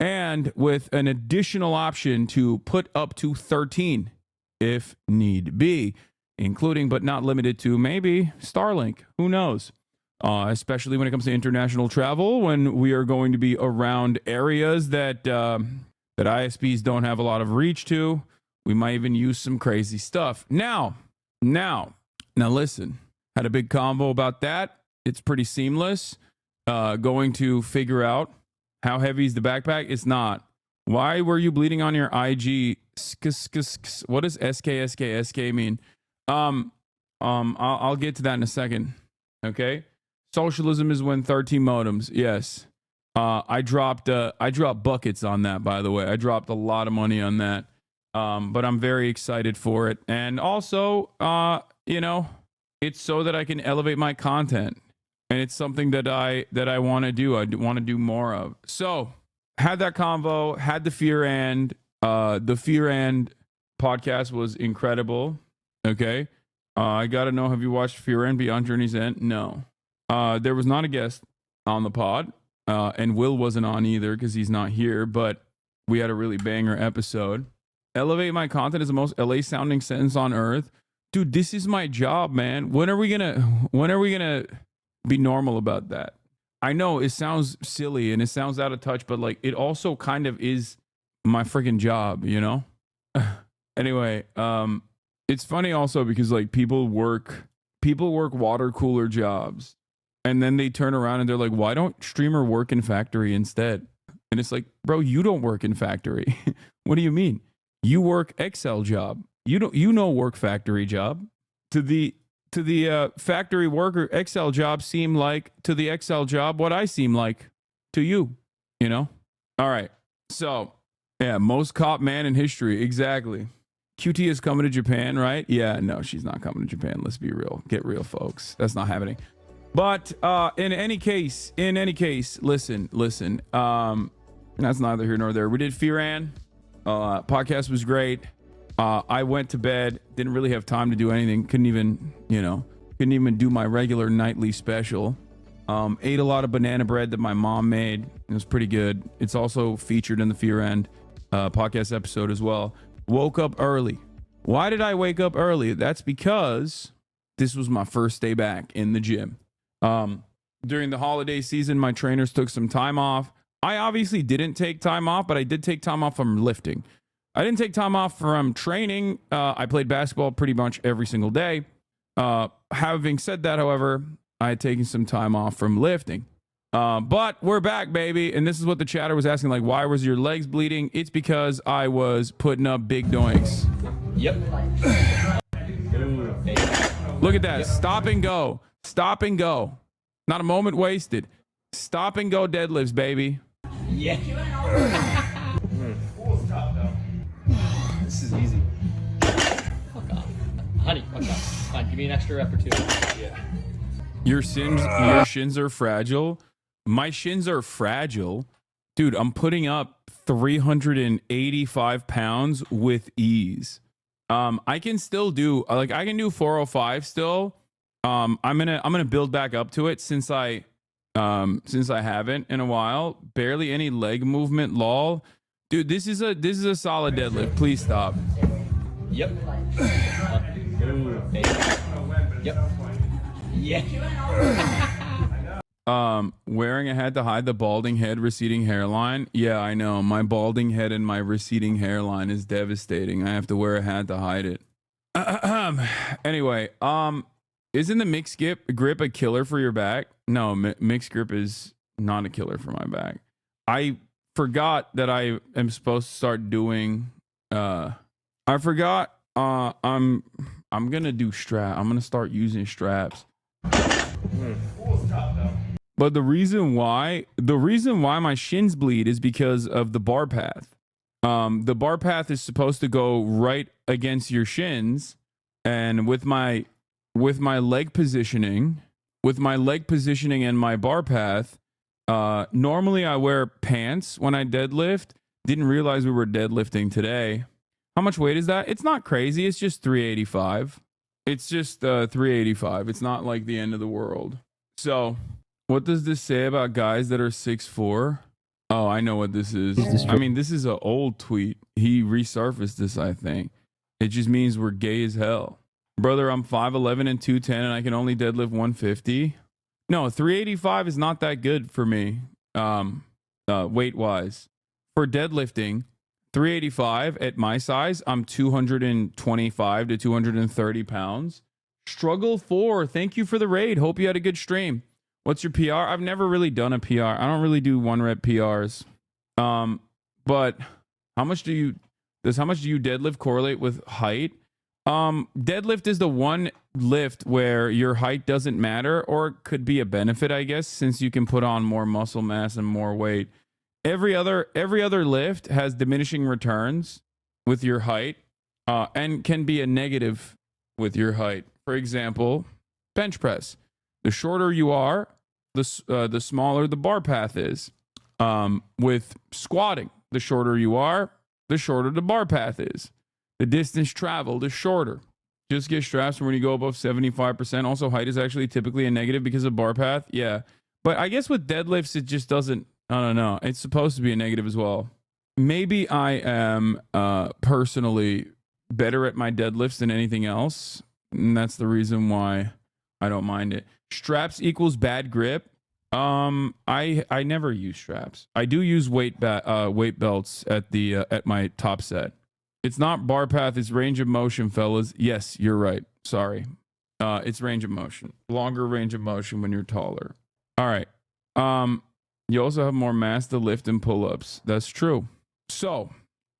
and with an additional option to put up to 13 if need be, including but not limited to maybe Starlink. Who knows? Especially when it comes to international travel, when we are going to be around areas that that ISPs don't have a lot of reach to. We might even use some crazy stuff. Now, listen, had a big convo about that. It's pretty seamless. Going to figure out how heavy is the backpack. It's not. Why were you bleeding on your IG? What does SK mean? I'll get to that in a second. Okay. Socialism is when 13 modems. Yes. I dropped buckets on that, by the way. I dropped a lot of money on that. But I'm very excited for it. And also, it's so that I can elevate my content. And it's something that I want to do. I want to do more of. So, had that convo, had the Fear and podcast was incredible. Okay. I got to know, have you watched Fear and Beyond Journey's End? No. There was not a guest on the pod. And Will wasn't on either because he's not here, but we had a really banger episode. Elevate my content is the most LA sounding sentence on earth. Dude, this is my job, man. When are we gonna be normal about that? I know it sounds silly and it sounds out of touch, but like it also kind of is my freaking job, you know? Anyway, it's funny also because like people work water cooler jobs. And then they turn around and they're like, why don't streamer work in factory instead? And it's like, bro, you don't work in factory. What do you mean? You work Excel job. You know work factory job. To the factory worker, Excel job seem like to the Excel job what I seem like to you, you know? All right. So, yeah, most cop man in history. Exactly. QT is coming to Japan, right? Yeah, no, she's not coming to Japan. Let's be real. Get real, folks. That's not happening. But in any case, listen. That's neither here nor there. We did Firan. Podcast was great. I went to bed. Didn't really have time to do anything. Couldn't even do my regular nightly special. Ate a lot of banana bread that my mom made. It was pretty good. It's also featured in the Firan podcast episode as well. Woke up early. Why did I wake up early? That's because this was my first day back in the gym. During the holiday season, my trainers took some time off. I obviously didn't take time off, but I did take time off from lifting. I didn't take time off from training. I played basketball pretty much every single day. Having said that, however, I had taken some time off from lifting. But we're back, baby. And this is what the chatter was asking, like, why was your legs bleeding? It's because I was putting up big doinks. Yep. Look at that. Yep. Stop and go. Stop and go. Not a moment wasted. Stop and go deadlifts, baby. Yeah. This is easy. Fuck off. Honey, fuck off. Fine, give me an extra rep or two. Yeah. Your shins are fragile. My shins are fragile. Dude, I'm putting up 385 pounds with ease. I can still do, like, I can do 405 still. I'm gonna build back up to it since I haven't in a while. Barely any leg movement, lol. Dude, this is a solid deadlift. Please stop. Yep. Yep. Yeah. Wearing a hat to hide the balding head, receding hairline. Yeah, I know. My balding head and my receding hairline is devastating. I have to wear a hat to hide it. Anyway, isn't the mixed grip a killer for your back? No, mixed grip is not a killer for my back. I forgot that I am supposed to start doing I'm gonna do strap. I'm gonna start using straps. But the reason why my shins bleed is because of the bar path. The bar path is supposed to go right against your shins, and with my leg positioning and my bar path, normally I wear pants when I deadlift. Didn't realize we were deadlifting today. How much weight is that? It's not crazy. It's just 385. It's just 385. It's not like the end of the world. So, what does this say about guys that are 6'4"? Oh, I know what this is. I mean, this is an old tweet. He resurfaced this, I think. It just means we're gay as hell. Brother, I'm 5'11 and 210 and I can only deadlift 150. No, 385 is not that good for me, weight-wise. For deadlifting, 385 at my size, I'm 225 to 230 pounds. Struggle 4, thank you for the raid. Hope you had a good stream. What's your PR? I've never really done a PR. I don't really do 1-rep PRs. But how much do you deadlift correlate with height? Deadlift is the one lift where your height doesn't matter, or it could be a benefit, I guess, since you can put on more muscle mass and more weight. Every other lift has diminishing returns with your height, and can be a negative with your height. For example, bench press. The shorter you are, the smaller the bar path is. With squatting, the shorter you are, the shorter the bar path is. The distance traveled is shorter. Just get straps when you go above 75%. Also, height is actually typically a negative because of bar path. Yeah. But I guess with deadlifts, it just doesn't, I don't know. It's supposed to be a negative as well. Maybe I am personally better at my deadlifts than anything else. And that's the reason why I don't mind it. Straps equals bad grip. I never use straps. I do use weight belts at my top set. It's not bar path, it's range of motion, fellas. Yes, you're right. Sorry. It's range of motion. Longer range of motion when you're taller. All right. You also have more mass to lift and pull-ups. That's true. So,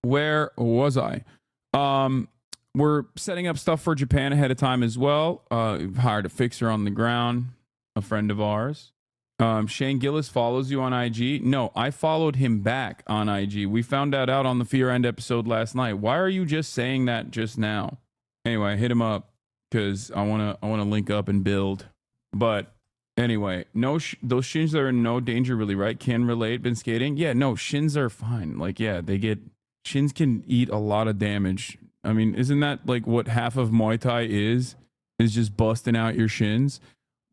where was I? We're setting up stuff for Japan ahead of time as well. We've hired a fixer on the ground, a friend of ours. Shane Gillis follows you on IG. No, I followed him back on IG. We found that out on the Fear End episode last night. Why are you just saying that just now? Anyway, hit him up because I wanna link up and build. But anyway, those shins are in no danger really, right? Can relate. Been skating? Yeah, no, shins are fine. Like, yeah, shins can eat a lot of damage. I mean, isn't that like what half of Muay Thai is just busting out your shins?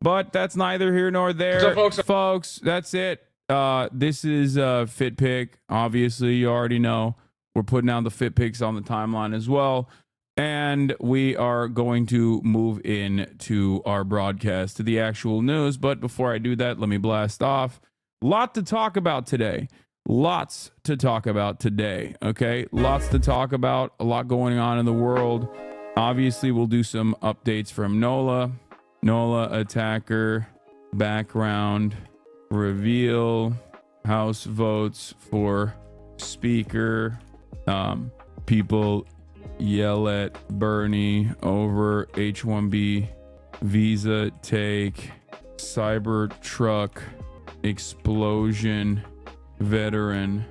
But that's neither here nor there. What's up, folks, that's it. This is Fit Pick. Obviously, you already know. We're putting out the Fit Picks on the timeline as well. And we are going to move into our broadcast to the actual news. But before I do that, let me blast off. Lot to talk about today. Lots to talk about today. Okay? Lots to talk about. A lot going on in the world. Obviously, we'll do some updates from NOLA. NOLA attacker, background, reveal, House votes for speaker, people yell at Bernie over H-1B visa take, Cybertruck explosion, veteran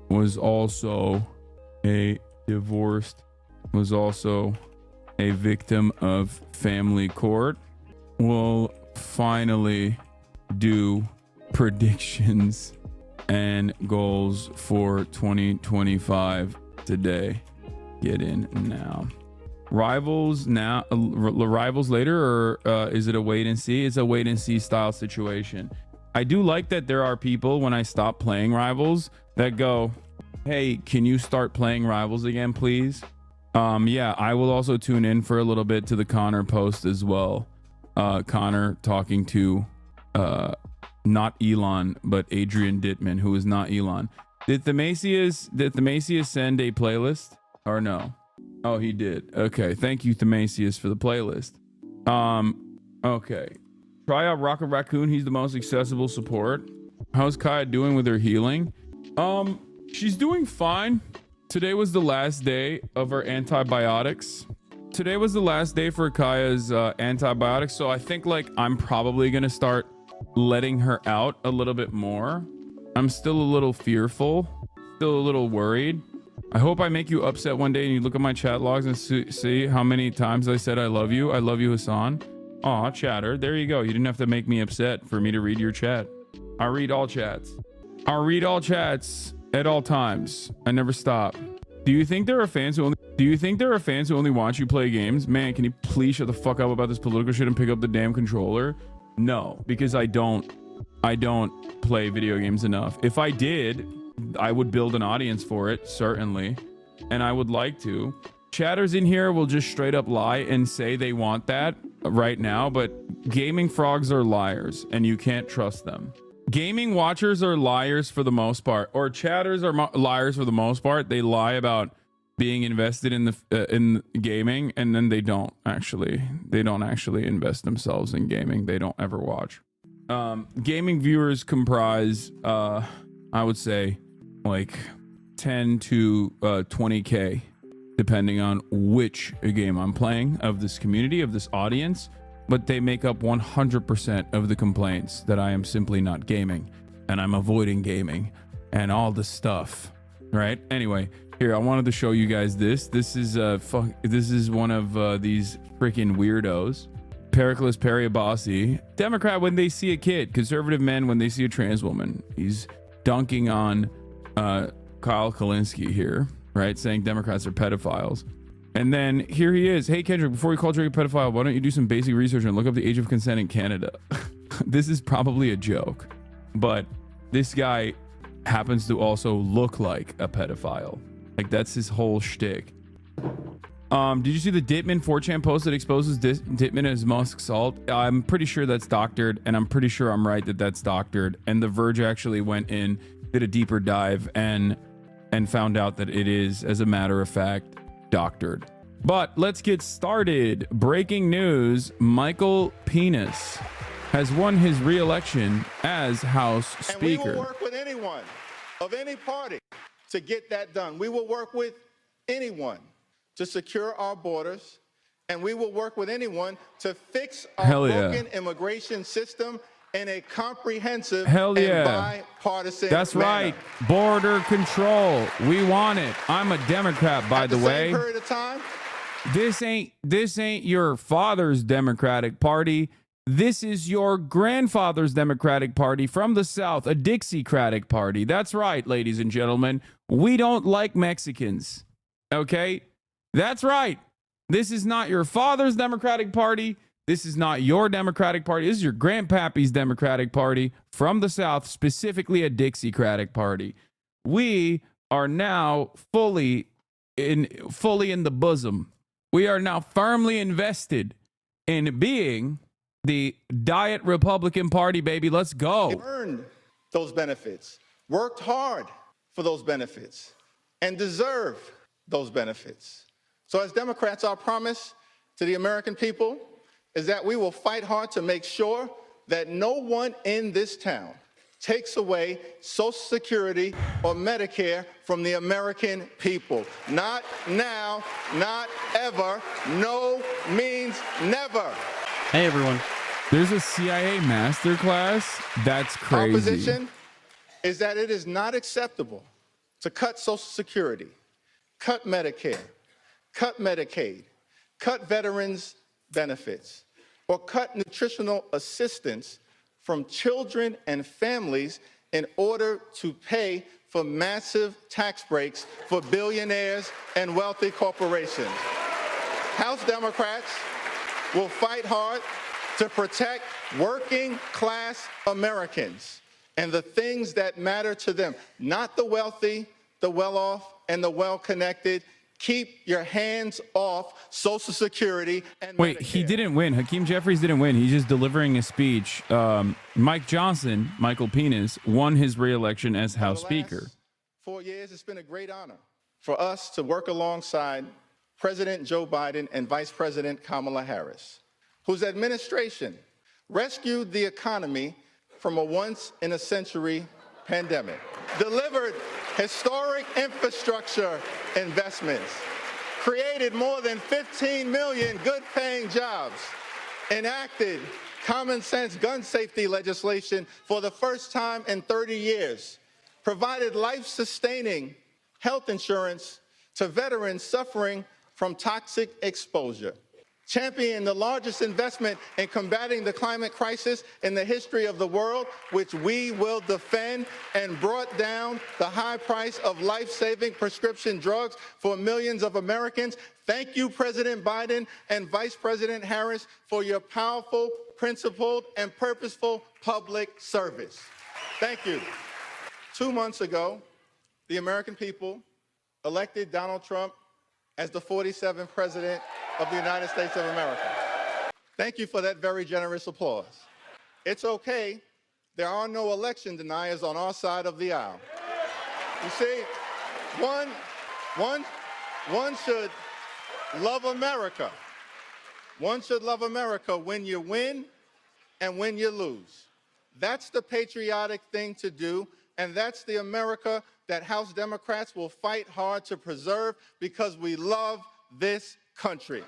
was also a victim of family court. We'll finally do predictions and goals for 2025 today. Get in now. Rivals now, rivals later, or is it a wait and see? It's a wait and see style situation. I do like that there are people when I stop playing Rivals that go, hey, can you start playing Rivals again, please? Yeah, I will also tune in for a little bit to the Connor post as well. Connor talking to not Elon, but Adrian Dittman, who is not Elon. Did Themasius send a playlist or no? Oh, he did. Okay, thank you, Themasius, for the playlist. Okay. Try out Rocket Raccoon. He's the most accessible support. How's Kaya doing with her healing? She's doing fine. Today was the last day of her antibiotics. Today was the last day for Kaya's antibiotics, so I think like I'm probably gonna start letting her out a little bit more. I'm still a little fearful, still a little worried. I hope I make you upset one day and you look at my chat logs and see how many times I said I love you. I love you, Hassan. Aw, chatter. There you go. You didn't have to make me upset for me to read your chat. I read all chats. I read all chats at all times. I never stop. Do you think there are fans who only watch you play games? Man, can you please shut the fuck up about this political shit and pick up the damn controller? No, because I don't play video games enough. If I did, I would build an audience for it, certainly. And I would like to. Chatters in here will just straight up lie and say they want that right now, but gaming frogs are liars and you can't trust them. Gaming watchers are liars for the most part, or chatters are liars for the most part. They lie about being invested in gaming, and then they don't actually invest themselves in gaming. They don't ever watch. Gaming viewers comprise I would say like 10 to 20k, depending on which game I'm playing, of this community, of this audience. But they make up 100% of the complaints that I am simply not gaming and I'm avoiding gaming and all the stuff, right? Anyway, here, I wanted to show you guys this. This is one of these freaking weirdos. Pericles Periabasi, Democrat when they see a kid, conservative men when they see a trans woman. He's dunking on Kyle Kalinske here, right? Saying Democrats are pedophiles. And then here he is. Hey, Kendrick, before you call Drake a pedophile, why don't you do some basic research and look up the age of consent in Canada? This is probably a joke, but this guy happens to also look like a pedophile. Like, that's his whole shtick. Did you see the Dittman 4chan post that exposes Dittman as Musk salt? I'm pretty sure that's doctored, and I'm pretty sure I'm right that that's doctored. And The Verge actually went in, did a deeper dive, and found out that it is, as a matter of fact, doctored. But let's get started. Breaking news: Michael Penis has won his re-election as House Speaker. And we will work with anyone of any party to get that done. We will work with anyone to secure our borders, and we will work with anyone to fix our broken immigration system in a comprehensive and bipartisan That's manner. right. Border control. We want it. I'm a Democrat, by the way. At the same period of time, This ain't your father's Democratic Party. This is your grandfather's Democratic Party from the South, a Dixiecratic Party. That's right, ladies and gentlemen. We don't like Mexicans. Okay? That's right. This is not your father's Democratic Party. This is not your Democratic Party. This is your grandpappy's Democratic Party from the South, specifically a Dixiecratic Party. We are now fully in the bosom. We are now firmly invested in being the Diet Republican Party, baby. Let's go. earned those benefits, worked hard for those benefits, and deserve those benefits. So as Democrats, our promise to the American people is that we will fight hard to make sure that no one in this town takes away Social Security or Medicare from the American people. Not now, not ever. No means never. Hey, everyone. There's a CIA masterclass. That's crazy. Our position is that it is not acceptable to cut Social Security, cut Medicare, cut Medicaid, cut veterans' benefits, or cut nutritional assistance from children and families in order to pay for massive tax breaks for billionaires and wealthy corporations. House Democrats will fight hard to protect working class Americans and the things that matter to them, not the wealthy, the well-off, and the well-connected. Keep your hands off Social Security and Wait, Medicare. he didn't win. Hakeem Jeffries didn't win. He's just delivering a speech. Mike Johnson, Michael Penis, won his re-election as House For the last Speaker. 4 years, it's been a great honor for us to work alongside President Joe Biden and Vice President Kamala Harris, whose administration rescued the economy from a once-in-a-century pandemic, delivered historic infrastructure investments, created more than 15 million good-paying jobs, enacted common-sense gun safety legislation for the first time in 30 years, provided life-sustaining health insurance to veterans suffering from toxic exposure, championed the largest investment in combating the climate crisis in the history of the world, which we will defend, and brought down the high price of life-saving prescription drugs for millions of Americans. Thank you, President Biden and Vice President Harris, for your powerful, principled, and purposeful public service. Thank you. 2 months ago, the American people elected Donald Trump as the 47th President of the United States of America. Thank you for that very generous applause. It's okay. There are no election deniers on our side of the aisle. You see, one should love America. One should love America when you win and when you lose. That's the patriotic thing to do, and that's the America that House Democrats will fight hard to preserve because we love this country.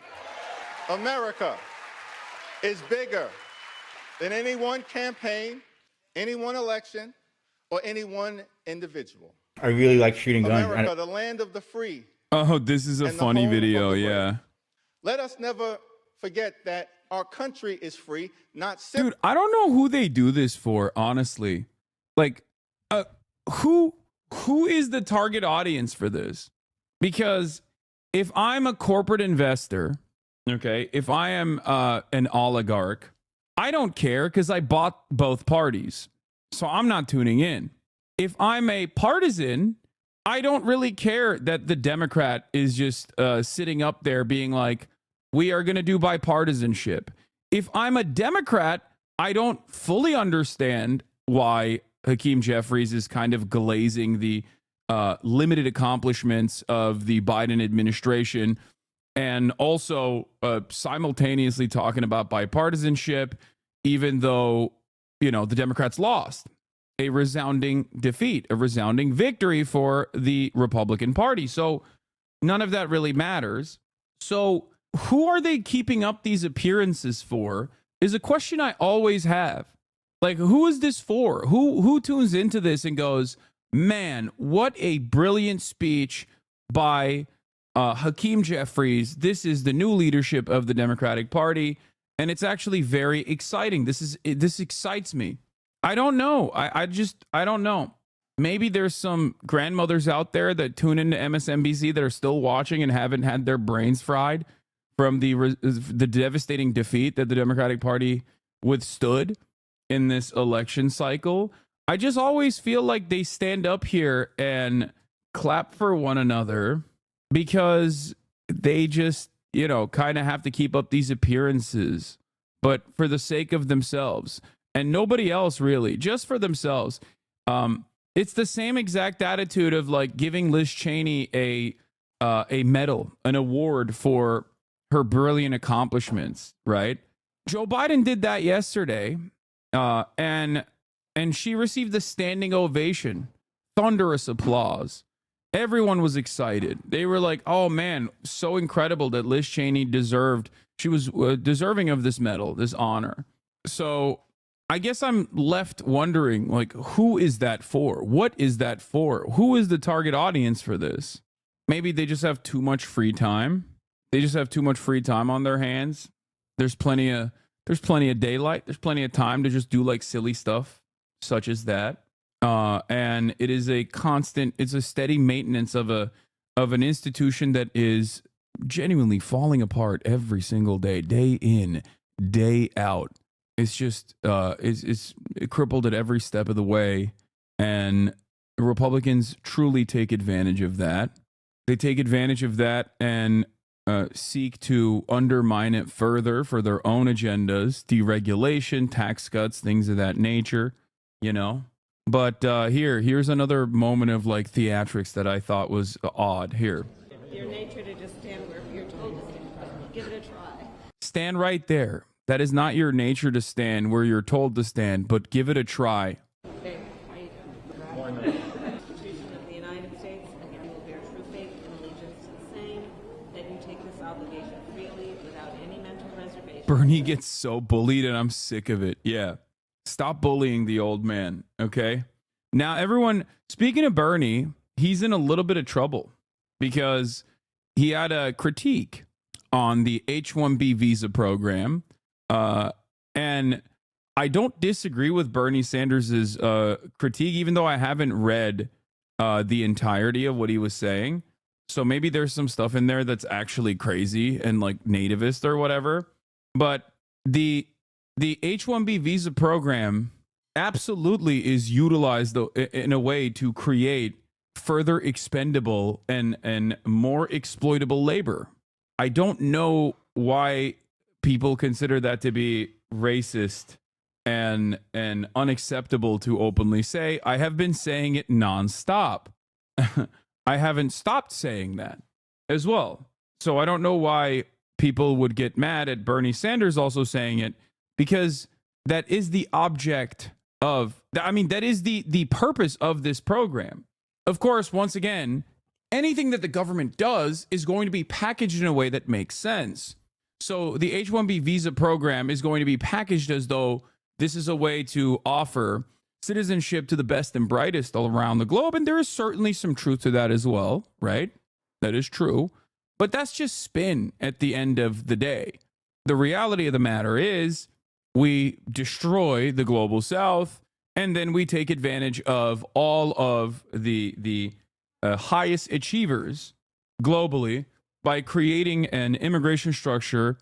America is bigger than any one campaign, any one election, or any one individual. I really like shooting guns. America, the land of the free. Oh, this is a and the funny home of video. the brave. Yeah. Let us never forget that our country is free, not simply. Dude, I don't know who they do this for, honestly. Like, who is the target audience for this? Because if I'm a corporate investor, okay, if I am an oligarch, I don't care because I bought both parties. So I'm not tuning in. If I'm a partisan, I don't really care that the Democrat is just sitting up there being like, we are going to do bipartisanship. If I'm a Democrat, I don't fully understand why Hakeem Jeffries is kind of glazing the limited accomplishments of the Biden administration and also simultaneously talking about bipartisanship, even though, you know, the Democrats lost. A resounding defeat, a resounding victory for the Republican Party. So none of that really matters. So who are they keeping up these appearances for is a question I always have. Like, who is this for? Who tunes into this and goes, man, what a brilliant speech by Hakeem Jeffries. This is the new leadership of the Democratic Party. And it's actually very exciting. This excites me. I don't know. I don't know. Maybe there's some grandmothers out there that tune into MSNBC that are still watching and haven't had their brains fried from the devastating defeat that the Democratic Party withstood in this election cycle. I just always feel like they stand up here and clap for one another because they just, you know, kind of have to keep up these appearances, but for the sake of themselves. And nobody else, really, just for themselves. It's the same exact attitude of like giving Liz Cheney a medal, an award for her brilliant accomplishments, right? Joe Biden did that yesterday, and she received a standing ovation, thunderous applause. Everyone was excited. They were like, "Oh man, so incredible that Liz Cheney she was deserving of this medal, this honor." So I guess I'm left wondering, like, who is that for? What is that for? Who is the target audience for this? Maybe they just have too much free time. They just have too much free time on their hands. There's plenty of daylight. There's plenty of time to just do like silly stuff such as that. And it is it's a steady maintenance of an institution that is genuinely falling apart every single day, day in, day out. It's just it's crippled at every step of the way, and Republicans truly take advantage of that. They take advantage of that and seek to undermine it further for their own agendas, deregulation, tax cuts, things of that nature, you know. But here's another moment of like theatrics that I thought was odd. Here. Your nature to just stand where you're told to stand. Give it a try. Stand right there. That is not your nature to stand where you're told to stand, but give it a try. Hey, how you doing? Why not? The Constitution of the United States, and you will bear true faith and allegiance to the same, that you take this obligation freely without any mental reservation. Bernie gets so bullied, and I'm sick of it. Yeah. Stop bullying the old man, okay? Now, everyone, speaking of Bernie, he's in a little bit of trouble because he had a critique on the H-1B visa program. And I don't disagree with Bernie Sanders' critique, even though I haven't read the entirety of what he was saying. So maybe there's some stuff in there that's actually crazy and like nativist or whatever. But the H-1B visa program absolutely is utilized in a way to create further expendable and more exploitable labor. I don't know why people consider that to be racist and unacceptable to openly say. I have been saying it nonstop. I haven't stopped saying that as well. So I don't know why people would get mad at Bernie Sanders also saying it, because that is the object of, I mean, that is the purpose of this program. Of course, once again, anything that the government does is going to be packaged in a way that makes sense. So the H-1B visa program is going to be packaged as though this is a way to offer citizenship to the best and brightest all around the globe. And there is certainly some truth to that as well, right? That is true. But that's just spin at the end of the day. The reality of the matter is we destroy the global south, and then we take advantage of all of the highest achievers globally by creating an immigration structure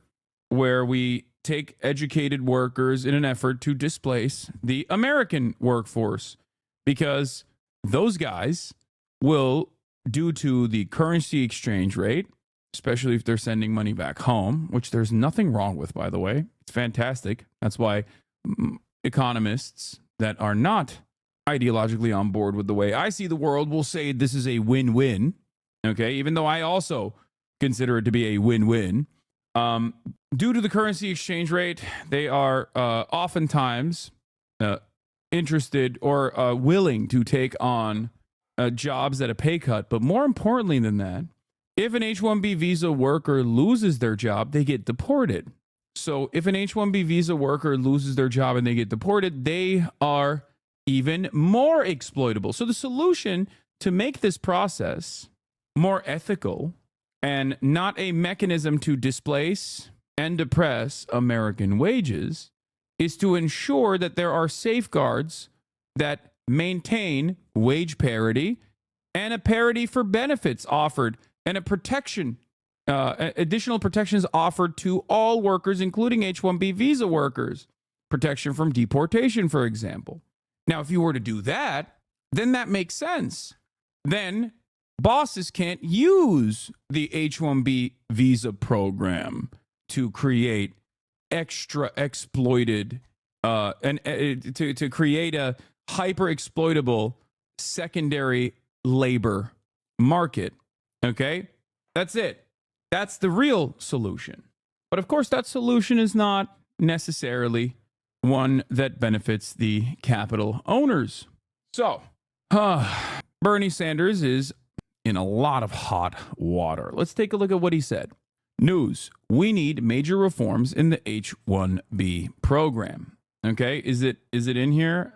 where we take educated workers in an effort to displace the American workforce, because those guys will, due to the currency exchange rate, especially if they're sending money back home, which there's nothing wrong with, by the way. It's fantastic. That's why economists that are not ideologically on board with the way I see the world will say this is a win-win. Okay, even though I also consider it to be a win-win. Due to the currency exchange rate, they are oftentimes interested or willing to take on jobs at a pay cut. But more importantly than that, if an H-1B visa worker loses their job, they get deported. So if an H-1B visa worker loses their job and they get deported, they are even more exploitable. So the solution to make this process more ethical and not a mechanism to displace and depress American wages is to ensure that there are safeguards that maintain wage parity and a parity for benefits offered and a protection, additional protections offered to all workers, including H-1B visa workers. Protection from deportation, for example. Now, if you were to do that, then that makes sense. Then bosses can't use the H-1B visa program to create extra exploited and to create a hyper exploitable secondary labor market. Okay, that's it. That's the real solution. But of course, that solution is not necessarily one that benefits the capital owners. So, Bernie Sanders is in a lot of hot water. Let's take a look at what he said. News: we need major reforms in the H-1B program. Okay, is it in here?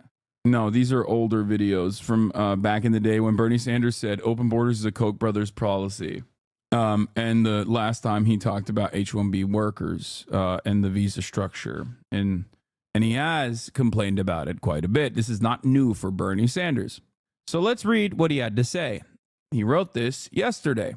No, these are older videos from back in the day when Bernie Sanders said open borders is a Koch brothers policy. And the last time he talked about H-1B workers and the visa structure. And he has complained about it quite a bit. This is not new for Bernie Sanders. So let's read what he had to say. He wrote this yesterday.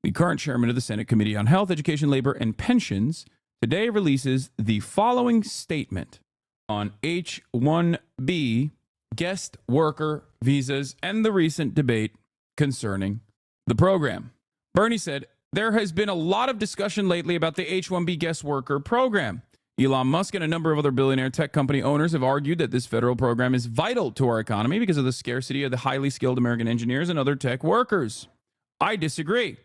The current chairman of the Senate Committee on Health, Education, Labor, and Pensions today releases the following statement on H-1B guest worker visas and the recent debate concerning the program. Bernie said, there has been a lot of discussion lately about the H-1B guest worker program. Elon Musk and a number of other billionaire tech company owners have argued that this federal program is vital to our economy because of the scarcity of the highly skilled American engineers and other tech workers. I disagree.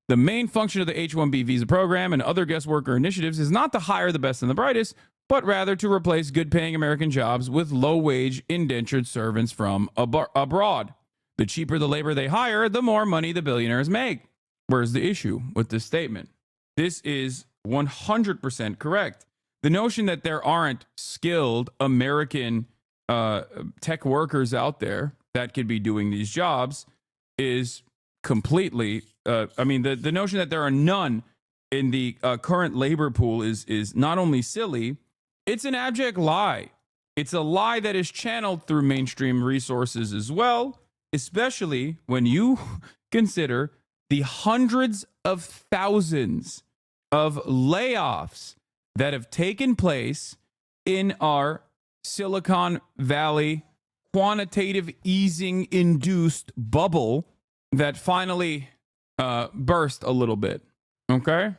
The main function of the H-1B visa program and other guest worker initiatives is not to hire the best and the brightest, but rather to replace good-paying American jobs with low-wage indentured servants from abroad. The cheaper the labor they hire, the more money the billionaires make. Where's the issue with this statement? This is 100% correct. The notion that there aren't skilled American tech workers out there that could be doing these jobs is completely, the notion that there are none in the current labor pool is not only silly, it's an abject lie. It's a lie that is channeled through mainstream resources as well, especially when you consider the hundreds of thousands of layoffs that have taken place in our Silicon Valley quantitative easing induced bubble that finally burst a little bit. Okay?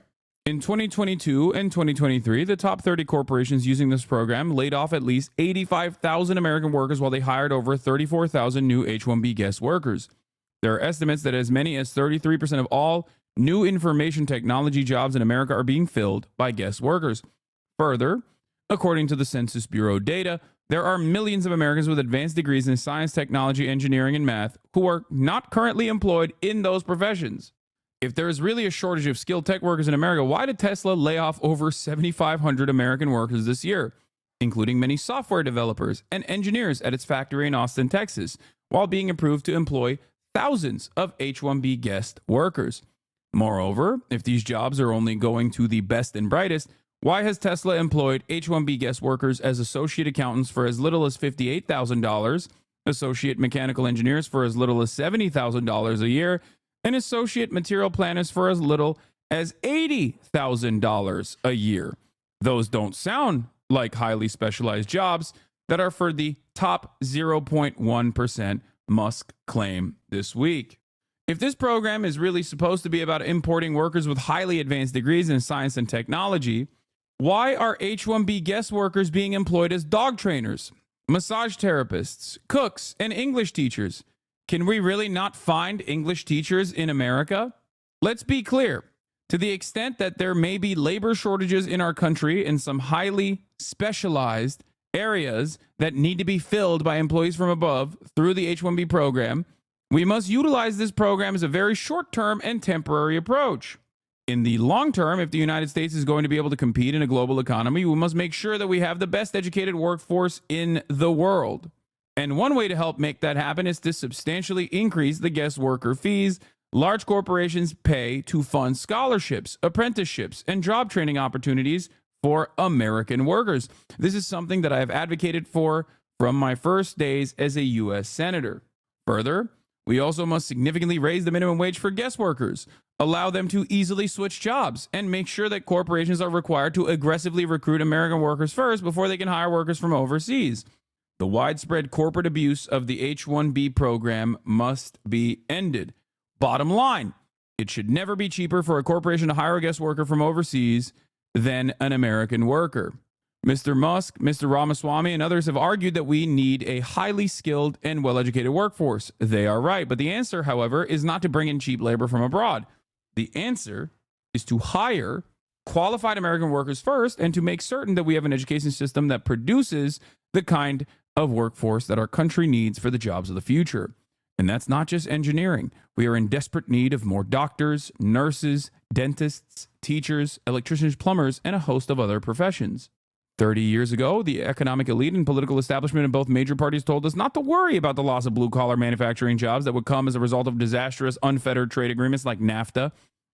In 2022 and 2023, the top 30 corporations using this program laid off at least 85,000 American workers while they hired over 34,000 new H-1B guest workers. There are estimates that as many as 33% of all new information technology jobs in America are being filled by guest workers. Further, according to the Census Bureau data, there are millions of Americans with advanced degrees in science, technology, engineering, and math who are not currently employed in those professions. If there is really a shortage of skilled tech workers in America, why did Tesla lay off over 7,500 American workers this year, including many software developers and engineers at its factory in Austin, Texas, while being approved to employ thousands of H-1B guest workers? Moreover, if these jobs are only going to the best and brightest, why has Tesla employed H-1B guest workers as associate accountants for as little as $58,000, associate mechanical engineers for as little as $70,000 a year, and associate material planners for as little as $80,000 a year? Those don't sound like highly specialized jobs that are for the top 0.1%, Musk claimed this week. If this program is really supposed to be about importing workers with highly advanced degrees in science and technology, why are H-1B guest workers being employed as dog trainers, massage therapists, cooks, and English teachers? Can we really not find English teachers in America? Let's be clear. To the extent that there may be labor shortages in our country in some highly specialized areas that need to be filled by employees from above through the H-1B program, we must utilize this program as a very short-term and temporary approach. In the long term, if the United States is going to be able to compete in a global economy, we must make sure that we have the best educated workforce in the world. And one way to help make that happen is to substantially increase the guest worker fees large corporations pay to fund scholarships, apprenticeships, and job training opportunities for American workers. This is something that I have advocated for from my first days as a U.S. Senator. Further, we also must significantly raise the minimum wage for guest workers, allow them to easily switch jobs, and make sure that corporations are required to aggressively recruit American workers first before they can hire workers from overseas. The widespread corporate abuse of the H-1B program must be ended. Bottom line, it should never be cheaper for a corporation to hire a guest worker from overseas than an American worker. Mr. Musk, Mr. Ramaswamy, and others have argued that we need a highly skilled and well-educated workforce. They are right, but the answer, however, is not to bring in cheap labor from abroad. The answer is to hire qualified American workers first and to make certain that we have an education system that produces the kind of workforce that our country needs for the jobs of the future. And that's not just engineering. We are in desperate need of more doctors, nurses, dentists, teachers, electricians, plumbers, and a host of other professions. 30 years ago, the economic elite and political establishment in both major parties told us not to worry about the loss of blue-collar manufacturing jobs that would come as a result of disastrous, unfettered trade agreements like NAFTA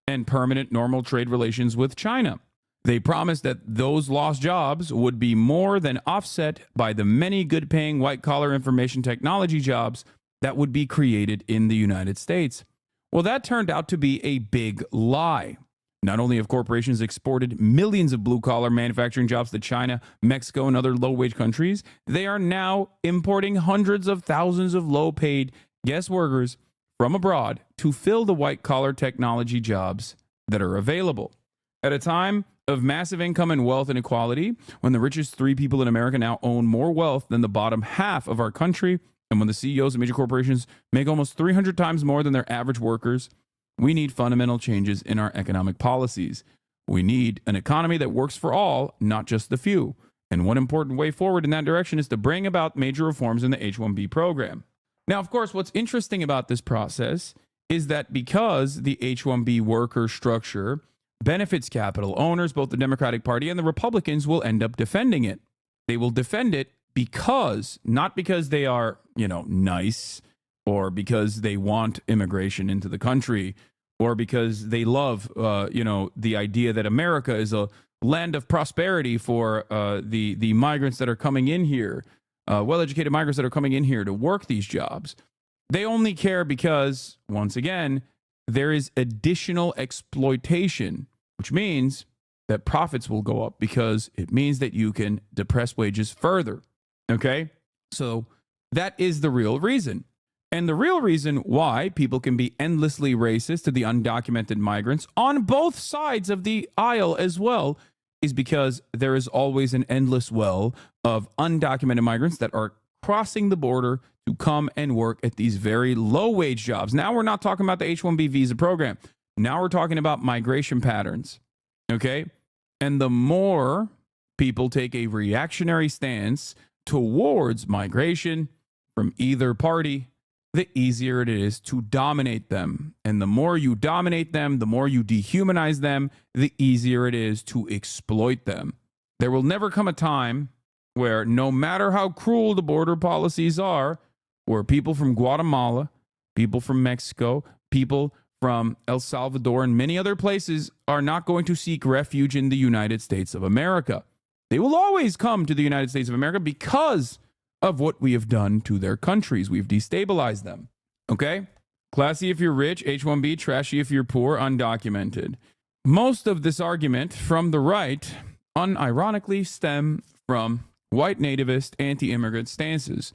and permanent normal trade relations with China. They promised that those lost jobs would be more than offset by the many good-paying white-collar information technology jobs that would be created in the United States. Well, that turned out to be a big lie. Not only have corporations exported millions of blue-collar manufacturing jobs to China, Mexico, and other low-wage countries, they are now importing hundreds of thousands of low-paid guest workers from abroad to fill the white-collar technology jobs that are available. At a time of massive income and wealth inequality, when the richest 3 people in America now own more wealth than the bottom half of our country, and when the CEOs of major corporations make almost 300 times more than their average workers, we need fundamental changes in our economic policies. We need an economy that works for all, not just the few. And one important way forward in that direction is to bring about major reforms in the H-1B program. Now, of course, what's interesting about this process is that because the H-1B worker structure benefits capital owners, both the Democratic Party and the Republicans will end up defending it. They will defend it because, not because they are, nice, or because they want immigration into the country, or because they love, the idea that America is a land of prosperity for the migrants that are coming in here, well-educated migrants that are coming in here to work these jobs. They only care because, once again, there is additional exploitation, which means that profits will go up because it means that you can depress wages further. Okay? So that is the real reason. And the real reason why people can be endlessly racist to the undocumented migrants on both sides of the aisle as well is because there is always an endless well of undocumented migrants that are crossing the border to come and work at these very low wage jobs. Now we're not talking about the H-1B visa program. Now we're talking about migration patterns. Okay? And the more people take a reactionary stance towards migration from either party, the easier it is to dominate them. And the more you dominate them, the more you dehumanize them, the easier it is to exploit them. There will never come a time where, no matter how cruel the border policies are, where people from Guatemala, people from Mexico, people from El Salvador and many other places are not going to seek refuge in the United States of America. They will always come to the United States of America because of what we have done to their countries. We've destabilized them. Okay? Classy if you're rich, H-1B, trashy if you're poor, undocumented. Most of this argument from the right unironically stem from white nativist anti-immigrant stances.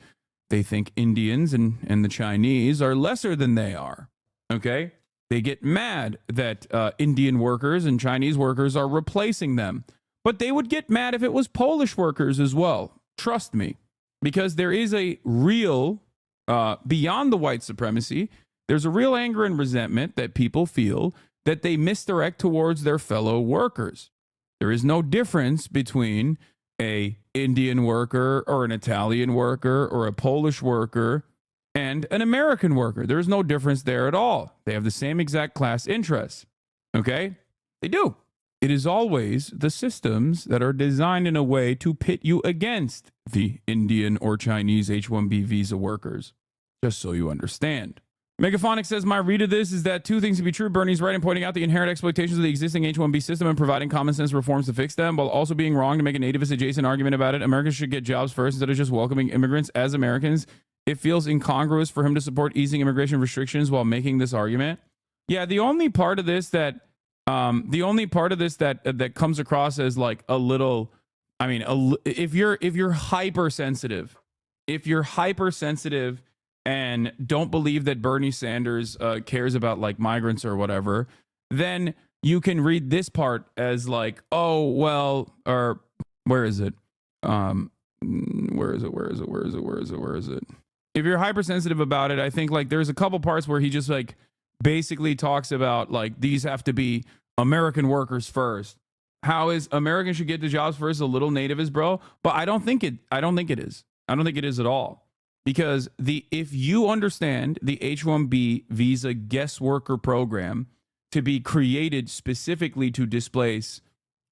They think Indians and the Chinese are lesser than they are. Okay? They get mad that Indian workers and Chinese workers are replacing them. But they would get mad if it was Polish workers as well. Trust me. Because there is a real, beyond the white supremacy, there's a real anger and resentment that people feel that they misdirect towards their fellow workers. There is no difference between a Indian worker or an Italian worker or a Polish worker and an American worker. There's no difference there at all. They have the same exact class interests. Okay? They do. It is always the systems that are designed in a way to pit you against the Indian or Chinese H-1B visa workers. Just so you understand. Megaphonic says, my read of this is that two things to be true. Bernie's right in pointing out the inherent exploitations of the existing H-1B system and providing common sense reforms to fix them, while also being wrong to make a nativist adjacent argument about it. Americans should get jobs first instead of just welcoming immigrants as Americans. It feels incongruous for him to support easing immigration restrictions while making this argument. Yeah, the only part of this that that comes across as like a little, I mean, if you're hypersensitive and don't believe that Bernie Sanders cares about like migrants or whatever, then you can read this part as like, oh well, or where is it? Where is it? If you're hypersensitive about it, I think like there's a couple parts where he just like basically talks about like these have to be American workers first. How is Americans should get the jobs first a little nativist, bro? But I don't think it is. I don't think it is at all. Because if you understand the H-1B visa guest worker program to be created specifically to displace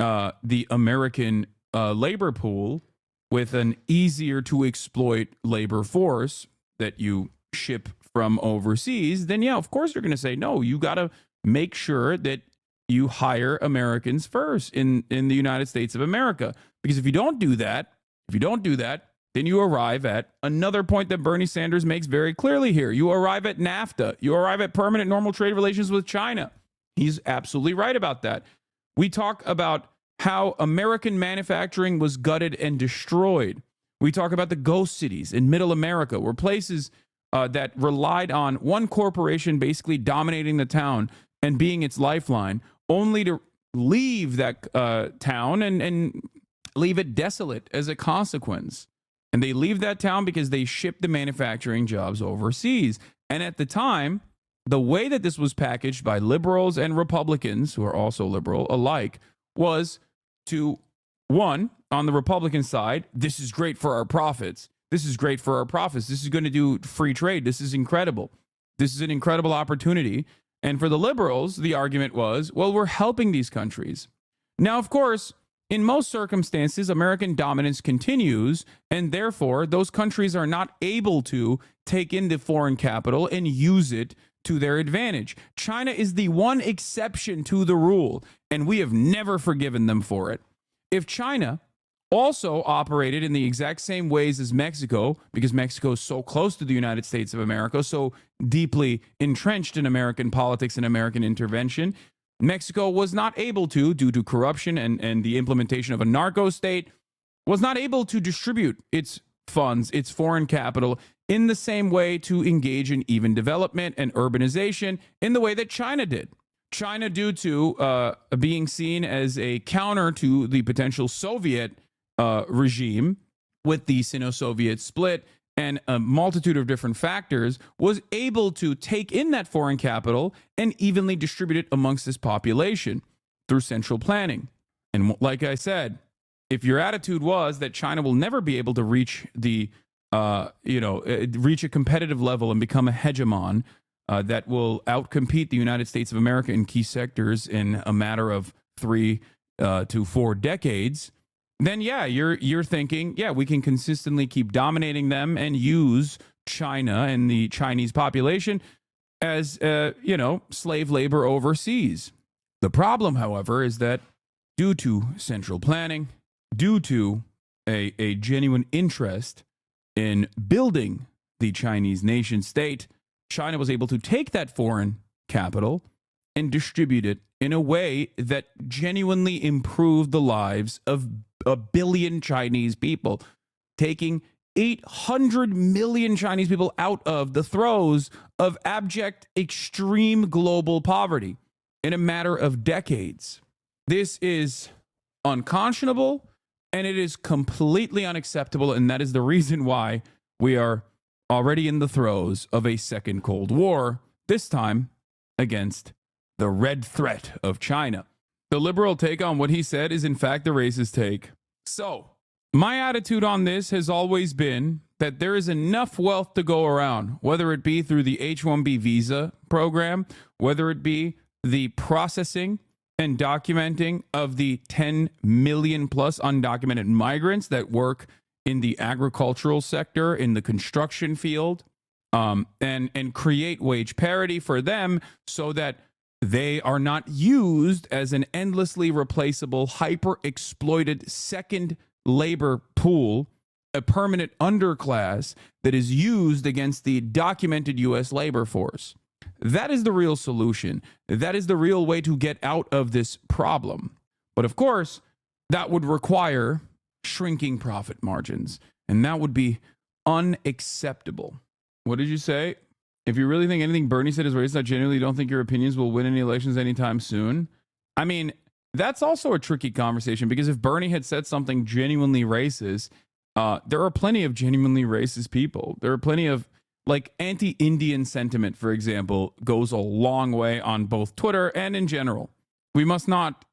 the American labor pool with an easier to exploit labor force that you ship from overseas, then yeah, of course you're going to say, no, you got to make sure that you hire Americans first in the United States of America. Because if you don't do that, then you arrive at another point that Bernie Sanders makes very clearly here. You arrive at NAFTA. You arrive at permanent normal trade relations with China. He's absolutely right about that. We talk about how American manufacturing was gutted and destroyed. We talk about the ghost cities in middle America, where places that relied on one corporation basically dominating the town and being its lifeline, only to leave that town and leave it desolate as a consequence. And they leave that town because they shipped the manufacturing jobs overseas. And at the time, the way that this was packaged by liberals and Republicans, who are also liberal alike, was to, one, on the Republican side, this is great for our profits. This is great for our profits. This is going to do free trade. This is incredible. This is an incredible opportunity. And for the liberals, the argument was, well, we're helping these countries. Now, of course, in most circumstances, American dominance continues, and therefore those countries are not able to take in the foreign capital and use it to their advantage. China is the one exception to the rule, and we have never forgiven them for it. If China also operated in the exact same ways as Mexico, because Mexico is so close to the United States of America, so deeply entrenched in American politics and American intervention, Mexico was not able to, due to corruption and the implementation of a narco state, was not able to distribute its funds, its foreign capital in the same way to engage in even development and urbanization in the way that China did. China, due to being seen as a counter to the potential Soviet regime with the Sino-Soviet split and a multitude of different factors, was able to take in that foreign capital and evenly distribute it amongst its population through central planning. And like I said, if your attitude was that China will never be able to reach the, reach a competitive level and become a hegemon that will outcompete the United States of America in key sectors in a matter of 3 to 4 decades, then yeah, you're thinking, yeah, we can consistently keep dominating them and use China and the Chinese population as, slave labor overseas. The problem, however, is that due to central planning, due to a genuine interest in building the Chinese nation state, China was able to take that foreign capital and distribute it in a way that genuinely improved the lives of 1 billion Chinese people, taking 800 million Chinese people out of the throes of abject, extreme global poverty in a matter of decades. This is unconscionable, and it is completely unacceptable, and that is the reason why we are already in the throes of a second Cold War, this time against the red threat of China. The liberal take on what he said is in fact the racist take. So, my attitude on this has always been that there is enough wealth to go around, whether it be through the H-1B visa program, whether it be the processing and documenting of the 10 million plus undocumented migrants that work in the agricultural sector, in the construction field, and create wage parity for them so that they are not used as an endlessly replaceable, hyper-exploited second labor pool, a permanent underclass that is used against the documented U.S. labor force. That is the real solution. That is the real way to get out of this problem. But of course, that would require shrinking profit margins, and that would be unacceptable. What did you say? If you really think anything Bernie said is racist, I genuinely don't think your opinions will win any elections anytime soon. I mean, that's also a tricky conversation, because if Bernie had said something genuinely racist, there are plenty of genuinely racist people. There are plenty of, like, anti-Indian sentiment, for example, goes a long way on both Twitter and in general. We must not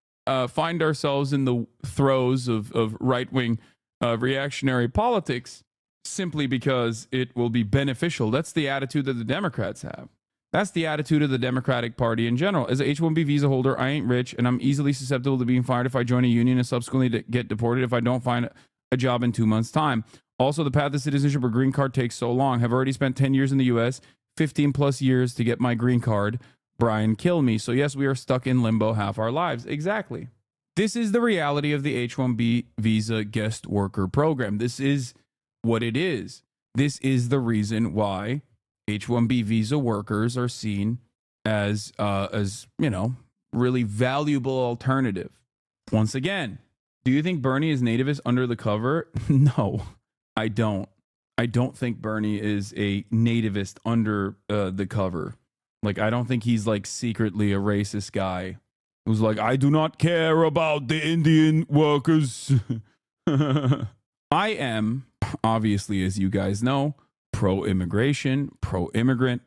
find ourselves in the throes of right-wing reactionary politics simply because it will be beneficial. That's the attitude that the Democrats have. That's the attitude of the Democratic Party in general. As an H-1B visa holder, I ain't rich, and I'm easily susceptible to being fired if I join a union and subsequently get deported if I don't find a job in 2 months' time. Also, the path to citizenship or green card takes so long. Have already spent 10 years in the U.S., 15 plus years to get my green card. Brian, kill me. So yes, we are stuck in limbo half our lives. Exactly. This is the reality of the H-1B visa guest worker program. This is what it is. This is the reason why H-1B visa workers are seen as really valuable alternative. Once again, do you think Bernie is nativist under the cover? No, I don't. I don't think Bernie is a nativist under the cover. Like, I don't think he's like secretly a racist guy who's like, I do not care about the Indian workers. I am, obviously, as you guys know, pro-immigration, pro-immigrant,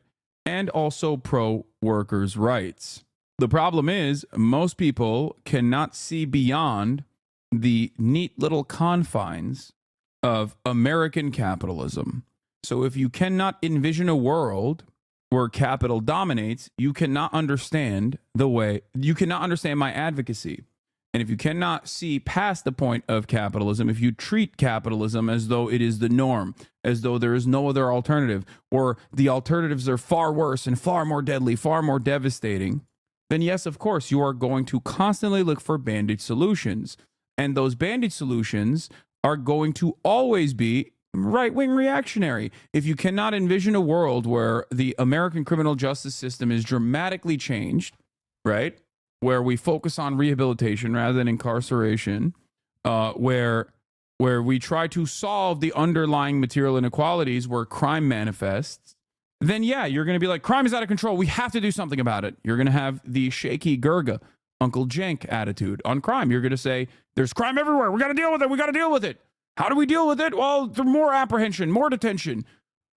and also pro-workers' rights. The problem is, most people cannot see beyond the neat little confines of American capitalism. So if you cannot envision a world where capital dominates, you cannot understand my advocacy. And if you cannot see past the point of capitalism, if you treat capitalism as though it is the norm, as though there is no other alternative, or the alternatives are far worse and far more deadly, far more devastating, then yes, of course, you are going to constantly look for bandage solutions. And those bandage solutions are going to always be right-wing reactionary. If you cannot envision a world where the American criminal justice system is dramatically changed, right? Where we focus on rehabilitation rather than incarceration, where where we try to solve the underlying material inequalities where crime manifests, then yeah, you're going to be like, crime is out of control. We have to do something about it. You're going to have the shaky Gurga, Uncle Jenk attitude on crime. You're going to say, there's crime everywhere. We got to deal with it. We got to deal with it. How do we deal with it? Well, through more apprehension, more detention,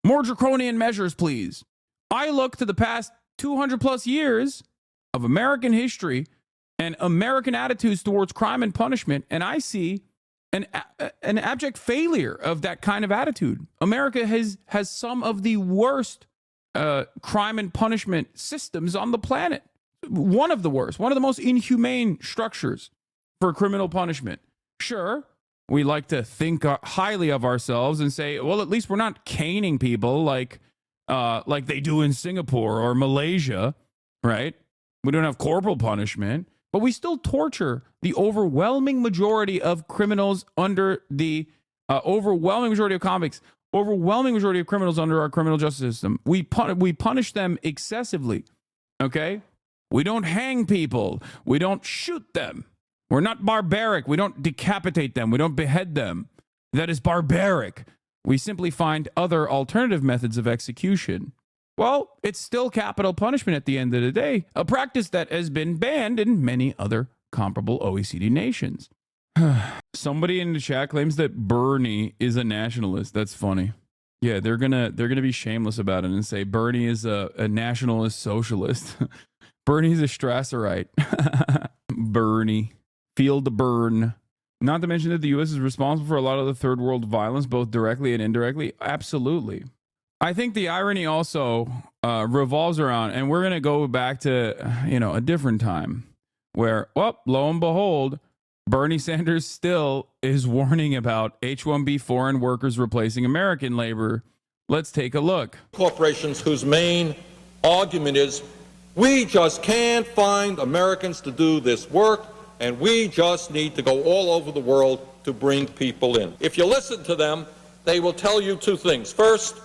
more draconian measures, please. I look to the past 200 plus years of American history and American attitudes towards crime and punishment, and I see an abject failure of that kind of attitude. America has some of the worst crime and punishment systems on the planet. One of the worst, one of the most inhumane structures for criminal punishment. Sure, we like to think highly of ourselves and say, well, at least we're not caning people like they do in Singapore or Malaysia, right? We don't have corporal punishment, but we still torture the overwhelming majority of criminals under the overwhelming majority of convicts, overwhelming majority of criminals under our criminal justice system. We punish them excessively, okay? We don't hang people. We don't shoot them. We're not barbaric. We don't decapitate them. We don't behead them. That is barbaric. We simply find other alternative methods of execution. Well, it's still capital punishment at the end of the day, a practice that has been banned in many other comparable OECD nations. Somebody in the chat claims that Bernie is a nationalist. That's funny. Yeah, they're gonna be shameless about it and say Bernie is a nationalist socialist. Bernie's a Strasserite. Bernie. Feel the burn. Not to mention that the U.S. is responsible for a lot of the third world violence, both directly and indirectly. Absolutely. I think the irony also revolves around, and we're going to go back to, a different time where, well, lo and behold, Bernie Sanders still is warning about H-1B foreign workers replacing American labor. Let's take a look. Corporations whose main argument is, we just can't find Americans to do this work, and we just need to go all over the world to bring people in. If you listen to them, they will tell you two things. First,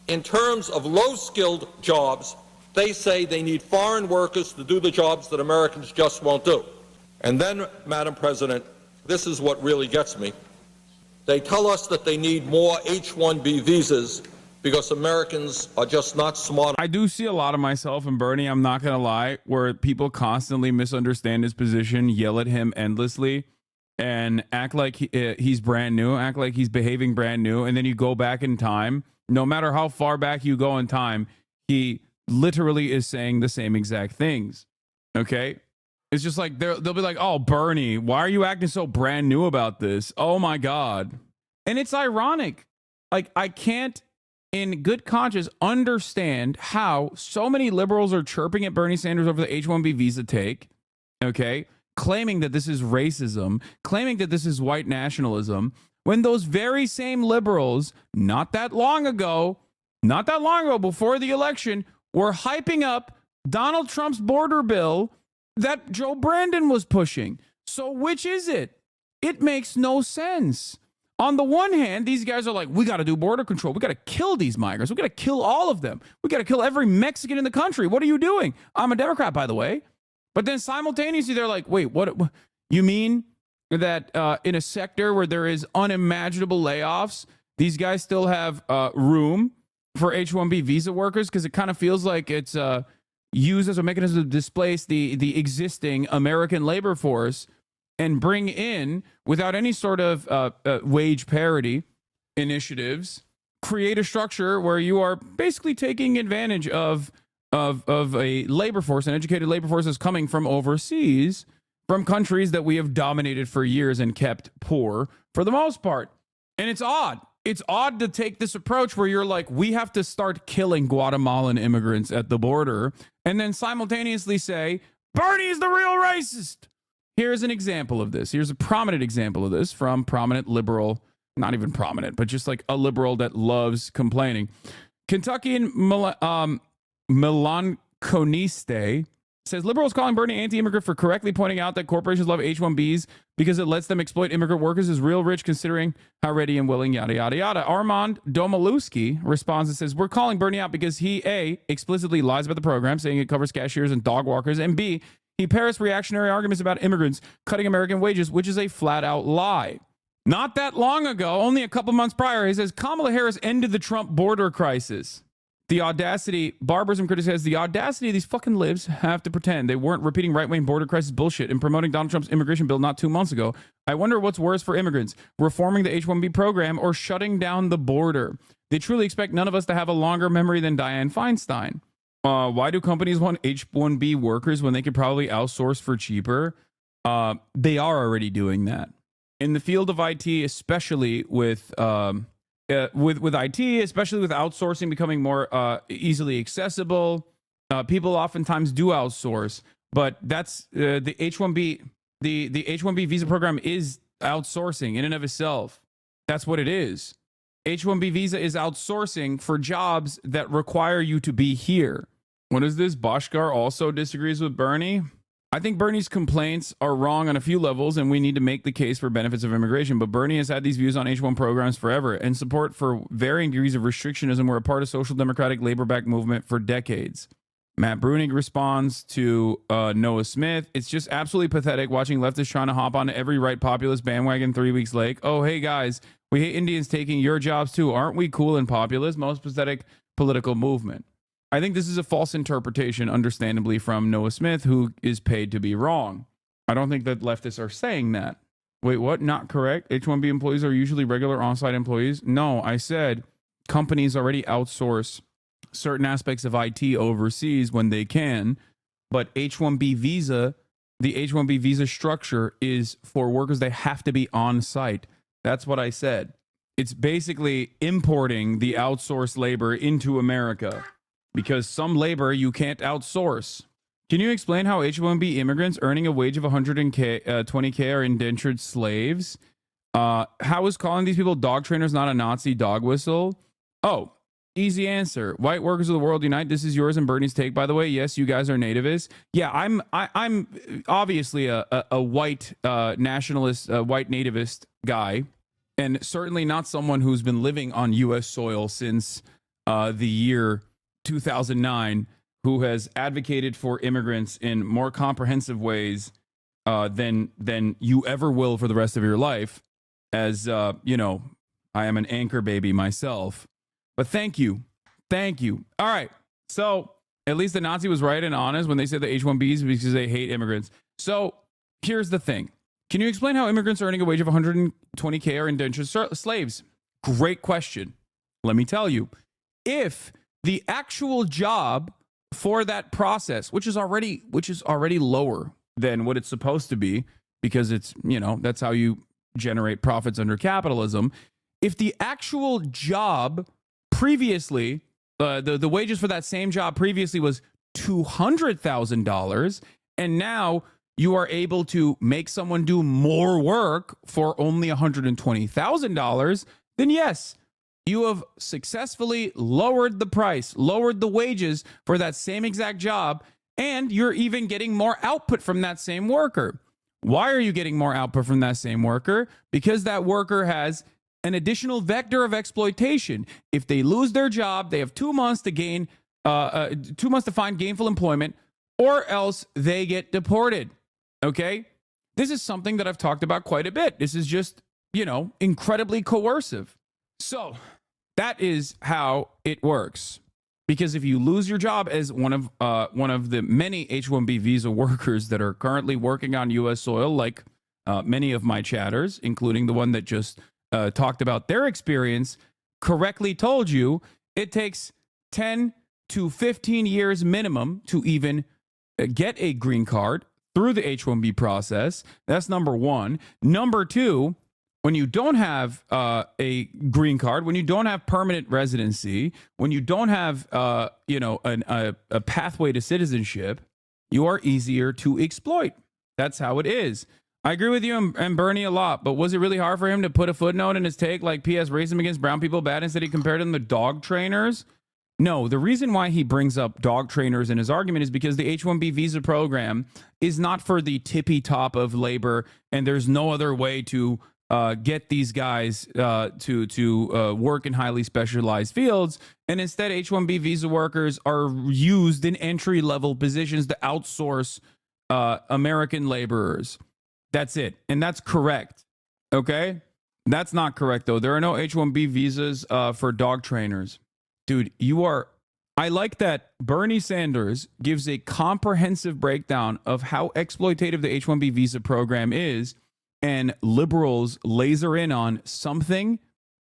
in terms of low-skilled jobs, they say they need foreign workers to do the jobs that Americans just won't do. And then, Madam President, this is what really gets me. They tell us that they need more H-1B visas because Americans are just not smart. I do see a lot of myself in Bernie, I'm not going to lie, where people constantly misunderstand his position, yell at him endlessly, and act like he's brand new, act like he's behaving brand new, and then you go back in time. No matter how far back you go in time, he literally is saying the same exact things, okay? It's just like, they'll be like, oh, Bernie, why are you acting so brand new about this? Oh, my God. And it's ironic. Like, I can't, in good conscience, understand how so many liberals are chirping at Bernie Sanders over the H-1B visa take, okay, claiming that this is racism, claiming that this is white nationalism, when those very same liberals, not that long ago, before the election, were hyping up Donald Trump's border bill that Joe Brandon was pushing. So which is it? It makes no sense. On the one hand, these guys are like, we got to do border control. We got to kill these migrants. We got to kill all of them. We got to kill every Mexican in the country. What are you doing? I'm a Democrat, by the way. But then simultaneously, they're like, wait, what? You mean that in a sector where there is unimaginable layoffs, these guys still have room for H-1B visa workers? Because it kind of feels like it's used as a mechanism to displace the existing American labor force and bring in, without any sort of wage parity initiatives, create a structure where you are basically taking advantage of a labor force, an educated labor force that's coming from overseas, from countries that we have dominated for years and kept poor for the most part. And it's odd. It's odd to take this approach where you're like, we have to start killing Guatemalan immigrants at the border, and then simultaneously say, Bernie is the real racist. Here's an example of this. Here's a prominent example of this from prominent liberal, not even prominent, but just like a liberal that loves complaining. Kentuckian Milan Coniste says, liberals calling Bernie anti-immigrant for correctly pointing out that corporations love H-1Bs because it lets them exploit immigrant workers is real rich considering how ready and willing, yada, yada, yada. Armand Domaluski responds and says, we're calling Bernie out because he, A, explicitly lies about the program, saying it covers cashiers and dog walkers, and B, he parrots reactionary arguments about immigrants cutting American wages, which is a flat-out lie. Not that long ago, only a couple months prior, he says Kamala Harris ended the Trump border crisis. The audacity, barbarism critic says, the audacity of these fucking libs have to pretend they weren't repeating right-wing border crisis bullshit and promoting Donald Trump's immigration bill not 2 months ago. I wonder what's worse for immigrants, reforming the H-1B program or shutting down the border. They truly expect none of us to have a longer memory than Dianne Feinstein. Why do companies want H-1B workers when they could probably outsource for cheaper? They are already doing that. In the field of IT, especially with IT, especially with outsourcing becoming more easily accessible, people oftentimes do outsource. But that's the H-1B. The H-1B visa program is outsourcing in and of itself. That's what it is. H-1B visa is outsourcing for jobs that require you to be here. What is this? Bhaskar also disagrees with Bernie. I think Bernie's complaints are wrong on a few levels, and we need to make the case for benefits of immigration. But Bernie has had these views on H-1 programs forever, and support for varying degrees of restrictionism were a part of social democratic labor-backed movement for decades. Matt Bruenig responds to Noah Smith. It's just absolutely pathetic watching leftists trying to hop on every right populist bandwagon 3 weeks late. Oh, hey, guys, we hate Indians taking your jobs, too. Aren't we cool and populist? Most pathetic political movement. I think this is a false interpretation, understandably, from Noah Smith, who is paid to be wrong. I don't think that leftists are saying that. Wait, what? Not correct? H-1B employees are usually regular on-site employees? No, I said companies already outsource certain aspects of IT overseas when they can, but H-1B visa, the H-1B visa structure is for workers. They have to be on-site. That's what I said. It's basically importing the outsourced labor into America. Because some labor you can't outsource. Can you explain how H-1B immigrants earning a wage of 120K are indentured slaves? How is calling these people dog trainers not a Nazi dog whistle? Oh, easy answer. White workers of the world unite. This is yours and Bernie's take, by the way. Yes, you guys are nativists. Yeah, I'm obviously a white nationalist, white nativist guy, and certainly not someone who's been living on U.S. soil since the year 2009, who has advocated for immigrants in more comprehensive ways than you ever will for the rest of your life. As you know, I am an anchor baby myself. But thank you. All right. So at least the Nazi was right and honest when they said the H-1Bs because they hate immigrants. So here's the thing. Can you explain how immigrants earning a wage of 120K are indentured slaves? Great question. Let me tell you. If the actual job for that process, which is already lower than what it's supposed to be, because it's, that's how you generate profits under capitalism. If the actual job previously, the wages for that same job previously was $200,000, and now you are able to make someone do more work for only $120,000, then yes, you have successfully lowered the price, lowered the wages for that same exact job, and you're even getting more output from that same worker. Why are you getting more output from that same worker? Because that worker has an additional vector of exploitation. If they lose their job, they have 2 months to gain, 2 months to find gainful employment, or else they get deported. Okay? This is something that I've talked about quite a bit. This is just, incredibly coercive. So that is how it works. Because if you lose your job as one of the many H-1B visa workers that are currently working on U.S. soil, like many of my chatters, including the one that just talked about their experience, correctly told you, it takes 10 to 15 years minimum to even get a green card through the H-1B process. That's number one. Number two, when you don't have a green card, when you don't have permanent residency, when you don't have a pathway to citizenship, you are easier to exploit. That's how it is. I agree with you and Bernie a lot, but was it really hard for him to put a footnote in his take like P.S. racism against brown people bad instead he compared them to dog trainers? No, the reason why he brings up dog trainers in his argument is because the H-1B visa program is not for the tippy top of labor, and there's no other way to get these guys to work in highly specialized fields. And instead, H-1B visa workers are used in entry-level positions to outsource American laborers. That's it. And that's correct. Okay? That's not correct, though. There are no H-1B visas for dog trainers. Dude, I like that Bernie Sanders gives a comprehensive breakdown of how exploitative the H-1B visa program is, and liberals laser in on something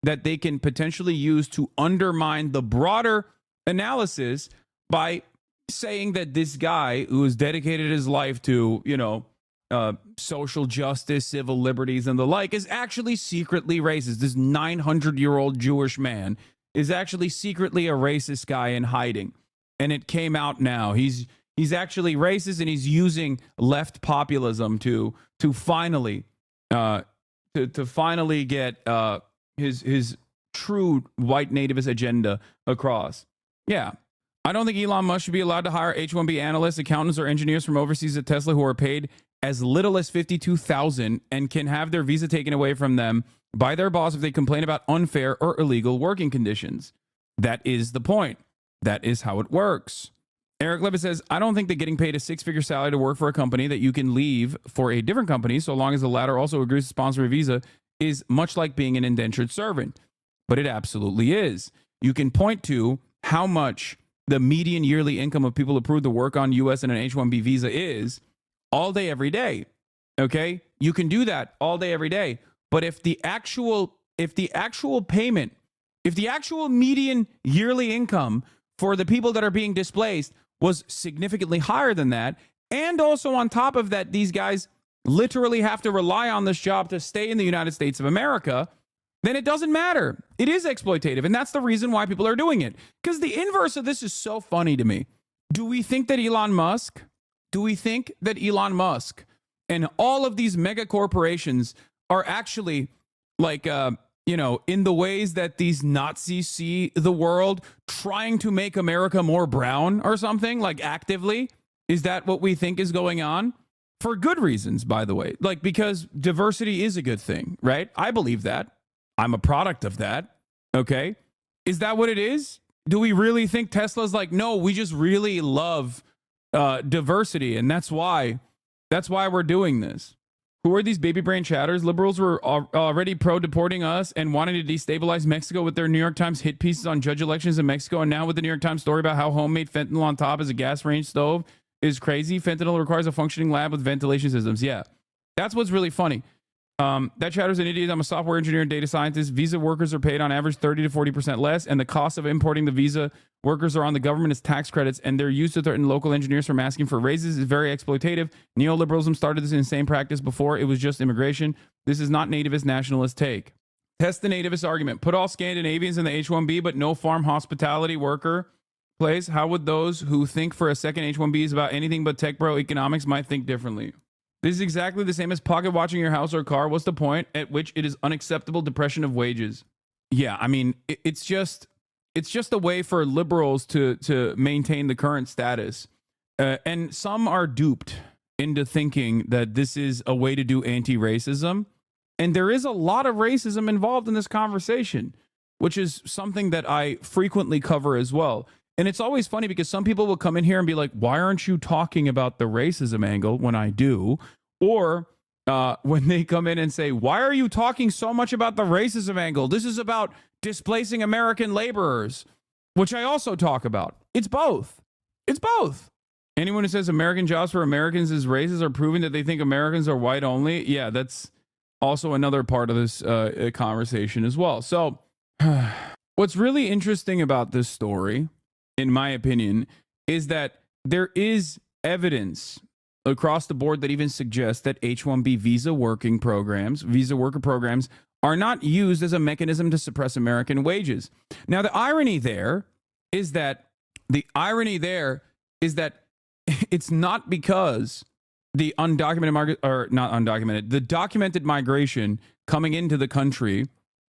that they can potentially use to undermine the broader analysis by saying that this guy who has dedicated his life to, social justice, civil liberties, and the like is actually secretly racist. This 900-year-old Jewish man is actually secretly a racist guy in hiding. And it came out now. He's actually racist, and he's using left populism to finally finally get his true white nativist agenda across. Yeah. I don't think Elon Musk should be allowed to hire H-1B analysts, accountants, or engineers from overseas at Tesla who are paid as little as $52,000 and can have their visa taken away from them by their boss if they complain about unfair or illegal working conditions. That is the point. That is how it works. Eric Levitt says, I don't think that getting paid a six-figure salary to work for a company that you can leave for a different company, so long as the latter also agrees to sponsor a visa, is much like being an indentured servant. But it absolutely is. You can point to how much the median yearly income of people approved to work on U.S. and an H-1B visa is all day, every day. Okay? You can do that all day, every day. But if the actual payment, if the actual median yearly income for the people that are being displaced was significantly higher than that, and also on top of that, these guys literally have to rely on this job to stay in the United States of America, then it doesn't matter. It is exploitative, and that's the reason why people are doing it. Because the inverse of this is so funny to me. Do we think that Elon Musk and all of these mega corporations are actually like, in the ways that these Nazis see the world, trying to make America more brown or something, like actively? Is that what we think is going on? For good reasons, by the way. Like, because diversity is a good thing, right? I believe that. I'm a product of that. Okay. Is that what it is? Do we really think Tesla's like, no, we just really love diversity, and that's why we're doing this? Who are these baby brain chatters? Liberals were already pro-deporting us and wanting to destabilize Mexico with their New York Times hit pieces on judge elections in Mexico, and now with the New York Times story about how homemade fentanyl on top is a gas range stove is crazy. Fentanyl requires a functioning lab with ventilation systems. Yeah, that's what's really funny. That chatter's an idiot. I'm a software engineer and data scientist. Visa workers are paid on average 30 to 40% less, and the cost of importing the visa workers are on the government as tax credits, and they're used to threaten local engineers from asking for raises. Is very exploitative. Neoliberalism started this insane practice before it was just immigration. This is not nativist nationalist take. Test the nativist argument. Put all Scandinavians in the H-1B, but no farm hospitality worker place. How would those who think for a second H-1B is about anything but tech bro economics might think differently? This is exactly the same as pocket watching your house or car. What's the point at which it is unacceptable depression of wages? Yeah, I mean, it's just a way for liberals to maintain the current status. And some are duped into thinking that this is a way to do anti-racism. And there is a lot of racism involved in this conversation, which is something that I frequently cover as well. And it's always funny because some people will come in here and be like, why aren't you talking about the racism angle when I do? Or when they come in and say, why are you talking so much about the racism angle? This is about displacing American laborers, which I also talk about. It's both. It's both. Anyone who says American jobs for Americans is racist or proving that they think Americans are white only. Yeah, that's also another part of this conversation as well. So what's really interesting about this story, in my opinion, is that there is evidence across the board that even suggests that H-1B visa worker programs are not used as a mechanism to suppress American wages. Now, the irony there is that it's not because the the documented migration coming into the country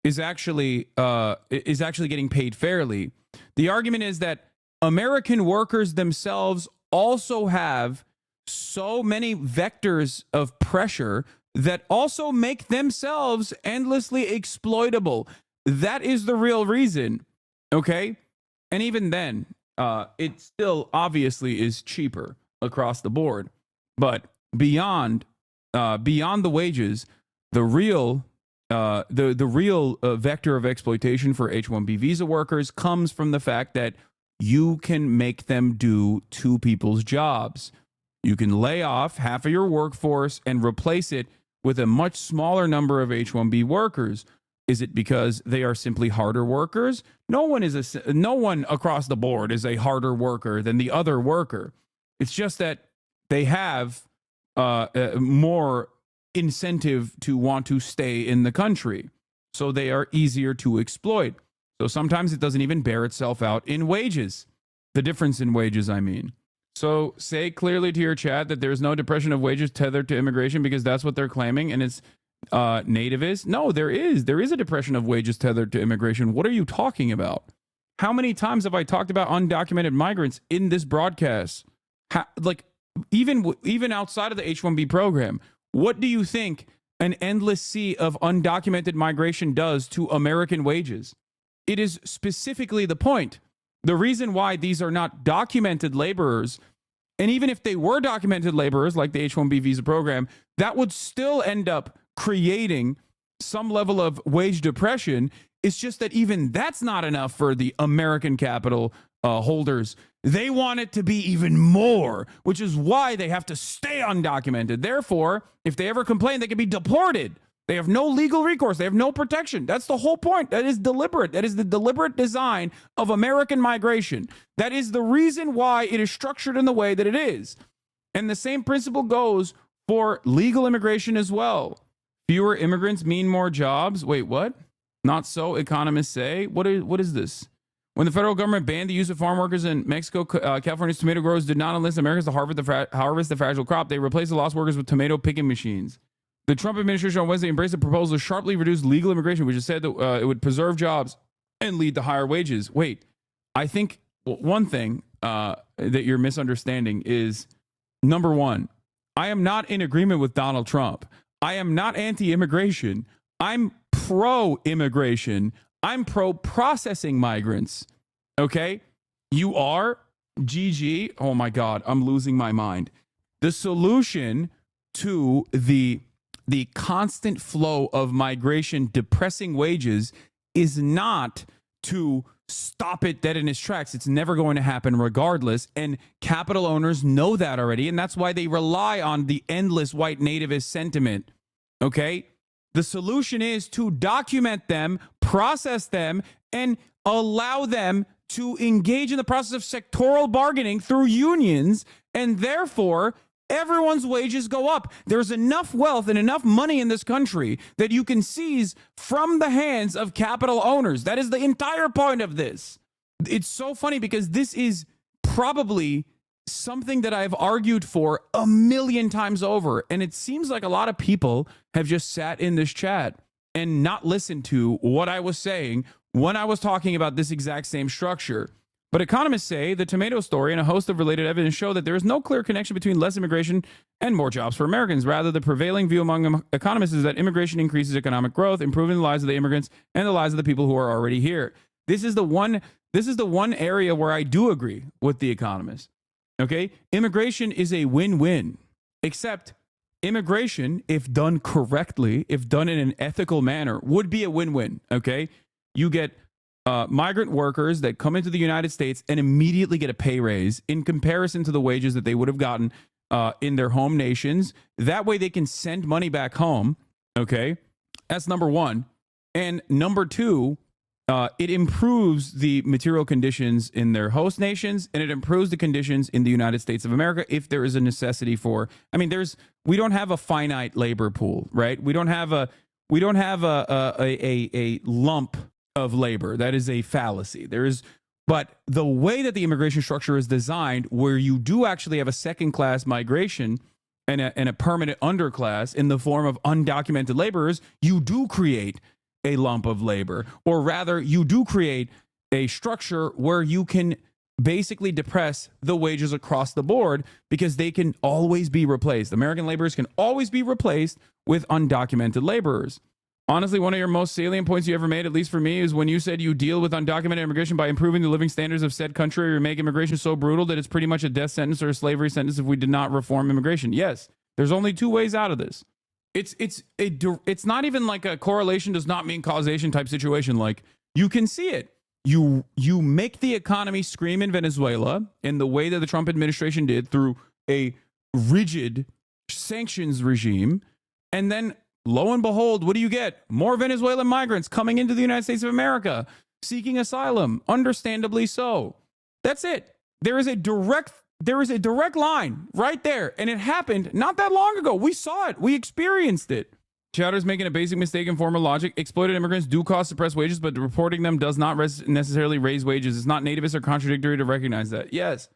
is actually getting paid fairly. The argument is that American workers themselves also have so many vectors of pressure that also make themselves endlessly exploitable. That is the real reason. Okay? And even then, it still obviously is cheaper across the board. But beyond the wages, the real the real vector of exploitation for H-1B visa workers comes from the fact that you can make them do two people's jobs. You can lay off half of your workforce and replace it with a much smaller number of H-1B workers. Is it because they are simply harder workers? No one across the board is a harder worker than the other worker. It's just that they have more incentive to want to stay in the country, so they are easier to exploit. So sometimes it doesn't even bear itself out in wages. The difference in wages, I mean. So say clearly to your chat that there's no depression of wages tethered to immigration, because that's what they're claiming, and it's nativist. No, there is a depression of wages tethered to immigration. What are you talking about? How many times have I talked about undocumented migrants in this broadcast? Even outside of the H-1B program, what do you think an endless sea of undocumented migration does to American wages? It is specifically the point. The reason why these are not documented laborers, and even if they were documented laborers like the H-1B visa program, that would still end up creating some level of wage depression. It's just that even that's not enough for the American capital holders. They want it to be even more, which is why they have to stay undocumented. Therefore, if they ever complain, they can be deported. They have no legal recourse. They have no protection. That's the whole point. That is deliberate. That is the deliberate design of American migration. That is the reason why it is structured in the way that it is. And the same principle goes for legal immigration as well. Fewer immigrants mean more jobs. Wait, what? Not so, economists say. What is this? When the federal government banned the use of farm workers in Mexico, California's tomato growers did not enlist Americans to harvest the fragile crop. They replaced the lost workers with tomato picking machines. The Trump administration on Wednesday embraced a proposal to sharply reduce legal immigration, which is said that it would preserve jobs and lead to higher wages. Wait, I think one thing that you're misunderstanding is, number one, I am not in agreement with Donald Trump. I am not anti-immigration. I'm pro-immigration. I'm pro-processing migrants. Okay? You are, GG. Oh my God, I'm losing my mind. The solution to the constant flow of migration depressing wages is not to stop it dead in its tracks. It's never going to happen regardless. And capital owners know that already. And that's why they rely on the endless white nativist sentiment. Okay? The solution is to document them, process them, and allow them to engage in the process of sectoral bargaining through unions, and therefore everyone's wages go up. There's enough wealth and enough money in this country that you can seize from the hands of capital owners. That is the entire point of this. It's so funny because this is probably something that I've argued for 1,000,000 times over. And it seems like a lot of people have just sat in this chat and not listened to what I was saying when I was talking about this exact same structure. But economists say the tomato story and a host of related evidence show that there is no clear connection between less immigration and more jobs for Americans. Rather, the prevailing view among economists is that immigration increases economic growth, improving the lives of the immigrants and the lives of the people who are already here. This is the one area where I do agree with the economists. Okay? Immigration is a win-win, except immigration, if done correctly, if done in an ethical manner, would be a win-win. Okay? You get migrant workers that come into the United States and immediately get a pay raise in comparison to the wages that they would have gotten in their home nations. That way they can send money back home. Okay? That's number one. And number two, it improves the material conditions in their host nations, and it improves the conditions in the United States of America if there is a necessity for. I mean, we don't have a finite labor pool, right? We don't have a lump of labor. That is a fallacy. But the way that the immigration structure is designed, where you do actually have a second-class migration and a permanent underclass in the form of undocumented laborers, you do create a lump of labor, or rather you do create a structure where you can basically depress the wages across the board because they can always be replaced. American laborers can always be replaced with undocumented laborers. Honestly, one of your most salient points you ever made, at least for me, is when you said you deal with undocumented immigration by improving the living standards of said country, or make immigration so brutal that it's pretty much a death sentence or a slavery sentence if we did not reform immigration. Yes, there's only two ways out of this. It's not even like a correlation does not mean causation type situation. Like, you can see it. You make the economy scream in Venezuela in the way that the Trump administration did through a rigid sanctions regime, and then lo and behold, what do you get? More Venezuelan migrants coming into the United States of America seeking asylum, understandably so. That's it. There is a direct line right there, and it happened not that long ago. We saw it. We experienced it. Chowder's making a basic mistake in formal logic. Exploited immigrants do cause suppressed wages, but reporting them does not necessarily raise wages. It's not nativist or contradictory to recognize that. Yes.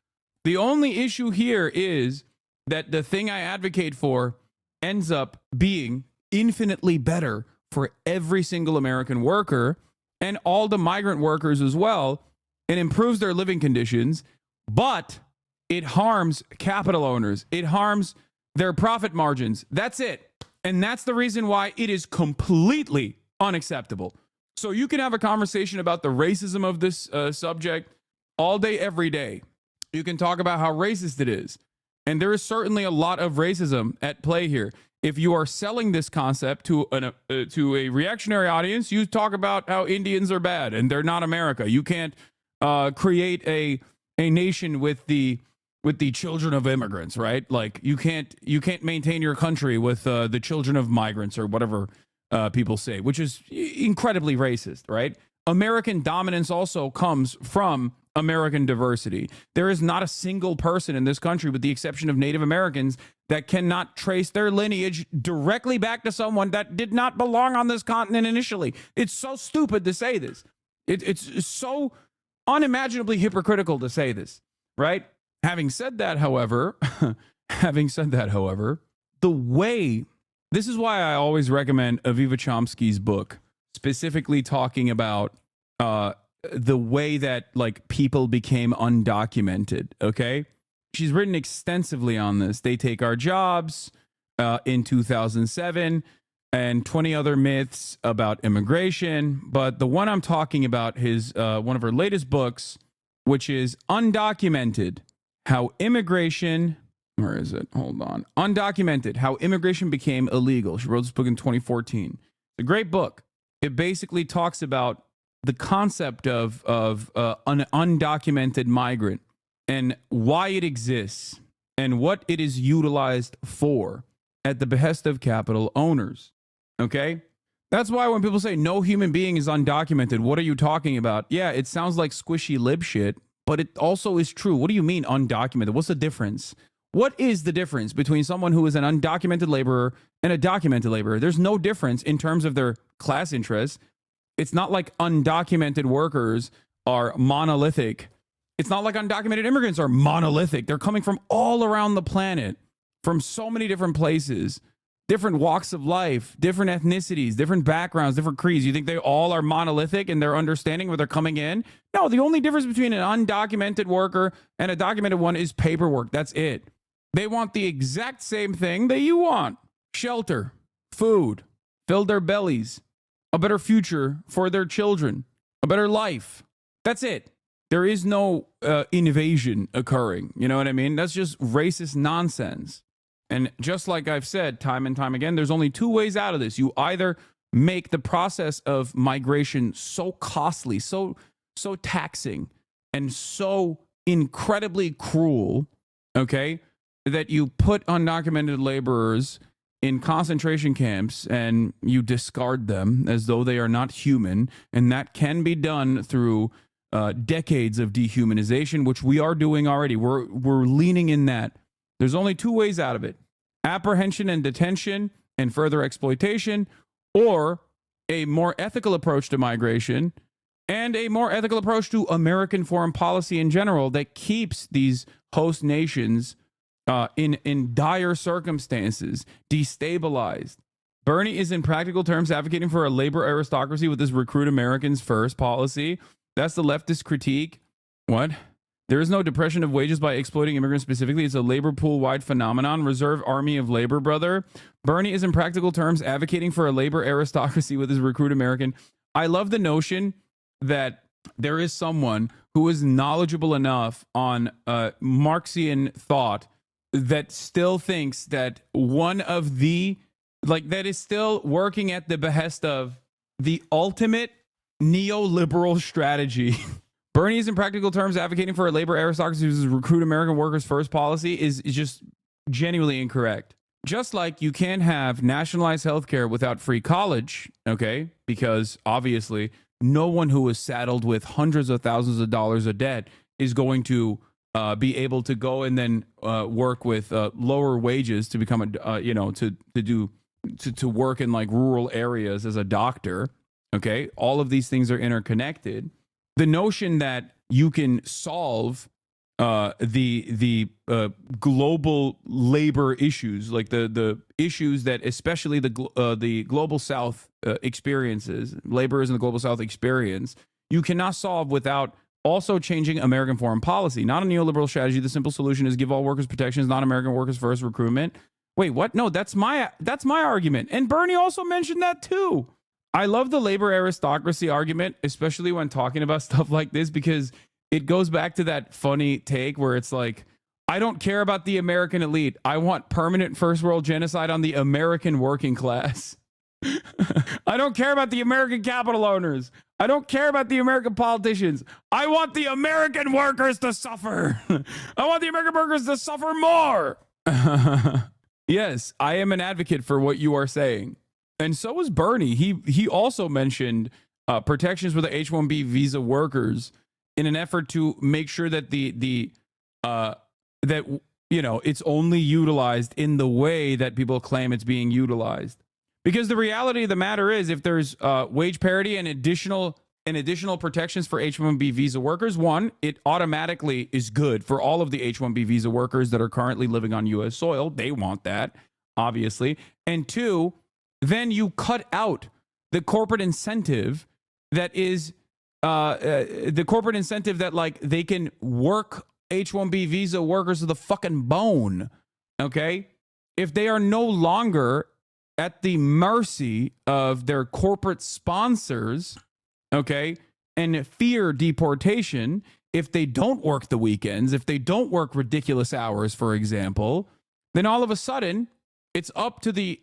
The only issue here is that the thing I advocate for ends up being infinitely better for every single American worker and all the migrant workers as well, and improves their living conditions, but it harms capital owners. It harms their profit margins. That's it. And that's the reason why it is completely unacceptable. So you can have a conversation about the racism of this subject all day, every day. You can talk about how racist it is. And there is certainly a lot of racism at play here. If you are selling this concept to a reactionary audience, you talk about how Indians are bad and they're not America. You can't create a nation with the children of immigrants, right? Like, you can't maintain your country with the children of migrants or whatever people say, which is incredibly racist, right? American dominance also comes from American diversity. There is not a single person in this country, with the exception of Native Americans, that cannot trace their lineage directly back to someone that did not belong on this continent initially. It's so stupid to say this. It's so unimaginably hypocritical to say this, right? Having said that, however, the way, this is why I always recommend Aviva Chomsky's book, specifically talking about the way that, like, people became undocumented, okay? She's written extensively on this. They Take Our Jobs in 2007, and 20 other myths about immigration. But the one I'm talking about is one of her latest books, which is Undocumented, How Immigration, where is it? Hold on. Undocumented, How Immigration Became Illegal. She wrote this book in 2014. It's a great book. It basically talks about the concept of an undocumented migrant and why it exists and what it is utilized for at the behest of capital owners. Okay? That's why when people say no human being is undocumented, what are you talking about? Yeah, it sounds like squishy lib shit, but it also is true. What do you mean undocumented? What's the difference? What is the difference between someone who is an undocumented laborer and a documented laborer? There's no difference in terms of their class interests. It's not like undocumented workers are monolithic. It's not like undocumented immigrants are monolithic. They're coming from all around the planet, from so many different places, different walks of life, different ethnicities, different backgrounds, different creeds. You think they all are monolithic in their understanding where they're coming in? No, the only difference between an undocumented worker and a documented one is paperwork. That's it. They want the exact same thing that you want: shelter, food, fill their bellies, a better future for their children, a better life. That's it. There is no invasion occurring. You know what I mean? That's just racist nonsense. And just like I've said time and time again, there's only two ways out of this. You either make the process of migration so costly, so taxing, and so incredibly cruel, okay, that you put undocumented laborers in concentration camps and you discard them as though they are not human. And that can be done through decades of dehumanization, which we are doing already. We're leaning in that. There's only two ways out of it: apprehension and detention and further exploitation, or a more ethical approach to migration and a more ethical approach to American foreign policy in general that keeps these host nations in dire circumstances, destabilized. Bernie is, in practical terms, advocating for a labor aristocracy with this recruit Americans first policy. That's the leftist critique. What? There is no depression of wages by exploiting immigrants specifically. It's a labor pool-wide phenomenon. Reserve army of labor, brother. Bernie is, in practical terms, advocating for a labor aristocracy with his recruit American. I love the notion that there is someone who is knowledgeable enough on Marxian thought that still thinks that one of the like that is still working at the behest of the ultimate neoliberal strategy. Bernie is in practical terms advocating for a labor aristocracy whose recruit American workers first policy is just genuinely incorrect. Just like you can't have nationalized healthcare without free college, okay? Because obviously no one who is saddled with hundreds of thousands of dollars of debt is going to be able to go and then work with lower wages to become to work in like rural areas as a doctor. Okay, all of these things are interconnected. The notion that you can solve the global labor issues, like the issues that especially the global South experiences, laborers in the global South experience, you cannot solve without also changing American foreign policy. Not a neoliberal strategy. The simple solution is give all workers protections, not American workers first recruitment. Wait, what? No, that's my argument. And Bernie also mentioned that too. I love the labor aristocracy argument, especially when talking about stuff like this, because it goes back to that funny take where it's like, I don't care about the American elite. I want permanent first world genocide on the American working class. I don't care about the American capital owners. I don't care about the American politicians. I want the American workers to suffer. I want the American workers to suffer more. Yes, I am an advocate for what you are saying. And so is Bernie. He also mentioned protections for the H-1B visa workers in an effort to make sure that it's only utilized in the way that people claim it's being utilized. Because the reality of the matter is, if there's wage parity and additional protections for H-1B visa workers, one, it automatically is good for all of the H-1B visa workers that are currently living on U.S. soil. They want that, obviously. And two, then you cut out the corporate incentive that is like they can work H-1B visa workers to the fucking bone. Okay, if they are no longer at the mercy of their corporate sponsors, okay, and fear deportation, if they don't work the weekends, if they don't work ridiculous hours, for example, then all of a sudden it's up to the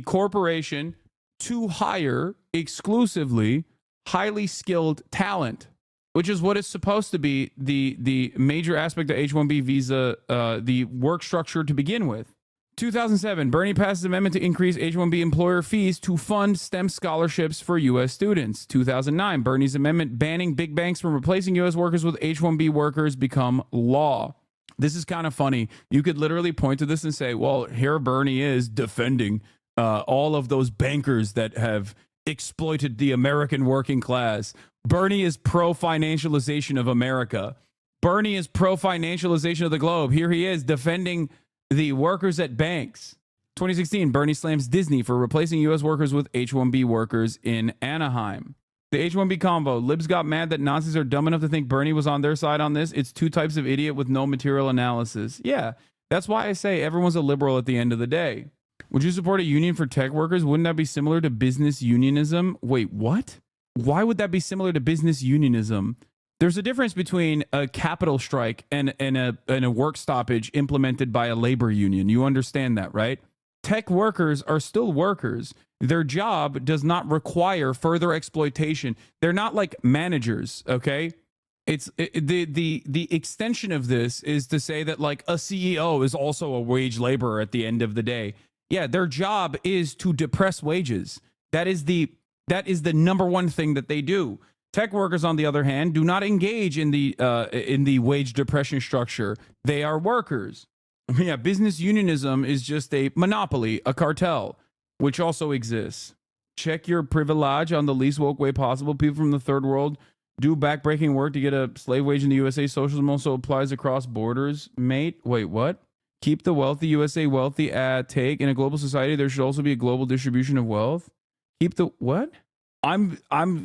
corporation to hire exclusively highly skilled talent, which is what is supposed to be the major aspect of H-1B visa, the work structure to begin with. 2007, Bernie passes an amendment to increase H-1B employer fees to fund STEM scholarships for U.S. students. 2009, Bernie's amendment banning big banks from replacing U.S. workers with H-1B workers become law. This is kind of funny. You could literally point to this and say, well, here Bernie is defending all of those bankers that have exploited the American working class. Bernie is pro-financialization of America. Bernie is pro-financialization of the globe. Here he is defending the workers at banks. 2016, Bernie slams Disney for replacing U.S. workers with H-1B workers in Anaheim. The H-1B combo. Libs got mad that Nazis are dumb enough to think Bernie was on their side on this. It's two types of idiot with no material analysis. Yeah, that's why I say everyone's a liberal at the end of the day. Would you support a union for tech workers? Wouldn't that be similar to business unionism? Wait, what? Why would that be similar to business unionism? There's a difference between a capital strike and a work stoppage implemented by a labor union. You understand that, right? Tech workers are still workers. Their job does not require further exploitation. They're not like managers, okay? The extension of this is to say that like a CEO is also a wage laborer at the end of the day. Yeah, their job is to depress wages. That is the number one thing that they do. Tech workers, on the other hand, do not engage in the wage depression structure. They are workers. Yeah, business unionism is just a monopoly, a cartel, which also exists. Check your privilege on the least woke way possible. People from the third world do backbreaking work to get a slave wage in the USA. Socialism also applies across borders, mate. Wait, what? Keep the wealthy USA wealthy take. In a global society, there should also be a global distribution of wealth. Keep the what? I'm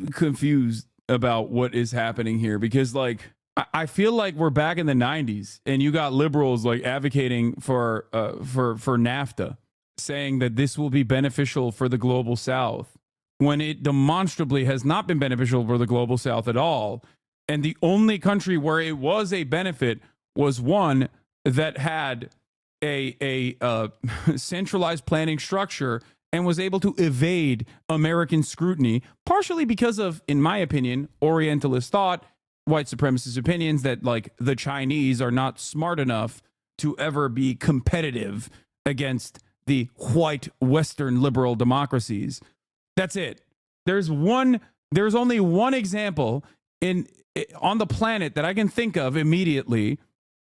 confused about what is happening here because like I feel like we're back in the 90s and you got liberals like advocating for NAFTA, saying that this will be beneficial for the global South when it demonstrably has not been beneficial for the global South at all. And the only country where it was a benefit was one that had a centralized planning structure and was able to evade American scrutiny, partially because of, in my opinion, Orientalist thought, white supremacist opinions that like the Chinese are not smart enough to ever be competitive against the white Western liberal democracies. That's it. There's only one example on the planet that I can think of immediately.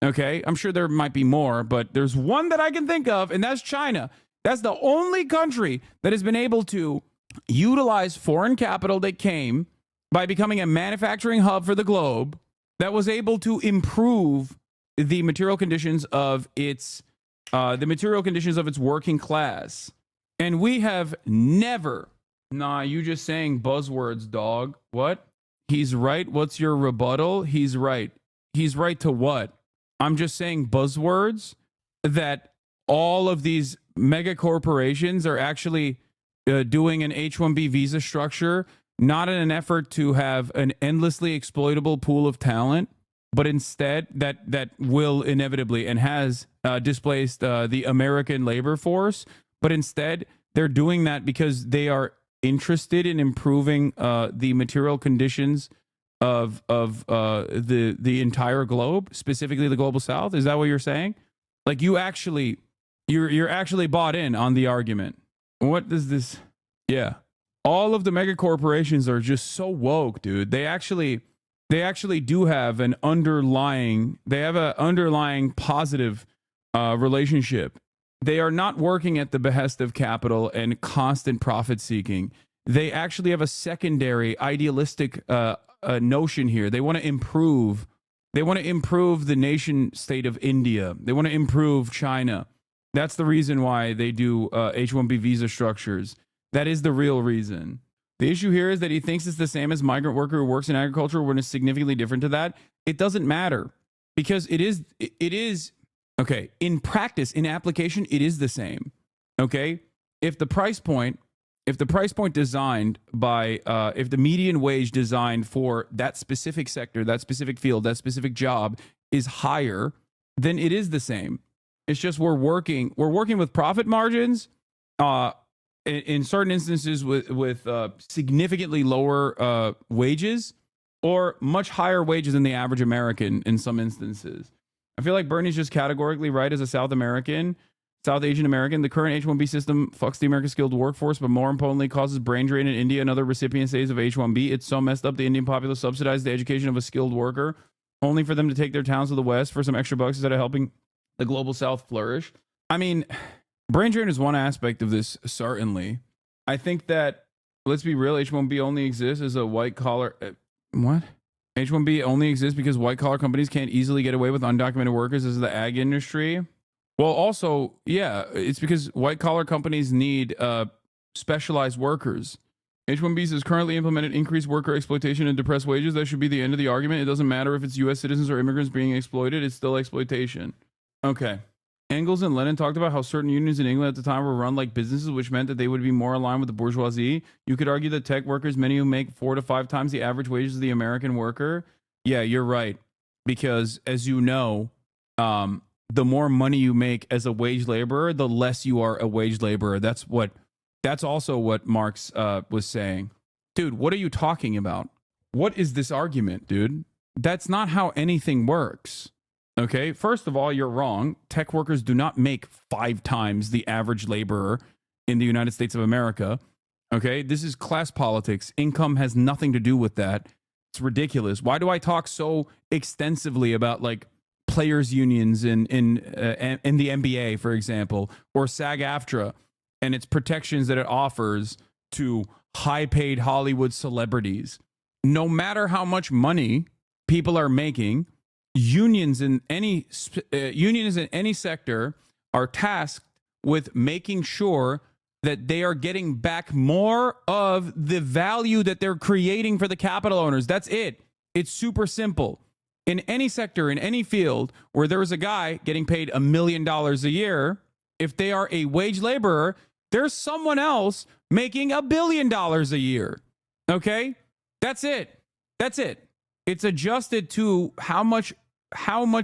Okay, I'm sure there might be more, but there's one that I can think of, and that's China. That's the only country that has been able to utilize foreign capital that came by becoming a manufacturing hub for the globe, that was able to improve the material conditions of its working class. And we have never. Nah, you just saying buzzwords, dog. What? He's right. What's your rebuttal? He's right. He's right to what? I'm just saying buzzwords that all of these mega corporations are actually doing an H-1B visa structure, not in an effort to have an endlessly exploitable pool of talent, but instead that will inevitably and has displaced the American labor force. But instead, they're doing that because they are interested in improving the material conditions of the entire globe, specifically the global South. Is that what you're saying? Like you're actually bought in on the argument. What does this? Yeah, all of the mega corporations are just so woke, dude. They actually do have an underlying positive relationship. They are not working at the behest of capital and constant profit seeking. They actually have a secondary idealistic notion here. They want to improve. They want to improve the nation state of India. They want to improve China. That's the reason why they do H-1B visa structures. That is the real reason. The issue here is that he thinks it's the same as migrant worker who works in agriculture when it's significantly different to that. It doesn't matter because it is okay. In practice, in application, it is the same. Okay. If the price point designed by, if the median wage designed for that specific sector, that specific field, that specific job is higher, then it is the same. It's just we're working with profit margins, in certain instances with significantly lower wages or much higher wages than the average American in some instances. I feel like Bernie's just categorically right as a South Asian American. The current H-1B system fucks the American skilled workforce, but more importantly causes brain drain in India and other recipient states of H-1B. It's so messed up the Indian populace subsidizes the education of a skilled worker only for them to take their towns to the West for some extra bucks instead of helping the global South flourish. I mean, brain drain is one aspect of this, certainly. I think that, let's be real, H-1B only exists as a white collar... what? H-1B only exists because white collar companies can't easily get away with undocumented workers as the ag industry. Well, also, yeah, it's because white collar companies need specialized workers. H-1Bs has currently implemented increased worker exploitation and depressed wages. That should be the end of the argument. It doesn't matter if it's U.S. citizens or immigrants being exploited. It's still exploitation. Okay. Engels and Lenin talked about how certain unions in England at the time were run like businesses, which meant that they would be more aligned with the bourgeoisie. You could argue that tech workers, many who make 4 to 5 times the average wages of the American worker. Yeah, you're right. Because as you know, the more money you make as a wage laborer, the less you are a wage laborer. That's also what Marx was saying. Dude, what are you talking about? What is this argument, dude? That's not how anything works. Okay, first of all, you're wrong. Tech workers do not make 5 times the average laborer in the United States of America. Okay, this is class politics. Income has nothing to do with that. It's ridiculous. Why do I talk so extensively about like players unions in the NBA, for example, or SAG-AFTRA and its protections that it offers to high-paid Hollywood celebrities? No matter how much money people are making, unions in any sector are tasked with making sure that they are getting back more of the value that they're creating for the capital owners. That's it. It's super simple. In any sector, in any field where there is a guy getting paid $1 million a year, if they are a wage laborer, there's someone else making $1 billion a year. Okay? That's it. That's it. It's adjusted to how much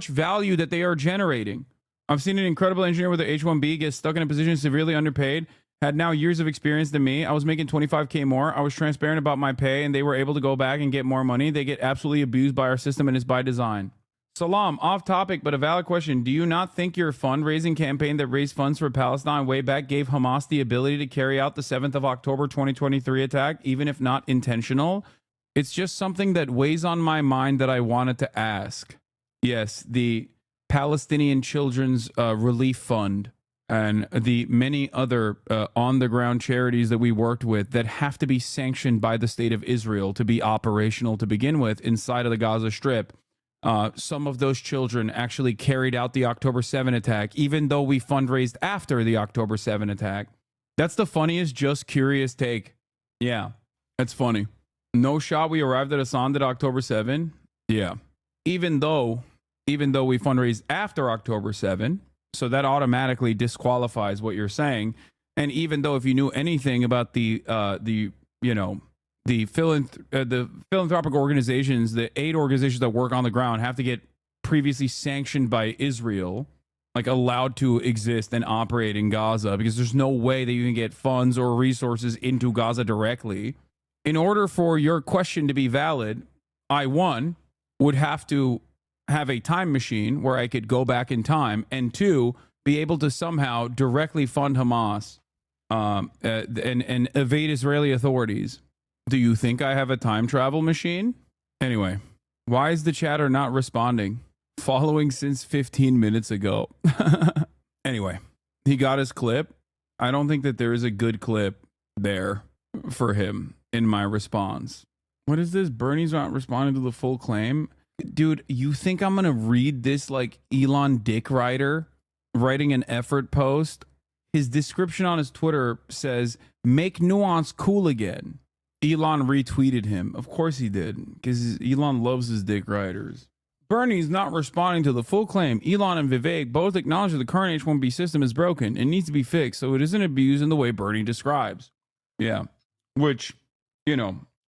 value that they are generating. I've seen an incredible engineer with an H-1B get stuck in a position severely underpaid, had now years of experience than me. I was making 25K more. I was transparent about my pay and they were able to go back and get more money. They get absolutely abused by our system and it's by design. Salam, off topic, but a valid question. Do you not think your fundraising campaign that raised funds for Palestine way back gave Hamas the ability to carry out the 7th of October 2023 attack, even if not intentional? It's just something that weighs on my mind that I wanted to ask. Yes, the Palestinian Children's Relief Fund and the many other on-the-ground charities that we worked with that have to be sanctioned by the state of Israel to be operational to begin with inside of the Gaza Strip. Some of those children actually carried out the October 7 attack, even though we fundraised after the October 7 attack. That's the funniest, just curious take. Yeah, that's funny. No shot we arrived at Asand at October 7. Yeah. Even though we fundraised after October 7, so that automatically disqualifies what you're saying. And even though if you knew anything about the philanthropic organizations, the aid organizations that work on the ground have to get previously sanctioned by Israel, like allowed to exist and operate in Gaza, because there's no way that you can get funds or resources into Gaza directly. In order for your question to be valid, I, one, would have to have a time machine where I could go back in time, and two, be able to somehow directly fund Hamas and evade Israeli authorities. Do you think I have a time travel machine? Anyway, why is the chatter not responding? Following since 15 minutes ago. Anyway, he got his clip. I don't think that there is a good clip there for him in my response. What is this? Bernie's not responding to the full claim. Dude, you think I'm going to read this like Elon Dick Rider writing an effort post? His description on his Twitter says, make nuance cool again. Elon retweeted him. Of course he did, because Elon loves his Dick Riders. Bernie's not responding to the full claim. Elon and Vivek both acknowledge that the current H-1B system is broken and needs to be fixed so it isn't abused in the way Bernie describes. Yeah. Which,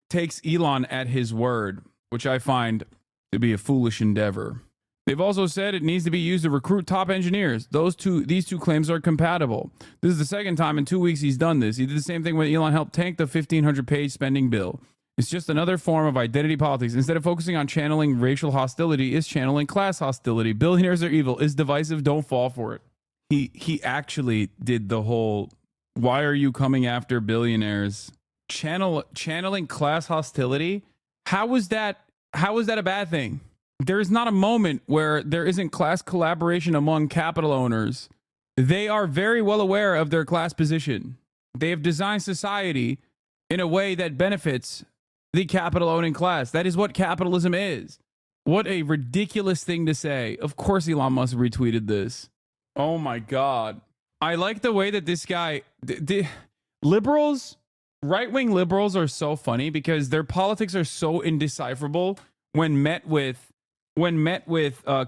takes Elon at his word, which I find to be a foolish endeavor. They've also said it needs to be used to recruit top engineers. These two claims are compatible. This is the second time in 2 weeks he's done this. He did the same thing when Elon helped tank the 1,500-page spending bill. It's just another form of identity politics. Instead of focusing on channeling racial hostility, it's channeling class hostility. Billionaires are evil. It's divisive. Don't fall for it. He actually did the whole, why are you coming after billionaires? Channeling class hostility? How is that a bad thing? There is not a moment where there isn't class collaboration among capital owners. They are very well aware of their class position. They have designed society in a way that benefits the capital owning class. That is what capitalism is. What a ridiculous thing to say. Of course Elon Musk retweeted this. Oh my God. I like the way that this guy, liberals, right-wing liberals are so funny because their politics are so indecipherable when met with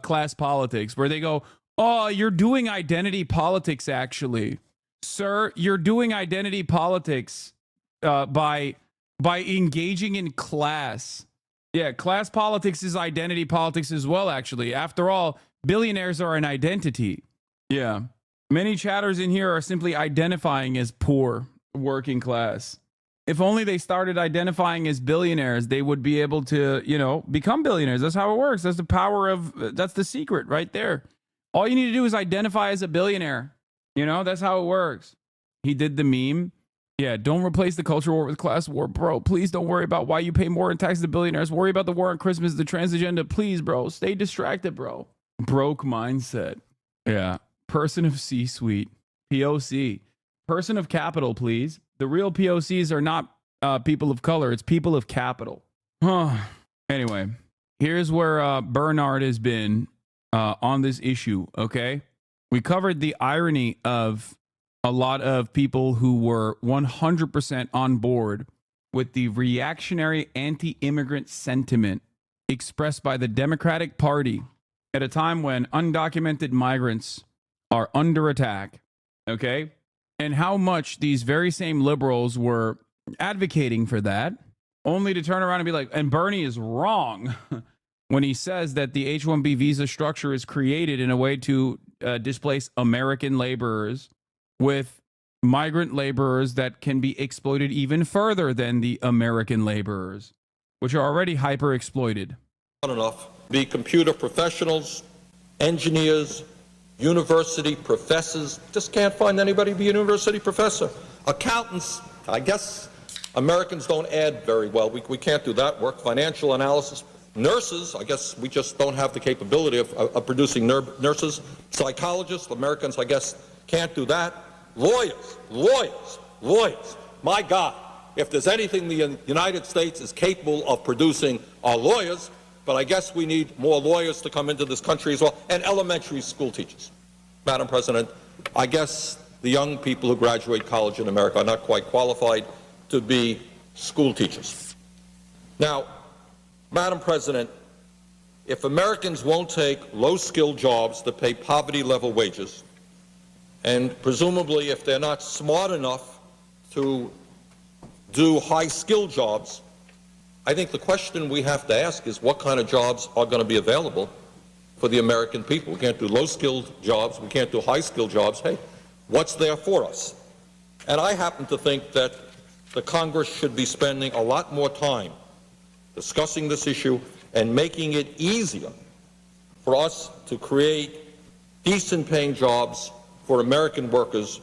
class politics, where they go, oh, you're doing identity politics, actually. Sir, you're doing identity politics by engaging in class. Yeah, class politics is identity politics as well, actually. After all, billionaires are an identity. Yeah. Many chatters in here are simply identifying as poor, working class. If only they started identifying as billionaires, they would be able to, become billionaires. That's how it works. That's the power of, that's the secret right there. All you need to do is identify as a billionaire. That's how it works. He did the meme. Yeah, don't replace the culture war with class war, bro. Please don't worry about why you pay more in taxes to billionaires. Worry about the war on Christmas, the trans agenda. Please, bro, stay distracted, bro. Broke mindset. Yeah. Person of C-suite. POC. Person of capital, please. The real POCs are not people of color. It's people of capital. Anyway, here's where Bernard has been on this issue, okay? We covered the irony of a lot of people who were 100% on board with the reactionary anti-immigrant sentiment expressed by the Democratic Party at a time when undocumented migrants are under attack, okay? And how much these very same liberals were advocating for that, only to turn around and be like, and Bernie is wrong. when he says that the H-1B visa structure is created in a way to displace American laborers with migrant laborers that can be exploited even further than the American laborers, which are already hyper exploited. Not enough. Be computer professionals, engineers, university professors. Just can't find anybody to be a university professor. Accountants, I guess Americans don't add very well. We can't do that work. Financial analysis. Nurses, I guess we just don't have the capability of producing nurses. Psychologists, Americans, I guess, can't do that. Lawyers. My God, if there's anything the United States is capable of producing are lawyers, but I guess we need more lawyers to come into this country as well, and elementary school teachers. Madam President, I guess the young people who graduate college in America are not quite qualified to be school teachers. Now, Madam President, if Americans won't take low-skilled jobs that pay poverty-level wages, and presumably if they're not smart enough to do high-skilled jobs, I think the question we have to ask is what kind of jobs are going to be available for the American people. We can't do low-skilled jobs. We can't do high-skilled jobs. Hey, what's there for us? And I happen to think that the Congress should be spending a lot more time discussing this issue and making it easier for us to create decent-paying jobs for American workers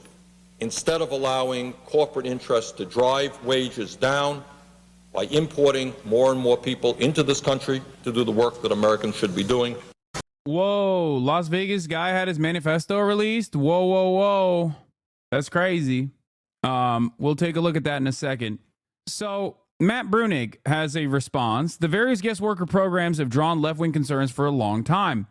instead of allowing corporate interests to drive wages down by importing more and more people into this country to do the work that Americans should be doing. Whoa, Las Vegas guy had his manifesto released? Whoa. That's crazy. We'll take a look at that in a second. So Matt Bruenig has a response. The various guest worker programs have drawn left-wing concerns for a long time.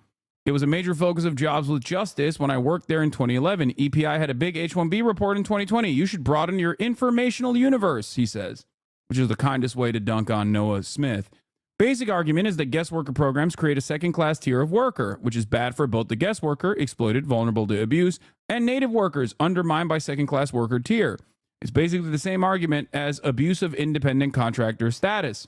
It was a major focus of Jobs with Justice when I worked there in 2011. EPI had a big H-1B report in 2020. You should broaden your informational universe, he says, which is the kindest way to dunk on Noah Smith. Basic argument is that guest worker programs create a second-class tier of worker, which is bad for both the guest worker, exploited, vulnerable to abuse, and native workers, undermined by second-class worker tier. It's basically the same argument as abusive independent contractor status.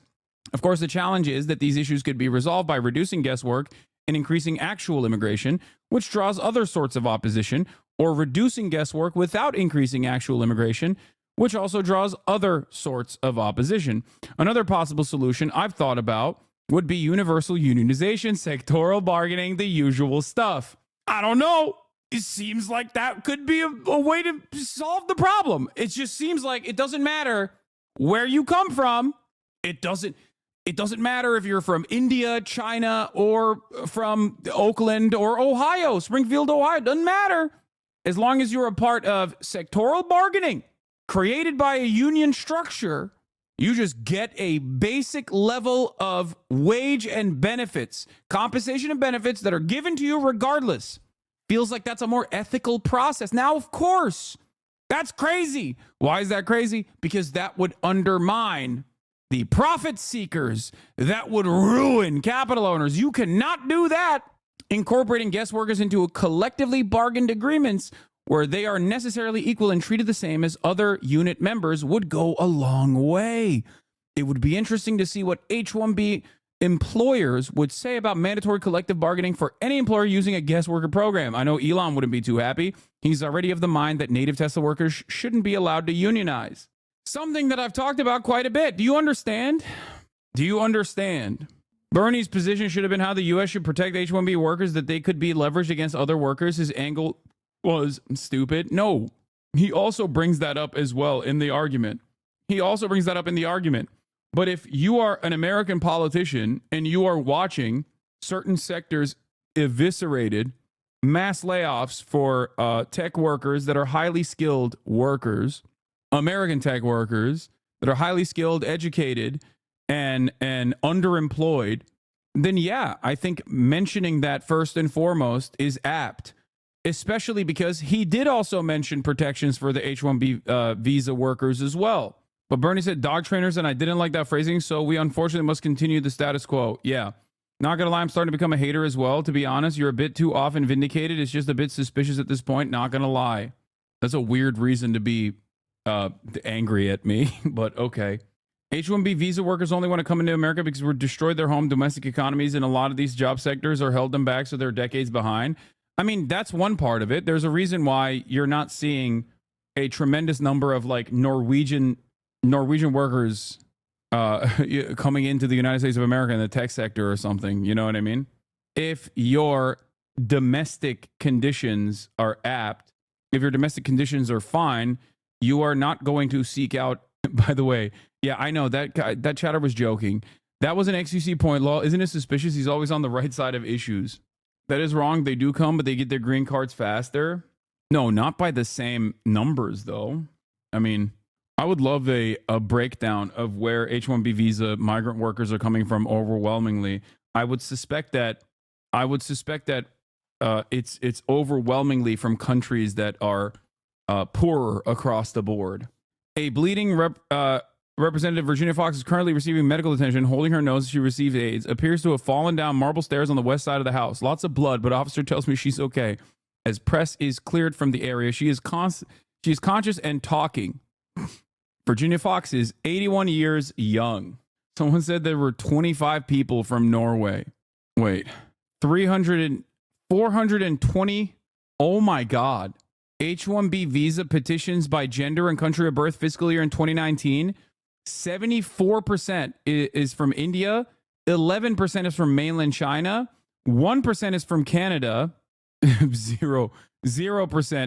Of course, the challenge is that these issues could be resolved by reducing guest work and increasing actual immigration, which draws other sorts of opposition, or reducing guest work without increasing actual immigration, which also draws other sorts of opposition. Another possible solution I've thought about would be universal unionization, sectoral bargaining, the usual stuff. I don't know. It seems like that could be a way to solve the problem. It just seems like it doesn't matter where you come from. It doesn't matter if you're from India, China, or from Oakland or Ohio, Springfield, Ohio. It doesn't matter. As long as you're a part of sectoral bargaining created by a union structure, you just get a basic level of wage and benefits, compensation and benefits that are given to you regardless. Feels like that's a more ethical process. Now, of course, that's crazy. Why is that crazy? Because that would undermine the profit seekers. That would ruin capital owners. You cannot do that. Incorporating guest workers into a collectively bargained agreements where they are necessarily equal and treated the same as other unit members would go a long way. It would be interesting to see what H-1B employers would say about mandatory collective bargaining for any employer using a guest worker program. I know Elon wouldn't be too happy. He's already of the mind that native Tesla workers shouldn't be allowed to unionize. Something that I've talked about quite a bit. Do you understand? Bernie's position should have been how the U.S. should protect H-1B workers, that they could be leveraged against other workers. His angle was stupid. No, he also brings that up as well in the argument. But if you are an American politician and you are watching certain sectors eviscerated, mass layoffs for tech workers that are highly skilled workers, American tech workers that are highly skilled, educated, and underemployed, then yeah, I think mentioning that first and foremost is apt, especially because he did also mention protections for the H-1B visa workers as well. But Bernie said dog trainers, and I didn't like that phrasing, so we unfortunately must continue the status quo. Yeah. Not gonna lie, I'm starting to become a hater as well. To be honest, you're a bit too often vindicated. It's just a bit suspicious at this point, not gonna lie. That's a weird reason to be angry at me, but okay. H-1B visa workers only want to come into America because we're destroyed their home domestic economies, and a lot of these job sectors are held them back, so they're decades behind. I mean, that's one part of it. There's a reason why you're not seeing a tremendous number of like Norwegian workers coming into the United States of America in the tech sector or something. You know what I mean? If your domestic conditions are apt, if your domestic conditions are fine, you are not going to seek out. By the way, yeah, I know that chatter was joking. That was an XUC point. Law, isn't it suspicious? He's always on the right side of issues. That is wrong. They do come, but they get their green cards faster. No, not by the same numbers, though. I mean, I would love a breakdown of where H-1B visa migrant workers are coming from overwhelmingly. I would suspect that it's overwhelmingly from countries that are poorer across the board. A bleeding Representative Virginia Fox is currently receiving medical attention, holding her nose as she receives AIDS. Appears to have fallen down marble stairs on the west side of the house. Lots of blood, but officer tells me she's okay. As press is cleared from the area, she is conscious and talking. Virginia Fox is 81 years young. Someone said there were 25 people from Norway. Wait, 420. Oh my God. H-1B visa petitions by gender and country of birth fiscal year in 2019. 74% is from India. 11% is from mainland China. 1% is from Canada. 0%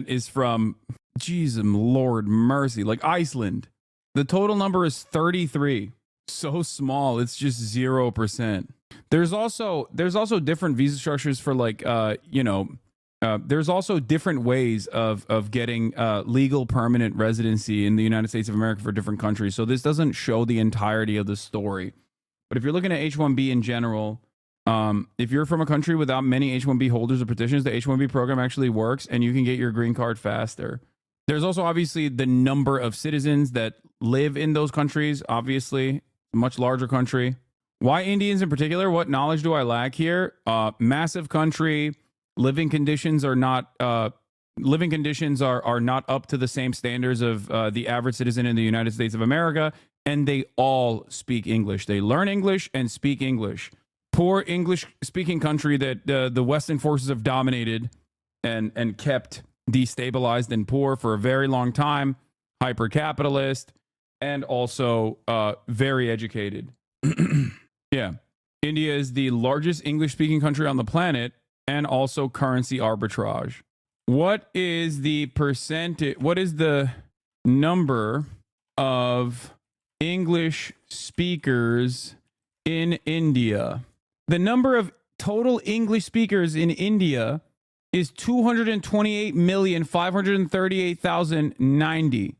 is from, Jesus Lord mercy, like Iceland. The total number is 33. So small, it's just 0%. There's also different visa structures for like there's also different ways of getting legal permanent residency in the United States of America for different countries. So this doesn't show the entirety of the story. But if you're looking at H-1B in general, if you're from a country without many H-1B holders or petitions, the H-1B program actually works and you can get your green card faster. There's also obviously the number of citizens that live in those countries, obviously, a much larger country. Why Indians in particular? What knowledge do I lack here? Massive country. Living conditions are not up to the same standards of the average citizen in the United States of America, and they all speak English. They learn English and speak English. Poor English-speaking country that the Western forces have dominated and kept destabilized and poor for a very long time. Hyper-capitalist and also very educated. Yeah, India is the largest English-speaking country on the planet. And also currency arbitrage. What is the percentage? What is the number of English speakers in India? The number of total English speakers in India is 228,538,090.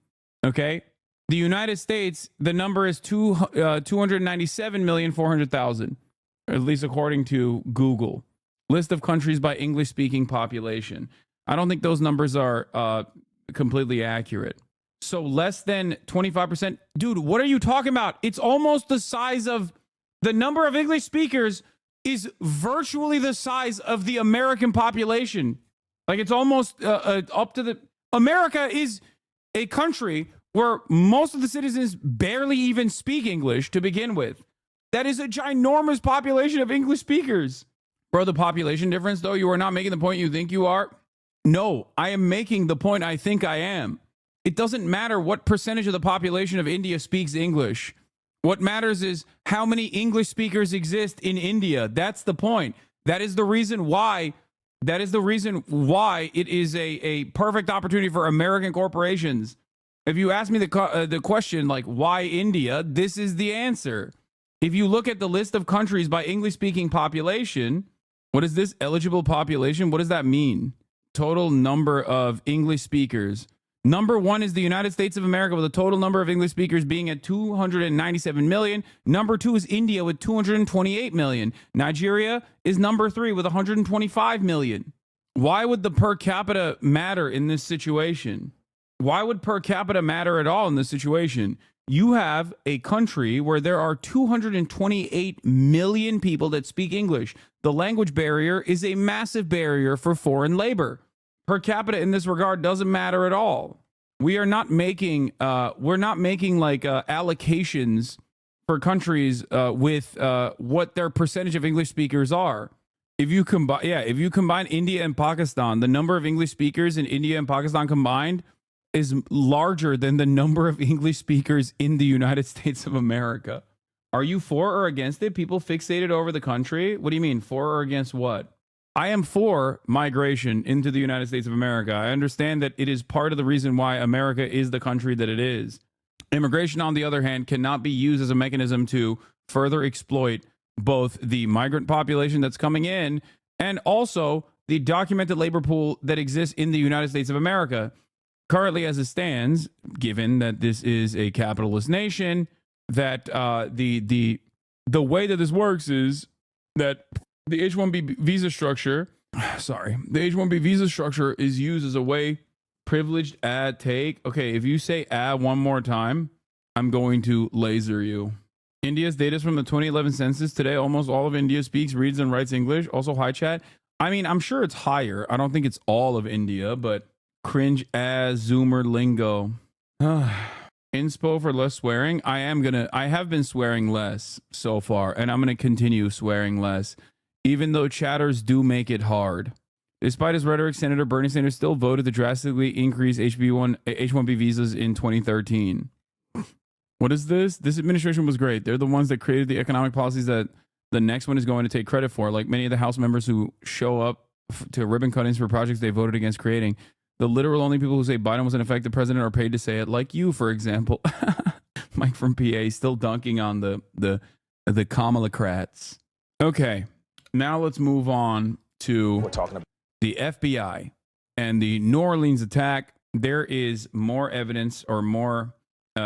Okay. The United States, the number is 297,400,000, at least according to Google. List of countries by English-speaking population. I don't think those numbers are completely accurate. So less than 25%. Dude, what are you talking about? It's almost the size of the number of English speakers is virtually the size of the American population. Like it's almost up to the... America is a country where most of the citizens barely even speak English to begin with. That is a ginormous population of English speakers. Bro, the population difference, though, you are not making the point you think you are. No, I am making the point I think I am. It doesn't matter what percentage of the population of India speaks English. What matters is how many English speakers exist in India. That's the point. That is the reason why it is a perfect opportunity for American corporations. If you ask me the question, like, why India, this is the answer. If you look at the list of countries by English-speaking population, what is this? Eligible population? What does that mean? Total number of English speakers. Number one is the United States of America with a total number of English speakers being at 297 million. Number two is India with 228 million. Nigeria is number three with 125 million. Why would the per capita matter in this situation? Why would per capita matter at all in this situation? You have a country where there are 228 million people that speak English. The language barrier is a massive barrier for foreign labor. Per capita in this regard doesn't matter at all. We're not making like allocations for countries with what their percentage of English speakers are. If you combine India and Pakistan, the number of English speakers in India and Pakistan combined is larger than the number of English speakers in the United States of America. Are you for or against it? People fixated over the country? What do you mean, for or against what? I am for migration into the United States of America. I understand that it is part of the reason why America is the country that it is. Immigration, on the other hand, cannot be used as a mechanism to further exploit both the migrant population that's coming in and also the documented labor pool that exists in the United States of America. Currently, as it stands, given that this is a capitalist nation, that the way that this works is that the H-1B visa structure, the H-1B visa structure is used as a way, privileged add take. Okay, if you say add one more time, I'm going to laser you. India's data is from the 2011 census. Today, almost all of India speaks, reads, and writes English. Also, hi, chat. I mean, I'm sure it's higher. I don't think it's all of India, but cringe as Zoomer lingo. Inspo for less swearing. I have been swearing less so far, and I'm going to continue swearing less, even though chatters do make it hard. Despite his rhetoric, Senator Bernie Sanders still voted to drastically increase H-1B visas in 2013. What is this? This administration was great. They're the ones that created the economic policies that the next one is going to take credit for. Like many of the House members who show up to ribbon cuttings for projects they voted against creating. The literal only people who say Biden was an effective president are paid to say it, like you, for example. Mike from PA still dunking on the Kamala-crats. Okay, now let's move on to the FBI and the New Orleans attack. There is more evidence or more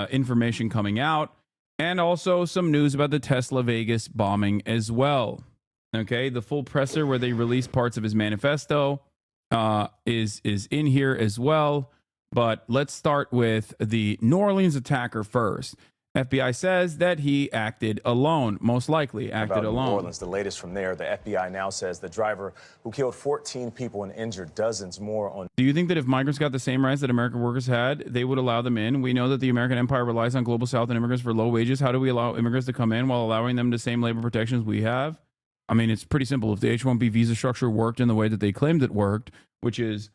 information coming out, and also some news about the Tesla Vegas bombing as well. Okay, the full presser where they release parts of his manifesto is in here as well. But let's start with the New Orleans attacker first. FBI says that he acted alone, most likely acted alone. New Orleans, the latest from there. The FBI now says the driver who killed 14 people and injured dozens more on. Do you think that if migrants got the same rights that American workers had, they would allow them in? We know that the American empire relies on global south and immigrants for low wages. How do we allow immigrants to come in while allowing them the same labor protections we have? I mean, it's pretty simple. If the H-1B visa structure worked in the way that they claimed it worked, which is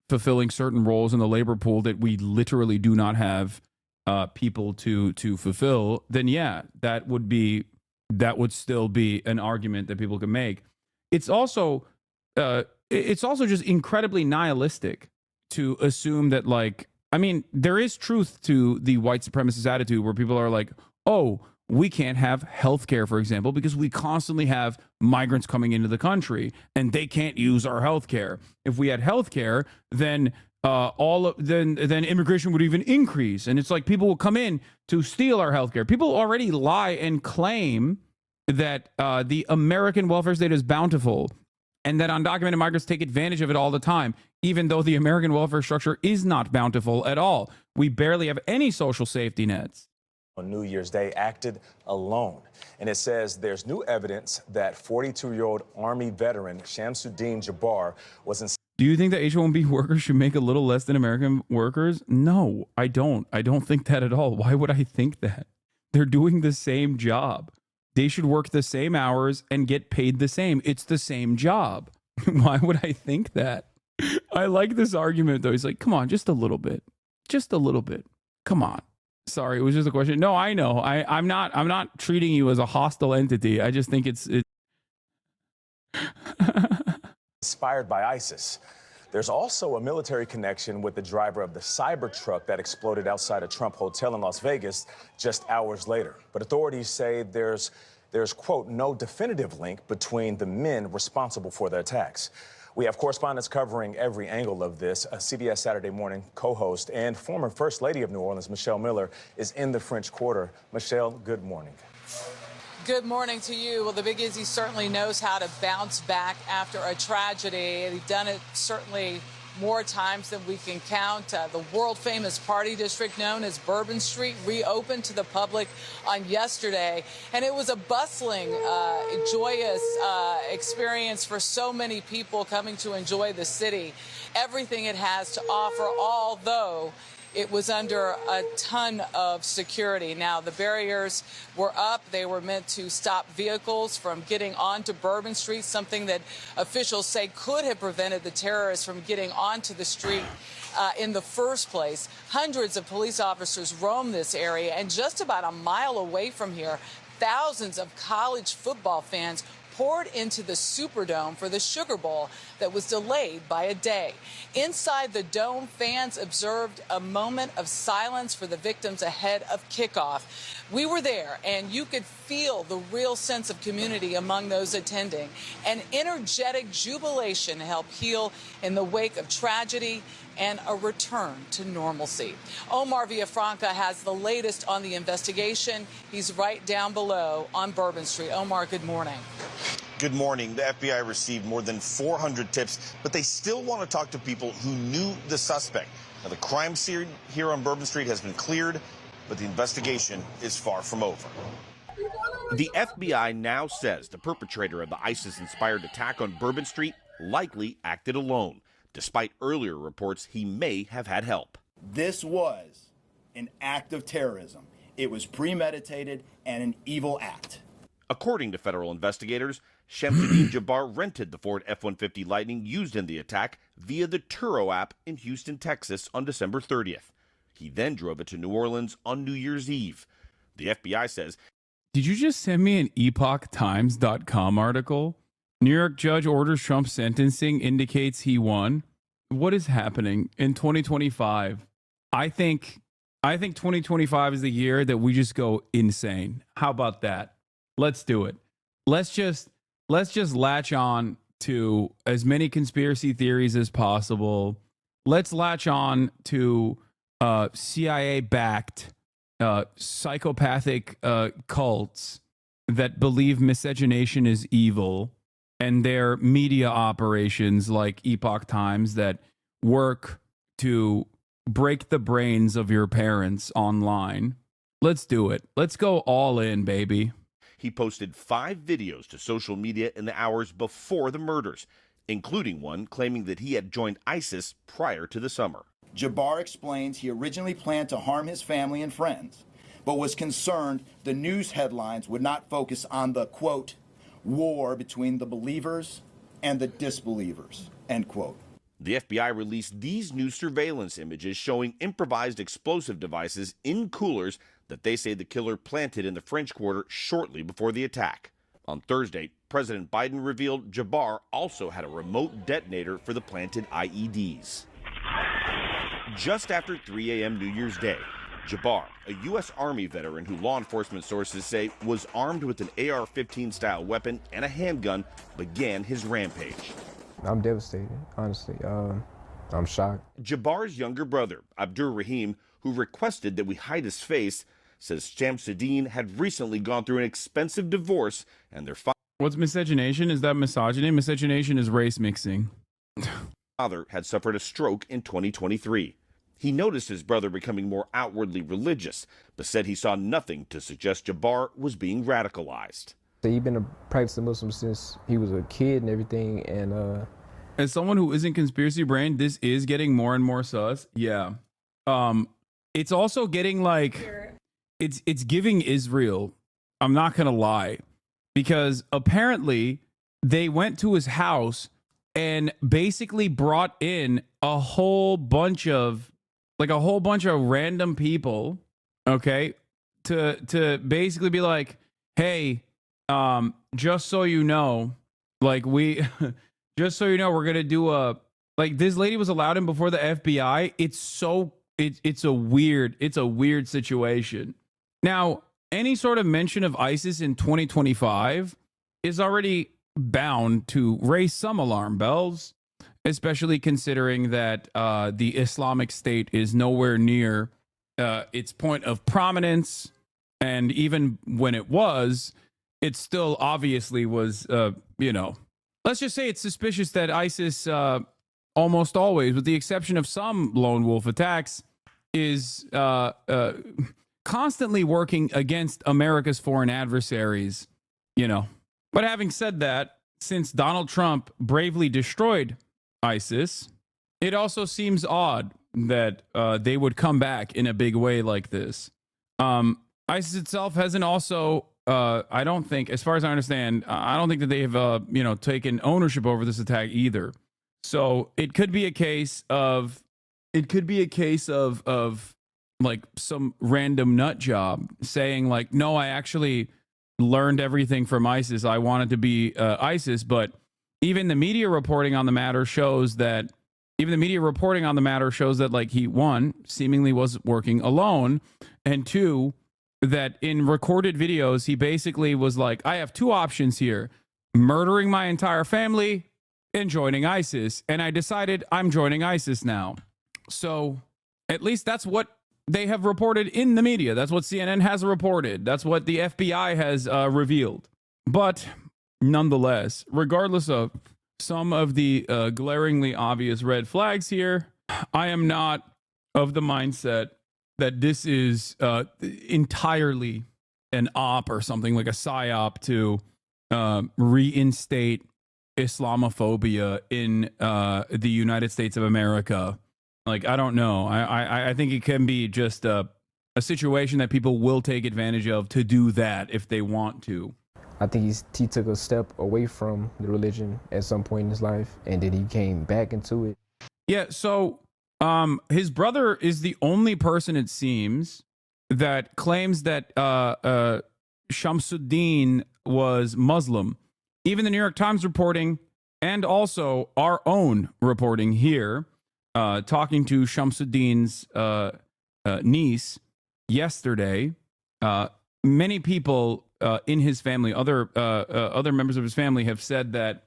fulfilling certain roles in the labor pool that we literally do not have people to fulfill, then yeah, that would still be an argument that people can make. It's also just incredibly nihilistic to assume that, like, I mean, there is truth to the white supremacist attitude where people are like, oh, we can't have healthcare, for example, because we constantly have migrants coming into the country and they can't use our healthcare. If we had healthcare, then then immigration would even increase. And it's like people will come in to steal our healthcare. People already lie and claim that the American welfare state is bountiful and that undocumented migrants take advantage of it all the time, even though the American welfare structure is not bountiful at all. We barely have any social safety nets. On New Year's Day acted alone. And it says there's new evidence that 42-year-old Army veteran Shamsuddin Jabbar was in. Do you think that H-1B workers should make a little less than American workers? No, I don't. I don't think that at all. Why would I think that? They're doing the same job. They should work the same hours and get paid the same. It's the same job. Why would I think that? I like this argument, though. He's like, come on, just a little bit. Just a little bit. Come on. Sorry, it was just a question. No, I know. I'm not treating you as a hostile entity. I just think it's inspired by ISIS. There's also a military connection with the driver of the Cybertruck that exploded outside a Trump hotel in Las Vegas just hours later. But authorities say there's quote, no definitive link between the men responsible for the attacks. We have correspondents covering every angle of this. A CBS Saturday Morning co-host and former First Lady of New Orleans, Michelle Miller, is in the French Quarter. Michelle, good morning. Good morning to you. Well, the Big Izzy certainly knows how to bounce back after a tragedy. He's done it certainly more times than we can count. The world-famous party district known as Bourbon Street reopened to the public on yesterday, and it was a bustling, joyous experience for so many people coming to enjoy the city, everything it has to offer, although it was under a ton of security. Now, the barriers were up. They were meant to stop vehicles from getting onto Bourbon Street, something that officials say could have prevented the terrorists from getting onto the street in the first place. Hundreds of police officers roam this area, and just about a mile away from here, thousands of college football fans poured into the Superdome for the Sugar Bowl that was delayed by a day. Inside the dome, fans observed a moment of silence for the victims ahead of kickoff. We were there, and you could feel the real sense of community among those attending. An energetic jubilation helped heal in the wake of tragedy and a return to normalcy. Omar Villafranca has the latest on the investigation. He's right down below on Bourbon Street. Omar, good morning. Good morning. The FBI received more than 400 tips, but they still want to talk to people who knew the suspect. Now, the crime scene here on Bourbon Street has been cleared, but the investigation is far from over. The FBI now says the perpetrator of the ISIS-inspired attack on Bourbon Street likely acted alone, despite earlier reports he may have had help. This was an act of terrorism. It was premeditated and an evil act. According to federal investigators, Shamsuddin Jabbar rented the Ford F-150 Lightning used in the attack via the Turo app in Houston, Texas on December 30th. He then drove it to New Orleans on New Year's Eve. The FBI says, Did you just send me an EpochTimes.com article? New York judge orders Trump sentencing, indicates he won. What is happening in 2025? I think 2025 is the year that we just go insane. How about that? Let's do it. Let's just latch on to as many conspiracy theories as possible. Let's latch on to CIA-backed psychopathic cults that believe miscegenation is evil, and their media operations like Epoch Times that work to break the brains of your parents online. Let's do it. Let's go all in, baby. he posted 5 videos to social media in the hours before the murders, including one claiming that he had joined ISIS prior to the summer. Jabbar explains he originally planned to harm his family and friends, but was concerned the news headlines would not focus on the, quote, war between the believers and the disbelievers, end quote. The FBI released these new surveillance images showing improvised explosive devices in coolers that they say the killer planted in the French Quarter shortly before the attack. On Thursday, President Biden revealed Jabbar also had a remote detonator for the planted IEDs. Just after 3 a.m. New Year's Day, Jabbar, a U.S. Army veteran who law enforcement sources say was armed with an AR-15 style weapon and a handgun, began his rampage. I'm devastated, honestly. I'm shocked. Jabbar's younger brother, Abdur Rahim, who requested that we hide his face, says Shamsuddin had recently gone through an expensive divorce and their What's miscegenation? Is that misogyny? Miscegenation is race mixing. father had suffered a stroke in 2023. He noticed his brother becoming more outwardly religious, but said he saw nothing to suggest Jabbar was being radicalized. He's been a practicing Muslim since he was a kid and everything, and as someone who isn't conspiracy brain, this is getting more and more sus. Yeah. It's also getting like it's giving Israel. I'm not gonna lie, because apparently they went to his house and basically brought in a whole bunch of random people, okay, to basically be like, hey, just so you know, like just so you know, we're gonna do a, like, this lady was allowed in before the FBI. It's a weird situation. Now, any sort of mention of ISIS in 2025 is already bound to raise some alarm bells, especially considering that the Islamic State is nowhere near its point of prominence, and even when it was, it still obviously was, let's just say it's suspicious that ISIS almost always, with the exception of some lone wolf attacks, is constantly working against America's foreign adversaries, But having said that, since Donald Trump bravely destroyed ISIS, it also seems odd that they would come back in a big way like this. ISIS itself hasn't also, I don't think, as far as I understand, I don't think that they have, taken ownership over this attack either. So it could be a case of like some random nut job saying like, no, I actually learned everything from ISIS. I wanted to be ISIS, but even the media reporting on the matter shows that like he, one, seemingly was working alone, and two, that in recorded videos, he basically was like, I have two options here, murdering my entire family and joining ISIS. And I decided I'm joining ISIS now. So at least that's what they have reported in the media. That's what CNN has reported. That's what the FBI has revealed. But nonetheless, regardless of some of the glaringly obvious red flags here, I am not of the mindset that this is entirely an op or something, like a psyop to reinstate Islamophobia in the United States of America. Like, I don't know. I think it can be just a situation that people will take advantage of to do that if they want to. I think he took a step away from the religion at some point in his life, and then he came back into it. Yeah, so his brother is the only person, it seems, that claims that Shamsuddin was Muslim. Even the New York Times reporting, and also our own reporting here, talking to Shamsuddin's niece yesterday, many people in his family, other members of his family, have said that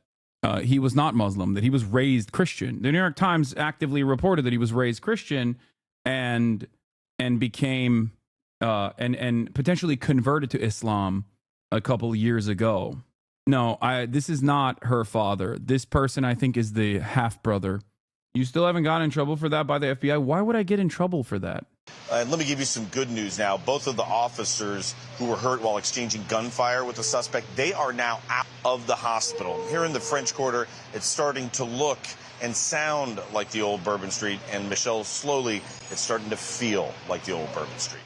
he was not Muslim, that he was raised Christian. The New York Times actively reported that he was raised Christian and became and potentially converted to Islam a couple years ago. No, this is not her father. This person, I think, is the half brother. You still haven't gotten in trouble for that by the FBI? Why would I get in trouble for that? And let me give you some good news now. Both of the officers who were hurt while exchanging gunfire with the suspect, they are now out of the hospital. Here in the French Quarter, it's starting to look and sound like the old Bourbon Street. And Michelle, slowly, it's starting to feel like the old Bourbon Street.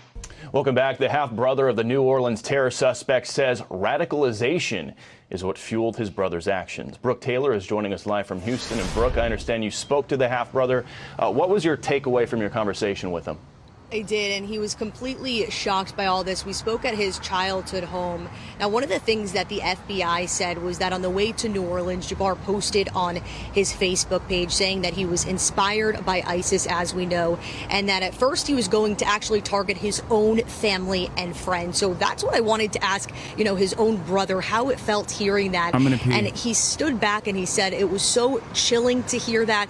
Welcome back. The half-brother of the New Orleans terror suspect says radicalization is what fueled his brother's actions. Brooke Taylor is joining us live from Houston. And Brooke, I understand you spoke to the half-brother. What was your takeaway from your conversation with him? I did, and he was completely shocked by all this. We spoke at his childhood home. Now, one of the things that the FBI said was that on the way to New Orleans, Jabbar posted on his Facebook page saying that he was inspired by ISIS, as we know, and that at first he was going to actually target his own family and friends. So that's what I wanted to ask, his own brother, how it felt hearing that. I'm gonna pee. And he stood back and he said it was so chilling to hear that,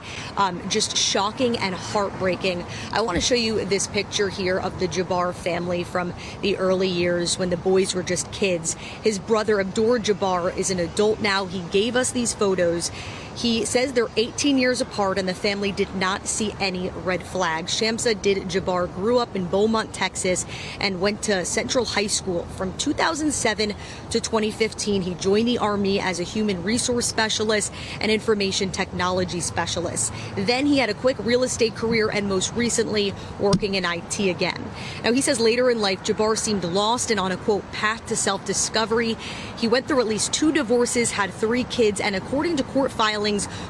just shocking and heartbreaking. I want to show you this picture here of the Jabbar family from the early years when the boys were just kids. His brother Abdur Jabbar is an adult now. He gave us these photos. He says they're 18 years apart and the family did not see any red flags. Shamsuddin Jabbar grew up in Beaumont, Texas, and went to Central High School. From 2007 to 2015, he joined the Army as a human resource specialist and information technology specialist. Then he had a quick real estate career and most recently working in IT again. Now, he says later in life, Jabbar seemed lost and on a, quote, path to self-discovery. He went through at least 2 divorces, had 3 kids, and according to court filings,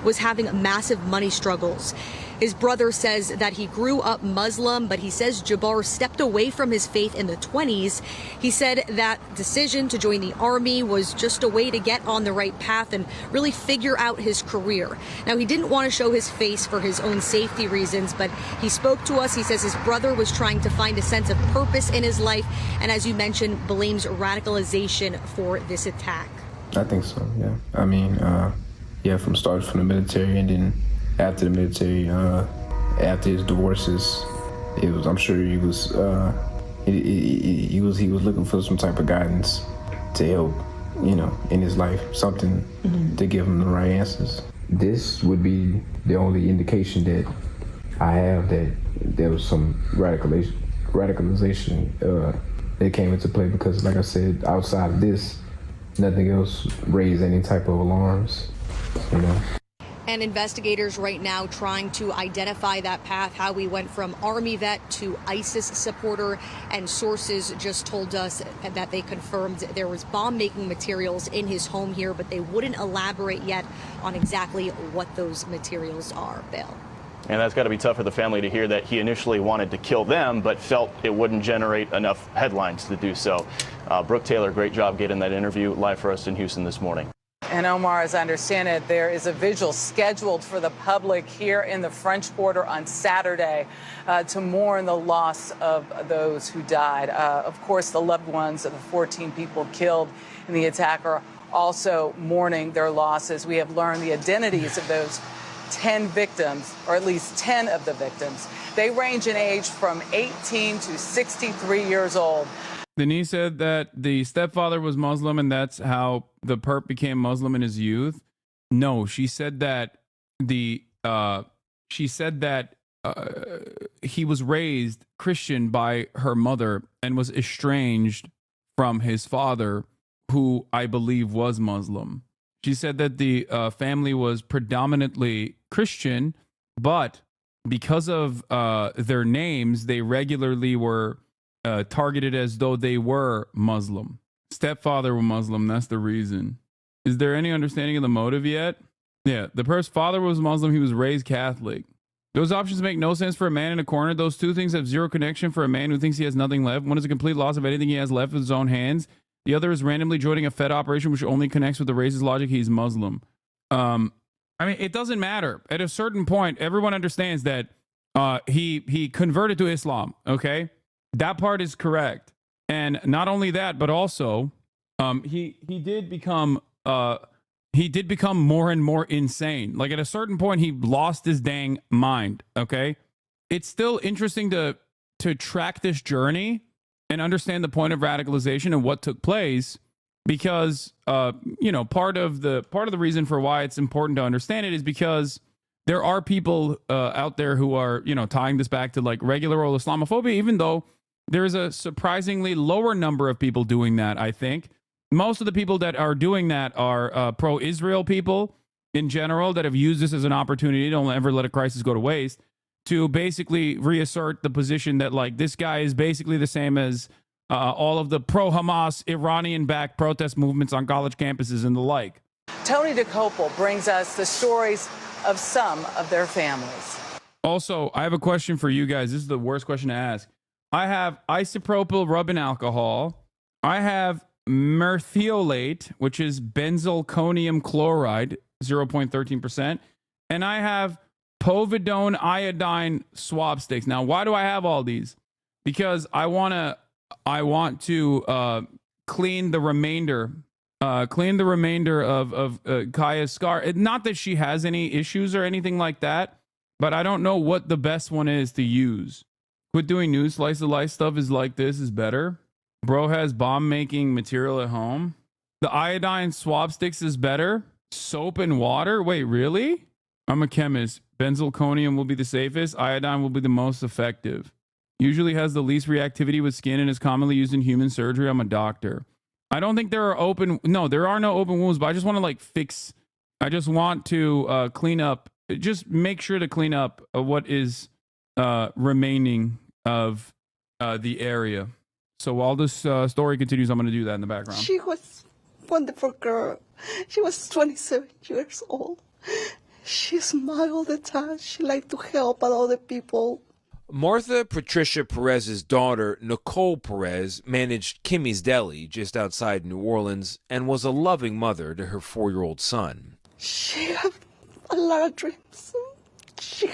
was having massive money struggles. His brother says that he grew up Muslim, but he says Jabbar stepped away from his faith in the 20s. He said that decision to join the Army was just a way to get on the right path and really figure out his career. Now, he didn't want to show his face for his own safety reasons, but he spoke to us. He says his brother was trying to find a sense of purpose in his life, and as you mentioned, blames radicalization for this attack. I think so, yeah. I mean, from the military, and then after the military, after his divorces, I'm sure he was looking for some type of guidance to help, in his life, something to give him the right answers. This would be the only indication that I have that there was some radicalization that came into play, because, like I said, outside of this, nothing else raised any type of alarms. And investigators right now trying to identify that path, how we went from Army vet to ISIS supporter, and sources just told us that they confirmed there was bomb-making materials in his home here, but they wouldn't elaborate yet on exactly what those materials are, Bill. And that's got to be tough for the family to hear that he initially wanted to kill them, but felt it wouldn't generate enough headlines to do so. Brooke Taylor, great job getting that interview live for us in Houston this morning. And Omar, as I understand it, there is a vigil scheduled for the public here in the French Quarter on Saturday to mourn the loss of those who died. Of course, the loved ones of the 14 people killed in the attack are also mourning their losses. We have learned the identities of those 10 victims, or at least 10 of the victims. They range in age from 18 to 63 years old. Denise said that the stepfather was Muslim and that's how the perp became Muslim in his youth. No, she said that he was raised Christian by her mother and was estranged from his father, who I believe was Muslim. She said that the family was predominantly Christian, but because of their names, they regularly were targeted as though they were Muslim. Stepfather was Muslim. That's the reason. Is there any understanding of the motive yet? Yeah, the person's father was Muslim. He was raised Catholic. Those options make no sense for a man in a corner. Those two things have zero connection for a man who thinks he has nothing left. One is a complete loss of anything he has left with his own hands. The other is randomly joining a Fed operation which only connects with the racist logic he's Muslim. I mean, it doesn't matter. At a certain point, everyone understands that he converted to Islam, okay? That part is correct. And not only that, but also he did become more and more insane. Like at a certain point, he lost his dang mind, okay? It's still interesting to track this journey and understand the point of radicalization and what took place, because part of the reason for why it's important to understand it is because there are people out there who are tying this back to like regular old Islamophobia, even though there is a surprisingly lower number of people doing that. I think most of the people that are doing that are pro-Israel people in general that have used this as an opportunity. Don't ever let a crisis go to waste, to basically reassert the position that like this guy is basically the same as all of the pro-Hamas Iranian-backed protest movements on college campuses and the like. Tony DeCopel brings us the stories of some of their families. Also, I have a question for you guys. This is the worst question to ask. I have isopropyl rubbing alcohol. I have merthiolate, which is benzalkonium chloride, 0.13%. And I have povidone iodine swab sticks. Now, why do I have all these? Because I want to clean the remainder of Kaya's scar. Not that she has any issues or anything like that, but I don't know what the best one is to use. Quit doing news slice of life stuff is like this is better. Bro has bomb making material at home. The iodine swab sticks is better. Soap and water. Wait, really? I'm a chemist. Benzalkonium will be the safest. Iodine will be the most effective. Usually has the least reactivity with skin and is commonly used in human surgery. I'm a doctor. I don't think there are there are no open wounds, but I just want to I just want to clean up, just make sure to clean up what is remaining of the area. So while this story continues, I'm going to do that in the background. She was a wonderful girl. She was 27 years old. She smiled all the time. She liked to help other people. Martha Patricia Perez's daughter, Nicole Perez, managed Kimmy's Deli just outside New Orleans and was a loving mother to her 4-year-old son. She had a lot of dreams. She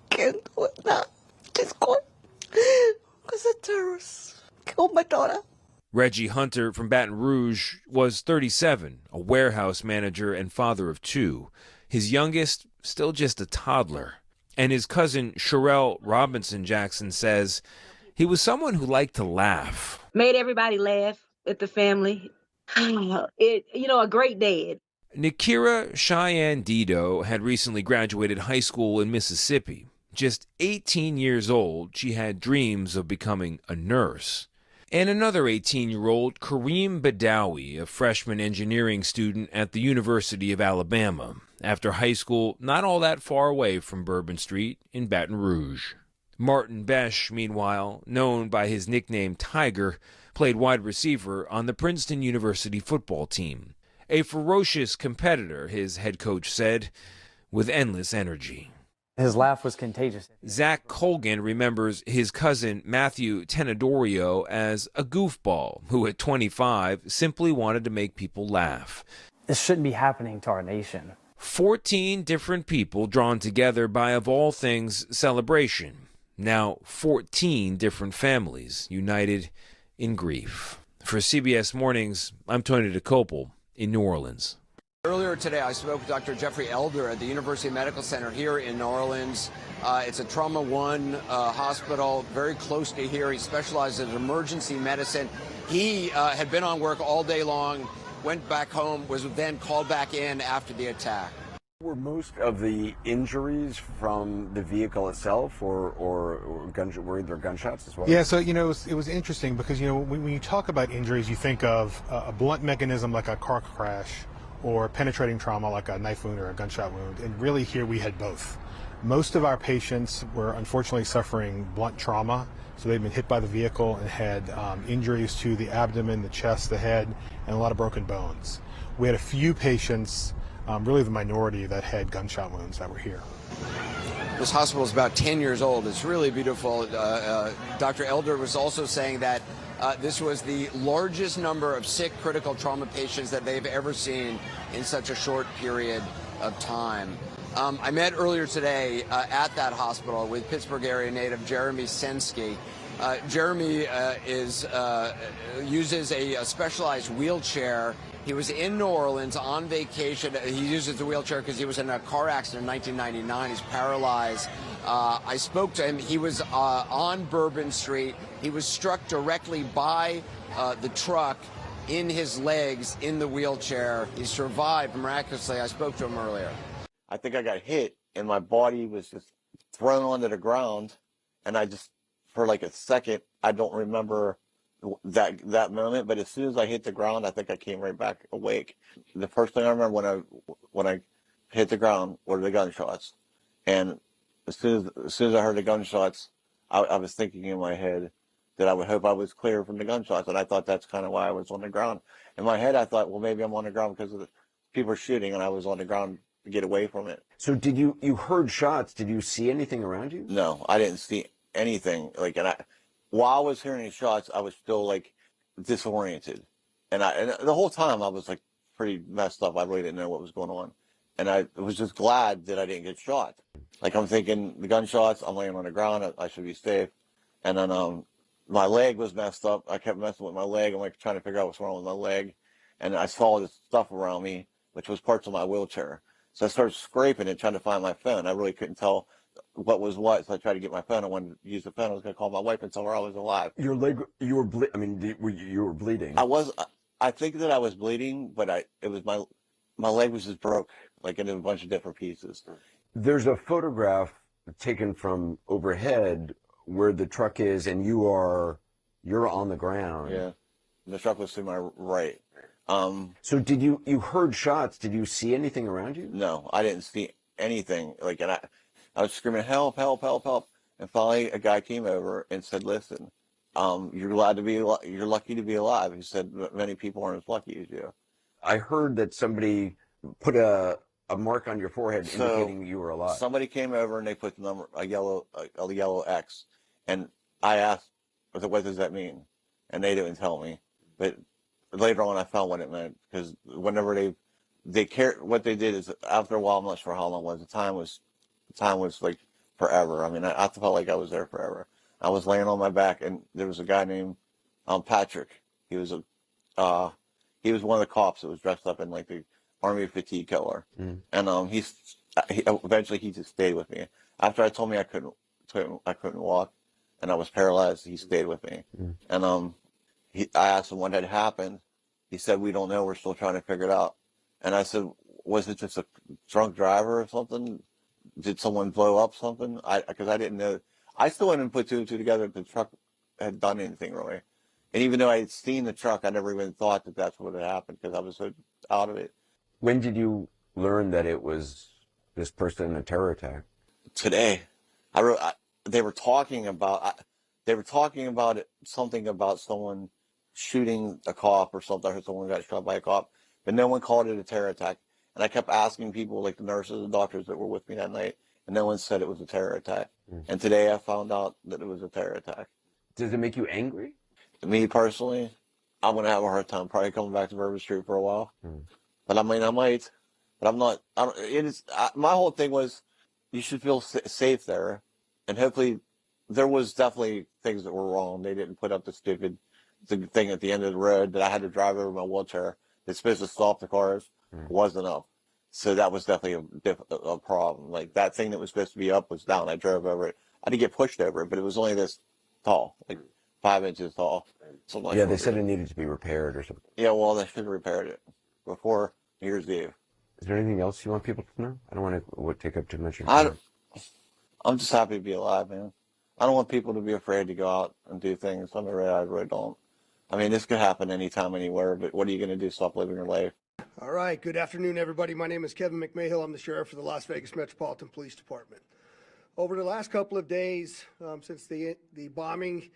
can't do it now. She's gone. Because the terrorists killed my daughter. Reggie Hunter from Baton Rouge was 37, a warehouse manager and father of 2. His youngest, still just a toddler. And his cousin, Sherelle Robinson Jackson, says he was someone who liked to laugh. Made everybody laugh at the family. A great dad. Nikira Cheyenne Dido had recently graduated high school in Mississippi. Just 18 years old, she had dreams of becoming a nurse. And another 18-year-old, Kareem Badawi, a freshman engineering student at the University of Alabama. after high school not all that far away from Bourbon Street in Baton Rouge. Martin Besh, meanwhile, known by his nickname Tiger, played wide receiver on the Princeton University football team. A ferocious competitor, his head coach said, with endless energy. His laugh was contagious. Zach Colgan remembers his cousin Matthew Tenedorio as a goofball who at 25 simply wanted to make people laugh. This shouldn't be happening to our nation. 14 different people drawn together by, of all things, celebration. Now 14 different families united in grief. For CBS Mornings, I'm Tony DeCopel in New Orleans. Earlier today, I spoke with Dr. Jeffrey Elder at the University Medical Center here in New Orleans. It's a Trauma One hospital very close to here. He specializes in emergency medicine. He had been on work all day long, went back home, was then called back in after the attack. Were most of the injuries from the vehicle itself or were there gunshots as well? Yeah, so, it was interesting because, when you talk about injuries, you think of a blunt mechanism like a car crash or penetrating trauma like a knife wound or a gunshot wound. And really here we had both. Most of our patients were unfortunately suffering blunt trauma. So they'd been hit by the vehicle and had injuries to the abdomen, the chest, the head, and a lot of broken bones. We had a few patients, really the minority, that had gunshot wounds that were here. This hospital is about 10 years old. It's really beautiful. Dr. Elder was also saying that this was the largest number of sick critical trauma patients that they've ever seen in such a short period of time. I met earlier today at that hospital with Pittsburgh area native Jeremy Sensky. Jeremy uses a specialized wheelchair. He was in New Orleans on vacation. He uses the wheelchair because he was in a car accident in 1999. He's paralyzed. I spoke to him. He was on Bourbon Street. He was struck directly by the truck in his legs in the wheelchair. He survived miraculously. I spoke to him earlier. I think I got hit and my body was just thrown onto the ground, and I just, for like a second, I don't remember that moment, but as soon as I hit the ground, I think I came right back awake. The first thing I remember when I hit the ground were the gunshots, and as soon as I heard the gunshots, I was thinking in my head that I would hope I was clear from the gunshots, and I thought that's kind of why I was on the ground. In my head, I thought, well, maybe I'm on the ground because of the people are shooting, and I was on the ground to get away from it. So did you heard shots? Did you see anything around you? No, I didn't see anything. While I was hearing the shots, I was still like disoriented, and the whole time I was like pretty messed up. I really didn't know what was going on, and I was just glad that I didn't get shot. Like, I'm thinking the gunshots, I'm laying on the ground, I should be safe, and then my leg was messed up. I kept messing with my leg. I'm like trying to figure out what's wrong with my leg, and I saw this stuff around me, which was parts of my wheelchair. So I started scraping it, trying to find my phone. I really couldn't tell what was what, so I tried to get my phone. I wanted to use the phone. I was going to call my wife and tell her I was alive. Your leg, you were you were bleeding. I think that I was bleeding, but my leg was just broke, like in a bunch of different pieces. There's a photograph taken from overhead where the truck is, and you're on the ground. Yeah, the truck was to my right. So did you heard shots? Did you see anything around you? No, I didn't see anything. And I was screaming, help, help, help, help. And finally a guy came over and said, listen, you're lucky to be alive. He said, many people aren't as lucky as you. I heard that somebody put a mark on your forehead indicating you were alive. Somebody came over and they put the number, a yellow X. And I asked, what does that mean? And they didn't tell me. But later on, I found what it meant, because whenever they care, what they did is after a while, I'm not sure how long it was. The time was like forever. I mean, I felt like I was there forever. I was laying on my back, and there was a guy named Patrick. He was one of the cops that was dressed up in like the army fatigue color, and he eventually just stayed with me. After I told me I couldn't walk, and I was paralyzed, he stayed with me, and I asked him what had happened. He said, we don't know. We're still trying to figure it out. And I said, was it just a drunk driver or something? Did someone blow up something? Because I didn't know. I still didn't put two and two together that the truck had done anything really. And even though I had seen the truck, I never even thought that that's what had happened because I was so out of it. When did you learn that it was this person in a terror attack? Today, they were talking about something about someone shooting a cop or something. I heard someone got shot by a cop, but no one called it a terror attack. And I kept asking people, like the nurses and doctors that were with me that night, and no one said it was a terror attack. And today I found out that it was a terror attack. Does it make you angry? Me personally, I'm going to have a hard time probably coming back to Bourbon Street for a while. But I mean, I might, but I'm not, my whole thing was you should feel safe there. And hopefully there was definitely things that were wrong. They didn't put up the stupid thing at the end of the road that I had to drive over my wheelchair. It's supposed to stop the cars. Wasn't up. So that was definitely a problem. Like that thing that was supposed to be up was down. I drove over it. I didn't get pushed over it, but it was only this tall, like 5 inches tall. Like yeah, they said it needed to be repaired or something. Yeah, well, they should have repaired it before New Year's Eve. Is there anything else you want people to know? I don't want to take up too much of your time. I'm just happy to be alive, man. I don't want people to be afraid to go out and do things. I really don't. I mean, this could happen anytime, anywhere, but what are you going to do? Stop living your life? All right. Good afternoon, everybody. My name is Kevin McMahill. I'm the sheriff for the Las Vegas Metropolitan Police Department. Over the last couple of days, since the bombing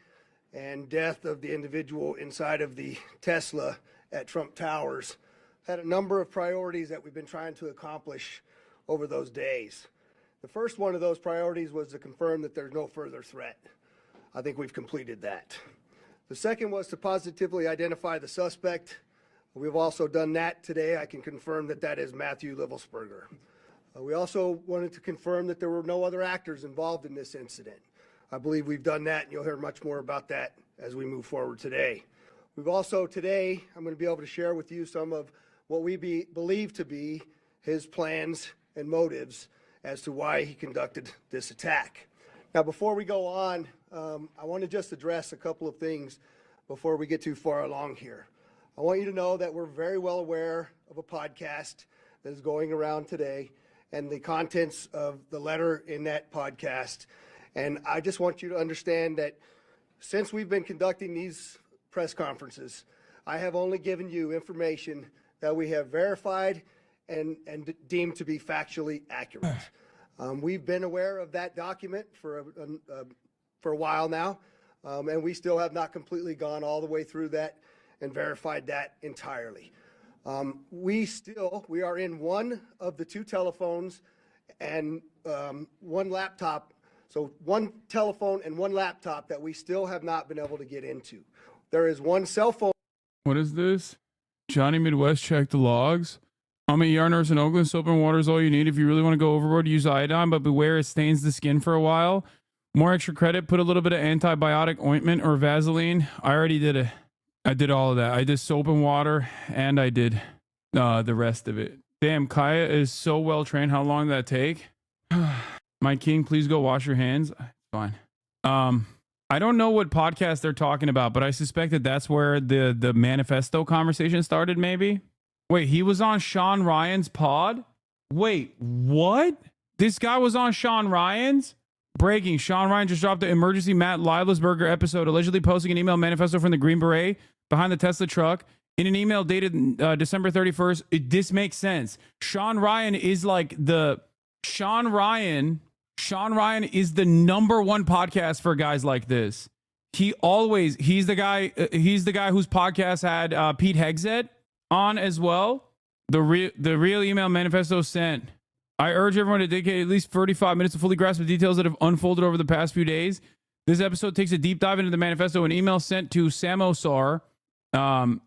and death of the individual inside of the Tesla at Trump Towers, had a number of priorities that we've been trying to accomplish over those days. The first one of those priorities was to confirm that there's no further threat. I think we've completed that. The second was to positively identify the suspect. We've also done that today. I can confirm that that is Matthew Livelsberger. We also wanted to confirm that there were no other actors involved in this incident. I believe we've done that, and you'll hear much more about that as we move forward today. We've also today, I'm going to be able to share with you some of what we believe to be his plans and motives as to why he conducted this attack. Now, before we go on, I want to just address a couple of things before we get too far along here. I want you to know that we're very well aware of a podcast that is going around today and the contents of the letter in that podcast. And I just want you to understand that since we've been conducting these press conferences, I have only given you information that we have verified and deemed to be factually accurate. We've been aware of that document for a while now, and we still have not completely gone all the way through that and verified that entirely. We are in one of the two telephones and one laptop, so one telephone and one laptop that we still have not been able to get into. There is one cell phone. What is this? Johnny Midwest, check the logs. I'm a ER nurse in Oakland. Soap and water is all you need. If you really want to go overboard, use iodine, but beware it stains the skin for a while. More extra credit, put a little bit of antibiotic ointment or Vaseline. I already did it. I did all of that. I did soap and water, and I did the rest of it. Damn, Kaya is so well trained. How long did that take? My king, please go wash your hands. Fine. I don't know what podcast they're talking about, but I suspect that that's where the manifesto conversation started, maybe. Wait, he was on Sean Ryan's pod? Wait, what? This guy was on Sean Ryan's? Breaking, Sean Ryan just dropped the emergency Matt Livelsberger episode, allegedly posting an email manifesto from the Green Beret behind the Tesla truck. In an email dated December 31st, this makes sense. Sean Ryan is like Sean Ryan is the number one podcast for guys like this. He's the guy whose podcast had Pete Hegseth on as well. The real email manifesto sent. I urge everyone to dedicate at least 35 minutes to fully grasp the details that have unfolded over the past few days. This episode takes a deep dive into the manifesto, an email sent to Samosar by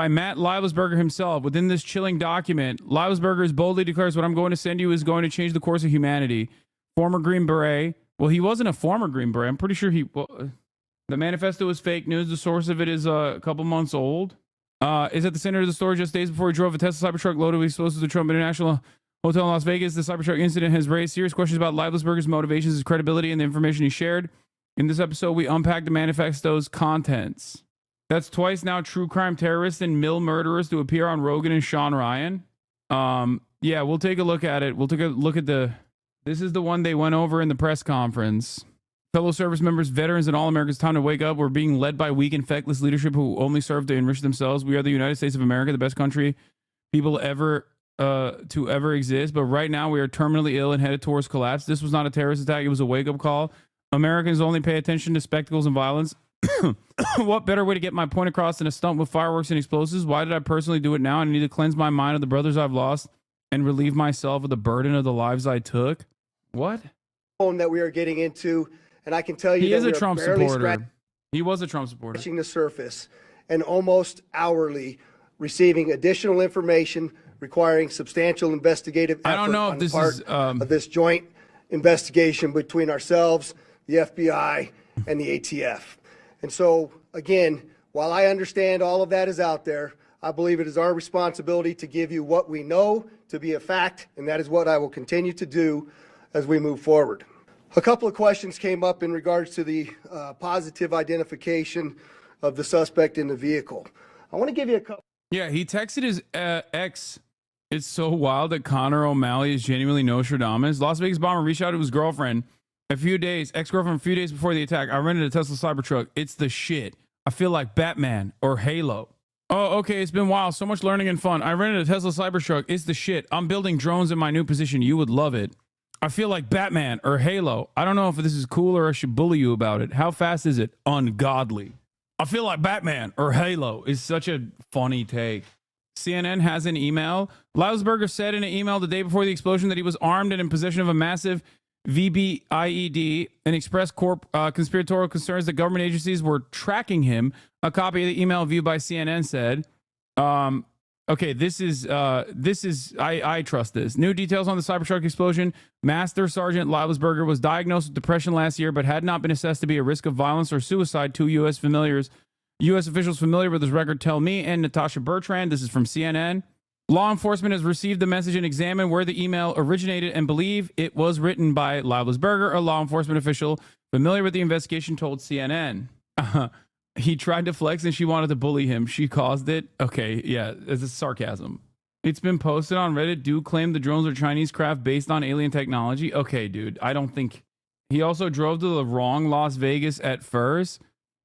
Matt Livelsberger himself. Within this chilling document, Livelsberger boldly declares, what I'm going to send you is going to change the course of humanity. Former Green Beret. Well, he wasn't a former Green Beret. I'm pretty sure the manifesto is fake news. The source of it is a couple months old. Is at the center of the story just days before he drove a Tesla Cybertruck loaded with explosives to Trump International Hotel in Las Vegas. The Cybertruck incident has raised serious questions about Livelsberger's motivations, his credibility, and the information he shared. In this episode, we unpack the manifesto's contents. That's twice now true crime terrorists and mill murderers to appear on Rogan and Sean Ryan. Yeah, we'll take a look at it. We'll take a look at this is the one they went over in the press conference. Fellow service members, veterans, and all Americans, time to wake up. We're being led by weak and feckless leadership who only serve to enrich themselves. We are the United States of America, the best country people ever to ever exist, but right now we are terminally ill and headed towards collapse. This was not a terrorist attack. It was a wake-up call. Americans only pay attention to spectacles and violence. What better way to get my point across than a stunt with fireworks and explosives? Why did I personally do it now? I need to cleanse my mind of the brothers I've lost and relieve myself of the burden of the lives I took. What? That we are getting into, and I can tell you He that is a we are Trump barely supporter. He was a Trump supporter. Scratching the surface, and almost hourly receiving additional information requiring substantial investigative effort I don't know if on this the part is, of this joint investigation between ourselves, the FBI, and the ATF. And so, again, while I understand all of that is out there, I believe it is our responsibility to give you what we know to be a fact, and that is what I will continue to do as we move forward. A couple of questions came up in regards to the positive identification of the suspect in the vehicle. I want to give you a couple. Yeah, he texted his ex. It's so wild that Connor O'Malley is genuinely Nostradamus. Las Vegas bomber reached out to his girlfriend ex-girlfriend a few days before the attack. I rented a Tesla Cybertruck. It's the shit. I feel like Batman or Halo. Oh, okay. It's been wild. So much learning and fun. I rented a Tesla Cybertruck. It's the shit. I'm building drones in my new position. You would love it. I feel like Batman or Halo. I don't know if this is cool or I should bully you about it. How fast is it? Ungodly. I feel like Batman or Halo is such a funny take. CNN has an email. Lausberger said in an email the day before the explosion that he was armed and in possession of a massive VBIED and expressed conspiratorial concerns that government agencies were tracking him. A copy of the email viewed by CNN said, okay, I trust this. New details on the Cybertruck explosion. Master Sergeant Lausberger was diagnosed with depression last year, but had not been assessed to be a risk of violence or suicide. Two U.S. officials familiar with his record tell me and Natasha Bertrand. This is from CNN. Law enforcement has received the message and examined where the email originated and believe it was written by Lausberger, a law enforcement official familiar with the investigation, told CNN. He tried to flex and she wanted to bully him. She caused it. Okay, yeah, it's a sarcasm. It's been posted on Reddit. Do claim the drones are Chinese craft based on alien technology. Okay, dude, I don't think. He also drove to the wrong Las Vegas at first.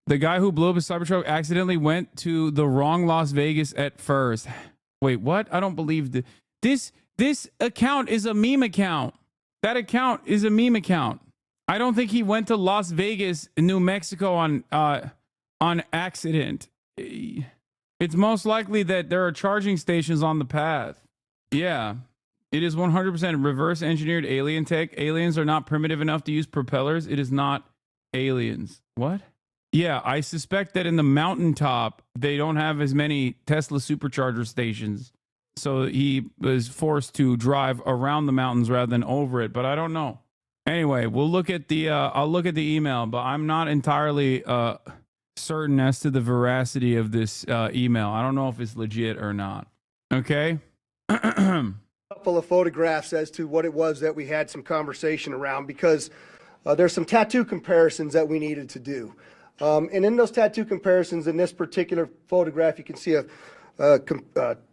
The guy who blew up his Cybertruck accidentally went to the wrong Las Vegas at first. Wait, what? I don't believe this account is a meme account. That account is a meme account. I don't think he went to Las Vegas, New Mexico on accident. It's most likely that there are charging stations on the path. Yeah. It is 100% reverse engineered alien tech. Aliens are not primitive enough to use propellers. It is not aliens. What? Yeah, I suspect that in the mountaintop, they don't have as many Tesla supercharger stations. So he was forced to drive around the mountains rather than over it, but I don't know. Anyway, we'll look at the I'll look at the email, but I'm not entirely certain as to the veracity of this email. I don't know if it's legit or not. Okay? Couple of photographs as to what it was that we had some conversation around, because there's some tattoo comparisons that we needed to do. And in those tattoo comparisons, in this particular photograph, you can see a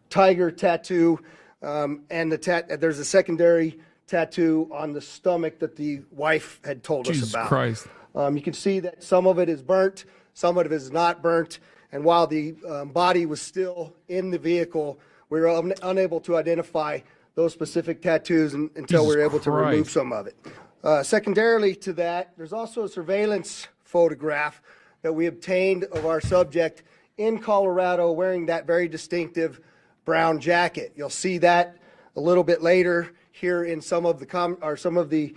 tiger tattoo, and there's a secondary tattoo on the stomach that the wife had told us about. Jesus Christ. You can see that some of it is burnt, some of it is not burnt, and while the body was still in the vehicle, we were unable to identify those specific tattoos until we were able to remove some of it. Secondarily to that, there's also a surveillance photograph that we obtained of our subject in Colorado wearing that very distinctive brown jacket. You'll see that a little bit later here in some of the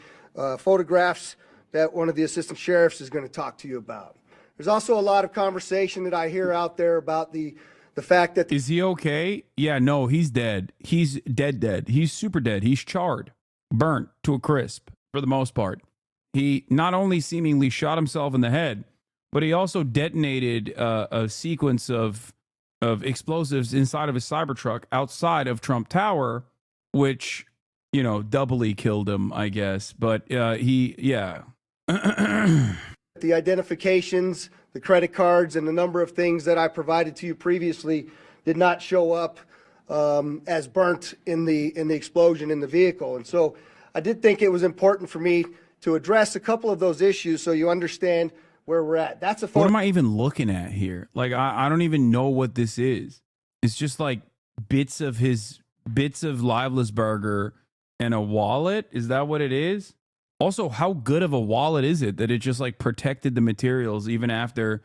photographs that one of the assistant sheriffs is going to talk to you about. There's also a lot of conversation that I hear out there about the fact that... Is he okay? Yeah, no, he's dead. He's dead. He's super dead. He's charred, burnt to a crisp for the most part. He not only seemingly shot himself in the head, but he also detonated a sequence of explosives inside of his Cybertruck outside of Trump Tower, which, you know, doubly killed him, I guess. But yeah. The identifications, the credit cards, and the number of things that I provided to you previously did not show up as burnt in the explosion in the vehicle. And so I did think it was important for me to address a couple of those issues so you understand where we're at. That's a photo. What am I even looking at here? Like, I don't even know what this is. It's just like bits of his bits of liveless burger and a wallet. Is that what it is? Also, how good of a wallet is it that it just like protected the materials even after?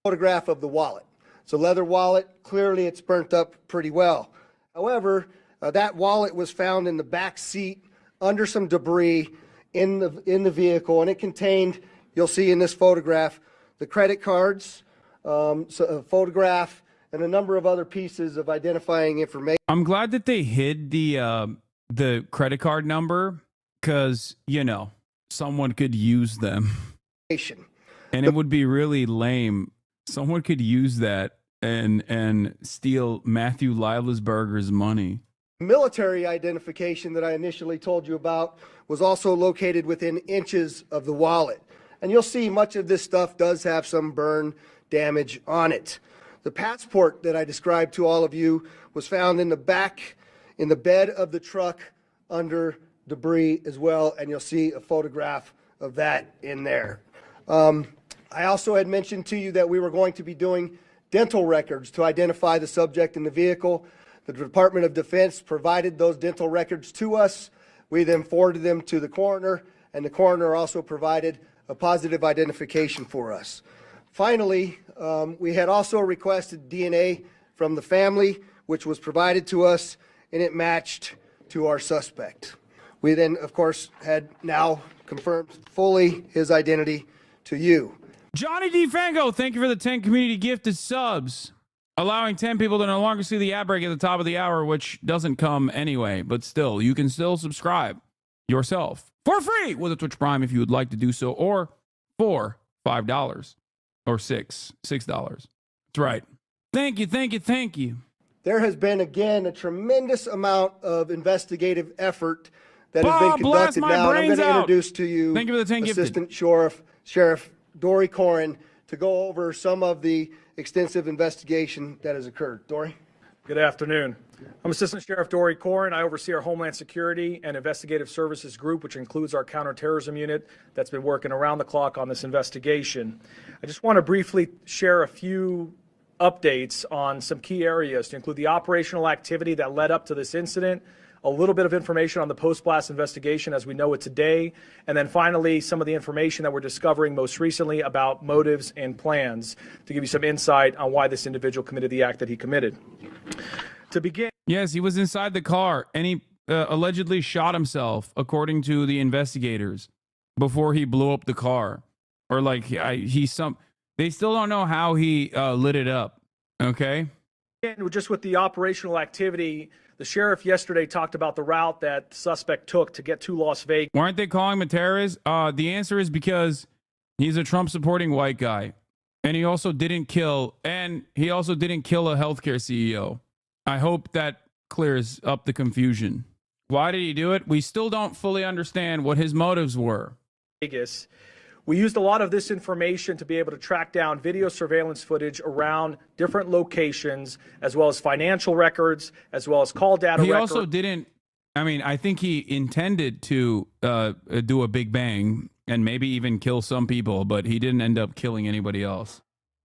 Photograph of the wallet. It's a leather wallet. Clearly, it's burnt up pretty well. However, that wallet was found in the back seat under some debris in the vehicle, and it contained, you'll see in this photograph, the credit cards, so a photograph, and a number of other pieces of identifying information. I'm glad that they hid the credit card number because, you know, someone could use them. And it would be really lame. Someone could use that and steal Matthew Livelsberger's money. Military identification that I initially told you about was also located within inches of the wallet. And you'll see much of this stuff does have some burn damage on it. The passport that I described to all of you was found in the back, in the bed of the truck under debris as well, and you'll see a photograph of that in there. I also had mentioned to you that we were going to be doing dental records to identify the subject in the vehicle. The Department of Defense provided those dental records to us. We then forwarded them to the coroner, and the coroner also provided a positive identification for us. Finally, we had also requested DNA from the family, which was provided to us, and it matched to our suspect. We then, of course, had now confirmed fully his identity to you. Johnny DeFango, thank you for the 10 community gifted subs, allowing 10 people to no longer see the ad break at the top of the hour, which doesn't come anyway, but still, you can still subscribe yourself for free with a Twitch Prime if you would like to do so, or for $5 or $6. That's right. Thank you. There has been, again, a tremendous amount of investigative effort that has been conducted now. And I'm going to introduce to you Thank you for the 10 Assistant Sheriff Dory Corin to go over some of the extensive investigation that has occurred. Dory? Good afternoon. I'm Assistant Sheriff Dory Corin. I oversee our Homeland Security and Investigative Services Group, which includes our counterterrorism unit that's been working around the clock on this investigation. I just want to briefly share a few updates on some key areas to include the operational activity that led up to this incident, a little bit of information on the post-blast investigation as we know it today, and then finally some of the information that we're discovering most recently about motives and plans to give you some insight on why this individual committed the act that he committed. To begin. Yes, he was inside the car and he allegedly shot himself, according to the investigators, before he blew up the car. Or like they still don't know how he lit it up. Okay. Again, just with the operational activity, the sheriff yesterday talked about the route that the suspect took to get to Las Vegas. Weren't they calling him a terrorist? The answer is because he's a Trump-supporting white guy. And he also didn't kill a healthcare CEO. I hope that clears up the confusion. Why did he do it? We still don't fully understand what his motives were. Vegas. We used a lot of this information to be able to track down video surveillance footage around different locations, as well as financial records, as well as call data records. He also didn't, I think he intended to do a big bang and maybe even kill some people, but he didn't end up killing anybody else.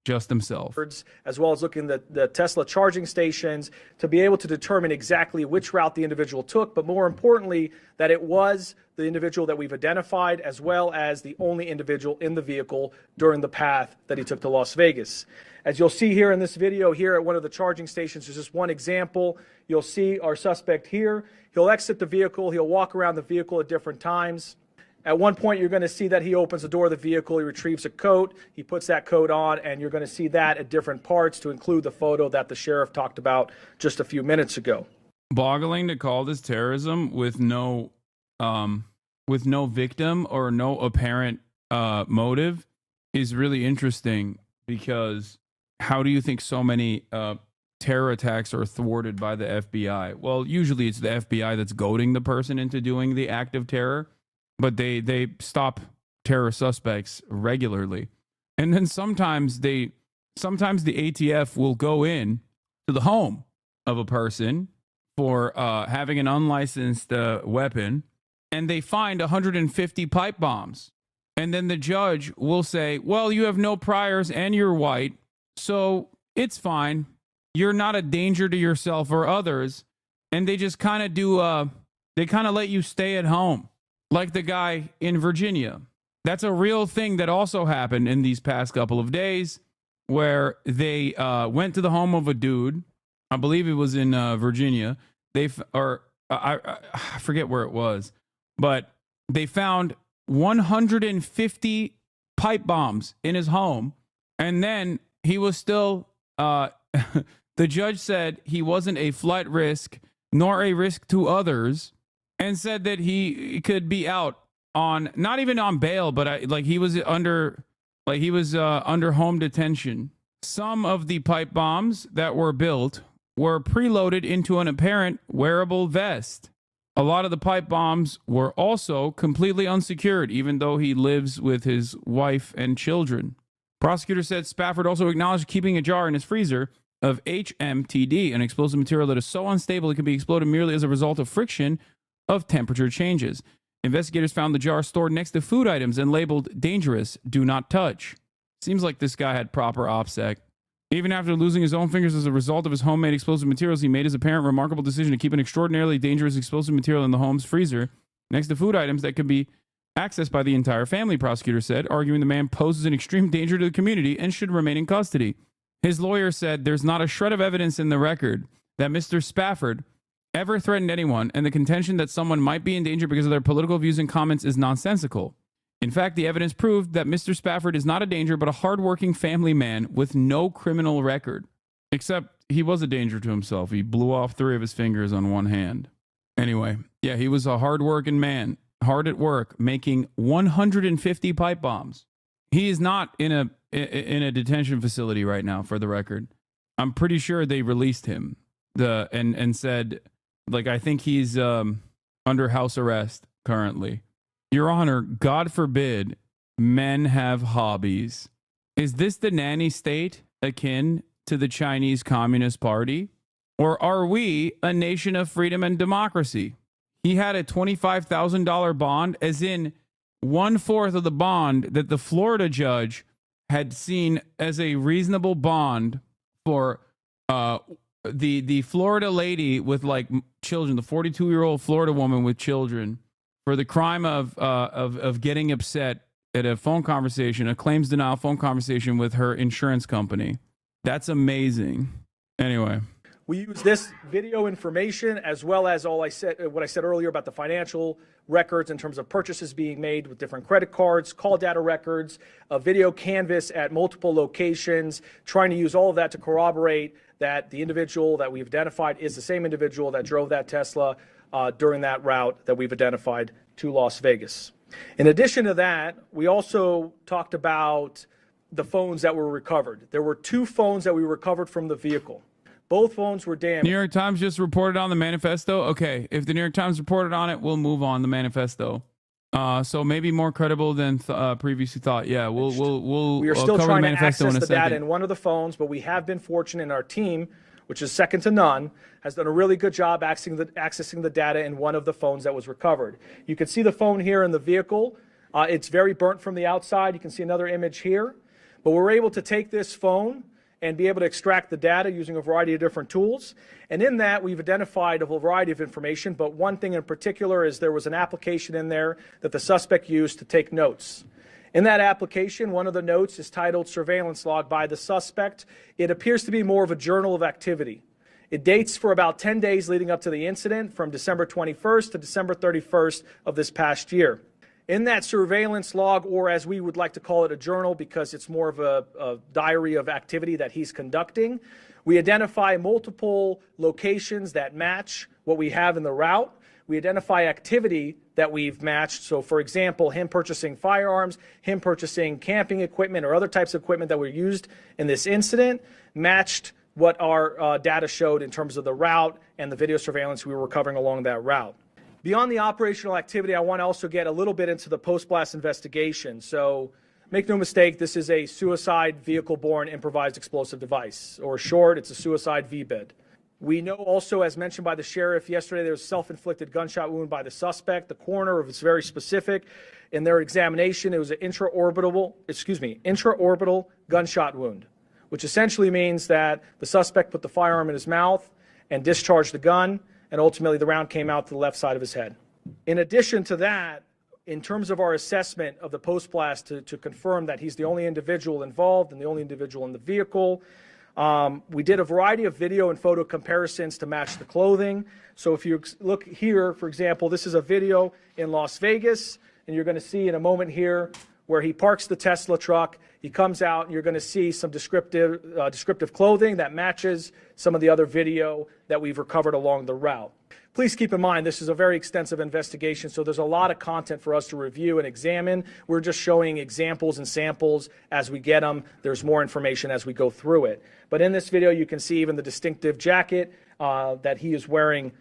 Just himself. As well as looking at the Tesla charging stations to be able to determine exactly which route the individual took, but more importantly, that it was the individual that we've identified, as well as the only individual in the vehicle during the path that he took to Las Vegas. As you'll see here in this video here at one of the charging stations, there's just one example. You'll see our suspect here. He'll exit the vehicle. He'll walk around the vehicle at different times. At one point, you're going to see that he opens the door of the vehicle, he retrieves a coat, he puts that coat on, and you're going to see that at different parts to include the photo that the sheriff talked about just a few minutes ago. Boggling to call this terrorism with no victim or no apparent motive is really interesting, because how do you think so many terror attacks are thwarted by the FBI? Well, usually it's the FBI that's goading the person into doing the act of terror. But they stop terror suspects regularly. And then sometimes the ATF will go in to the home of a person for having an unlicensed weapon, and they find 150 pipe bombs. And then the judge will say, well, you have no priors and you're white, so it's fine. You're not a danger to yourself or others. and they just kind of do, they kind of let you stay at home, like the guy in Virginia. That's a real thing that also happened in these past couple of days, where they went to the home of a dude. I believe it was in Virginia. I forget where it was, but they found 150 pipe bombs in his home, and then he was still. The judge said he wasn't a flight risk nor a risk to others, and said that he could be out on, not even on bail, but he was under home detention. Some of the pipe bombs that were built were preloaded into an apparent wearable vest. A lot of the pipe bombs were also completely unsecured, even though he lives with his wife and children. Prosecutor said Spafford also acknowledged keeping a jar in his freezer of HMTD, an explosive material that is so unstable it can be exploded merely as a result of friction of temperature changes. Investigators found the jar stored next to food items and labeled dangerous, do not touch. Seems like this guy had proper OPSEC. Even after losing his own fingers as a result of his homemade explosive materials, he made his apparent remarkable decision to keep an extraordinarily dangerous explosive material in the home's freezer next to food items that could be accessed by the entire family, prosecutor said, arguing the man poses an extreme danger to the community and should remain in custody. His lawyer said there's not a shred of evidence in the record that Mr. Spafford ever threatened anyone, and the contention that someone might be in danger because of their political views and comments is nonsensical. In fact, the evidence proved that Mr. Spafford is not a danger, but a hardworking family man with no criminal record. Except he was a danger to himself. He blew off 3 of his fingers on one hand. Anyway, yeah, he was a hardworking man, hard at work, making 150 pipe bombs. He is not in a detention facility right now, for the record. I'm pretty sure they released him and said, I think he's under house arrest currently. Your Honor, God forbid men have hobbies. Is this the nanny state akin to the Chinese Communist Party? Or are we a nation of freedom and democracy? He had a $25,000 bond, as in 1/4 of the bond that the Florida judge had seen as a reasonable bond for the Florida lady with children, the 42-year-old Florida woman with children, for the crime of getting upset at a phone conversation, a claims denial phone conversation with her insurance company. That's amazing. Anyway. We use this video information as well as what I said earlier about the financial records in terms of purchases being made with different credit cards, call data records, a video canvas at multiple locations, trying to use all of that to corroborate that the individual that we've identified is the same individual that drove that Tesla during that route that we've identified to Las Vegas. In addition to that, we also talked about the phones that were recovered. There were 2 phones that we recovered from the vehicle. Both phones were damaged. New York Times just reported on the manifesto. Okay, if the New York Times reported on it, we'll move on the manifesto. So maybe more credible than previously thought. Yeah, we'll we are still cover trying the to manifesto access in a the second. data in one of the phones, but we have been fortunate in our team, which is second to none, has done a really good job accessing the data in one of the phones that was recovered. You can see the phone here in the vehicle. It's very burnt from the outside. You can see another image here. But we're able to take this phone and be able to extract the data using a variety of different tools. And in that, we've identified a variety of information, but one thing in particular is there was an application in there that the suspect used to take notes. In that application, one of the notes is titled Surveillance Log by the Suspect. It appears to be more of a journal of activity. It dates for about 10 days leading up to the incident, from December 21st to December 31st of this past year. In that surveillance log, or as we would like to call it, a journal, because it's more of a diary of activity that he's conducting, we identify multiple locations that match what we have in the route. We identify activity that we've matched. So, for example, him purchasing firearms, him purchasing camping equipment or other types of equipment that were used in this incident matched what our data showed in terms of the route and the video surveillance we were recovering along that route. Beyond the operational activity, I want to also get a little bit into the post-blast investigation. So make no mistake, this is a suicide vehicle-borne improvised explosive device, or short, it's a suicide VBID. We know also, as mentioned by the sheriff yesterday, there was a self-inflicted gunshot wound by the suspect. The coroner was very specific. In their examination, it was an intraorbital gunshot wound, which essentially means that the suspect put the firearm in his mouth and discharged the gun, and ultimately the round came out to the left side of his head. In addition to that, in terms of our assessment of the post-blast to confirm that he's the only individual involved and the only individual in the vehicle, we did a variety of video and photo comparisons to match the clothing. So if you look here, for example, this is a video in Las Vegas, and you're going to see in a moment here where he parks the Tesla truck. He comes out, and you're going to see some descriptive clothing that matches some of the other video that we've recovered along the route. Please keep in mind, this is a very extensive investigation, so there's a lot of content for us to review and examine. We're just showing examples and samples as we get them. There's more information as we go through it. But in this video, you can see even the distinctive jacket that he is wearing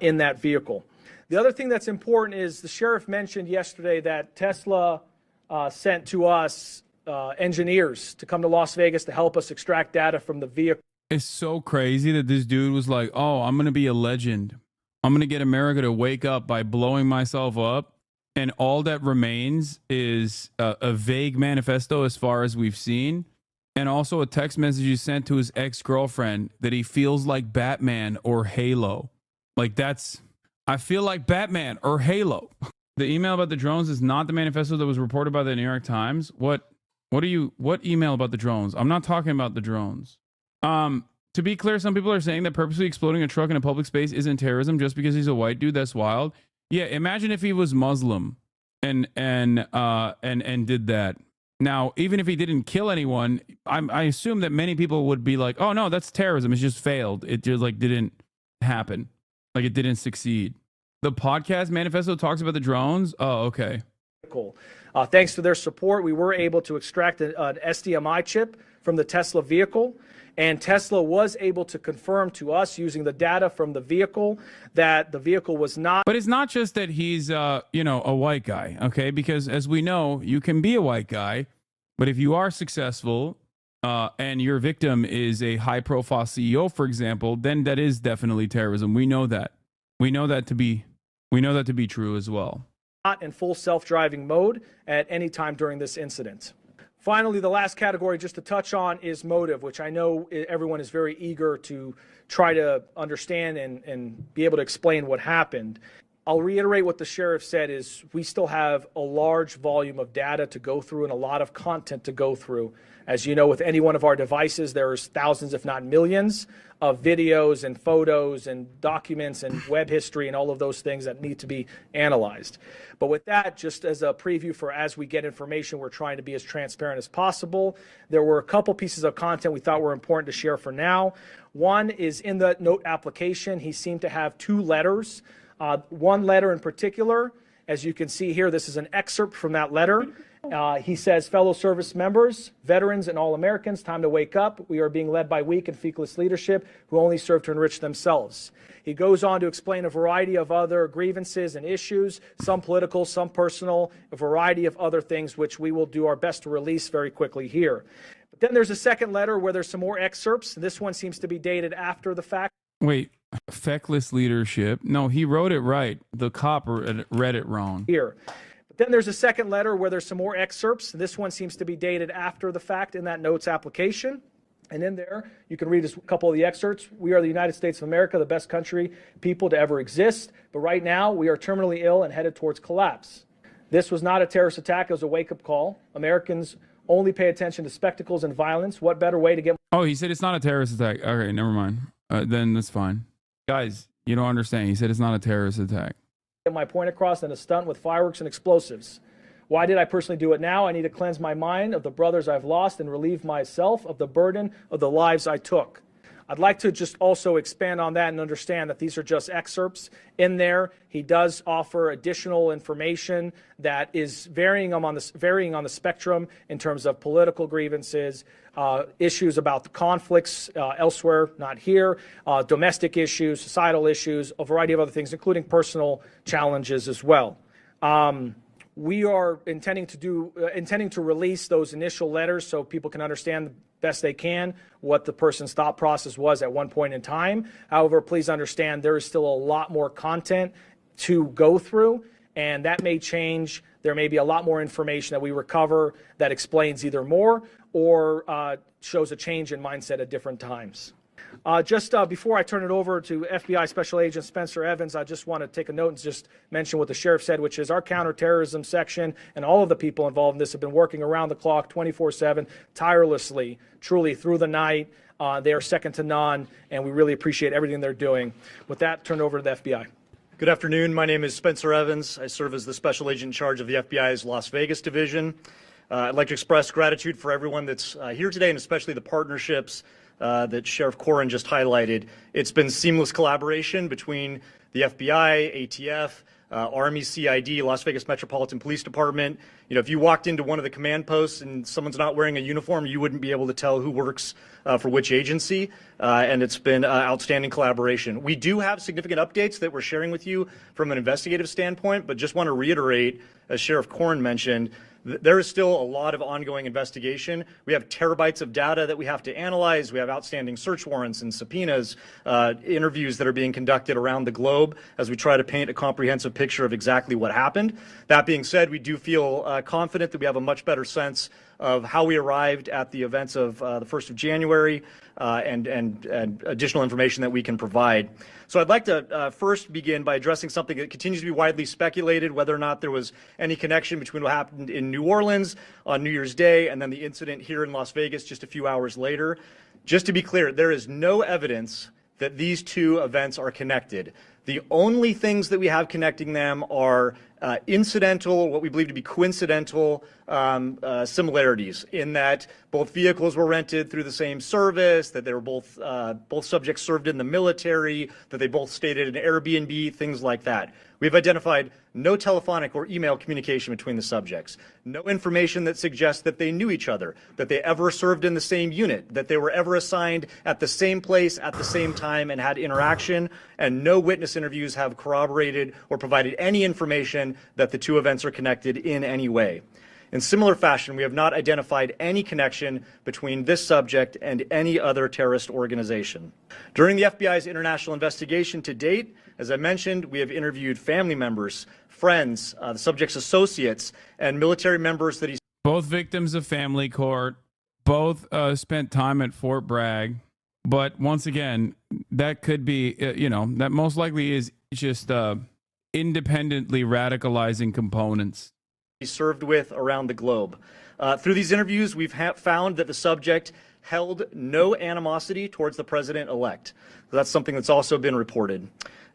in that vehicle. The other thing that's important is the sheriff mentioned yesterday that Tesla sent to us engineers to come to Las Vegas to help us extract data from the vehicle. It's so crazy that this dude was like, oh, I'm going to be a legend. I'm going to get America to wake up by blowing myself up. And all that remains is a vague manifesto as far as we've seen. And also a text message he sent to his ex-girlfriend that he feels like Batman or Halo. Like that's, I feel like Batman or Halo. The email about the drones is not the manifesto that was reported by the New York Times. What email about the drones? I'm not talking about the drones. To be clear, some people are saying that purposely exploding a truck in a public space isn't terrorism just because he's a white dude. That's wild. Yeah, imagine if he was Muslim and did that. Now, even if he didn't kill anyone, I assume that many people would be like, "Oh no, that's terrorism. It just failed. It just like didn't happen. Like it didn't succeed." The podcast manifesto talks about the drones. Oh, okay. Cool. Thanks to their support, we were able to extract an SDMI chip from the Tesla vehicle. And Tesla was able to confirm to us using the data from the vehicle that the vehicle was not. But it's not just that he's, a white guy, okay? Because as we know, you can be a white guy, but if you are successful and your victim is a high-profile CEO, for example, then that is definitely terrorism. We know that. We know that to be true as well. Not in full self-driving mode at any time during this incident. Finally, the last category just to touch on is motive, which I know everyone is very eager to try to understand and be able to explain what happened. I'll reiterate what the sheriff said is we still have a large volume of data to go through and a lot of content to go through. As you know, with any one of our devices, there's thousands, if not millions, of videos and photos and documents and web history and all of those things that need to be analyzed. But with that, just as a preview for as we get information, we're trying to be as transparent as possible. There were a couple pieces of content we thought were important to share for now. One is in the note application, he seemed to have two letters. One letter in particular, as you can see here, this is an excerpt from that letter. He says, fellow service members, veterans, and all Americans, time to wake up. We are being led by weak and feckless leadership who only serve to enrich themselves. He goes on to explain a variety of other grievances and issues, some political, some personal, a variety of other things, which we will do our best to release very quickly here. But then there's a second letter where there's some more excerpts. This one seems to be dated after the fact. Wait, feckless leadership. No, he wrote it right. The cop read it wrong. Here. Then there's a second letter where there's some more excerpts. This one seems to be dated after the fact in that notes application. And in there, you can read a couple of the excerpts. We are the United States of America, the best country, people to ever exist. But right now, we are terminally ill and headed towards collapse. This was not a terrorist attack. It was a wake-up call. Americans only pay attention to spectacles and violence. What better way to get... Oh, he said it's not a terrorist attack. Okay, never mind. Then that's fine. Guys, you don't understand. He said it's not a terrorist attack. My point across than a stunt with fireworks and explosives. Why did I personally do it now? I need to cleanse my mind of the brothers I've lost and relieve myself of the burden of the lives I took. I'd like to just also expand on that and understand that these are just excerpts. In there, he does offer additional information that is varying on the spectrum in terms of political grievances, issues about the conflicts elsewhere, not here, domestic issues, societal issues, a variety of other things, including personal challenges as well. We are intending to release those initial letters so people can understand the best they can what the person's thought process was at one point in time. However, please understand there is still a lot more content to go through, and that may change. There may be a lot more information that we recover that explains either more or shows a change in mindset at different times. Just before I turn it over to FBI Special Agent Spencer Evans, I just want to take a note and just mention what the sheriff said, which is our counterterrorism section and all of the people involved in this have been working around the clock 24/7, tirelessly, truly through the night. They are second to none, and we really appreciate everything they're doing. With that, turn it over to the FBI. Good afternoon. My name is Spencer Evans. I serve as the Special Agent in charge of the FBI's Las Vegas division. I'd like to express gratitude for everyone that's here today, and especially the partnerships that Sheriff Corrin just highlighted. It's been seamless collaboration between the FBI, ATF, Army, CID, Las Vegas Metropolitan Police Department. You know, if you walked into one of the command posts and someone's not wearing a uniform, you wouldn't be able to tell who works for which agency, and it's been outstanding collaboration. We do have significant updates that we're sharing with you from an investigative standpoint, but just want to reiterate, as Sheriff Corrin mentioned, there is still a lot of ongoing investigation. We have terabytes of data that we have to analyze. We have outstanding search warrants and subpoenas, interviews that are being conducted around the globe as we try to paint a comprehensive picture of exactly what happened. That being said, we do feel confident that we have a much better sense of how we arrived at the events of the 1st of January and additional information that we can provide. So I'd like to first begin by addressing something that continues to be widely speculated, whether or not there was any connection between what happened in New Orleans on New Year's Day and then the incident here in Las Vegas just a few hours later. Just to be clear, there is no evidence that these two events are connected. The only things that we have connecting them are incidental, what we believe to be coincidental similarities in that both vehicles were rented through the same service, that they were both subjects served in the military, that they both stayed at an Airbnb, things like that. We've identified no telephonic or email communication between the subjects, no information that suggests that they knew each other, that they ever served in the same unit, that they were ever assigned at the same place at the same time and had interaction, and no witness interviews have corroborated or provided any information that the two events are connected in any way. In similar fashion, we have not identified any connection between this subject and any other terrorist organization. During the FBI's international investigation to date, as I mentioned, we have interviewed family members, friends, the subject's associates, and military members that he's... Both victims of family court, both spent time at Fort Bragg. But once again, that could be, that most likely is just independently radicalizing components. He served with around the globe. Through these interviews, we've found that the subject held no animosity towards the president-elect. That's something that's also been reported.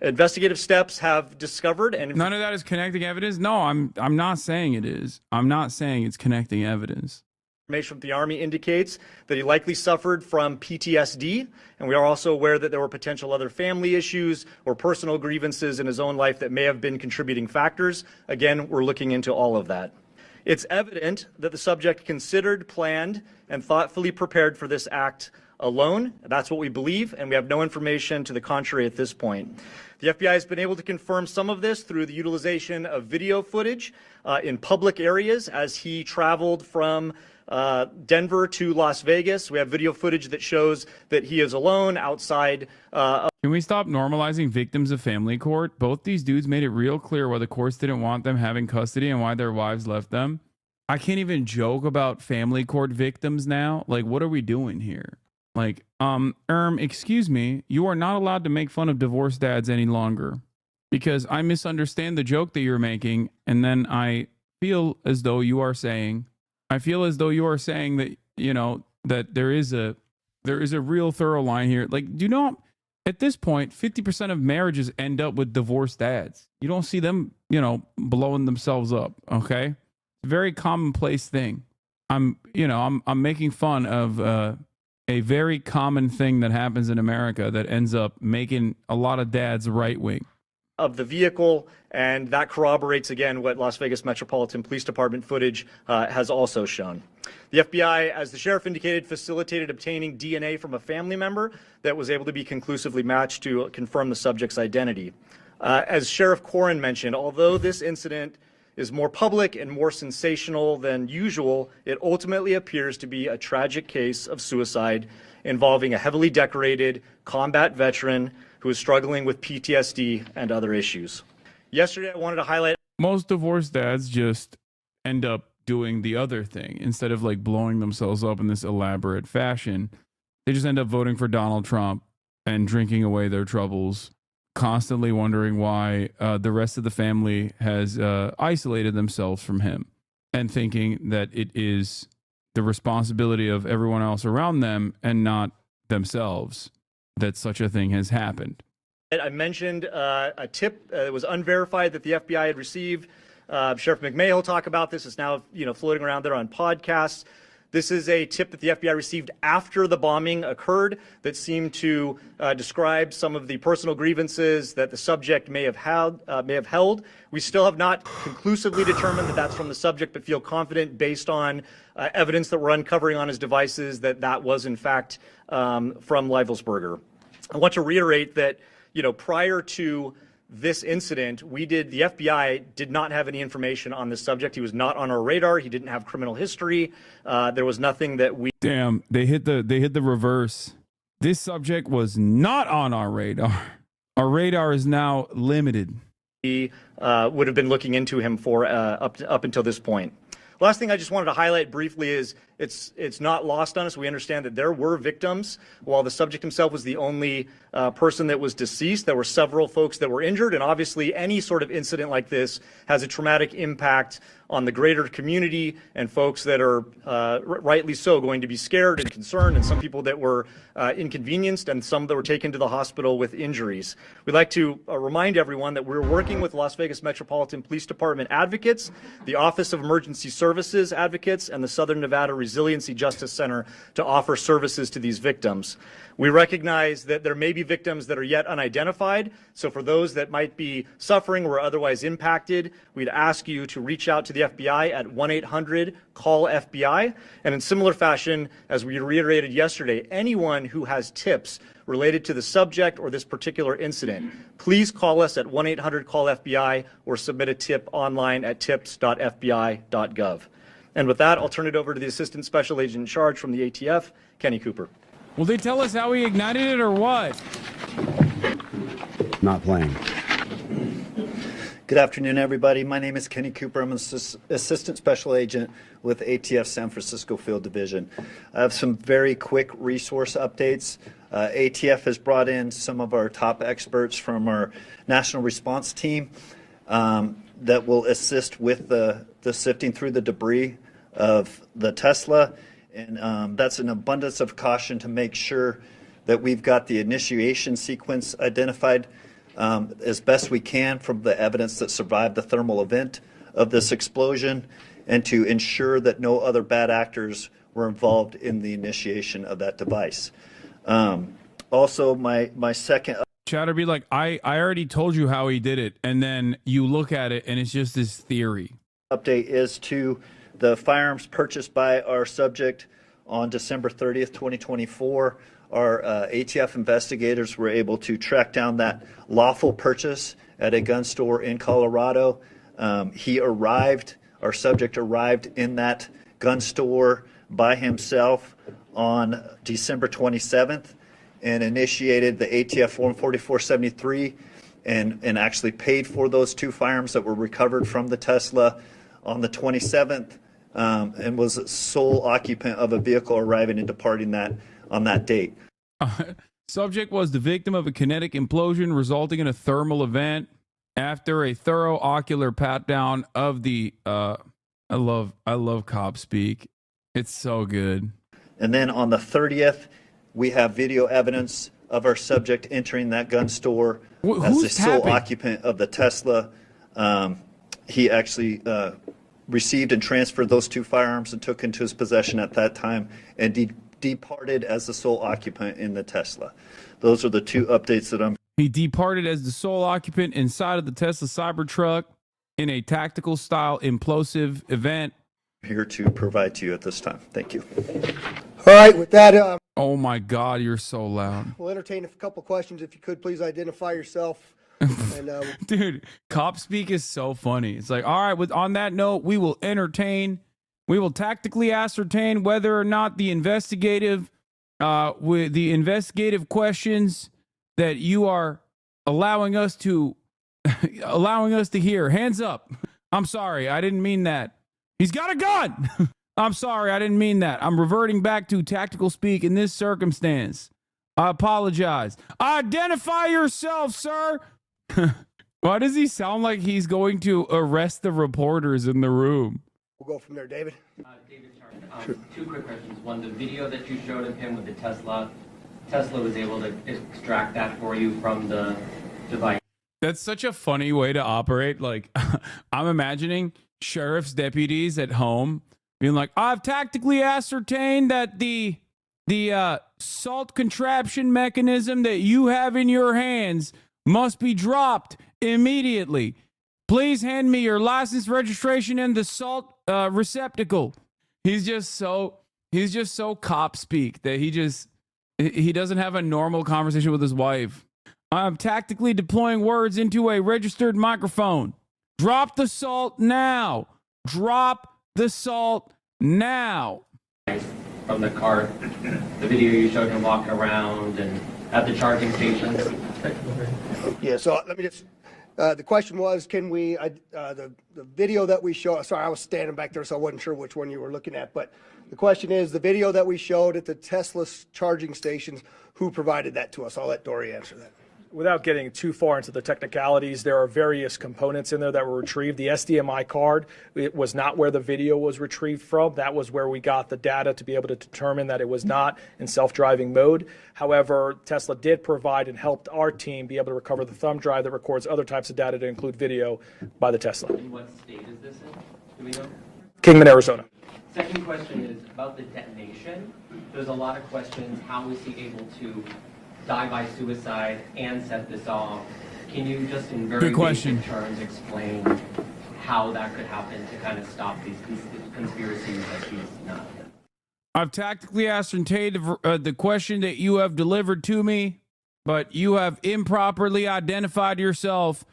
Investigative steps have discovered and... None of that is connecting evidence? No, I'm not saying it is. I'm not saying it's connecting evidence. Information from the Army indicates that he likely suffered from PTSD, and we are also aware that there were potential other family issues or personal grievances in his own life that may have been contributing factors. Again, we're looking into all of that. It's evident that the subject considered, planned, and thoughtfully prepared for this act alone. That's what we believe, and we have no information to the contrary at this point. The FBI has been able to confirm some of this through the utilization of video footage in public areas as he traveled from Denver to Las Vegas. We have video footage that shows that he is alone outside. Can we stop normalizing victims of family court? Both these dudes made it real clear why the courts didn't want them having custody and why their wives left them. I can't even joke about family court victims now. Like, what are we doing here? Like, excuse me, you are not allowed to make fun of divorced dads any longer because I misunderstand the joke that you're making. And then I feel as though you are saying that, that there is a real thorough line here. Like, at this point, 50% of marriages end up with divorced dads. You don't see them, blowing themselves up. Okay. It's a very commonplace thing. I'm making fun of, a very common thing that happens in America that ends up making a lot of dads right wing. Of the vehicle, and that corroborates again what Las Vegas Metropolitan Police Department footage has also shown. The FBI, as the sheriff indicated, facilitated obtaining DNA from a family member that was able to be conclusively matched to confirm the subject's identity. As Sheriff Corrin mentioned, although this incident is more public and more sensational than usual, it ultimately appears to be a tragic case of suicide involving a heavily decorated combat veteran who is struggling with PTSD and other issues. Yesterday, I wanted to highlight... Most divorced dads just end up doing the other thing instead of like blowing themselves up in this elaborate fashion. They just end up voting for Donald Trump and drinking away their troubles, constantly wondering why the rest of the family has isolated themselves from him, and thinking that it is the responsibility of everyone else around them and not themselves that such a thing has happened. I mentioned a tip that was unverified that the FBI had received. Sheriff McMahill will talk about this. It's now floating around there on podcasts. This is a tip that the FBI received after the bombing occurred that seemed to describe some of the personal grievances that the subject may have held. We still have not conclusively determined that that's from the subject, but feel confident based on evidence that we're uncovering on his devices that that was in fact from Leivelsberger. I want to reiterate that prior to this incident, the FBI did not have any information on this subject. He was not on our radar. He didn't have criminal history. There was nothing that we... Damn, they hit the reverse. This subject was not on our radar. Our radar is now limited. We would have been looking into him for up until this point. Last thing I just wanted to highlight briefly is it's not lost on us. We understand that there were victims. While the subject himself was the only person that was deceased, there were several folks that were injured. And obviously, any sort of incident like this has a traumatic impact on the greater community and folks that are rightly so going to be scared and concerned, and some people that were inconvenienced and some that were taken to the hospital with injuries. We'd like to remind everyone that we're working with Las Vegas Metropolitan Police Department advocates, the Office of Emergency Services advocates, and the Southern Nevada Resiliency Justice Center to offer services to these victims. We recognize that there may be victims that are yet unidentified, so for those that might be suffering or otherwise impacted, we'd ask you to reach out to the FBI at 1-800-CALL-FBI. And in similar fashion, as we reiterated yesterday, anyone who has tips related to the subject or this particular incident, please call us at 1-800-CALL-FBI or submit a tip online at tips.fbi.gov. And with that, I'll turn it over to the Assistant Special Agent in Charge from the ATF, Kenny Cooper. Will they tell us how he ignited it or what? Not playing. Good afternoon, everybody. My name is Kenny Cooper. I'm an Assistant Special Agent with ATF San Francisco Field Division. I have some very quick resource updates. ATF has brought in some of our top experts from our National Response Team that will assist with the sifting through the debris of the Tesla. And that's an abundance of caution to make sure that we've got the initiation sequence identified as best we can from the evidence that survived the thermal event of this explosion, and to ensure that no other bad actors were involved in the initiation of that device. Also, my second... Chatter be like, I already told you how he did it, and then you look at it and it's just this theory. Update is to the firearms purchased by our subject on December 30th, 2024. Our ATF investigators were able to track down that lawful purchase at a gun store in Colorado. Our subject arrived in that gun store by himself on December 27th and initiated the ATF Form 4473 and actually paid for those two firearms that were recovered from the Tesla on the 27th. And was a sole occupant of a vehicle arriving and departing that on that date. Subject was the victim of a kinetic implosion resulting in a thermal event after a thorough ocular pat down of the I love cop speak. It's so good. And then on the 30th, we have video evidence of our subject entering that gun store as the sole occupant of the Tesla. He actually received and transferred those two firearms and took into his possession at that time and departed as the sole occupant in the Tesla. Those are the two updates that He departed as the sole occupant inside of the Tesla Cybertruck in a tactical style implosive event. Here to provide to you at this time. Thank you. All right, with that... oh my God, you're so loud. We'll entertain a couple questions. If you could, please identify yourself. And, dude, cop speak is so funny. It's like, all right, on that note, we will tactically ascertain whether or not the investigative questions that you are allowing us to hear. Hands up. I'm sorry, I didn't mean that. He's got a gun. I'm sorry, I didn't mean that. I'm reverting back to tactical speak in this circumstance. I apologize. Identify yourself, sir. Why does he sound like he's going to arrest the reporters in the room? We'll go from there, David. David Charles, two quick questions. One, the video that you showed of him with the Tesla was able to extract that for you from the device. That's such a funny way to operate. Like, I'm imagining sheriff's deputies at home being like, I've tactically ascertained that the salt contraption mechanism that you have in your hands must be dropped immediately. Please hand me your license, registration, and the salt receptacle. He's just so cop speak that he doesn't have a normal conversation with his wife. I'm tactically deploying words into a registered microphone. Drop the salt now. Drop the salt now. From the car, the video you showed him walking around and at the charging stations. Yeah, so let me just, the question was, can we, the video that we show, sorry, I was standing back there, so I wasn't sure which one you were looking at, but the question is, the video that we showed at the Tesla charging stations, who provided that to us? I'll let Dory answer that. Without getting too far into the technicalities, there are various components in there that were retrieved. The SDMI card, it was not where the video was retrieved from. That was where we got the data to be able to determine that it was not in self-driving mode. However, Tesla did provide and helped our team be able to recover the thumb drive that records other types of data to include video by the Tesla. In what state is this in? Do we know? Kingman, Arizona. Second question is about the detonation. There's a lot of questions. How was he able to die by suicide and set this off? Can you just in very basic terms explain how that could happen to kind of stop these conspiracies that he's not? I've tactically ascertained the question that you have delivered to me, but you have improperly identified yourself.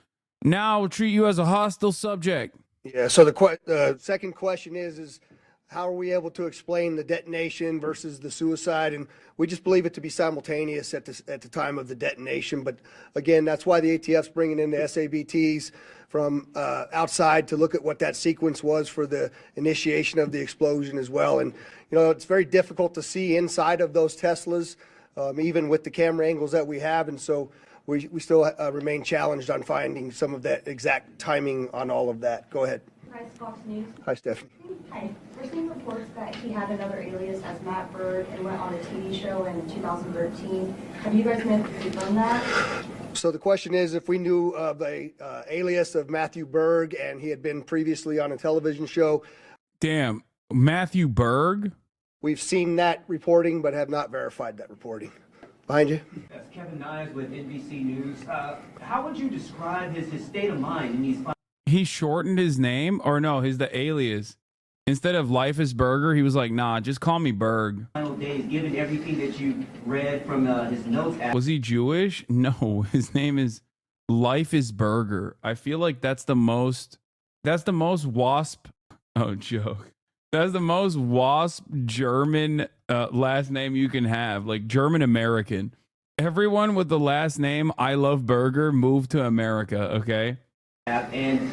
Now I will treat you as a hostile subject. Yeah, so the second question is how are we able to explain the detonation versus the suicide? And we just believe it to be simultaneous at the time of the detonation. But again, that's why the ATF's bringing in the SABTs from outside to look at what that sequence was for the initiation of the explosion as well. And, you know, it's very difficult to see inside of those Teslas, even with the camera angles that we have. And so we still remain challenged on finding some of that exact timing on all of that. Go ahead. Hi, Fox News. Hi, Stephanie. Hi. We're seeing reports that he had another alias as Matt Berg and went on a TV show in 2013. Have you guys been able to confirm that? So the question is if we knew of a alias of Matthew Berg and he had been previously on a television show. Damn, Matthew Berg? We've seen that reporting but have not verified that reporting. Behind you. That's Kevin Nyes with NBC News. How would you describe his state of mind in these He shortened his name, or no, the alias. Instead of Life is Burger, he was like, nah, just call me Berg. final days, given everything that you read from his notes? Was he Jewish? No, his name is Life is Burger. I feel like that's the most WASP. Oh, joke. That's the most WASP German last name you can have, like German American. Everyone with the last name I Love Burger moved to America, okay? And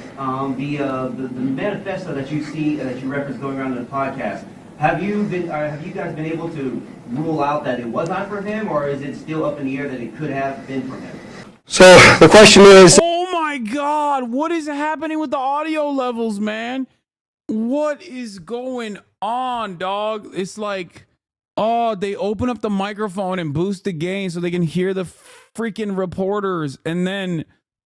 the manifesto that you see that you reference going around in the podcast, have you guys been able to rule out that it was not from him, or is it still up in the air that it could have been from him? So the question is, oh my God, what is happening with the audio levels, man? What is going on, dog? It's like, oh, they open up the microphone and boost the gain so they can hear the freaking reporters, and then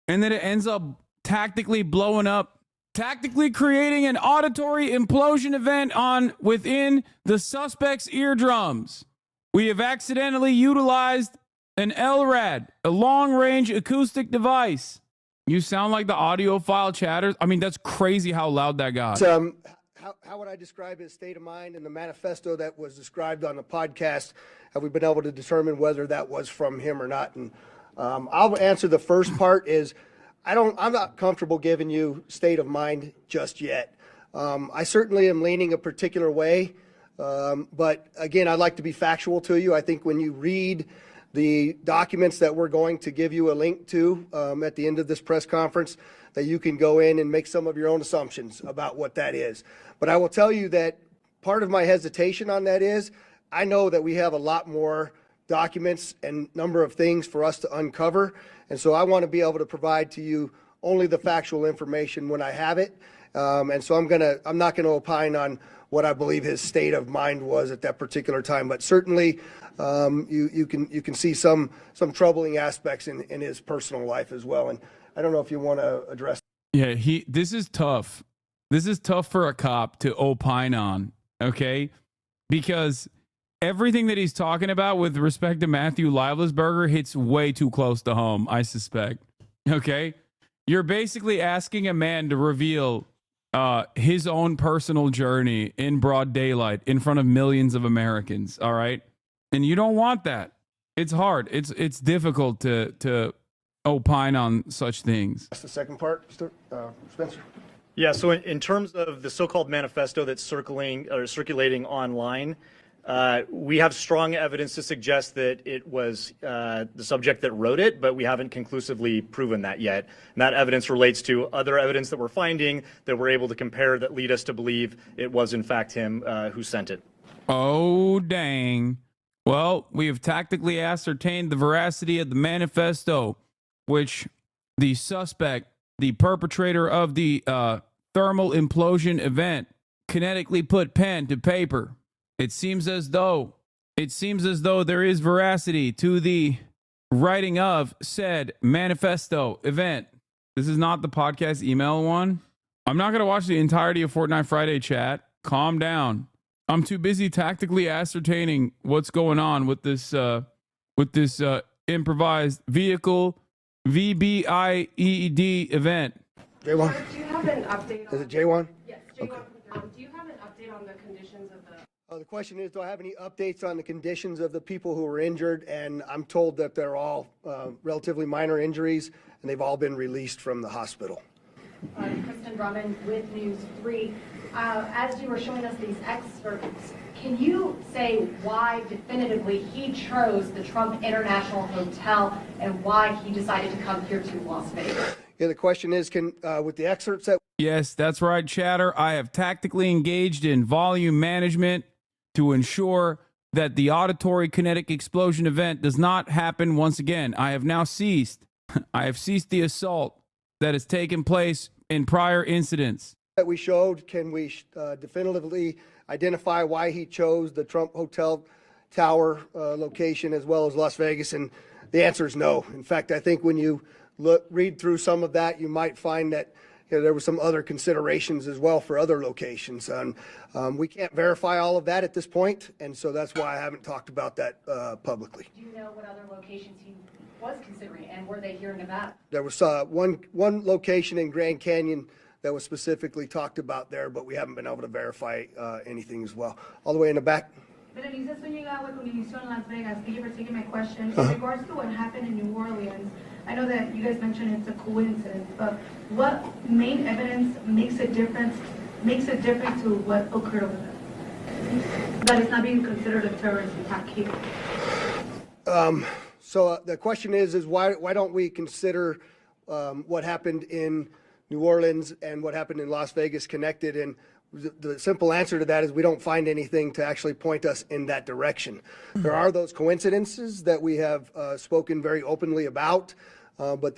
it ends up tactically blowing up, tactically creating an auditory implosion event within the suspect's eardrums. We have accidentally utilized an LRAD, a long-range acoustic device. You sound like the audio file chatters. I mean, that's crazy how loud that got. How would I describe his state of mind in the manifesto that was described on the podcast? Have we been able to determine whether that was from him or not? And I'll answer the first part is, I'm not comfortable giving you state of mind just yet. I certainly am leaning a particular way, but again, I'd like to be factual to you. I think when you read the documents that we're going to give you a link to at the end of this press conference, that you can go in and make some of your own assumptions about what that is. But I will tell you that part of my hesitation on that is I know that we have a lot more documents and number of things for us to uncover. And so I want to be able to provide to you only the factual information when I have it. And so I'm not going to opine on what I believe his state of mind was at that particular time. But certainly you can see some troubling aspects in his personal life as well. And I don't know if you want to address. Yeah, this is tough. This is tough for a cop to opine on, okay? Because everything that he's talking about with respect to Matthew Livelsberger hits way too close to home, I suspect. Okay? You're basically asking a man to reveal his own personal journey in broad daylight in front of millions of Americans, all right? And you don't want that. It's hard. It's difficult to opine on such things. That's the second part, Spencer. Yeah, so in terms of the so-called manifesto that's circulating online, we have strong evidence to suggest that it was the subject that wrote it, but we haven't conclusively proven that yet. And that evidence relates to other evidence that we're finding that we're able to compare that lead us to believe it was in fact him who sent it. Oh, dang. Well, we have tactically ascertained the veracity of the manifesto, which the suspect, the perpetrator of the thermal implosion event, kinetically put pen to paper. It seems as though there is veracity to the writing of said manifesto event. This is not the podcast email one. I'm not going to watch the entirety of Fortnite Friday chat. Calm down. I'm too busy tactically ascertaining what's going on with this improvised vehicle VBIED event. J1. Do you have an update? Is it J1? Yes, J1. Okay. Do you have an update on the conditions of the? The question is, do I have any updates on the conditions of the people who were injured? And I'm told that they're all relatively minor injuries, and they've all been released from the hospital. Kristen Drummond with News 3. As you were showing us these excerpts, can you say why definitively he chose the Trump International Hotel and why he decided to come here to Las Vegas? Yeah, the question is, with the excerpts that... Yes, that's right, Chatter. I have tactically engaged in volume management to ensure that the auditory kinetic explosion event does not happen once again. I have now ceased. I have ceased the assault that has taken place in prior incidents. That we showed, can we definitively identify why he chose the Trump Hotel Tower location as well as Las Vegas? And the answer is no. In fact, I think when you read through some of that, you might find that there were some other considerations as well for other locations. And we can't verify all of that at this point, and so that's why I haven't talked about that publicly. Do you know what other locations he was considering, and were they here in Nevada? There was one location in Grand Canyon that was specifically talked about there, but we haven't been able to verify anything as well. All the way in the back. Berenice Zúñiga with Univision Las Vegas. Thank you for taking my question. In regards to what happened in New Orleans, I know that you guys mentioned it's a coincidence, but what main evidence makes a difference to what occurred over there? That it's not being considered a terrorist attack here. So the question is why don't we consider what happened in New Orleans and what happened in Las Vegas connected? And the simple answer to that is we don't find anything to actually point us in that direction. There are those coincidences that we have spoken very openly about, but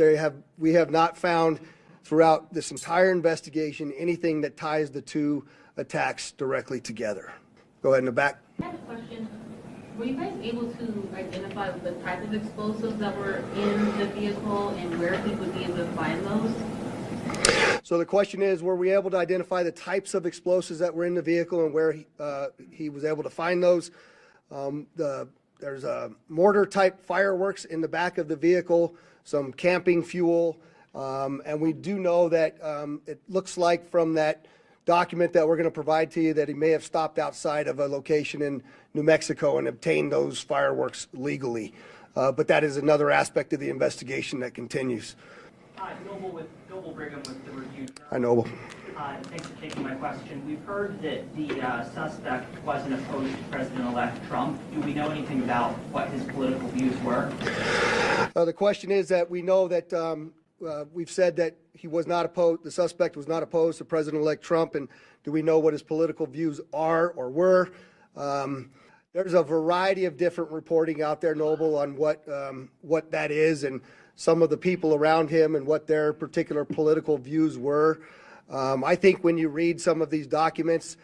we have not found throughout this entire investigation anything that ties the two attacks directly together. Go ahead in the back. I have a question. Were you guys able to identify the type of explosives that were in the vehicle and where he would be able to find those? So the question is, were we able to identify the types of explosives that were in the vehicle and where he was able to find those? There's a mortar-type fireworks in the back of the vehicle, some camping fuel, and we do know that it looks like from that document that we're going to provide to you that he may have stopped outside of a location in New Mexico and obtained those fireworks legally. But that is another aspect of the investigation that continues. Hi, Noble Brigham with the Review. Hi, Noble. Thanks for taking my question. We've heard that the suspect wasn't opposed to President-elect Trump. Do we know anything about what his political views were? The question is that we know that we've said that he was not opposed, the suspect was not opposed to President-elect Trump, and do we know what his political views are or were? There's a variety of different reporting out there, Noble, on what that is and some of the people around him and what their particular political views were. I think when you read some of these documents,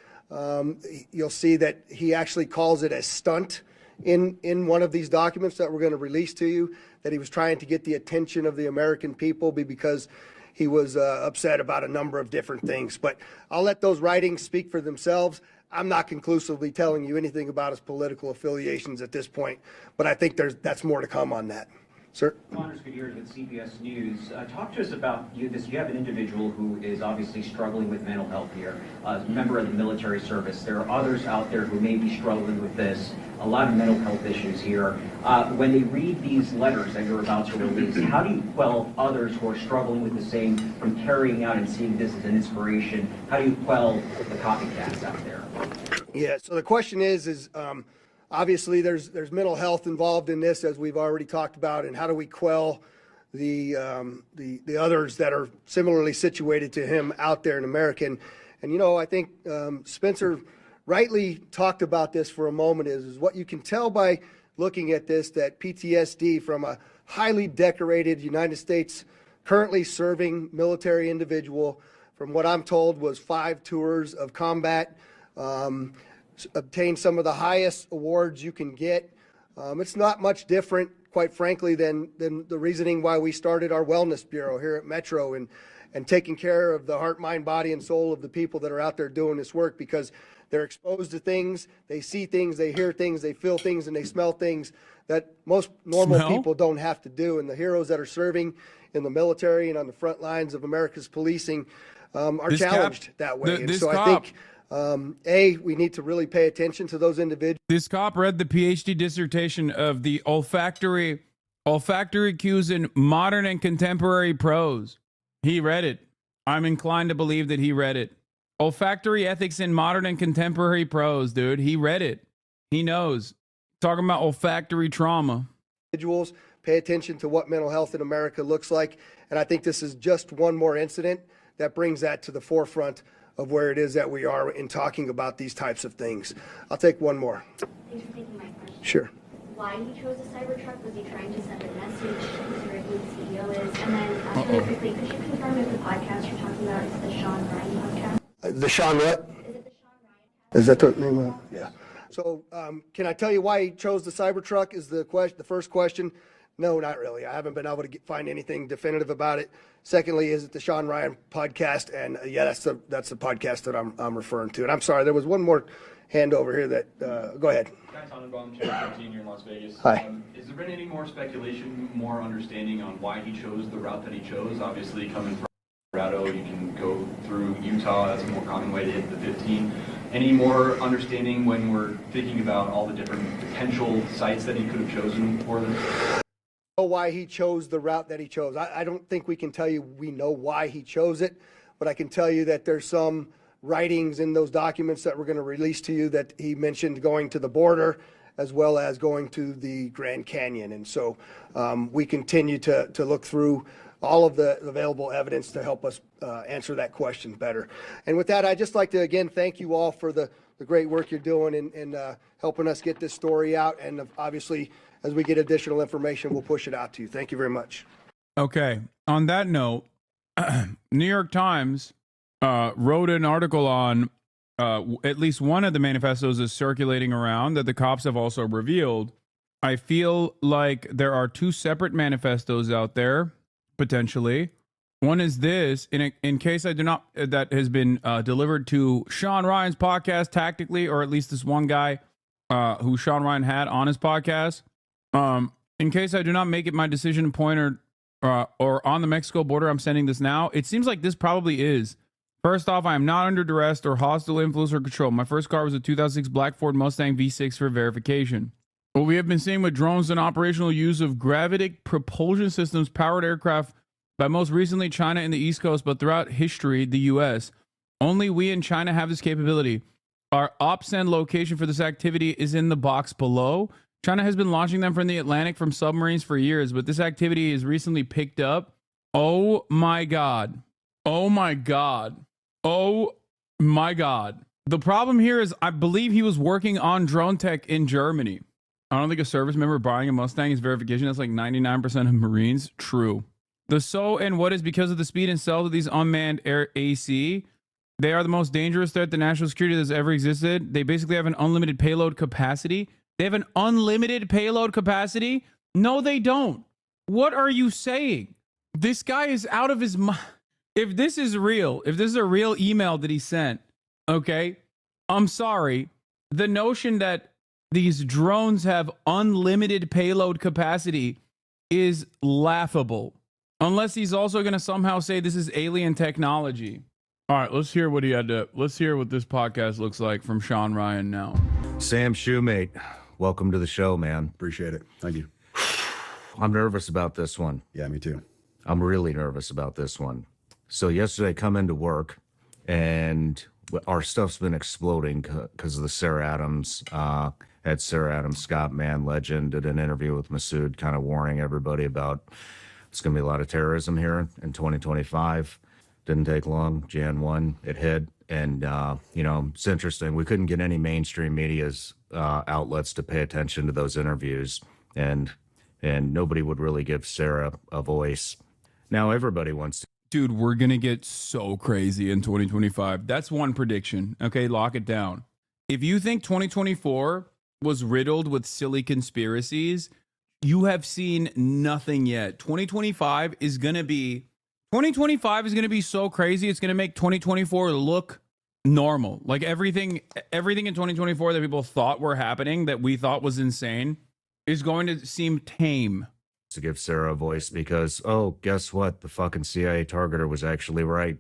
you'll see that he actually calls it a stunt in one of these documents that we're going to release to you, that he was trying to get the attention of the American people because he was upset about a number of different things. But I'll let those writings speak for themselves. I'm not conclusively telling you anything about his political affiliations at this point, but I think that's more to come on that. Sir? Anders Gutierrez with CBS News. Talk to us about this. You have an individual who is obviously struggling with mental health here, a member of the military service. There are others out there who may be struggling with this, a lot of mental health issues here. When they read these letters that you're about to release, how do you quell others who are struggling with the same from carrying out and seeing this as an inspiration? How do you quell the copycats out there? Yeah, so the question is obviously there's mental health involved in this, as we've already talked about, and how do we quell the others that are similarly situated to him out there in America? And you know, I think Spencer rightly talked about this for a moment, is what you can tell by looking at this, that PTSD from a highly decorated United States currently serving military individual, from what I'm told was 5 tours of combat, obtained some of the highest awards you can get. It's not much different, quite frankly, than the reasoning why we started our wellness bureau here at Metro and taking care of the heart, mind, body, and soul of the people that are out there doing this work, because they're exposed to things, they see things, they hear things, they feel things, and they smell things that most normal people don't have to do. And the heroes that are serving in the military and on the front lines of America's policing are challenged that way. And so I think we need to really pay attention to those individuals. This cop read the PhD dissertation of the olfactory cues in modern and contemporary prose. He read it. I'm inclined to believe that he read it. Olfactory ethics in modern and contemporary prose, dude. He read it. He knows. Talking about olfactory trauma. Individuals pay attention to what mental health in America looks like. And I think this is just one more incident that brings that to the forefront of where it is that we are in talking about these types of things. I'll take one more. Thanks for taking my question. Sure. Why he chose a Cybertruck? Was he trying to send a message to who the CEO is? And then really quickly, could you confirm if the podcast you're talking about is the Sean Ryan podcast? The Sean what? Is it the Sean Ryan? Is that the name of it? Yeah. So can I tell you why he chose the Cybertruck is the first question? No, not really. I haven't been able to find anything definitive about it. Secondly, is it the Sean Ryan podcast? And yeah, that's the podcast that I'm referring to. And I'm sorry, there was one more hand over here that, go ahead. Guy Tannenbaum, Channel 13 here in Las Vegas. Hi. Has there been any more speculation, more understanding on why he chose the route that he chose? Obviously, coming from Colorado, you can go through Utah. That's a more common way to hit the 15. Any more understanding when we're thinking about all the different potential sites that he could have chosen for this? Why he chose the route that he chose. I don't think we can tell you we know why he chose it, but I can tell you that there's some writings in those documents that we're going to release to you that he mentioned going to the border as well as going to the Grand Canyon. And so we continue to look through all of the available evidence to help us answer that question better. And with that, I'd just like to, again, thank you all for the great work you're doing in helping us get this story out. And obviously, as we get additional information, we'll push it out to you. Thank you very much. Okay. On that note, New York Times wrote an article on at least one of the manifestos is circulating around that the cops have also revealed. I feel like there are 2 separate manifestos out there, potentially. One is this, in case I do not, that has been delivered to Sean Ryan's podcast tactically, or at least this one guy who Sean Ryan had on his podcast. In case I do not make it my decision point or on the Mexico border, I'm sending this now. It seems like this probably is. First off, I am not under duress or hostile influence or control. My first car was a 2006 black Ford Mustang V6 for verification. What we have been seeing with drones and operational use of gravitic propulsion systems powered aircraft by most recently China and the East Coast, but throughout history, the U.S. Only we in China have this capability. Our OPSEND location for this activity is in the box below. China has been launching them from the Atlantic from submarines for years, but this activity is recently picked up Oh my God. Oh my God. Oh my God. The problem here is I believe he was working on drone tech in Germany. I don't think a service member buying a Mustang is verification. That's like 99% of Marines. True. The so and what is because of the speed and stealth of these unmanned air AC. They are the most dangerous threat to national security that's ever existed. They basically have an unlimited payload capacity. They have an unlimited payload capacity? No, they don't. What are you saying? This guy is out of his mind. If this is real, if this is a real email that he sent, okay, I'm sorry. The notion that these drones have unlimited payload capacity is laughable. Unless he's also going to somehow say this is alien technology. All right, let's hear what he had to. Let's hear what this podcast looks like from Sean Ryan now. Sam Shoemate, welcome to the show, man. Appreciate it. Thank you. I'm nervous about this one. Yeah, me too. I'm really nervous about this one. So yesterday I come into work and our stuff's been exploding because of the Sarah Adams. Had Sarah Adams, Scott Mann, legend, did an interview with Masood, kind of warning everybody about it's going to be a lot of terrorism here in 2025. Didn't take long. Jan 1, it hit. And, it's interesting. We couldn't get any mainstream media's outlets to pay attention to those interviews. And nobody would really give Sarah a voice. Now everybody wants to. Dude, we're going to get so crazy in 2025. That's one prediction. Okay, lock it down. If you think 2024 was riddled with silly conspiracies, you have seen nothing yet. 2025 is going to be so crazy. It's going to make 2024 look normal. Like everything in 2024 that people thought were happening, that we thought was insane, is going to seem tame. To give Sarah a voice because, oh, guess what? The fucking CIA targeter was actually right.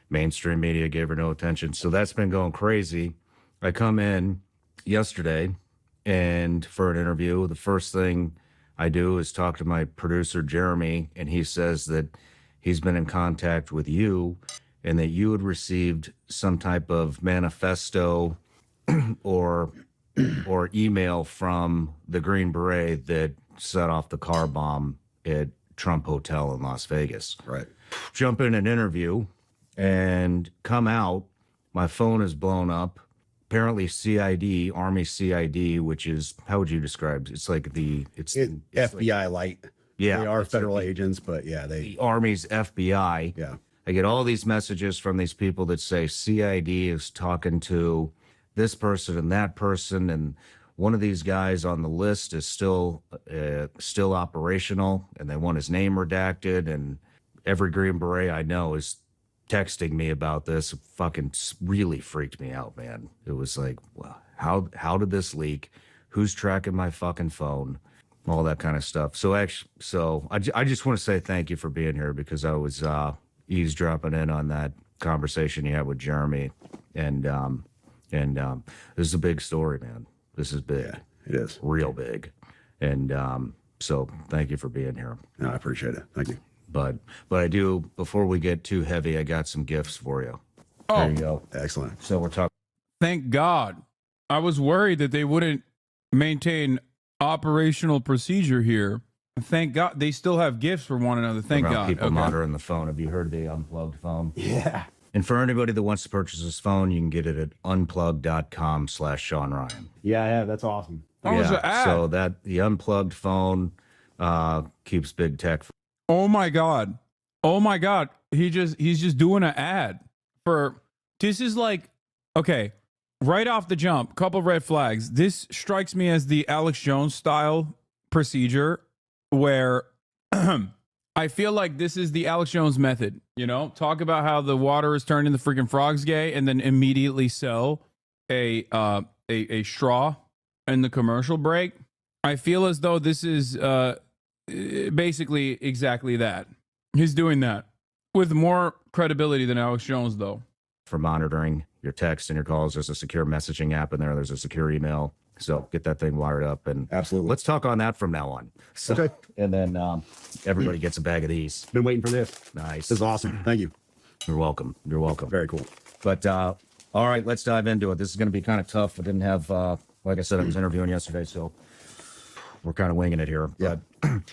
Mainstream media gave her no attention. So that's been going crazy. I come in yesterday and for an interview, the first thing I do is talk to my producer, Jeremy, and he says that he's been in contact with you and that you had received some type of manifesto or email from the Green Beret that set off the car bomb at Trump Hotel in Las Vegas. Right. Jump in an interview and come out. My phone is blown up. Apparently CID, Army CID, which is, how would you describe it? It's like it's FBI like, light. Yeah. They are federal like agents, but yeah, the Army's FBI. Yeah. I get all these messages from these people that say CID is talking to this person and that person, and one of these guys on the list is still operational, and they want his name redacted. And every Green Beret I know is texting me about this. It fucking really freaked me out, man. It was like, well, how did this leak? Who's tracking my fucking phone? All that kind of stuff. So I just want to say thank you for being here because I was eavesdropping in on that conversation you had with Jeremy, and this is a big story, man. This is big. Yeah, it is. Real big. And so thank you for being here. No, I appreciate it. Thank you. But I do, before we get too heavy, I got some gifts for you. Oh, there you go. Excellent. So we're talking. Thank God. I was worried that they wouldn't maintain operational procedure here. Thank God they still have gifts for one another. Thank God. People monitoring the phone. Have you heard of the unplugged phone? Yeah. And for anybody that wants to purchase this phone, you can get it at unplugged.com/Sean Ryan. Yeah, I have. That's awesome. So that the unplugged phone keeps big tech. Oh my God. He's just doing an ad for, this is like, okay, right off the jump, couple red flags. This strikes me as the Alex Jones style procedure where I feel like this is the Alex Jones method, talk about how the water is turning the freaking frogs gay and then immediately sell a straw in the commercial break. I feel as though this is basically exactly that. He's doing that with more credibility than Alex Jones, though. For monitoring your texts and your calls, there's a secure messaging app in there. There's a secure email. So get that thing wired up, and absolutely, let's talk on that from now on. So, okay. And then everybody gets a bag of these. Been waiting for this. Nice. This is awesome. Thank you. You're welcome. You're welcome. Very cool. But all right, let's dive into it. This is going to be kind of tough. I didn't have, like I said, I was interviewing yesterday, so we're kind of winging it here. Yeah. But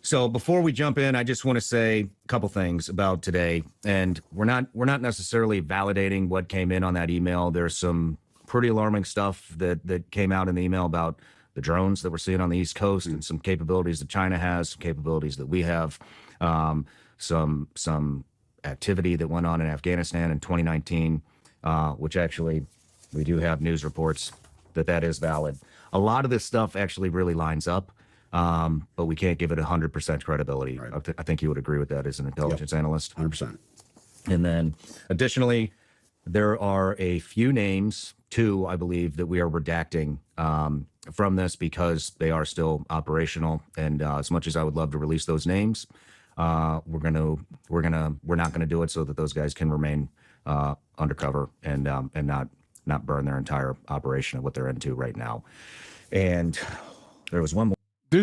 So before we jump in, I just want to say a couple things about today. And we're not necessarily validating what came in on that email. There's some pretty alarming stuff that came out in the email about the drones that we're seeing on the East Coast and some capabilities that China has, some capabilities that we have, some activity that went on in Afghanistan in 2019, which actually we do have news reports that is valid. A lot of this stuff actually really lines up, but we can't give it 100% credibility. Right. I think you would agree with that as an intelligence analyst. 100%. And then additionally, there are a few names, 2, I believe, that we are redacting from this because they are still operational. And as much as I would love to release those names, we're not gonna do it so that those guys can remain undercover and not burn their entire operation of what they're into right now. And there was one more. The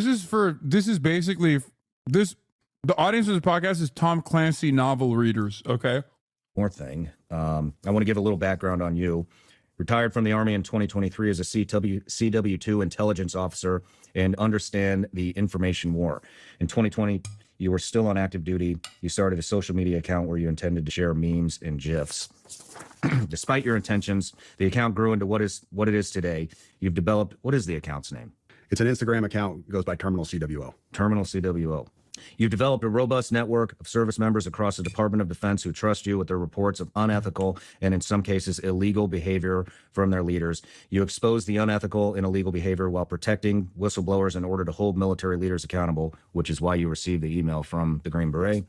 audience of this podcast is Tom Clancy novel readers. Okay. More thing. I want to give a little background on you. Retired from the Army in 2023 as a CW2 intelligence officer and understand the information war. In 2020, you were still on active duty. You started a social media account where you intended to share memes and GIFs. Despite your intentions, the account grew into what it is today. You've developed, what is the account's name? It's an Instagram account, goes by Terminal CWO. Terminal CWO. You've developed a robust network of service members across the Department of Defense who trust you with their reports of unethical and, in some cases, illegal behavior from their leaders. You expose the unethical and illegal behavior while protecting whistleblowers in order to hold military leaders accountable, which is why you received the email from the Green Beret.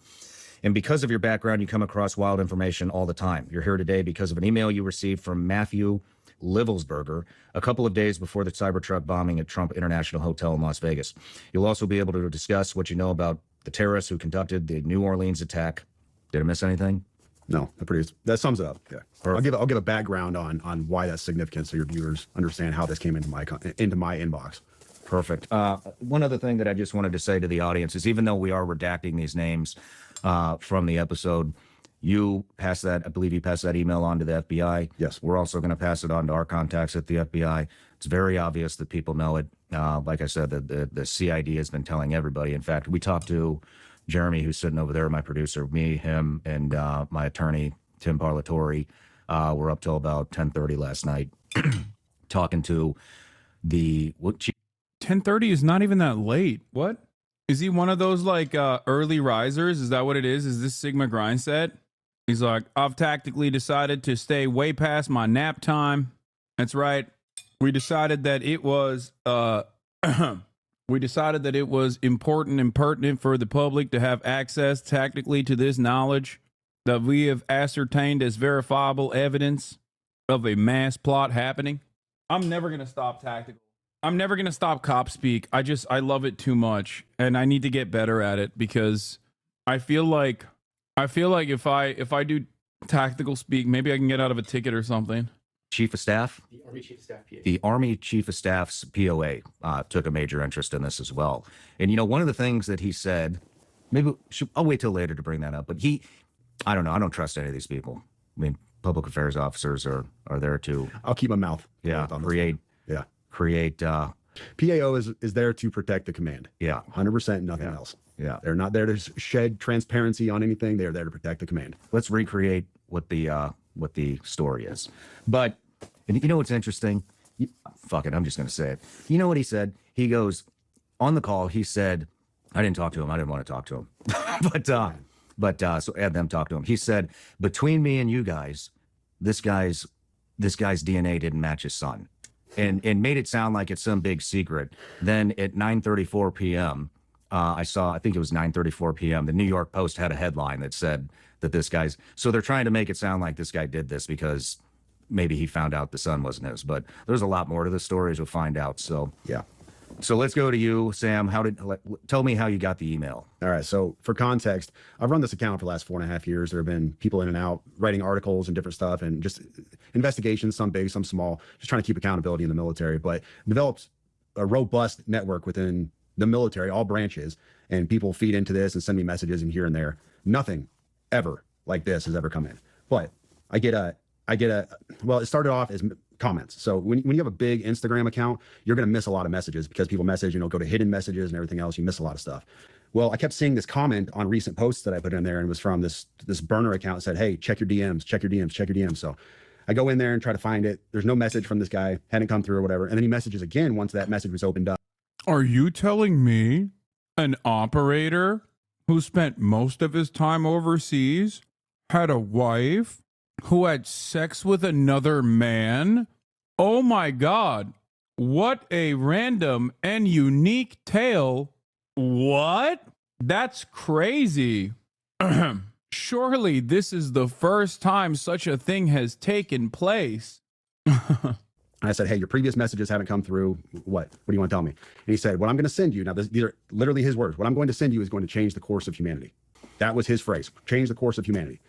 And because of your background, you come across wild information all the time. You're here today because of an email you received from Matthew Livelsberger a couple of days before the Cybertruck bombing at Trump International Hotel in Las Vegas. You'll also be able to discuss what you know about the terrorists who conducted the New Orleans attack. Did I miss anything? No, that sums it up. Yeah, I'll give a background on why that's significant so your viewers understand how this came into my inbox. Perfect. One other thing that I just wanted to say to the audience is, even though we are redacting these names from the episode, you passed that, I believe you passed that email on to the FBI. Yes. We're also going to pass it on to our contacts at the FBI. It's very obvious that people know it. Like I said, the CID has been telling everybody. In fact, we talked to Jeremy, who's sitting over there, my producer, me, him, and my attorney, Tim Parlatore. We're up till about 10:30 last night talking to the... 10:30 is not even that late. What? Is he one of those like early risers? Is that what it is? Is this Sigma grind set? He's like, I've tactically decided to stay way past my nap time. That's right. We decided that it was important and pertinent for the public to have access tactically to this knowledge that we have ascertained as verifiable evidence of a mass plot happening. I'm never going to stop tactical. I'm never going to stop cop speak. I love it too much, and I need to get better at it because I feel like if I do tactical speak, maybe I can get out of a ticket or something. Chief of Staff? The Army Chief of Staff POA. The Army Chief of Staff's POA took a major interest in this as well. And, one of the things that he said, I'll wait till later to bring that up, but I don't know. I don't trust any of these people. I mean, public affairs officers are there to... I'll keep my mouth. Yeah, create... PAO is there to protect the command. Yeah. 100%, nothing else. Yeah. They're not there to shed transparency on anything. They're there to protect the command. Let's recreate what the story is. But, and you know what's interesting? Fuck it, I'm just going to say it. You know what he said? He goes, on the call, he said, I didn't talk to him. I didn't want to talk to him. So had them talk to him. He said, between me and you guys, this guy's DNA didn't match his son. And made it sound like it's some big secret. Then at 9:34 p.m., I think it was 9:34 p.m., the New York Post had a headline that said that this guy's... So they're trying to make it sound like this guy did this because maybe he found out the son wasn't his. But there's a lot more to the story, as we'll find out. So, yeah. So let's go to you, Sam. Tell me how you got the email. All right. So for context, I've run this account for the last 4.5 years. There have been people in and out writing articles and different stuff and just investigations, some big, some small, just trying to keep accountability in the military, but developed a robust network within the military, all branches, and people feed into this and send me messages and here and there. Nothing ever like this has ever come in. But well, it started off as comments. So when you have a big Instagram account, you're going to miss a lot of messages because people message, go to hidden messages and everything else. You miss a lot of stuff. Well, I kept seeing this comment on recent posts that I put in there, and it was from this burner account that said, hey, check your DMs, check your DMs, check your DMs. So I go in there and try to find it. There's no message from this guy, hadn't come through or whatever. And then he messages again once that message was opened up. Are you telling me an operator who spent most of his time overseas had a wife who had sex with another man? Oh my God. What a random and unique tale. What? That's crazy. Surely this is the first time such a thing has taken place. I said, hey, your previous messages haven't come through. What do you want to tell me? And he said, what I'm going to send you, now these are literally his words. What I'm going to send you is going to change the course of humanity. That was his phrase, change the course of humanity.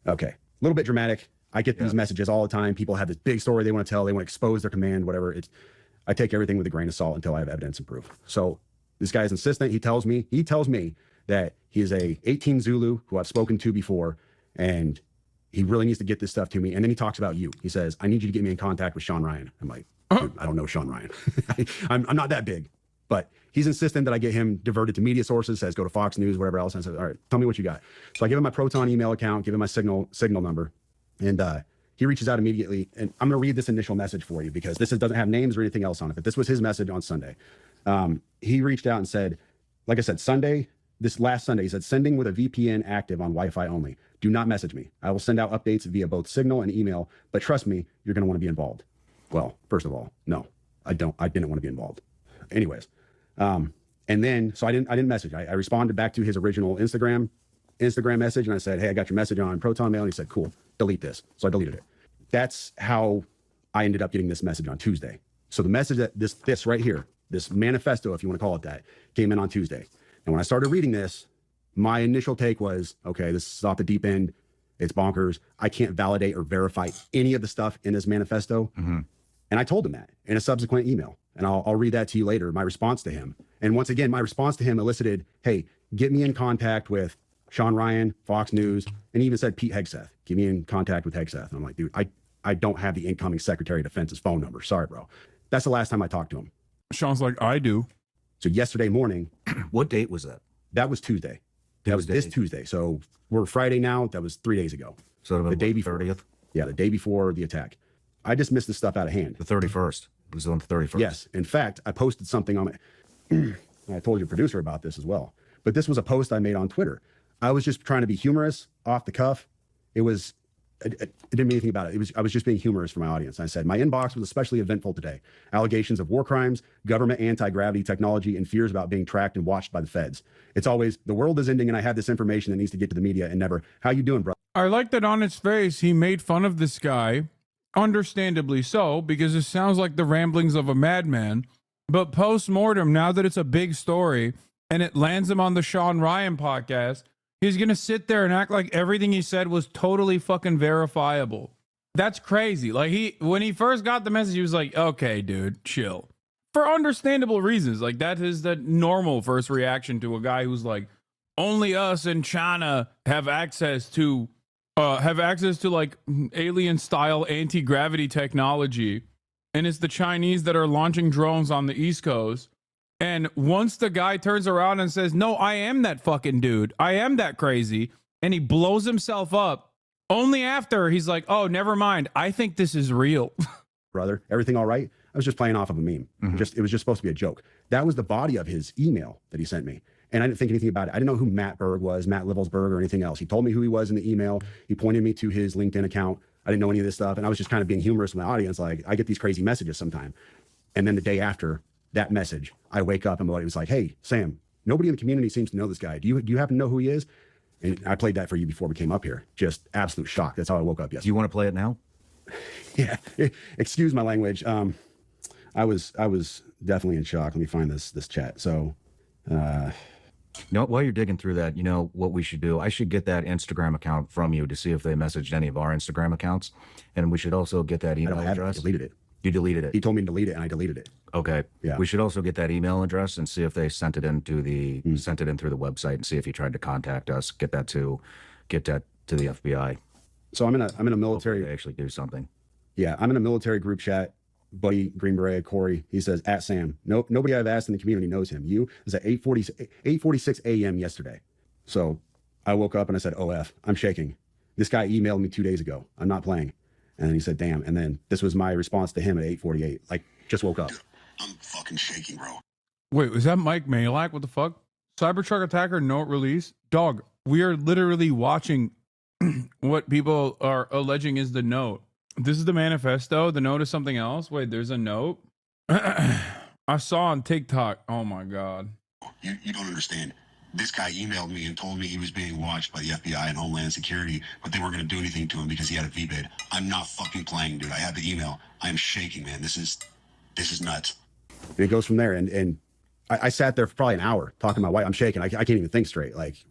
Okay, a little bit dramatic. I get these messages all the time. People have this big story they want to tell. They want to expose their command, whatever. I take everything with a grain of salt until I have evidence and proof. So this guy is insistent. He tells me that he is a 18 Zulu who I've spoken to before, and he really needs to get this stuff to me. And then he talks about you. He says, I need you to get me in contact with Sean Ryan. I'm like, dude, I don't know Sean Ryan. I'm not that big. But he's insistent that I get him diverted to media sources, says go to Fox News, whatever else. And I said, all right, tell me what you got. So I give him my Proton email account, give him my signal number. And he reaches out immediately. And I'm going to read this initial message for you because this doesn't have names or anything else on it. But this was his message on Sunday. He reached out and said, like I said, this last Sunday, he said, sending with a VPN active on Wi-Fi only. Do not message me. I will send out updates via both Signal and email, but trust me, you're going to want to be involved. Well, first of all, no, I didn't want to be involved. Anyways. And then, so I didn't message. I responded back to his original Instagram message. And I said, hey, I got your message on Proton Mail. And he said, cool, delete this. So I deleted it. That's how I ended up getting this message on Tuesday. So the message that this right here, this manifesto, if you want to call it that, came in on Tuesday. And when I started reading this, my initial take was, okay, this is off the deep end. It's bonkers. I can't validate or verify any of the stuff in this manifesto. Mm-hmm. And I told him that in a subsequent email. And I'll read that to you later, my response to him. And once again, my response to him elicited, hey, get me in contact with Sean Ryan, Fox News, and he even said Pete Hegseth. Get me in contact with Hegseth. And I'm like, dude, I don't have the incoming Secretary of Defense's phone number. Sorry, bro. That's the last time I talked to him. Sean's like, I do. So yesterday morning. What date was that? That was Tuesday. That was this Tuesday. So we're Friday now. That was 3 days ago. So the day before. 30th? Yeah, the day before the attack. I dismissed this stuff out of hand. The 31st. It was on the 31st. Yes. In fact, I posted something on my, I told your producer about this as well, but this was a post I made on Twitter. I was just trying to be humorous, off the cuff. I didn't mean anything about it. I was just being humorous for my audience. I said, my inbox was especially eventful today. Allegations of war crimes, government anti-gravity technology, and fears about being tracked and watched by the feds. It's always, the world is ending and I have this information that needs to get to the media, and never, how you doing, bro? I like that on its face, he made fun of this guy. Understandably so, because it sounds like the ramblings of a madman. But post-mortem, now that it's a big story and it lands him on the Sean Ryan podcast, he's going to sit there and act like everything he said was totally fucking verifiable. That's crazy. Like when he first got the message, he was like, okay, dude, chill. For understandable reasons. Like that is the normal first reaction to a guy who's like, only us in China have access to like alien style anti-gravity technology. And it's the Chinese that are launching drones on the East Coast. And once the guy turns around and says, no, I am that fucking dude. I am that crazy. And he blows himself up. Only after he's like, oh, never mind. I think this is real. Brother, everything all right? I was just playing off of a meme. Mm-hmm. It was just supposed to be a joke. That was the body of his email that he sent me. And I didn't think anything about it. I didn't know who Matt Berg was, Matt Livelsberg, or anything else. He told me who he was in the email. He pointed me to his LinkedIn account. I didn't know any of this stuff. And I was just kind of being humorous with my audience. Like, I get these crazy messages sometime. And then the day after that message, I wake up and my buddy was like, hey, Sam, nobody in the community seems to know this guy. Do you happen to know who he is? And I played that for you before we came up here. Just absolute shock. That's how I woke up yesterday. Do you want to play it now? Yeah. Excuse my language. I was definitely in shock. Let me find this chat. So, while you're digging through that, you know what we should do? I should get that Instagram account from you to see if they messaged any of our Instagram accounts. And we should also get that email address. I deleted it. You deleted it? He told me to delete it and I deleted it. Okay. Yeah. We should also get that email address and see if they sent it in through the website and see if he tried to contact us. Get that to the FBI. So I'm in a military. Hopefully they actually do something. Yeah, I'm in a military group chat. Buddy Green Beret, Corey, he says, at Sam. Nope, nobody I've asked in the community knows him. You is at 8:46 a.m. yesterday. So I woke up and I said, OF, I'm shaking. This guy emailed me 2 days ago. I'm not playing. And he said, damn. And then this was my response to him at 8:48. Like, just woke up. I'm fucking shaking, bro. Wait, was that Mike Malak? What the fuck? Cybertruck attacker note release? Dog, we are literally watching what people are alleging is the note. This is the manifesto. The note is something else. Wait, there's a note. I saw on TikTok. Oh my God. You don't understand. This guy emailed me and told me he was being watched by the FBI and Homeland Security, but they weren't going to do anything to him because he had a VBID. I'm not fucking playing, dude. I have the email. I am shaking, man. This is nuts. And it goes from there. And I sat there for probably an hour talking to my wife. I'm shaking. I can't even think straight. Like,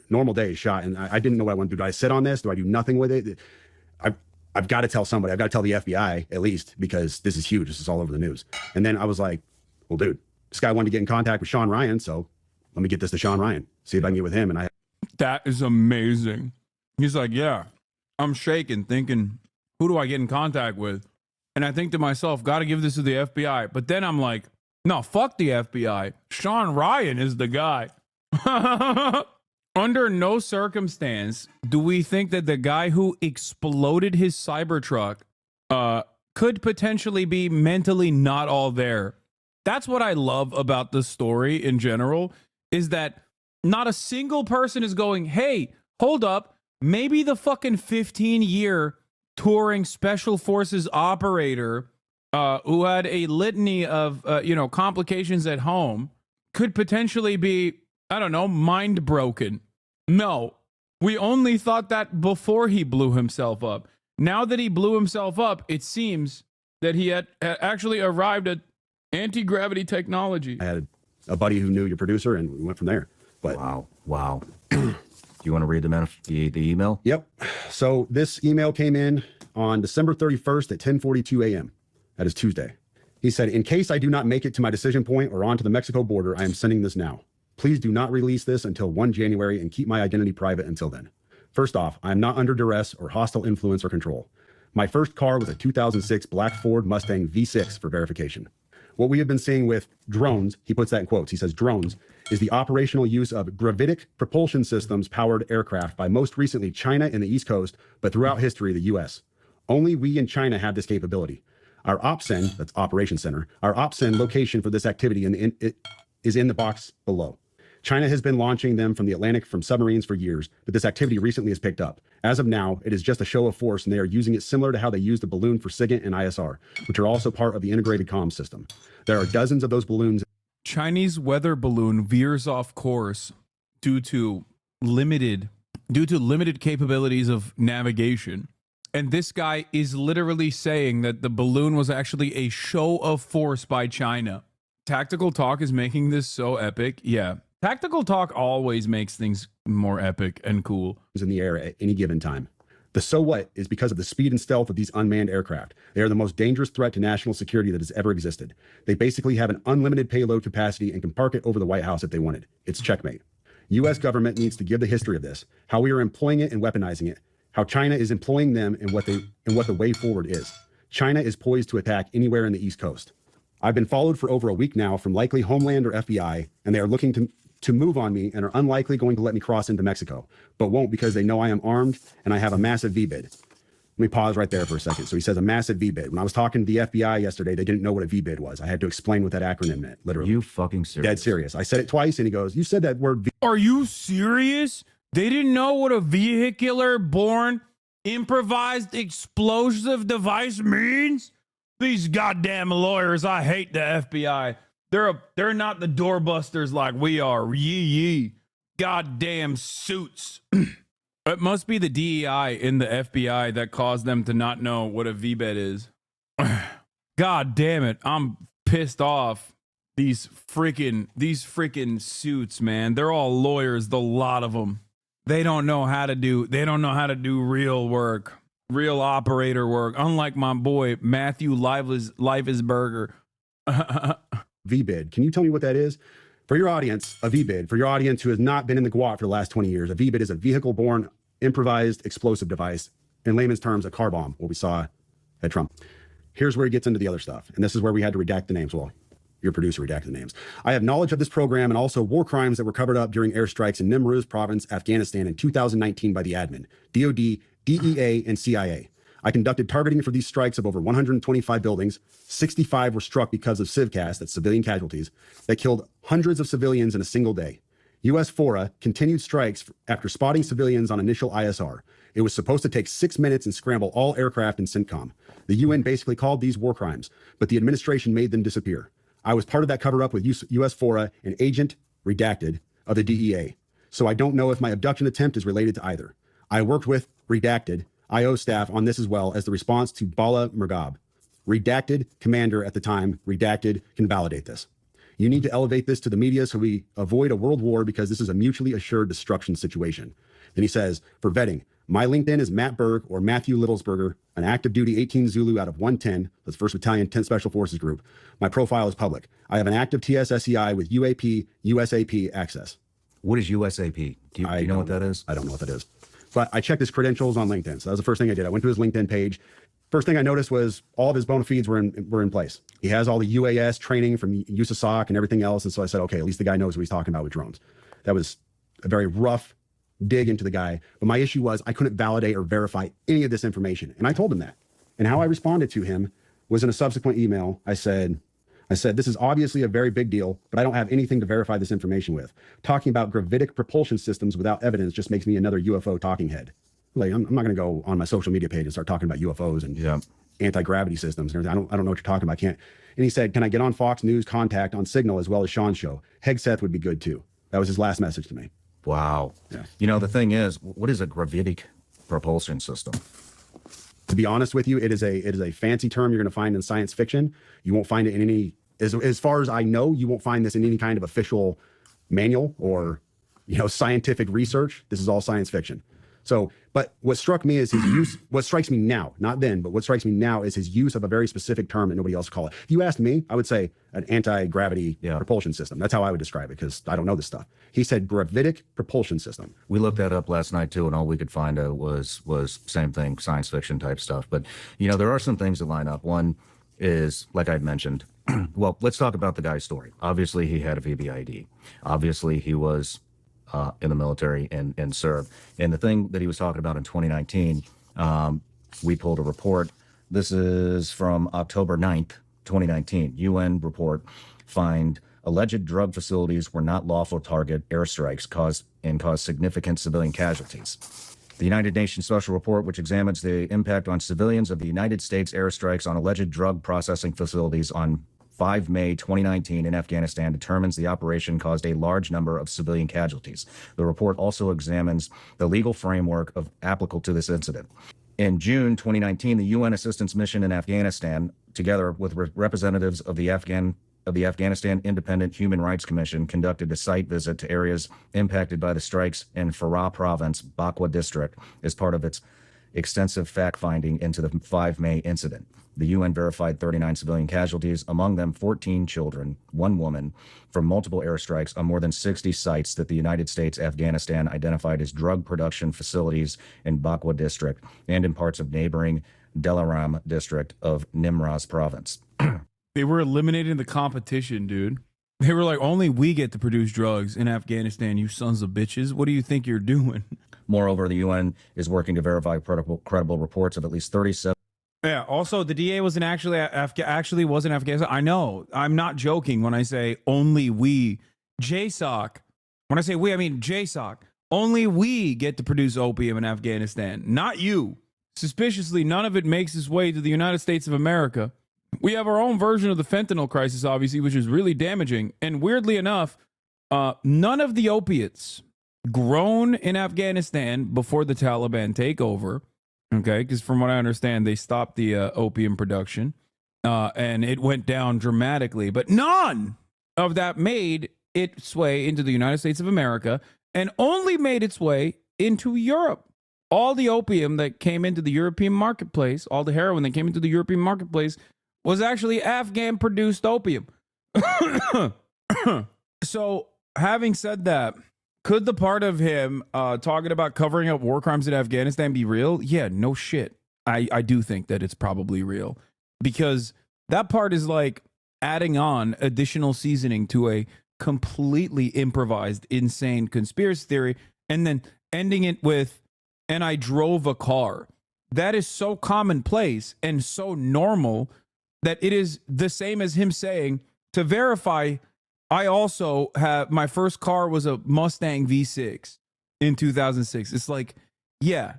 normal day is shot. And I didn't know what I want to do. Do I sit on this? Do I do nothing with it? I've got to tell somebody. I've got to tell the FBI at least, because this is huge. This is all over the news. And then I was like, well, dude, this guy wanted to get in contact with Sean Ryan. So let me get this to Sean Ryan, see if I can get with him. And that is amazing. He's like, yeah, I'm shaking, thinking, who do I get in contact with? And I think to myself, got to give this to the FBI. But then I'm like, no, fuck the FBI. Sean Ryan is the guy. Under no circumstance do we think that the guy who exploded his Cybertruck could potentially be mentally not all there. That's what I love about the story in general, is that not a single person is going, hey, hold up, maybe the fucking 15-year touring special forces operator who had a litany of, complications at home could potentially be, I don't know, mind broken. No, we only thought that before he blew himself up. Now that he blew himself up, it seems that he had actually arrived at anti-gravity technology. I had a buddy who knew your producer, and we went from there. But wow. Do you want to read the email? Yep. So this email came in on December 31st at 10:42 a.m. That is Tuesday. He said, in case I do not make it to my decision point or onto the Mexico border, I am sending this now. Please do not release this until 1 January and keep my identity private until then. First off, I am not under duress or hostile influence or control. My first car was a 2006 black Ford Mustang V6 for verification. What we have been seeing with drones, he puts that in quotes, he says drones, is the operational use of gravitic propulsion systems powered aircraft by most recently China and the East Coast, but throughout history, the US. Only we in China have this capability. Our OPSEN, that's Operations Center, our OPSEN location for this activity is in the box below. China has been launching them from the Atlantic from submarines for years, but this activity recently has picked up. As of now, it is just a show of force, and they are using it similar to how they used the balloon for SIGINT and ISR, which are also part of the integrated comms system. There are dozens of those balloons. Chinese weather balloon veers off course due to limited capabilities of navigation. And this guy is literally saying that the balloon was actually a show of force by China. Tactical Talk is making this so epic. Yeah. Tactical Talk always makes things more epic and cool. In the air at any given time. The so what is because of the speed and stealth of these unmanned aircraft. They are the most dangerous threat to national security that has ever existed. They basically have an unlimited payload capacity and can park it over the White House if they wanted. It's checkmate. U.S. government needs to give the history of this, how we are employing it and weaponizing it, how China is employing them and what the way forward is. China is poised to attack anywhere in the East Coast. I've been followed for over a week now from likely Homeland or FBI, and they are looking to move on me and are unlikely going to let me cross into Mexico, but won't because they know I am armed and I have a massive VBID. Let me pause right there for a second. So he says a massive VBID. When I was talking to the FBI yesterday, they didn't know what a VBID was. I had to explain what that acronym meant, literally. You fucking serious? Dead serious. I said it twice and he goes, you said that word. Are you serious? They didn't know what a vehicular borne improvised explosive device means? These goddamn lawyers, I hate the FBI. They're not the doorbusters like we are. Yee. Goddamn suits. It must be the DEI in the FBI that caused them to not know what a VBID is. God damn it. I'm pissed off. These freaking suits, man. They're all lawyers, the lot of them. They don't know how to do real work, real operator work. Unlike my boy Matthew Leifesberger. VBID. Can you tell me what that is? For your audience, a VBID, for your audience who has not been in the GWOT for the last 20 years, a VBID is a vehicle-borne improvised explosive device. In layman's terms, a car bomb, what we saw at Trump. Here's where he gets into the other stuff. And this is where we had to redact the names. Well, your producer redacted the names. I have knowledge of this program and also war crimes that were covered up during airstrikes in Nimruz province, Afghanistan in 2019 by the admin, DOD, DEA, and CIA. I conducted targeting for these strikes of over 125 buildings. 65 were struck because of civcas, that's civilian casualties, that killed hundreds of civilians in a single day. U.S. FORA continued strikes after spotting civilians on initial ISR. It was supposed to take 6 minutes and scramble all aircraft in CENTCOM. The UN basically called these war crimes, but the administration made them disappear. I was part of that cover-up with U.S. FORA, an agent, redacted, of the DEA. So I don't know if my abduction attempt is related to either. I worked with, redacted, IO staff on this as well as the response to Bala Murghab. Redacted commander at the time, redacted, can validate this. You need to elevate this to the media so we avoid a world war because this is a mutually assured destruction situation. Then he says, for vetting, my LinkedIn is Matt Berg or Matthew Littlesberger, an active duty 18 Zulu out of 110, that's 1st Battalion 10th Special Forces Group. My profile is public. I have an active TSSCI with UAP, USAP access. What is USAP? Do you know what that is? I don't know what that is. But I checked his credentials on LinkedIn. So that was the first thing I did. I went to his LinkedIn page. First thing I noticed was all of his bona fides were in place. He has all the UAS training from USASOC and everything else. And so I said, okay, at least the guy knows what he's talking about with drones. That was a very rough dig into the guy. But my issue was I couldn't validate or verify any of this information. And I told him that. And how I responded to him was in a subsequent email. I said, this is obviously a very big deal, but I don't have anything to verify this information with. Talking about gravitic propulsion systems without evidence just makes me another UFO talking head. Like, I'm not going to go on my social media page and start talking about UFOs and anti-gravity systems and everything. I don't know what you're talking about. I can't. And he said, can I get on Fox News Contact on Signal as well as Sean's show? Hegseth would be good too. That was his last message to me. Wow. Yeah. You know, the thing is, what is a gravitic propulsion system? To be honest with you, it is a fancy term you're going to find in science fiction. You won't find it in any, as far as I know, you won't find this in any kind of official manual or, scientific research. This is all science fiction. So, but what struck me is his use, what strikes me now, not then, but what strikes me now is his use of a very specific term that nobody else call it. If you asked me, I would say an anti-gravity propulsion system. That's how I would describe it because I don't know this stuff. He said gravitic propulsion system. We looked that up last night too, and all we could find was same thing, science fiction type stuff. But, there are some things that line up. One is, like I'd mentioned, well, let's talk about the guy's story. Obviously, he had a VBID. Obviously, he was in the military and served. And the thing that he was talking about in 2019, we pulled a report. This is from October 9th, 2019. UN report find alleged drug facilities were not lawful target airstrikes caused significant civilian casualties. The United Nations Special Report, which examines the impact on civilians of the United States airstrikes on alleged drug processing facilities on 5 May 2019 in Afghanistan, determines the operation caused a large number of civilian casualties. The report also examines the legal framework applicable to this incident. In June 2019, the UN Assistance Mission in Afghanistan, together with representatives of the Afghanistan Independent Human Rights Commission, conducted a site visit to areas impacted by the strikes in Farah Province, Bakwa District, as part of its extensive fact-finding into the 5 May incident. The UN verified 39 civilian casualties, among them 14 children, 1 woman, from multiple airstrikes on more than 60 sites that the United States Afghanistan identified as drug production facilities in Bakwa District and in parts of neighboring Delaram District of Nimruz Province. They were eliminating the competition, dude. They were like, only we get to produce drugs in Afghanistan, you sons of bitches. What do you think you're doing? Moreover, the UN is working to verify credible reports of at least 37. Yeah. Also, the DA wasn't actually wasn't Afghanistan. I know. I'm not joking when I say only we, JSOC. When I say we, I mean JSOC. Only we get to produce opium in Afghanistan, not you. Suspiciously, none of it makes its way to the United States of America. We have our own version of the fentanyl crisis, obviously, which is really damaging. And weirdly enough, none of the opiates grown in Afghanistan before the Taliban takeover, okay, because from what I understand, they stopped the opium production and it went down dramatically. But none of that made its way into the United States of America and only made its way into Europe. All the opium that came into the European marketplace, all the heroin that came into the European marketplace was actually Afghan-produced opium. So, having said that, could the part of him talking about covering up war crimes in Afghanistan be real? Yeah, no shit. I do think that it's probably real, because that part is like adding on additional seasoning to a completely improvised, insane conspiracy theory, and then ending it with, and I drove a car. That is so commonplace and so normal that it is the same as him saying, to verify, I also have, my first car was a Mustang V6 in 2006. It's like, yeah,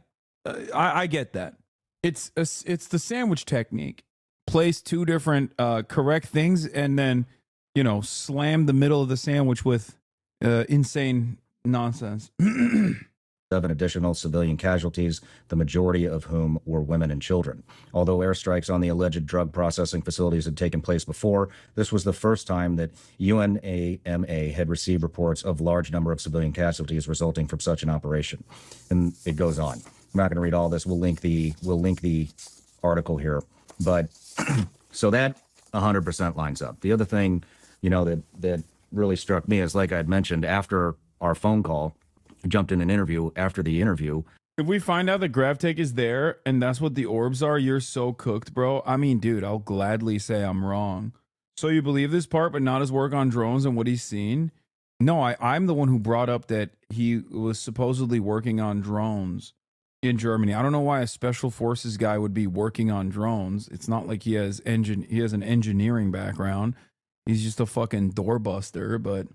I get that. It's the sandwich technique. Place two different correct things and then, you know, slam the middle of the sandwich with insane nonsense. 7 additional civilian casualties, the majority of whom were women and children. Although airstrikes on the alleged drug processing facilities had taken place before, this was the first time that UNAMA had received reports of large number of civilian casualties resulting from such an operation. And it goes on. I'm not going to read all this. We'll link the article here. But so that 100% lines up. The other thing, you know, that really struck me is, like I had mentioned, after our phone call, jumped in an interview. After the interview, if we find out that GravTech is there and that's what the orbs are, you're so cooked, bro. I mean, dude, I'll gladly say I'm wrong. So you believe this part, but not his work on drones and what he's seen? No, I'm the one who brought up that he was supposedly working on drones in Germany. I don't know why a special forces guy would be working on drones. It's not like he has an engineering background. He's just a fucking doorbuster, but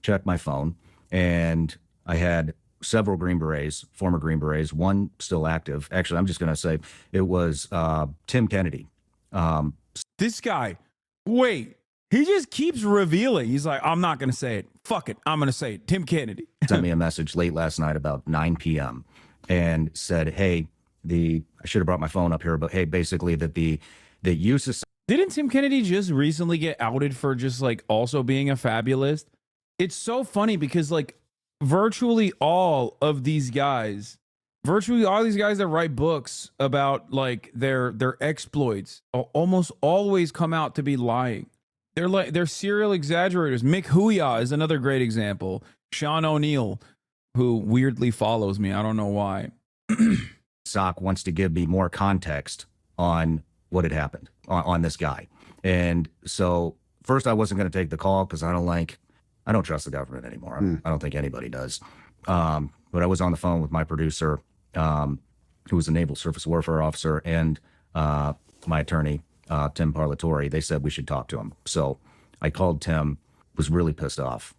checked my phone, and I had several Green Berets, former Green Berets, one still active. Actually, I'm just going to say it was Tim Kennedy. This guy, wait, he just keeps revealing. He's like, I'm not going to say it. Fuck it. I'm going to say it. Tim Kennedy. Sent me a message late last night about 9 p.m. and said, hey, I should have brought my phone up here, but hey, basically that the use of... Didn't Tim Kennedy just recently get outed for just like also being a fabulist? It's so funny because like virtually all these guys that write books about like their exploits almost always come out to be lying. They're serial exaggerators. Mick Huya is another great example. Sean O'Neill, who weirdly follows me. I don't know why. SOC wants to give me more context on what had happened on this guy. And so first I wasn't going to take the call because I don't trust the government anymore. I don't think anybody does. But I was on the phone with my producer, who was a naval surface warfare officer, and my attorney, Tim Parlatore. They said we should talk to him. So I called Tim, was really pissed off,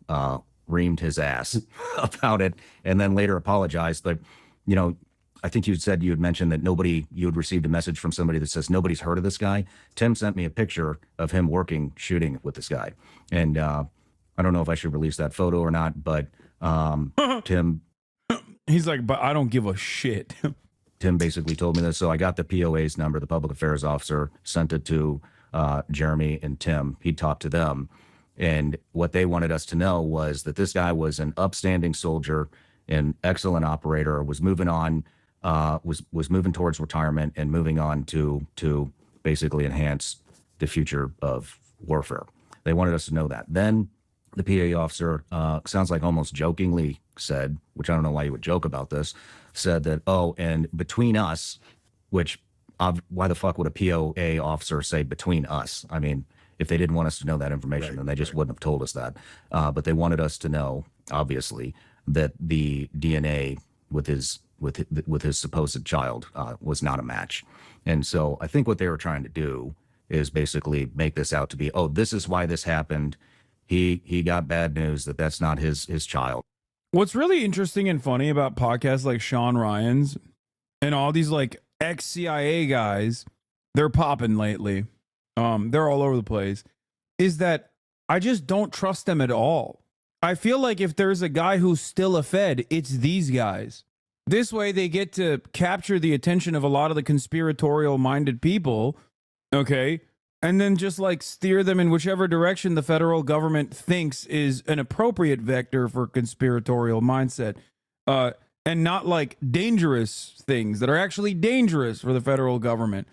reamed his ass about it, and then later apologized. But, you know, I think you had mentioned that you had received a message from somebody that says nobody's heard of this guy. Tim sent me a picture of him shooting with this guy. And I don't know if I should release that photo or not, but Tim... He's like, but I don't give a shit. Tim basically told me this. So I got the POA's number, the public affairs officer, sent it to Jeremy and Tim. He talked to them. And what they wanted us to know was that this guy was an upstanding soldier, an excellent operator, was moving on, was moving towards retirement and moving on to basically enhance the future of warfare. They wanted us to know that. Then the PA officer, sounds like almost jokingly said, which I don't know why you would joke about this, said that, oh, and between us, which why the fuck would a POA officer say between us? I mean, if they didn't want us to know that information, then they just wouldn't have told us that. But they wanted us to know, obviously, that the DNA with his supposed child was not a match. And so I think what they were trying to do is basically make this out to be, oh, this is why this happened. He got bad news that that's not his child. What's really interesting and funny about podcasts like Sean Ryan's and all these like ex-CIA guys, they're popping lately. They're all over the place, is that I just don't trust them at all. I feel like if there's a guy who's still a Fed, it's these guys. This way they get to capture the attention of a lot of the conspiratorial minded people. Okay. And then just like steer them in whichever direction the federal government thinks is an appropriate vector for conspiratorial mindset. And not like dangerous things that are actually dangerous for the federal government.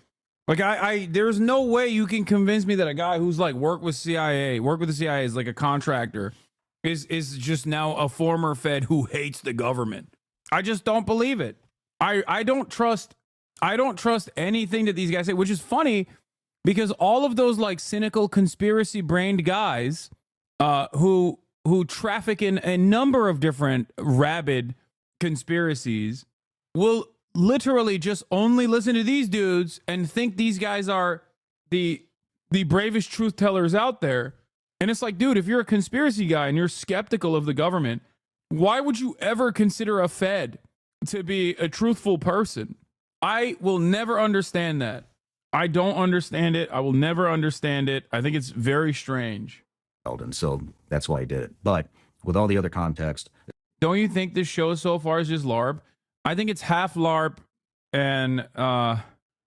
Like there's no way you can convince me that a guy who's like worked with the CIA is like a contractor is just now a former Fed who hates the government. I just don't believe it. I don't trust I don't trust anything that these guys say, which is funny because all of those like cynical conspiracy brained guys who traffic in a number of different rabid conspiracies will literally just only listen to these dudes and think these guys are the bravest truth tellers out there. And it's like, dude, if you're a conspiracy guy and you're skeptical of the government, why would you ever consider a Fed to be a truthful person? I will never understand that. I don't understand it. I will never understand it. I think it's very strange. And so that's why he did it. But with all the other context, don't you think this show so far is just LARP? I think it's half LARP and no,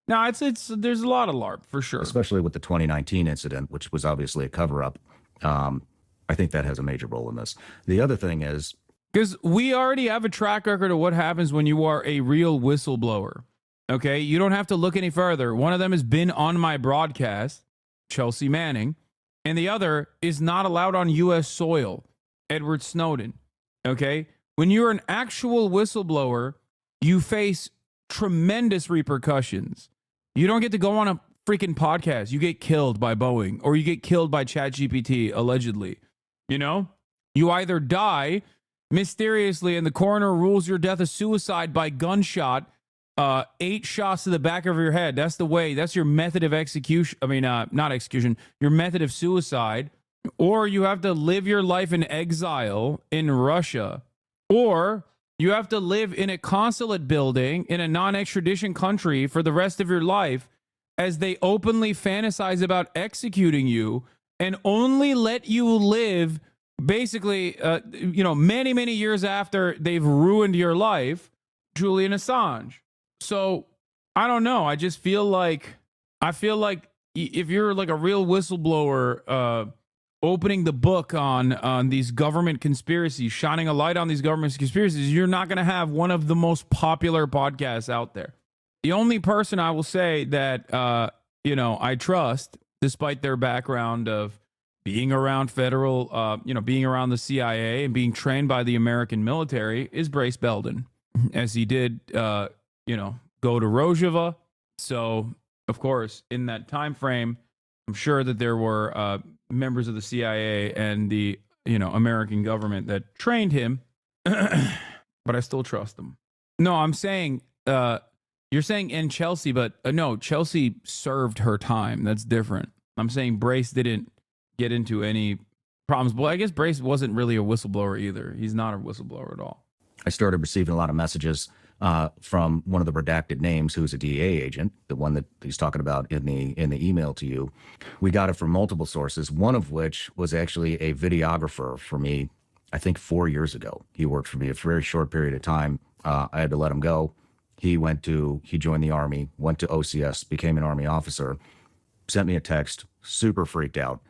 it's there's a lot of LARP for sure. Especially with the 2019 incident, which was obviously a cover-up. I think that has a major role in this. The other thing is, because we already have a track record of what happens when you are a real whistleblower. Okay, you don't have to look any further. One of them has been on my broadcast, Chelsea Manning, and the other is not allowed on U.S. soil, Edward Snowden. Okay, when you're an actual whistleblower, you face tremendous repercussions. You don't get to go on a freaking podcast. You get killed by Boeing or you get killed by ChatGPT, allegedly. You know, you either die mysteriously and the coroner rules your death a suicide by gunshot, 8 shots to the back of your head. That's the way. That's your method of execution. I mean, not execution, your method of suicide. Or you have to live your life in exile in Russia. Or you have to live in a consulate building in a non-extradition country for the rest of your life as they openly fantasize about executing you and only let you live basically, many, many years after they've ruined your life. Julian Assange. So I don't know. I just feel like if you're like a real whistleblower, opening the book on these government conspiracies, shining a light on these government conspiracies, you're not going to have one of the most popular podcasts out there. The only person I will say that, I trust, despite their background of being around federal, being around the CIA and being trained by the American military, is Brace Belden, as he did, go to Rojava. So, of course, in that time frame, I'm sure that there were members of the CIA and the, American government that trained him, but I still trust them. No, I'm saying, you're saying in Chelsea, but no, Chelsea served her time. That's different. I'm saying Brace didn't get into any problems. Well, I guess Brace wasn't really a whistleblower either. He's not a whistleblower at all. I started receiving a lot of messages from one of the redacted names who's a DEA agent, the one that he's talking about in the email to you. We got it from multiple sources, one of which was actually a videographer for me, I think 4 years ago. He worked for me a very short period of time. I had to let him go. He joined the Army, went to OCS, became an Army officer, sent me a text, super freaked out.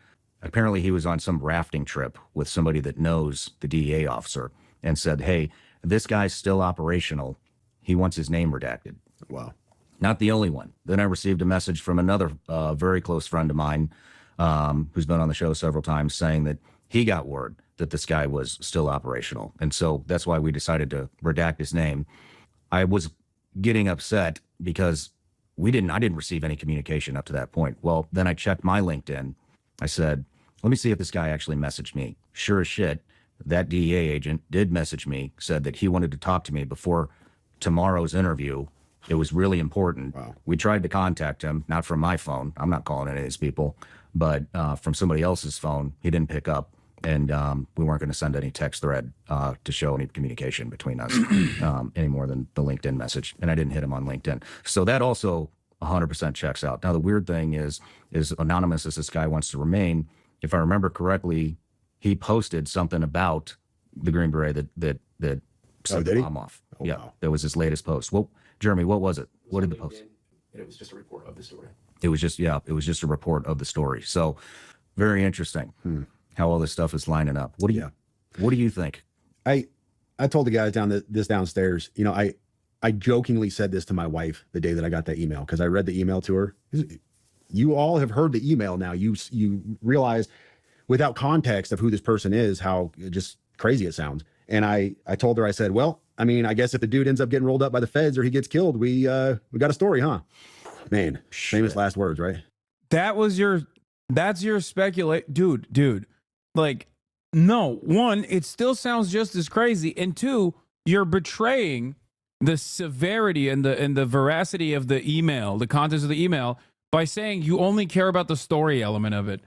Apparently he was on some rafting trip with somebody that knows the DEA officer and said, hey, this guy's still operational. He wants his name redacted. Wow. Not the only one. Then I received a message from another very close friend of mine who's been on the show several times saying that he got word that this guy was still operational. And so that's why we decided to redact his name. I was getting upset because I didn't receive any communication up to that point. Well, then I checked my LinkedIn. I said, let me see if this guy actually messaged me. Sure as shit, that DEA agent did message me, said that he wanted to talk to me before tomorrow's interview. It was really important. Wow. We tried to contact him, not from my phone. I'm not calling any of these people, but from somebody else's phone. He didn't pick up, and we weren't going to send any text thread to show any communication between us any more than the LinkedIn message. And I didn't hit him on LinkedIn. So that also 100% checks out. Now, the weird thing is anonymous as this guy wants to remain, if I remember correctly, he posted something about the Green Beret that set the bomb off. Oh, yeah, wow. That was his latest post. Well, Jeremy, what was it? What did the post? It was just a report of the story. It was just a report of the story. So very interesting how all this stuff is lining up. What do you think? I told the guys downstairs, I jokingly said this to my wife the day that I got that email, because I read the email to her. You all have heard the email now. You realize without context of who this person is, how just crazy it sounds. And I told her, I said, well, I mean, I guess if the dude ends up getting rolled up by the feds or he gets killed, we got a story, huh? Man, famous last words, right? That's your speculate, dude. Like, no, one, it still sounds just as crazy, and two, you're betraying the severity and the veracity of the email, the contents of the email, by saying you only care about the story element of it.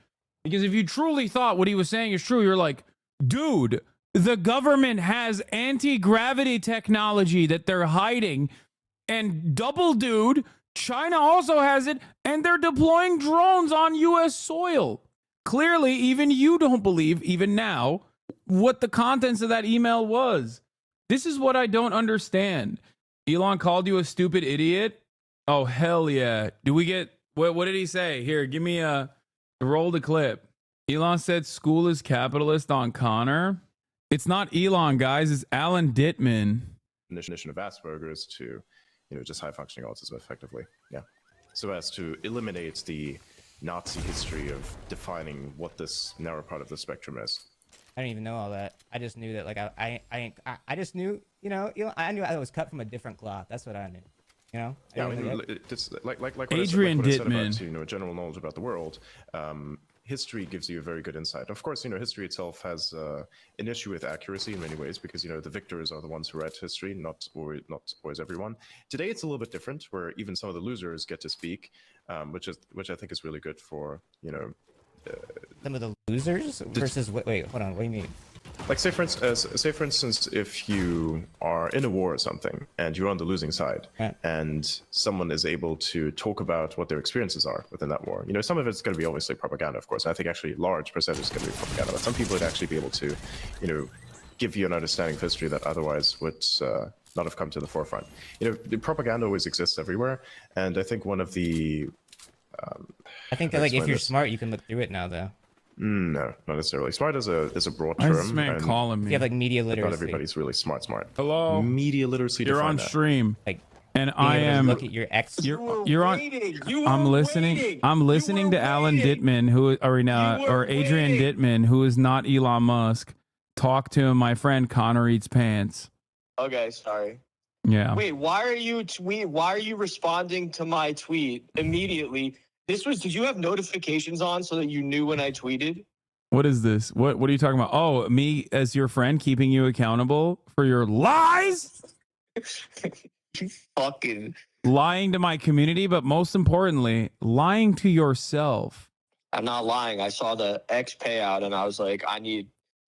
Because if you truly thought what he was saying is true, you're like, dude, the government has anti-gravity technology that they're hiding, and double dude, China also has it, and they're deploying drones on U.S. soil. Clearly, even you don't believe, even now, what the contents of that email was. This is what I don't understand. Elon called you a stupid idiot? Oh, hell yeah. Do we get... What did he say? Here, give me roll the clip. Elon said school is capitalist on Connor. It's not Elon, guys. It's Alan Dittman. Definition of Asperger's to, just high functioning autism effectively. Yeah. So as to eliminate the Nazi history of defining what this narrow part of the spectrum is. I didn't even know all that. I just knew that, like, I just knew, I knew I was cut from a different cloth. That's what I knew. Yeah, I mean, it's like what Adrian I said Dittman. About, general knowledge about the world. History gives you a very good insight. Of course, history itself has an issue with accuracy in many ways because, the victors are the ones who write history, not always everyone. Today, it's a little bit different, where even some of the losers get to speak, which I think is really good for, some of the losers versus wait, hold on, what do you mean? Like say for instance, if you are in a war or something and you're on the losing side, and someone is able to talk about what their experiences are within that war, some of it's going to be obviously propaganda, of course. I think actually large percentage is going to be propaganda, but some people would actually be able to, give you an understanding of history that otherwise would not have come to the forefront. The propaganda always exists everywhere, and I think one of the I think that, like, if you're smart, you can look through it now, though. No, not necessarily. Smart is a broad term. This man calling me. You have, like, media literacy. Not everybody's really smart. Hello. Media literacy. You're on stream. Like, and I am. Look at your ex. You're on. I'm listening. I'm listening to Alan Dittman, or Adrian Dittman, who is not Elon Musk. Talk to him, my friend. Connor eats pants. Okay, sorry. Yeah. Wait, why are you responding to my tweet immediately? Did you have notifications on so that you knew when I tweeted? What is this? What are you talking about? Oh, me as your friend keeping you accountable for your lies? You fucking lying to my community, but most importantly, lying to yourself. I'm not lying. I saw the X payout and I was like,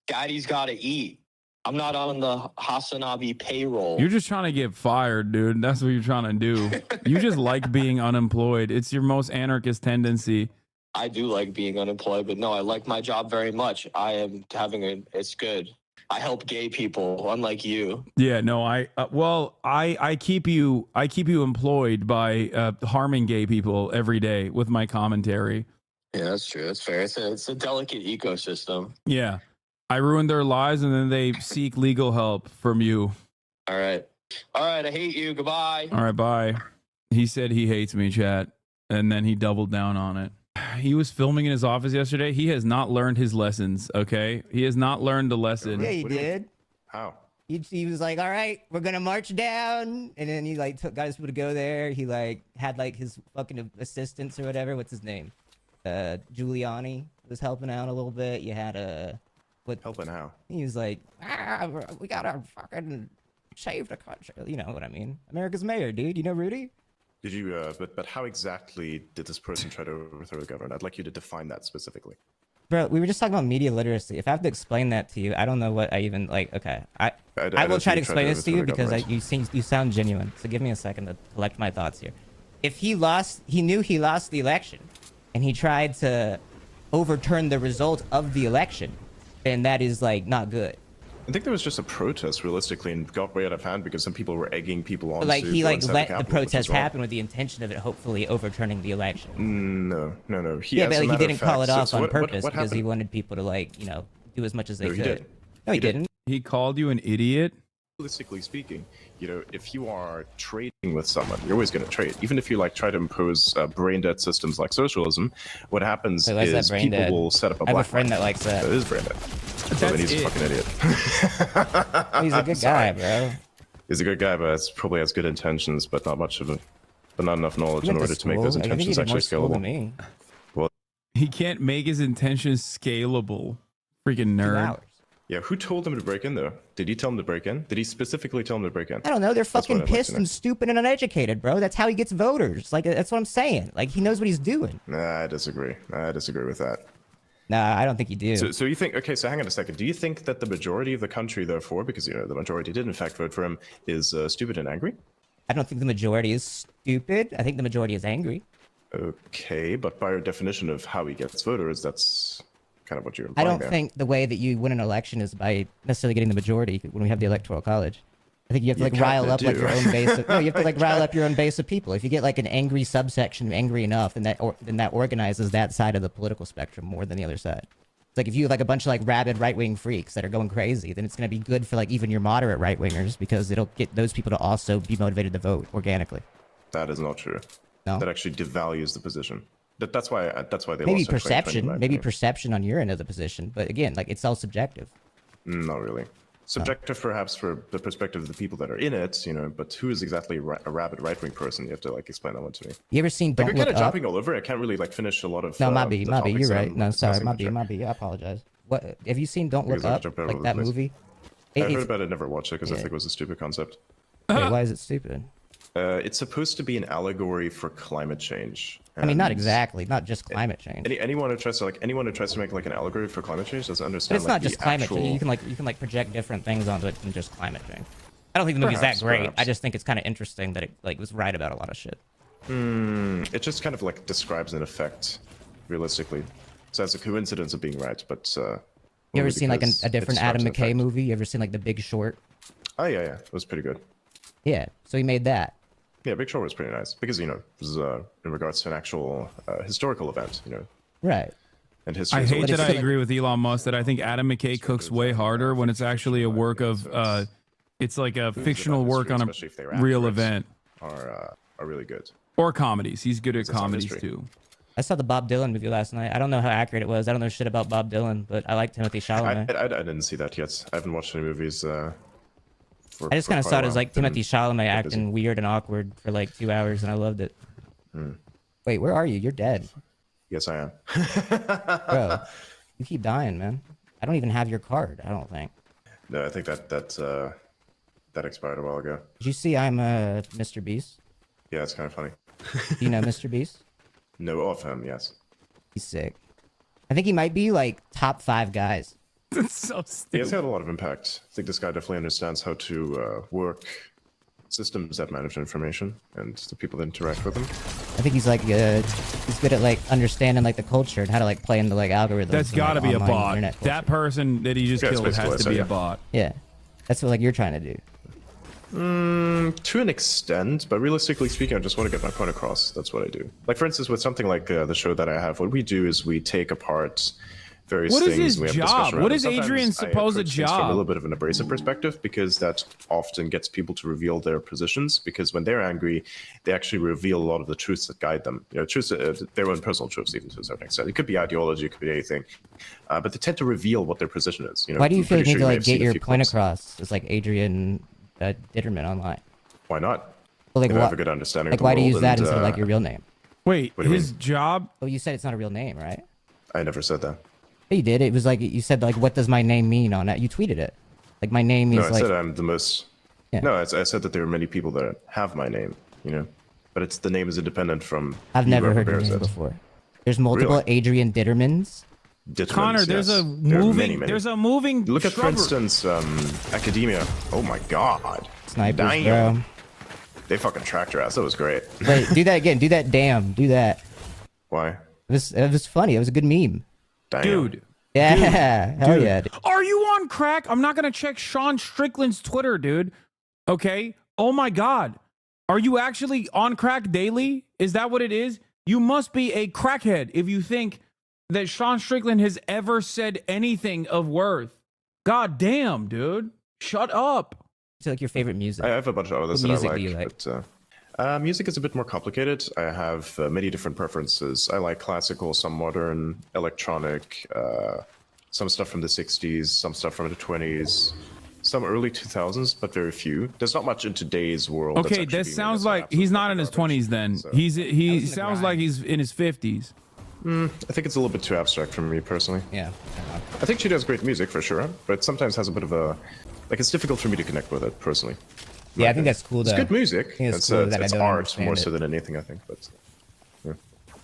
Daddy's gotta eat. I'm not on the Hasanabi payroll. You're just trying to get fired, dude. That's what you're trying to do. You just like being unemployed. It's your most anarchist tendency. I do like being unemployed, but no, I like my job very much. I am it's good. I help gay people, unlike you. Yeah, no, I keep you employed by harming gay people every day with my commentary. Yeah, that's true. That's fair. It's a delicate ecosystem. Yeah. I ruined their lives, and then they seek legal help from you. All right. I hate you. Goodbye. All right, bye. He said he hates me, chat, and then he doubled down on it. He was filming in his office yesterday. He has not learned his lessons, okay? He has not learned the lesson. Yeah, he did. How? He was like, all right, we're going to march down. And then he, like, got his people to go there. He, like, had, like, his fucking assistants or whatever. What's his name? Giuliani was helping out a little bit. You had helping how? He was like, we gotta fucking save the country. You know what I mean? America's mayor, dude. You know Rudy? Did you? But how exactly did this person try to overthrow the government? I'd like you to define that specifically. Bro, we were just talking about media literacy. If I have to explain that to you, I don't know what I even like. Okay, I will try to explain this to you because you sound genuine. So give me a second to collect my thoughts here. If he knew he lost the election, and he tried to overturn the result of the election. And that is, like, not good. I think there was just a protest, realistically, and got way out of hand because some people were egging people on. But, like, he, like, let the protest happen with the intention of it hopefully overturning the election. No. Yeah, but, like, he didn't call it off on purpose because he wanted people to, like, do as much as they could. He did. No, he didn't. He called you an idiot? Realistically speaking, if you are trading with someone, you're always going to trade. Even if you try to impose brain dead systems like socialism, what happens is people will set up a black I have a friend that likes that. It is brain dead. Then he's a fucking idiot. He's a good guy, bro. He's a good guy, but probably has good intentions, but not enough knowledge in order to make those intentions actually scalable. Well, he can't make his intentions scalable. Freaking nerd. Yeah, who told him to break in, though? Did he tell him to break in? Did he specifically tell him to break in? I don't know. They're fucking pissed and stupid and uneducated, bro. That's how he gets voters. Like, that's what I'm saying. Like, he knows what he's doing. Nah, I disagree. I disagree with that. Nah, I don't think you do. So you think, okay, so hang on a second. Do you think that the majority of the country, therefore, because, the majority did in fact vote for him, is stupid and angry? I don't think the majority is stupid. I think the majority is angry. Okay, but by your definition of how he gets voters, that's kind of what you're implying. I don't think the way that you win an election is by necessarily getting the majority when we have the electoral college. I think you have to like rile up like your own base. No, you have to like rile up your own base of people. If you get like an angry subsection, angry enough, then that organizes that side of the political spectrum more than the other side. It's like if you have like a bunch of like rabid right-wing freaks that are going crazy, then it's going to be good for like even your moderate right-wingers because it'll get those people to also be motivated to vote organically. That is not true. No, that actually devalues the position. That's why they maybe lost perception, maybe perception on your end of the position, but again, like it's all subjective. Not really. Subjective, perhaps, for the perspective of the people that are in it, but who is exactly a rabid right-wing person? You have to like explain that one to me. You ever seen Don't Look Up? We're kind of jumping all over. I can't really like finish a lot of. No, might be. You're right. No, sorry, might be. I apologize. What have you seen? Don't Look Up, like that movie? I heard about it, never watched it because I think it was a stupid concept. Wait, why is it stupid? It's supposed to be an allegory for climate change. I mean, not exactly, not just climate change. Anyone who tries to make like an allegory for climate change doesn't understand. But it's not just climate change. You can like project different things onto it than just climate change. I don't think the movie's that great. Perhaps. I just think it's kind of interesting that it like was right about a lot of shit. It just kind of like describes an effect, realistically. So it's a coincidence of being right, but. You ever seen like a different Adam McKay movie? You ever seen like The Big Short? Oh yeah, it was pretty good. Yeah, so he made that. Yeah, Big Short was pretty nice because it was in regards to an actual historical event, Right. And history. I hate that I agree with Elon Musk that I think Adam McKay cooks way harder when it's actually a work of, it's like a fictional work on a real event. Are really good. Or comedies. He's good at comedies too. I saw the Bob Dylan movie last night. I don't know how accurate it was. I don't know shit about Bob Dylan, but I like Timothy Chalamet. I didn't see that yet. I haven't watched any movies. I just kind of saw it as like Timothy Chalamet acting weird and awkward for like 2 hours, and I loved it. Wait, where are you? You're dead. Yes, I am. Bro, you keep dying, man. I don't even have your card. I don't think. No, I think that expired a while ago. Did you see I'm Mr. Beast? Yeah, it's kind of funny. Do you know Mr. Beast? Know of him, yes. He's sick. I think he might be like top 5 guys. That's so stupid. He has had a lot of impact. I think this guy definitely understands how to work systems that manage information and the people that interact with them. I think he's like he's good at like understanding like the culture and how to like play into like algorithms. That's got to be a bot. That person that he just killed has to be a bot. Yeah, that's what like you're trying to do. To an extent, but realistically speaking, I just want to get my point across. That's what I do. Like for instance, with something like the show that I have, what we do is we take apart various things. What is his job? What is Adrian's supposed job? From a little bit of an abrasive perspective, because that often gets people to reveal their positions. Because when they're angry, they actually reveal a lot of the truths that guide them. Truths, their own personal truths, even to a certain extent. It could be ideology, it could be anything, but they tend to reveal what their position is. Why do you feel you need to like get your point across? It's like Adrian Ditterman online. Why not? Well, like, I have a good understanding. Like, why do you use that instead of like your real name? Wait, his job? Well, you said it's not a real name, right? I never said that. You did. It was like you said, like, what does my name mean on that? You tweeted it. Like, my name is like. No, I said I'm the most. Yeah. No, I said that there are many people that have my name. But the name is independent from. I've never heard your name before. There's multiple Adrian Dittermans. Connor, there's a moving. There's a moving. Look at, for instance, Academia. Oh my God. Snipers, damn. bro. They fucking tracked your ass. That was great. Wait, do that again. Do that. Damn. Do that. Why? It was funny. It was a good meme. Damn. Dude. Yeah. Hell yeah. Dude. Are you on crack? I'm not gonna check Sean Strickland's Twitter, dude. Okay. Oh my God. Are you actually on crack daily? Is that what it is? You must be a crackhead if you think that Sean Strickland has ever said anything of worth. God damn, dude. Shut up. What's like your favorite music? I have a bunch of others that I like. But, music is a bit more complicated. I have many different preferences. I like classical, some modern, electronic, some stuff from the 60s, some stuff from the 20s. some early 2000s, but very few. There's not much in today's world. Okay, this sounds like he's not in his 20s then. So. He sounds like he's in his 50s. I think it's a little bit too abstract for me personally. Yeah. I think she does great music for sure, but sometimes has a bit of a, like, it's difficult for me to connect with it personally. Yeah, I think that's cool though. It's good music. It's art more so than anything, I think. But yeah.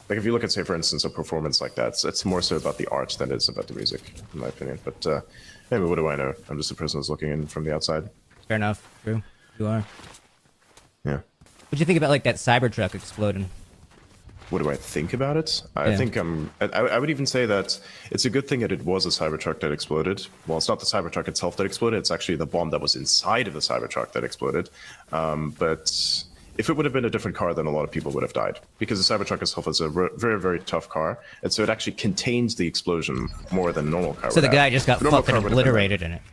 Like if you look at, say, for instance, a performance like that, it's more so about the art than it is about the music, in my opinion. But maybe what do I know? I'm just a person who's looking in from the outside. Fair enough. True. You are. Yeah. What'd you think about like that Cybertruck exploding? What do I think about it? I think I would even say that it's a good thing that it was a Cybertruck that exploded. Well, it's not the Cybertruck itself that exploded. It's actually the bomb that was inside of the Cybertruck that exploded. But if it would have been a different car, then a lot of people would have died. Because the Cybertruck itself is a very, very tough car. And so it actually contains the explosion more than a normal car. So the guy just got fucking obliterated in it.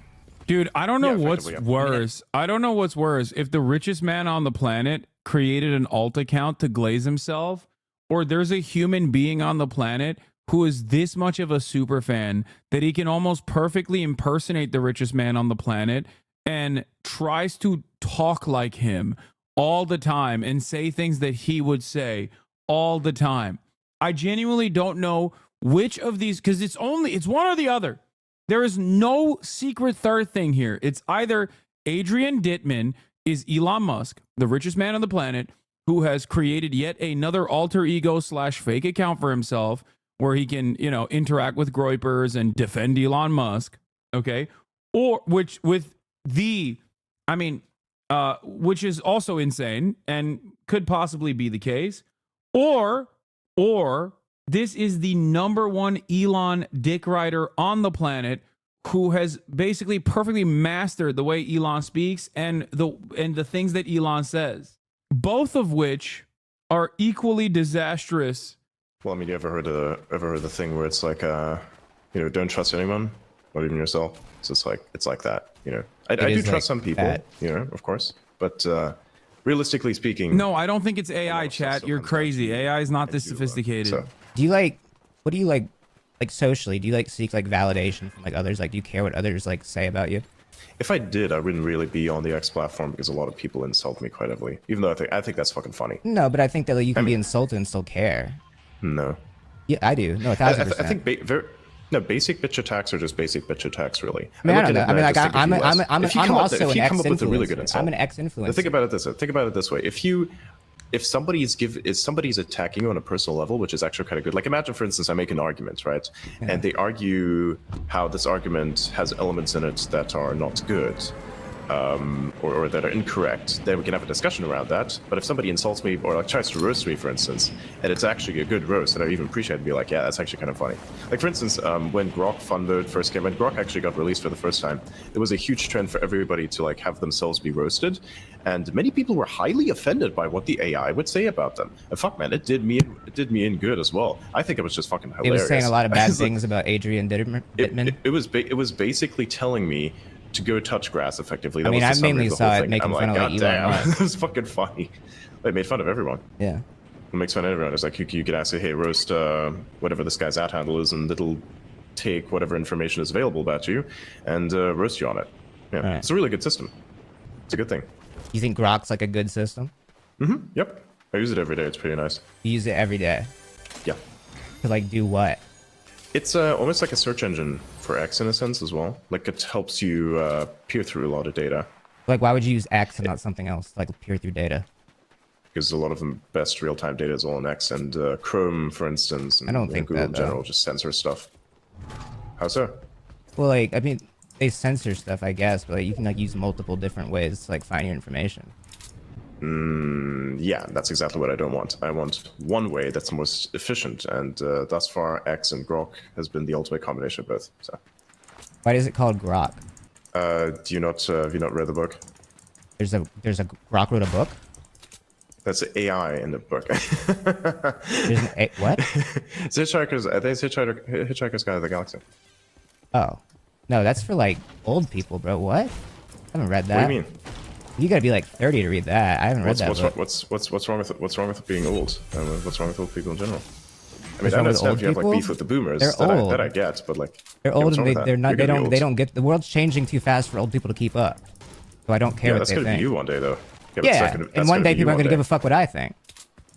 Dude, I don't know what's worse. I don't know what's worse. If the richest man on the planet created an alt account to glaze himself, or there's a human being on the planet who is this much of a super fan that he can almost perfectly impersonate the richest man on the planet and tries to talk like him all the time and say things that he would say all the time. I genuinely don't know which of these, because it's one or the other. There is no secret third thing here. It's either Adrian Dittman is Elon Musk, the richest man on the planet, who has created yet another alter ego / fake account for himself where he can, interact with groypers and defend Elon Musk. Okay. Or which is also insane and could possibly be the case. Or this is the #1 Elon dick rider on the planet who has basically perfectly mastered the way Elon speaks and the things that Elon says. Both of which are equally disastrous. Well, I mean, you ever heard the thing where it's like, don't trust anyone, not even yourself. So it's like that, I do trust some people, of course, but realistically speaking, no, I don't think it's AI. Chat, you're crazy. AI is not this sophisticated. Do you what do you like socially? Do you seek validation from others? Do you care what others say about you? If I did, I wouldn't really be on the X platform because a lot of people insult me quite heavily. Even though I think that's fucking funny. No, but I think that you can be insulted and still care. No. Yeah, I do. No, 1000%. I think basic bitch attacks are just basic bitch attacks, really. I mean, I don't know. I mean, I'm also an ex-influencer. I'm an ex-influencer. Think about it this way. If somebody's attacking you on a personal level, which is actually kind of good. Like imagine, for instance, I make an argument, right? Yeah. And they argue how this argument has elements in it that are not good, or that are incorrect. Then we can have a discussion around that. But if somebody insults me or tries to roast me, for instance, and it's actually a good roast, and I even appreciate it, be like, yeah, that's actually kind of funny. Like for instance, when Grok Fun Mode first came, when Grok actually got released for the first time, there was a huge trend for everybody to have themselves be roasted. And many people were highly offended by what the AI would say about them. And fuck, man, it did me in good as well. I think it was just fucking hilarious. It was saying a lot of bad things about Adrian Dittman. It was basically telling me to go touch grass effectively. I mean, I mainly saw it making fun of Elon Musk. It was fucking funny. They made fun of everyone. Yeah. It makes fun of everyone. It's like you could ask, hey, roast whatever this guy's @ handle is, and it'll take whatever information is available about you and roast you on it. Yeah, right. It's a really good system. It's a good thing. You think Grok's a good system? Mm-hmm. Yep. I use it every day. It's pretty nice. You use it every day? Yeah. To do what? It's almost like a search engine for X in a sense as well. It helps you peer through a lot of data. Why would you use X and not something else, peer through data? Because a lot of the best real-time data is all in X, and Chrome, for instance, and I don't think Google that, in general just censor stuff. How so? Well, I mean, they censor stuff, I guess, but you can use multiple different ways to find your information. Yeah, that's exactly what I don't want. I want one way that's most efficient, and thus far, X and Grok has been the ultimate combination of both. So. Why is it called Grok? Have you not read the book? There's a Grok wrote a book? That's AI in the book. There's what? It's Hitchhiker's Guide to the Galaxy. Oh. No, that's for old people, bro. What? I haven't read that. What do you mean? You gotta be 30 to read that. I haven't read that book. What's wrong with being old? What's wrong with old people in general? I mean, I understand if you have like beef with the boomers. They're old. That I get, but like they're yeah, old and they're not. They old. don't get. The world's changing too fast for old people to keep up. So I don't care what that's they gonna think. be you one day, though. Yeah, and one day people aren't gonna give a fuck what I think.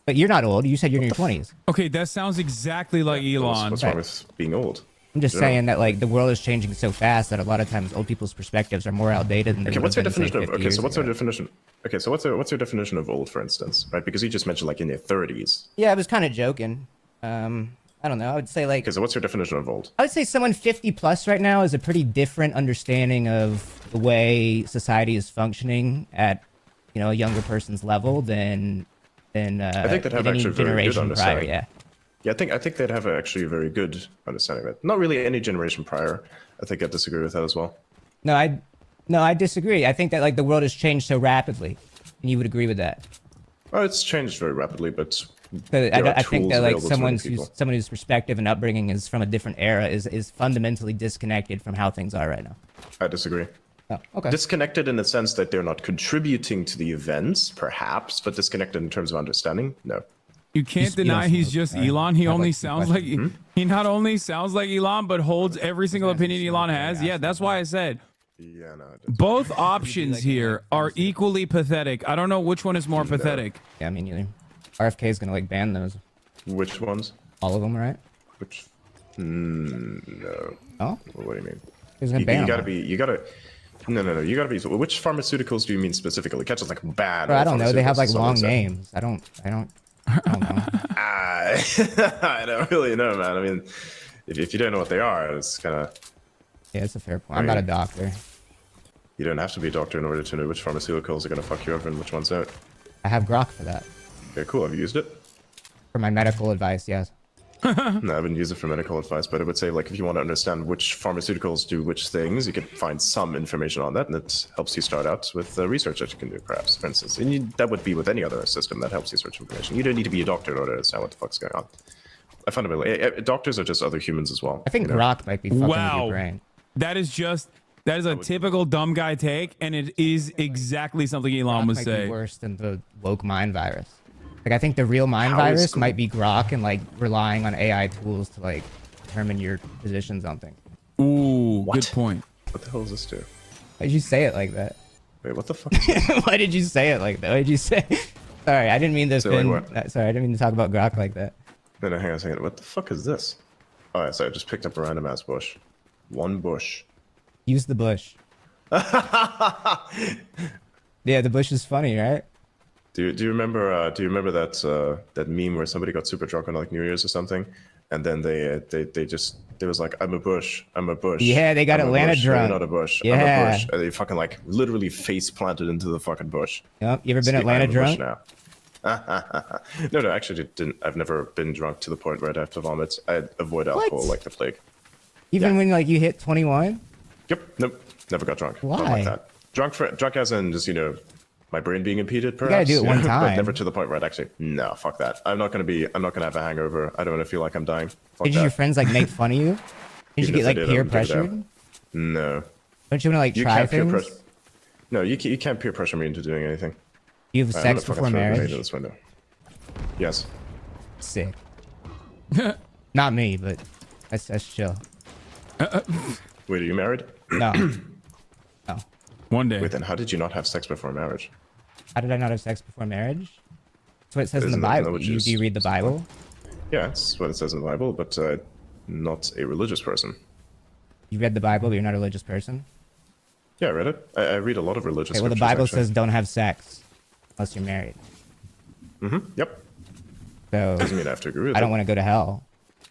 But you're not old. You said you're in your 20s. Okay, that sounds exactly like Elon. What's wrong with being old? I'm just saying that like the world is changing so fast that a lot of times old people's perspectives are more outdated than they Okay, would what's have your been, definition say, of 50 years so what's your ago. definition? Okay, so what's your definition of old, for instance, right? Because you just mentioned like in your 30s. Yeah, I was kind of joking. I don't know. I would say like. Okay, so what's your definition of old? I would say someone 50 plus right now is a pretty different understanding of the way society is functioning at, you know, a younger person's level than I think they'd have any actually very good generation prior. understanding. Yeah. Yeah, I think they'd have actually a very good understanding of it. Not really any generation prior. I think I disagree with that as well. No, I disagree. I think that like the world has changed so rapidly, and you would agree with that. Oh, it's changed very rapidly, but I think that like someone who's whose perspective and upbringing is from a different era is fundamentally disconnected from how things are right now. I disagree. Oh, okay. Disconnected in the sense that they're not contributing to the events, perhaps, but disconnected in terms of understanding, no. You can't deny he's just Elon. He only sounds like he not only sounds like Elon, but holds every single opinion Elon has. Yeah, that's why I said. Yeah, no. Both options here are equally pathetic. I don't know which one is more pathetic. Yeah, me neither. RFK is gonna like ban those. Which ones? All of them, right? Which? No. Oh. What do you mean? He's gonna ban you gotta them. be. You gotta. No. You gotta be. Which pharmaceuticals do you mean specifically? Catch us like bad. Bro, I don't know. They have like pharmaceuticals, long someone said. names. I don't. I don't really know, man. I mean, if you don't know what they are, it's kind of. Yeah, it's a fair point. I'm not a doctor. You don't have to be a doctor in order to know which pharmaceuticals are gonna fuck you over and which ones don't. I have Grok for that. Okay, cool. Have you used it? For my medical advice, yes. No, I haven't used it for medical advice, but I would say, like, if you want to understand which pharmaceuticals do which things, you can find some information on that, and it helps you start out with research that you can do, perhaps, for instance. And that would be with any other system that helps you search information. You don't need to be a doctor in order to understand what the fuck's going on. I fundamentally, doctors are just other humans as well. I think Grok might be fucking with your brain. That is a typical dumb guy take, and it is exactly something Elon would might say. Be worse than the woke mind virus. Like I think the real mind How is virus might be Grok and like relying on AI tools to like determine your positions on things. Ooh, good point. What the hell does this do? Why did you say it like that? Wait, what the fuck is this? Why did you say it like that? Why did you say? Sorry, I didn't mean to. So, like, Sorry, I didn't mean to talk about Grok like that. No, hang on a second. What the fuck is this? Oh, yeah, so I just picked up a random ass bush. One bush. Use the bush. Yeah, the bush is funny, right? Do you remember that meme where somebody got super drunk on like New Year's or something, and then they was like, I'm a bush. Yeah, they got I'm a Atlanta bush. drunk. You're not a bush. Yeah. I'm a bush. And they fucking like literally face planted into the fucking bush. Yep. You ever been See, Atlanta I'm a bush drunk? now. No, actually didn't. I've never been drunk to the point where I'd have to vomit. I avoid alcohol like the plague. Even when like you hit 21? Yep. Nope. Never got drunk. Not Why? like that. Drunk as in just, my brain being impeded, perhaps. gotta do it one But time. never to the point where I'd actually, no, fuck that. I'm not gonna have a hangover. I don't want to feel like I'm dying. Fuck Did that. your friends like make fun of you? Did you Even get if like they did, I peer wouldn't give a pressured? damn. No. Don't you want to like You try can't peer things? pressure. No, you can't peer pressure me into doing anything. You have I'm sex gonna fucking before throw a grenade marriage? in this window. Yes. Sick. Not me, but that's chill. Wait, are you married? No. No. One day. Wait, then how did you not have sex before marriage? How did I not have sex before marriage? That's what it says in the Isn't that Bible. what Do you you read the Bible? Yeah, it's what it says in the Bible, but not a religious person. You read the Bible, but you're not a religious person? Yeah, I read it. I read a lot of religious Okay, well, the scriptures, Bible actually. says don't have sex unless you're married. Yep. So Doesn't mean I have to agree with I don't it. want to go to hell.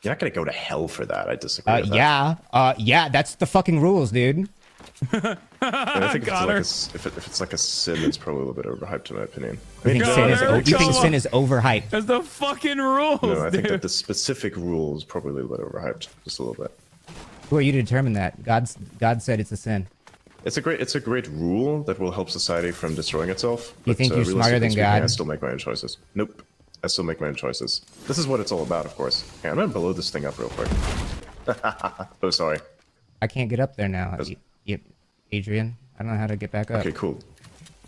You're not gonna go to hell for that. I disagree with that. Yeah, that's the fucking rules, dude. And I think Got her. if it's like a sin, it's probably a little bit overhyped in my opinion. You think, sin is, Connor, you think come sin on. is overhyped? That's the fucking rules, No, I think dude. that the specific rule is probably a little bit overhyped, just a little bit. Who are you to determine that? God said it's a sin. It's a great rule that will help society from destroying itself. You think you're smarter than realistically speaking, God? I still make my own choices. Nope. I still make my own choices. This is what it's all about, of course. Okay, I'm gonna blow this thing up real quick. Oh, sorry. I can't get up there now. Adrian, I don't know how to get back up. Okay, cool.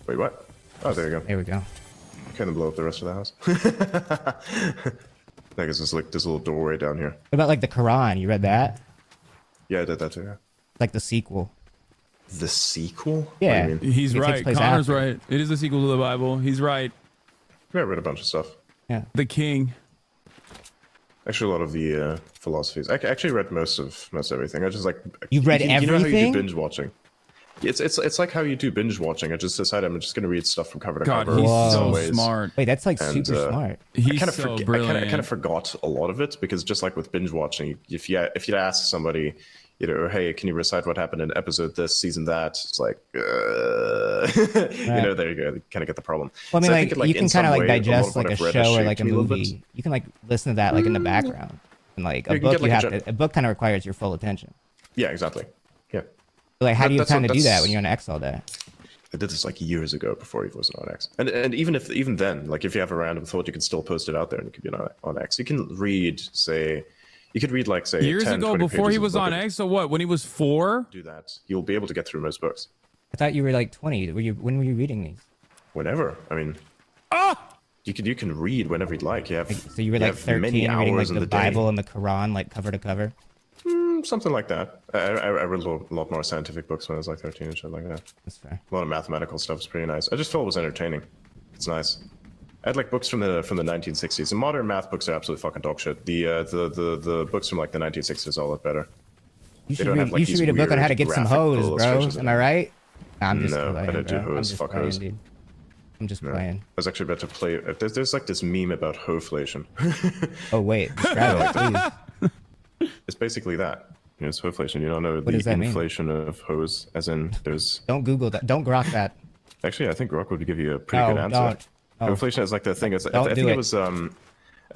Wait, what? Oh, there you go. There we go. Okay, then blow up the rest of the house. Like it's just like this little doorway down here. What about like the Quran? You read that? Yeah, I did that too. Yeah. Like the sequel. The sequel? Yeah. What do you mean? He's It takes right. place Connor's after. right. It is the sequel to the Bible. He's right. Yeah, I read a bunch of stuff. Yeah. The King. Actually, a lot of the philosophies. I actually read most everything. I just like. You read You know how you everything? do binge watching. It's like how you do binge watching. I just decided I'm just going to read stuff from cover to God, cover. he's in some so ways. smart. Wait, that's like And, super smart. He's I kind of so I brilliant. kind of forgot a lot of it because just like with binge watching, if you ask somebody, you know, hey, can you recite what happened in episode this, season that? It's like, you know, there you go. You kind of get the problem. Well, I mean, So like, think, you can in kind of some like way, a lot digest of what like a I've read has show or shaped like a me little bit. movie. You can like listen to that like in the background. And like a You can book, get, like, you a have gen- to. A book kind of requires your full attention. Yeah, exactly. Yeah. Like, how do you have That's time what- to do that that's- when you're on X all day? I did this like years ago before he was on X, and even then, like if you have a random thought, you can still post it out there and it could be on X. You can read, like say Years 10, ago, 20 before pages he of was book on and X, so what? When he was 4? do that, you'll be able to get through most books. I thought you were like 20. When were you reading these? Whenever. I mean, you can read whenever you'd like. You have So you were like have 13, many reading like hours in the the day. Bible and the Quran, like cover to cover. Something like that. I read a lot more scientific books when I was like 13 and shit like that. That's fair. A lot of mathematical stuff is pretty nice. I just felt it was entertaining. It's nice. I had like books from the 1960s. And modern math books are absolutely fucking dog shit. The books from like the 1960s are a lot better. You They should don't read, have, like, you should these read a book on how to weird get some graphic hoes, bro. illustrations in Am it. I right? Nah, I'm just No, playing, I don't do bro. I'm hoes. just Fuck playing, hoes. dude. I'm just No. playing. I was actually about to play. There's like this meme about hoeflation. Oh wait, describe it, please. It's basically that. You know, it's hoeflation. You don't know What the does that mean? inflation of hose, as in there's. Don't Google that. Don't grok that. Actually, I think Rock would give you a pretty No, good answer. don't. Oh. Inflation is like the thing. I Don't think do it it. was. I think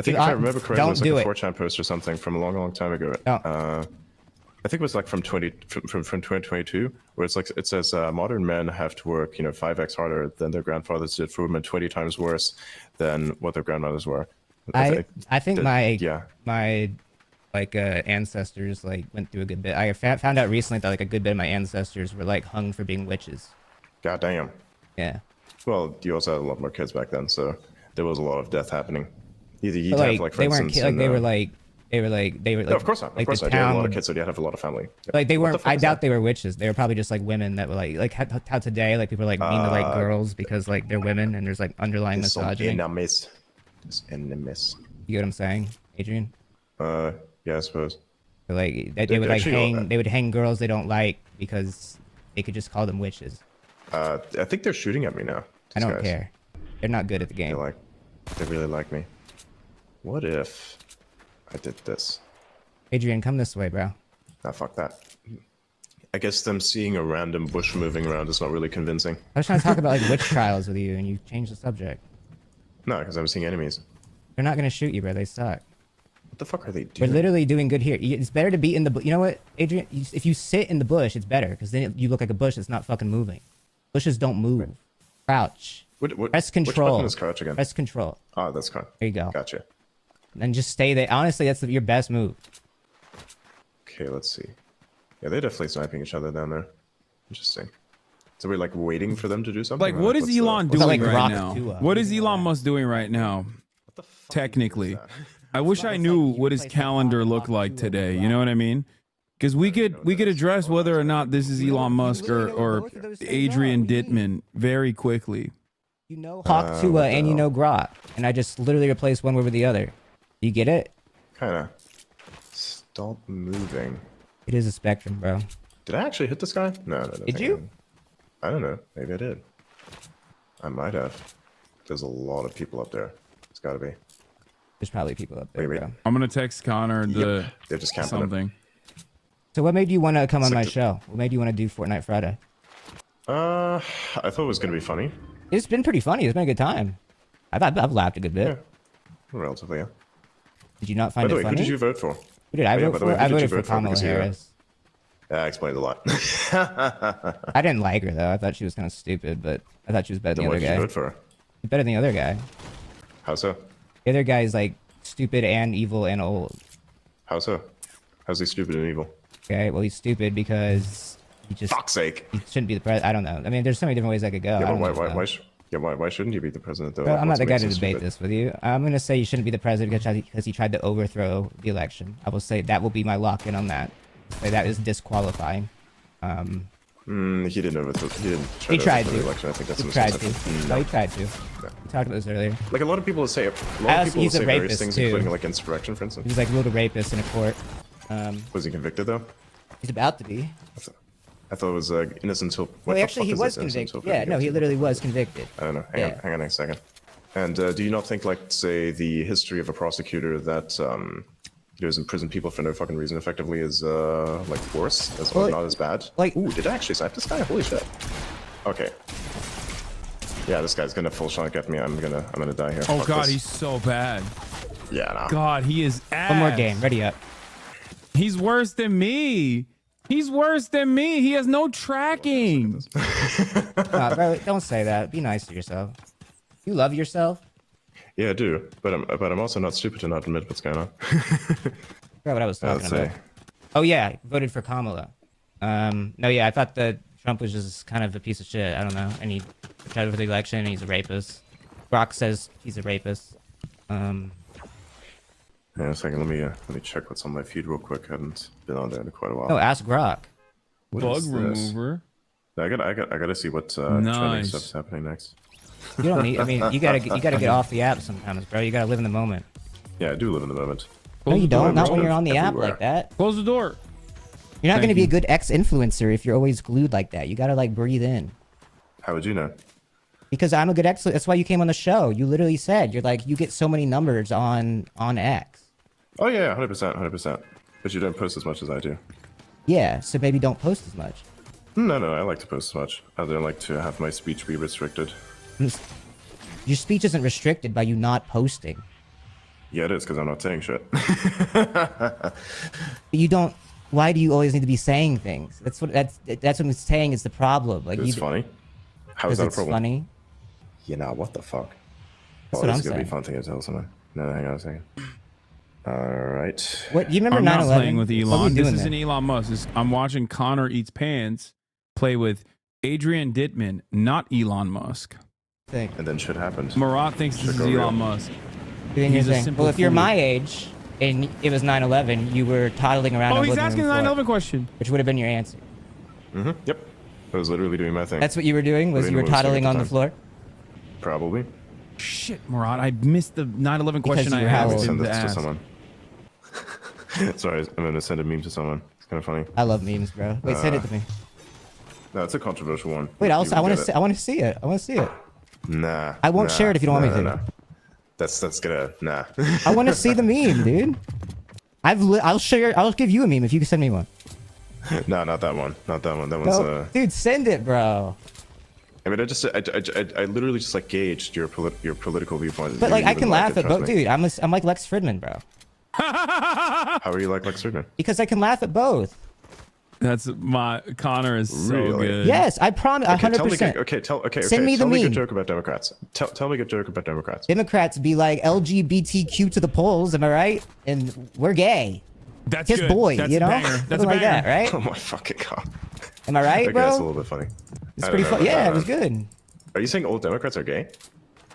You if I are- remember correctly, it don't was do like a it. 4chan post or something from a long time ago. I think it was like from 2022, where it's like it says modern men have to work 5x harder than their grandfathers did for women, 20 times worse than what their grandmothers were. I think my yeah. my like ancestors like went through a good bit. I found out recently that like a good bit of my ancestors were like hung for being witches. God damn. Yeah. Well, you also had a lot more kids back then, so there was a lot of death happening. Either you'd But, have like, like for they weren't instance, like in, they were like no, of course not. Of like course the not. You had a lot town of kids, so you'd have a lot of family. Yeah. like they What the weren't. fuck I is doubt that? they were witches. They were probably just like women that were like how today like people are like mean to like girls because like they're women and there's like underlying There's some misogyny. enemies. There's enemies. You get what I'm saying, Adrian? Yeah, I suppose. So, like they They would like actually hang they would hang girls they don't like because they could just call them witches. I think they're shooting at me now. I these don't guys. care. They're not good at the game. They really like me. What if I did this? Adrian, come this way, bro. Nah, fuck that. I guess them seeing a random bush moving around is not really convincing. I was trying to talk about like witch trials with you, and you changed the subject. No, because I'm seeing enemies. They're not gonna shoot you, bro. They suck. What the fuck are they We're doing? literally doing good here. It's better to be in the. You know what, Adrian? If you sit in the bush, it's better because then you look like a bush that's not fucking moving. Bushes don't move. Crouch. Press control. Which button is crouch again? Press control. Oh, that's crouch. There you go. Gotcha. And just stay there. Honestly, that's your best move. Okay, let's see. Yeah, they're definitely sniping each other down there. Interesting. So we're like waiting for them to do something? Like, what is What's the- Elon what's doing the- right now? What is Elon Musk doing right now? Technically, I wish I knew what his calendar looked like today. You know what I mean? Because we could address whether or not this is Elon Musk or Adrian Dittman very quickly. You know Hawk Tua and you know Grok, and I just literally replaced one word with the other. You get it? Kinda. Stop moving. It is a spectrum, bro. Did I actually hit this guy? No, no. Did you? I don't know. Maybe I did. I might have. There's a lot of people up there. It's gotta be. There's probably people up there, bro. I'm gonna text Connor the They're just camping something. So what made you want to come on It's my like show? What made you want to do Fortnite Friday? I thought it was gonna be funny. It's been pretty funny. It's been a good time. I've laughed a good bit. Relatively, yeah. Did you not By find the it way, funny? who did you vote for? Who did I Oh, yeah, vote by the for? way, who I did you voted for vote for? Kamala Because you, Harris. That explains a lot. I didn't like her though. I thought she was kind of stupid, but I thought she was better than Then the what other did guy. you vote for? Better than the other guy. How so? The other guy is like stupid and evil and old. How so? How's he stupid and evil? Okay, well he's stupid because he just fuck's sake. He shouldn't be the president. I don't know. I mean, there's so many different ways I could go. I Yeah, don't but know. why? Yeah, why shouldn't you be the president, though? Bro, I'm not What's the guy makes to it debate stupid? this with you. I'm going to say you shouldn't be the president because he tried to overthrow the election. I will say that will be my lock-in on that. Say that is disqualifying. He didn't overthrow. He tried the to. election. I think that's He a tried to. misconception. No, he tried to. We talked about this earlier. Like a lot of people say, He's a various rapist, things, too. including like insurrection, for instance. He was like a little rapist in a court. Was he convicted though? He's about to be. I thought it was innocent until. Well, actually, he was convicted. Yeah, no, he literally was convicted. I don't know. Hang on a second. And do you not think, like, say, the history of a prosecutor that goes and prison people for no fucking reason effectively is like worse, as well, not as bad? Like, ooh, did I actually snipe this guy? Holy shit. Okay. Yeah, this guy's gonna full shot get me. I'm gonna die here. Oh Fuck God, this. he's so bad. Yeah, nah. God, he is ass. One more game. Ready up. He's worse than me. He's worse than me. He has no tracking. Bro, don't say that. Be nice to yourself. You love yourself? Yeah, I do. But I'm also not stupid to not admit what's going on. Forgot what I was talking Let's about. see. Oh yeah, I voted for Kamala. No, yeah, I thought that Trump was just kind of a piece of shit. I don't know. And he tried for the election. And he's a rapist. Brock says he's a rapist. Yeah, a second. Let me check what's on my feed real quick. I haven't been on there in quite a while. Oh, ask Grok. What Bug is this? remover. I gotta see what trending Nice. stuff's happening next. You don't need. I mean, you gotta get off the app sometimes, bro. You gotta live in the moment. Yeah, I do live in the moment. No, you don't. Not when you're on the app Everywhere. like that. Close the door. You're not Thank gonna be you. a good ex-influencer if you're always glued like that. You gotta like breathe in. How would you know? Because I'm a good ex. That's why you came on the show. You literally said you're like you get so many numbers on X. Oh yeah, 100%. But you don't post as much as I do. Yeah, so maybe don't post as much. No, I like to post as much. I don't like to have my speech be restricted. Your speech isn't restricted by you not posting. Yeah, it is because I'm not saying shit. You don't. Why do you always need to be saying things? That's what I'm saying is the problem. Like It's you, funny. How is that a it's problem? funny. You know what the fuck? That's Oh, what this I'm is gonna saying. be fun thing to tell someone. No, hang on a second. All right. What you remember? I'm not 9/11? playing with What were you Elon. This doing isn't there? Elon Musk. I'm watching Connor Eats Pants play with Adrian Dittman, not Elon Musk. Thing. And then shit happened. Marat thinks this is go real. Elon Musk. Doing your He's a thing. simple Well, if you're fool. my age and it was 9/11, you were toddling around. Oh, on he's living asking the room floor, 9/11 question. which would have been your answer. Yep. I was literally doing my thing. That's what you were doing. Was Putting you were the most toddling at on the time. floor? Probably. Shit, Marat, I missed the 9/11 question you I were how asked old? him Send to this to ask. someone. Sorry, I'm gonna send a meme to someone. It's kind of funny. I love memes, bro. Wait, send it to me. No, it's a controversial one. Wait, You also, I would want get to. it. I want to see it. I want to see it. Nah. I won't share it if you don't want me to. Nah. That's gonna nah. I want to see the meme, dude. I'll share. I'll give you a meme if you can send me one. No, not that one. Not that one. That one's No, dude, send it, bro. I mean, I literally just like gauged your political viewpoint. But You like, I even can laugh it, at trust both, me. dude. I'm like Lex Fridman, bro. How are you like Lex Fridman? Because I can laugh at both. That's my Connor is so Really? good. Yes, I promise. Okay, 100%. tell me. Send me the tell me a meme. good joke about Democrats. Tell me a good joke about Democrats. Democrats be like LGBTQ to the polls, am I right? And we're gay. That's His good. boy, That's you a know? banger. That's Something a like that, banger. right? Oh my fucking god. Am I right, Okay, bro? that's a little bit funny. It's I pretty don't know fun. about Yeah, that, it was man. good. Are you saying all Democrats are gay?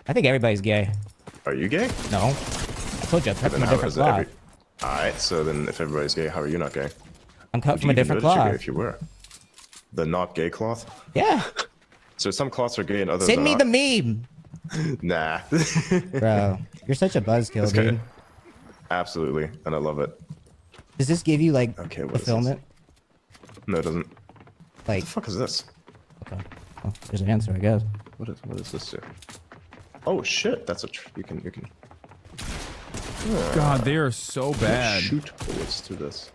I think everybody's gay. Are you gay? No. I told you, I'm cut Then from a how different is cloth. Alright, so then if everybody's gay, how are you not gay? I'm cut Would from you a even different know that you're gay cloth. if you were? The not gay cloth? Yeah. So some cloths are gay and others Send are me not? the meme. Nah. Bro, you're such a buzzkill, It's good. dude. Absolutely, and I love it. Does this give you like Okay, what is fulfillment? No, it doesn't. Like, What the fuck is this? okay. Well, there's an answer, I guess. What is this do? Oh shit, that's you can God, they are so bad. shoot bullets to this.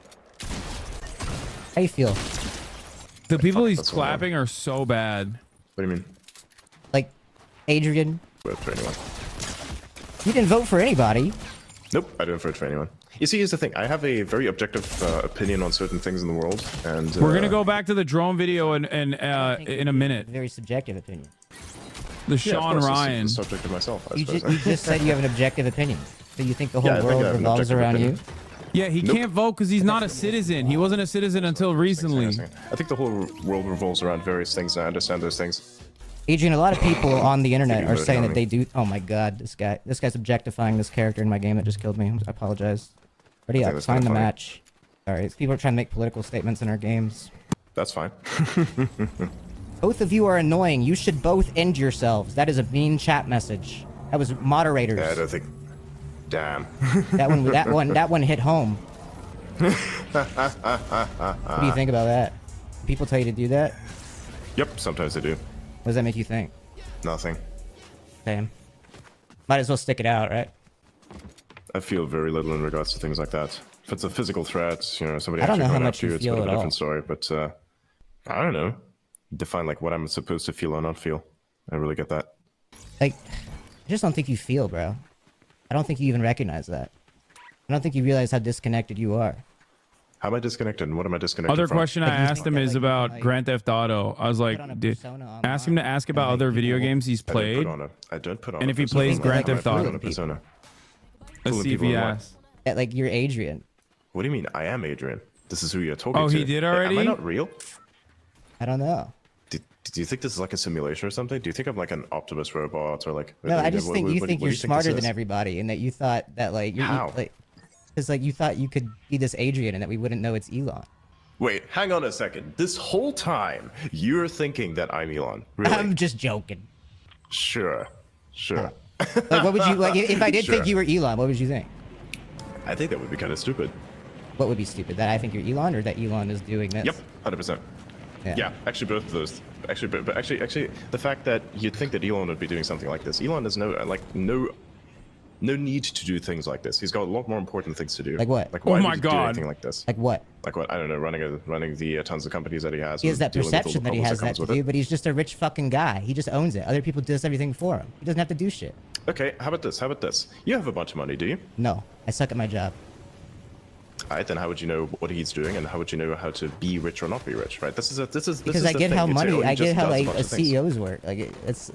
How you feel? The people he's that's what I clapping are so bad. What do you mean? Like, Adrian, Vote for anyone. you didn't vote for anybody. Nope, I didn't vote for anyone. You see, here's the thing. I have a very objective opinion on certain things in the world, and We're gonna go back to the drone video in a minute. Very subjective opinion. The Yeah, of Sean course, Ryan. It's the subject of myself. I You suppose. you just said you have an objective opinion. So you think the whole Yeah, I think I world have an revolves objective around opinion. you? Yeah, he can't vote because he's not a citizen. He wasn't a citizen until recently. I think the whole world revolves around various things, and I understand those things. Adrian, a lot of people on the internet are voted saying on that me. they do. Oh my god, this guy's objectifying this character in my game that just killed me. I apologize. Ready think up, that's find the kinda funny. match. Sorry, people are trying to make political statements in our games. That's fine. Both of you are annoying. You should both end yourselves. That is a mean chat message. That was moderators. Yeah, I don't think. Damn. That one hit home. What do you think about that? People tell you to do that? Yep, sometimes they do. What does that make you think? Nothing. Same. Might as well stick it out, right? I feel very little in regards to things like that. If it's a physical threat, you know, somebody I don't actually know how going much after you, you it's a feel bit of a at all. different story. But I don't know. Define like what I'm supposed to feel or not feel. I really get that. Like, I just don't think you feel, bro. I don't think you even recognize that. I don't think you realize how disconnected you are. How am I disconnected? And what am I disconnected Other from? question I asked him is about Grand Theft Auto. I was like, dude, ask him to ask about other video games he's played. I don't put on And a if he persona. plays Grand I Theft put on Auto. a persona. Let's Fooling see if people he in what? asks. Yeah, like, you're Adrian. What do you mean? I am Adrian. This is who you're talking Oh, to. he did Am I already? not real? I don't know. Do you think this is like a simulation or something? Do you think I'm like an Optimus robot or like? No, I just think you what think do you're this smarter than is? everybody, and that you thought that like you're How? like, because like you thought you could be this Adrian and that we wouldn't know it's Elon. Wait, hang on a second. This whole time you're thinking that I'm Elon. Really? I'm just joking. Sure. Like, what would you like if I did think Sure. you were Elon? What would you think? I think that would be kind of stupid. What would be stupid? That I think you're Elon, or that Elon is doing this? Yep, 100%. Yeah, actually both of those. Actually, but actually, the fact that you'd think that Elon would be doing something like this. Elon has no need to do things like this. He's got a lot more important things to do. Like what? Like Oh why my would he do God. anything like this? Like what? Like what? I don't know. Running the tons of companies that he has. He has and that dealing with all the perception that he problems has that comes to with do, it. but he's just a rich fucking guy. He just owns it. Other people do everything for him. He doesn't have to do shit. Okay, how about this? You have a bunch of money, do you? No, I suck at my job. Alright, then how would you know what he's doing, and how would you know how to be rich or not be rich? Right? This is Because I the get thing. how It's money, he I just get how does like bunch a of things. CEO's work. Like it's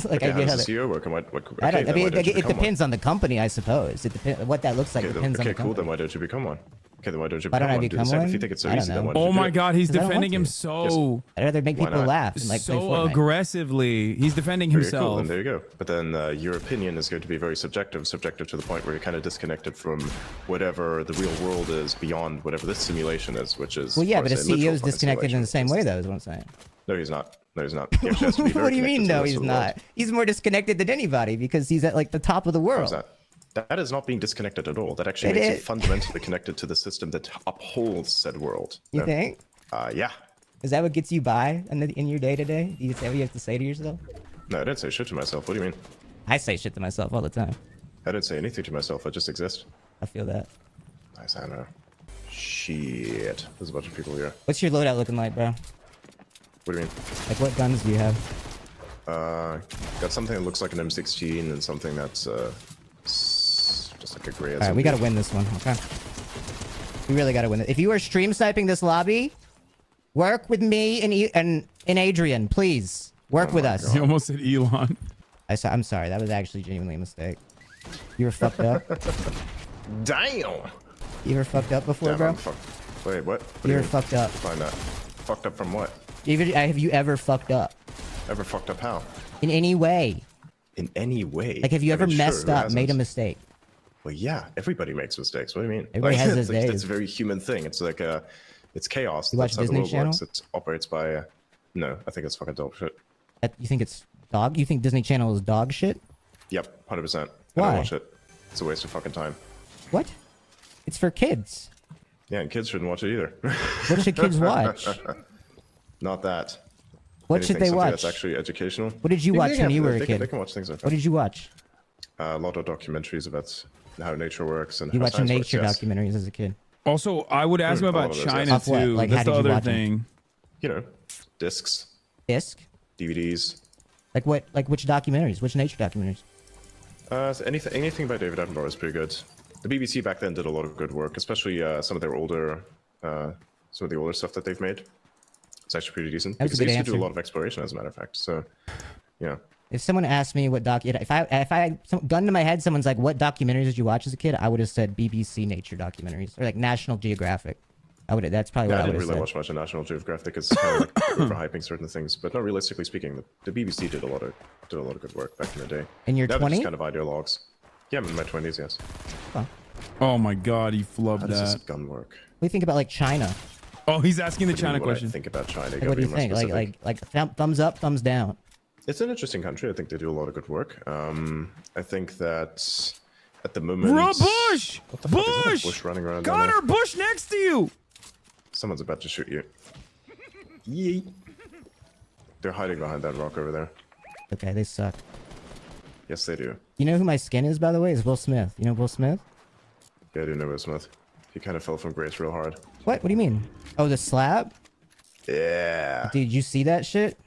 like Okay, I how get how does that. the CEO work? And I don't. I mean, why don't you it become one? depends on the company, I suppose. It depends. What that looks like Okay, depends on okay, the cool. company. Then why don't you become one? Okay, then why don't you Why become don't I one? Do the become same. one? If you think it's so I don't easy, then know. why don't Oh you do my it? God, he's 'Cause I don't defending want him to. so I'd rather make Why people not? laugh and like play so Fortnite. aggressively. He's defending Very cool, himself. then there you go. But then your opinion is going to be very subjective to the point where you're kind of disconnected from whatever the real world is beyond whatever this simulation is, which is. Well, yeah, of but a course, literal CEO is fucking disconnected in the simulation. same way, though, is what I'm saying. No, he's not. No, he's not. He actually has to be very What do you connected mean, to the no, rest he's of the world. not? He's more disconnected than anybody because he's at like the top of the How's world. that? That is not being disconnected at all. That actually It makes you is. fundamentally connected to the system that upholds said world. You No. think? Yeah. Is that what gets you by in your day to day? Do you say what you have to say to yourself? No, I don't say shit to myself. What do you mean? I say shit to myself all the time. I don't say anything to myself. I just exist. I feel that. Nice, I know. Shit. There's a bunch of people here. What's your loadout looking like, bro? What do you mean? Like, what guns do you have? Got something that looks like an M16 and something that's just like a gray. All right, we gotta win this one. Okay. We really gotta win it. If you are stream sniping this lobby, work with me and Adrian, please. Work with us. He almost said Elon. I'm sorry. That was actually genuinely a mistake. You were fucked up. Damn. You were fucked up before, Damn, bro? I'm fucked. Wait, what? You were fucked up. Find that. Fucked up from what? Have you ever fucked up? Ever fucked up how? In any way? In any way? Like, have you I ever mean, sure, messed who up, made a hasn't? mistake? Well, yeah, everybody makes mistakes. What do you mean? Everybody has it's those days. It's a very human thing. It's like it's chaos. You watch That's how the Disney world Channel? works. It operates by. No, I think it's fucking dog shit. You think it's dog? You think Disney Channel is dog shit? Yep, 100%. I Why? don't watch it. It's a waste of fucking time. What? It's for kids. Yeah, and kids shouldn't watch it either. What should kids watch? Not that. What should Anything, they something watch? That's actually educational. What did you watch when you were a they kid? They can watch things like that. What did you watch? A lot of documentaries about how nature works and You how watched science nature works, yes. documentaries as a kid. Also, I would ask him All about of those, China yes. Off what? too. Like, That's how the did you other watch 'em? thing. You know, discs, Disc? DVDs. Like what? Like which documentaries? Which nature documentaries? So anything by David Attenborough is pretty good. The BBC back then did a lot of good work, especially some of the older stuff that they've made. It's actually pretty decent. That was a Because they good used to do a answer. lot of exploration, as a matter of fact. So, yeah. If someone asked me what if I gun to my head, someone's like, "What documentaries did you watch as a kid?" I would have said BBC nature documentaries or like National Geographic. That's probably what I I would didn't have really said. watch much of National Geographic. It's kind of like overhyping certain things. But no, realistically speaking, the BBC did a lot of good work back in the day. In your Now they're 20? just kind of ideologues. Yeah, I'm in my 20s. Yes. Oh my God, he flubbed How does this that. gun work? What do you think about like China? Oh, he's asking the What do you China mean what I question. think about China. Like, what do you think? Thumbs up, thumbs down. It's an interesting country. I think they do a lot of good work. I think that at the moment. Bush! What the fuck is that? Bush! Bush running around down Connor, there? Bush next to you! Someone's about to shoot you. Yee. They're hiding behind that rock over there. Okay, they suck. Yes, they do. You know who my skin is, by the way? Is Will Smith. You know Will Smith? Yeah, I do know Will Smith. He kind of fell from grace real hard. What? What do you mean? Oh, the slab? Yeah. Did you see that shit?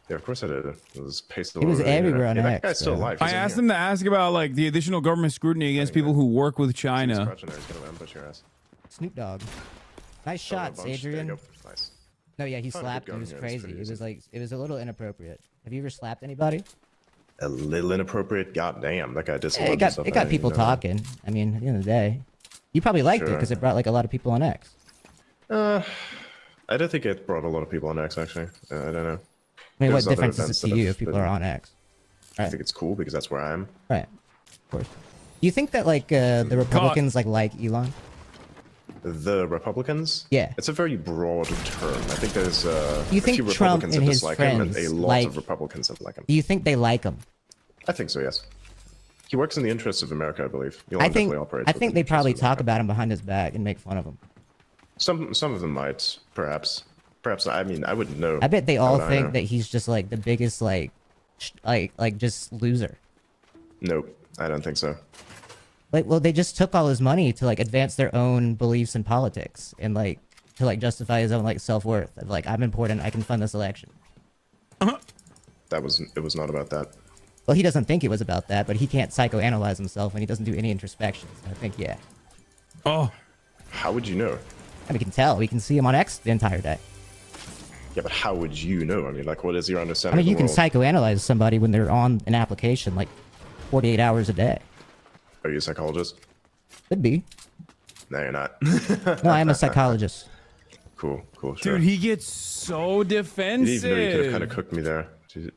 Yeah, of course I did. It was pasted It was all over the everywhere internet. on Yeah, X, that guy's still bro. alive. I asked him to ask about like the additional government scrutiny against people who work with China. Scratching there, he's gonna ambush your ass. Snoop Dogg. Nice Oh, a shots, bunch. There you Adrian. go. Nice. No, yeah, he Found a slapped. good It was gun here. It's crazy. pretty It was easy. like it was a little inappropriate. Have you ever slapped anybody? A little inappropriate. Goddamn, that guy did some It other got stuff. it I got didn't people even know. talking. I mean, at the end of the day, you probably liked it Sure. because it brought like a lot of people on X. I don't think it brought a lot of people on X actually. I don't know. I mean, There's what other difference is events it to that you have if people been- are on X? I think it's cool because that's where I am. Right. Of course. Do you think that like the Republicans like Elon? The Republicans? Yeah. It's a very broad term. I think there's You a think few Trump Republicans and that his dislike him and a friends lot like- of Republicans that like him. Do you think they like him? I think so, yes. He works in the interests of America, I believe. Elon I think definitely operates I with think the they interests probably of talk about him behind his back and make fun of him. Some of them might, perhaps. Perhaps, I mean, I wouldn't know. I bet they How all would I know? think that he's just like the biggest like just loser. Nope, I don't think so. Like, well, they just took all his money to like advance their own beliefs in politics and like to like justify his own like self-worth of like I'm important, I can fund this election. It was not about that. Well, he doesn't think it was about that, but he can't psychoanalyze himself and he doesn't do any introspection. So I think yeah. Oh, how would you know? And we can tell. We can see him on X the entire day. Yeah, but how would you know? I mean, like, what is your I understanding? mean, you of can the world? psychoanalyze somebody when they're on an application like 48 hours a day. Are you a psychologist? Could be. No, you're not. No, I am a psychologist. Cool, sure. dude, he gets so You didn't even know you could have defensive. kind of cooked me there.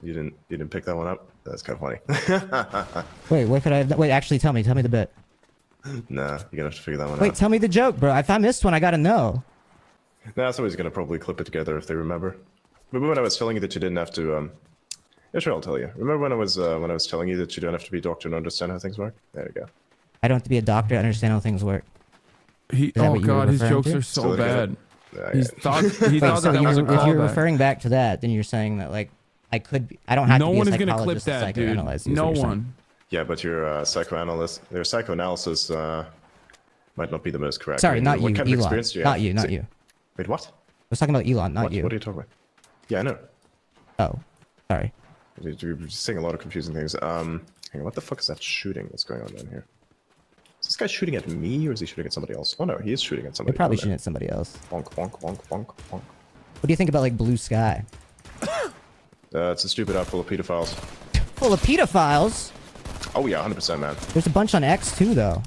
You didn't pick that one up. That's kind of funny. Wait, what could I have done? Wait, actually, tell me the bit. Nah, you're gonna have to figure that one Wait, out. tell me the joke, bro. If I missed one, I gotta know. Nah, somebody's gonna probably clip it together if they remember. Remember when I was telling you that you didn't have to? Yeah, sure, I'll tell you. Remember when I was telling you that you don't have to be a doctor to understand how things work? There you go. I don't have to be a doctor to understand how things work. He, that oh what you were god, his referring jokes to? are so Still bad. Yeah, He thought Wait, that so that was a if you're callback. referring back to that, then you're saying that like I don't have No to be one a is gonna clip psychologist to that, dude. psychoanalyze you, is No what you're saying. one. Yeah, but your psychoanalysis might not be the most correct. Sorry, I mean, not what you, kind of Elon. experience do you Not have? you, not you. Wait, what? I was talking about Elon, not What? you. What are you talking about? Yeah, I know. Oh, sorry. You're saying a lot of confusing things. Hang on, what the fuck is that shooting that's going on down here? Is this guy shooting at me or is he shooting at somebody else? Oh no, he is shooting at They're somebody. probably down shooting there. at somebody else. Bonk, bonk, bonk, bonk, bonk. What do you think about like Blue Sky? It's a stupid app full of pedophiles. Full of pedophiles. Oh yeah, 100%, man. There's a bunch on X too, though.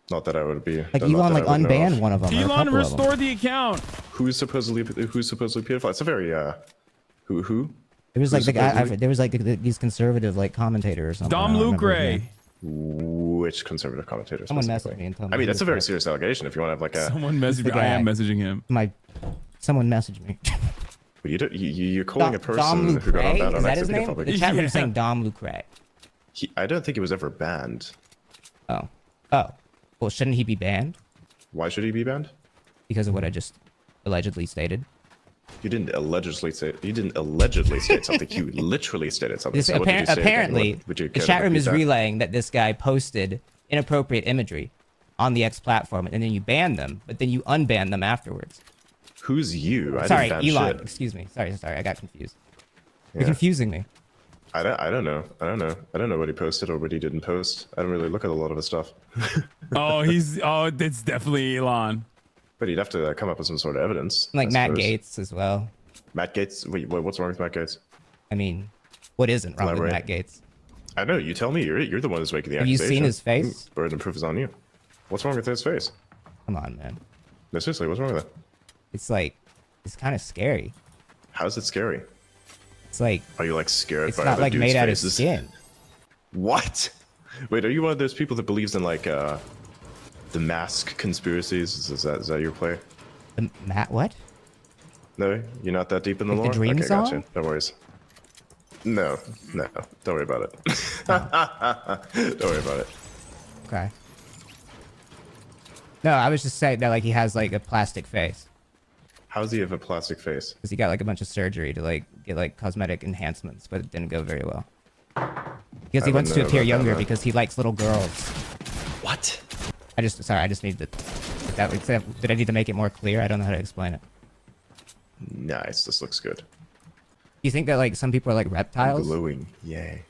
Not that I would be. Like not Elon that like I would know unbanned of. one of them. or a Elon couple of them. restored the account. Who's supposedly pedophile? It's a very who? It was like Who's the guy. supposedly- There was like these conservative like commentators or something. Dom I don't remember his Lucre. name. Which conservative commentator? Someone specifically? messaged me and told me I mean, he that's was a very correct. serious allegation. If you want to have like a, Someone messaged The me. I am guy. messaging him. Someone messaged me. you're calling a Dom person who got on Lucre? that Is on that his accident name? public. The chat room Yeah. saying Dom Lucre. I don't think he was ever banned. Oh. Well, shouldn't he be banned Why should he be banned? because of what I just allegedly stated? You didn't allegedly say. You didn't allegedly state something. You literally stated something. This, So what did you say again? apparently, What- would you the care to chat room repeat is that? relaying that this guy posted inappropriate imagery on the X platform, and then you ban them, but then you unban them afterwards. Who's you? I Sorry, didn't ban Elon. shit. Excuse me. Sorry, I got confused. Yeah. You're confusing me. I don't know. I don't know what he posted or what he didn't post. I don't really look at a lot of his stuff. It's definitely Elon. But he'd have to come up with some sort of evidence. Like I Matt suppose. Gates as well. Matt Gates? Wait, what's wrong with Matt Gates? I mean, what isn't wrong with Elaborate. Matt Gates? I know. You tell me. You're the one who's making the Have you accusation. seen his face? Burden of proof is on you. What's wrong with his face? Come on, man. No, seriously, what's wrong with it? It's like, it's kind of scary. How is it scary? It's like, are you like scared it's by not other like dudes' made out of faces? skin. What? Wait, are you one of those people that believes in like the mask conspiracies? Is that your play? The what? No, you're not that deep in the Like lore. the Dream okay, song? gotcha. No worries. No, don't worry about it. Don't worry about it. Okay. No, I was just saying that like he has like a plastic face. How does he have a plastic face? Because he got like a bunch of surgery to like get like cosmetic enhancements, but it didn't go very well. Because he I wants to wouldn't know appear about that, younger man. because he likes little girls. What? I just need to. Did I need to make it more clear? I don't know how to explain it. Nice, this looks good. You think that like some people are like reptiles? Glowing, yay.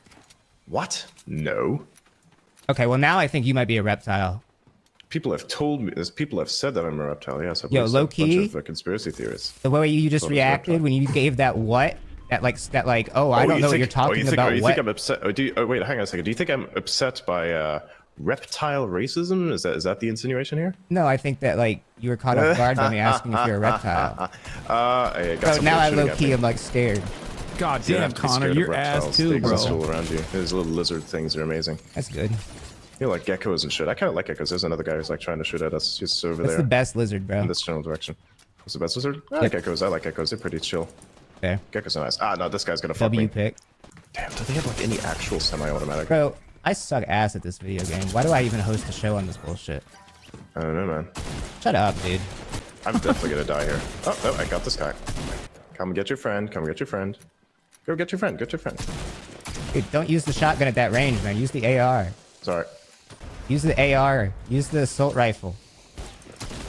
What? No. Okay, well now I think you might be a reptile. People have told me, people have said that I'm a reptile, yes. I've Yo, listened to low-key? a bunch of conspiracy theories. The way you just Thought it was reacted when you gave that what? That like oh I don't know what you're talking about. You What? think I'm upset? Wait, hang on a second. Do you think I'm upset by reptile racism? Is that the insinuation here? No, I think that like you were caught off guard by me asking if you're a reptile. I got So somebody now I shooting low at key me. am like scared. God You don't damn, have to be Connor, scared of your ass reptiles. too, They bro. exist all around you. There's little lizard things. They're amazing. That's good. You know, like geckos and shit. I kind of like geckos. There's another guy who's like trying to shoot at us. He's over That's there. the best lizard, bro. In this general direction. What's the best lizard? I like geckos. I like geckos. They're pretty chill. Fair. Geckos are nice. Ah, no, this guy's gonna fuck W me. pick. Damn, do they have like any actual semi-automatic? Bro, I suck ass at this video game. Why do I even host a show on this bullshit? I don't know, man. Shut up, dude. I'm definitely gonna die here. Oh, no, I got this guy. Come get your friend. Come get your friend. Go get your friend. Get your friend. Dude, don't use the shotgun at that range, man. Use the AR. Sorry. Use the AR. Use the assault rifle.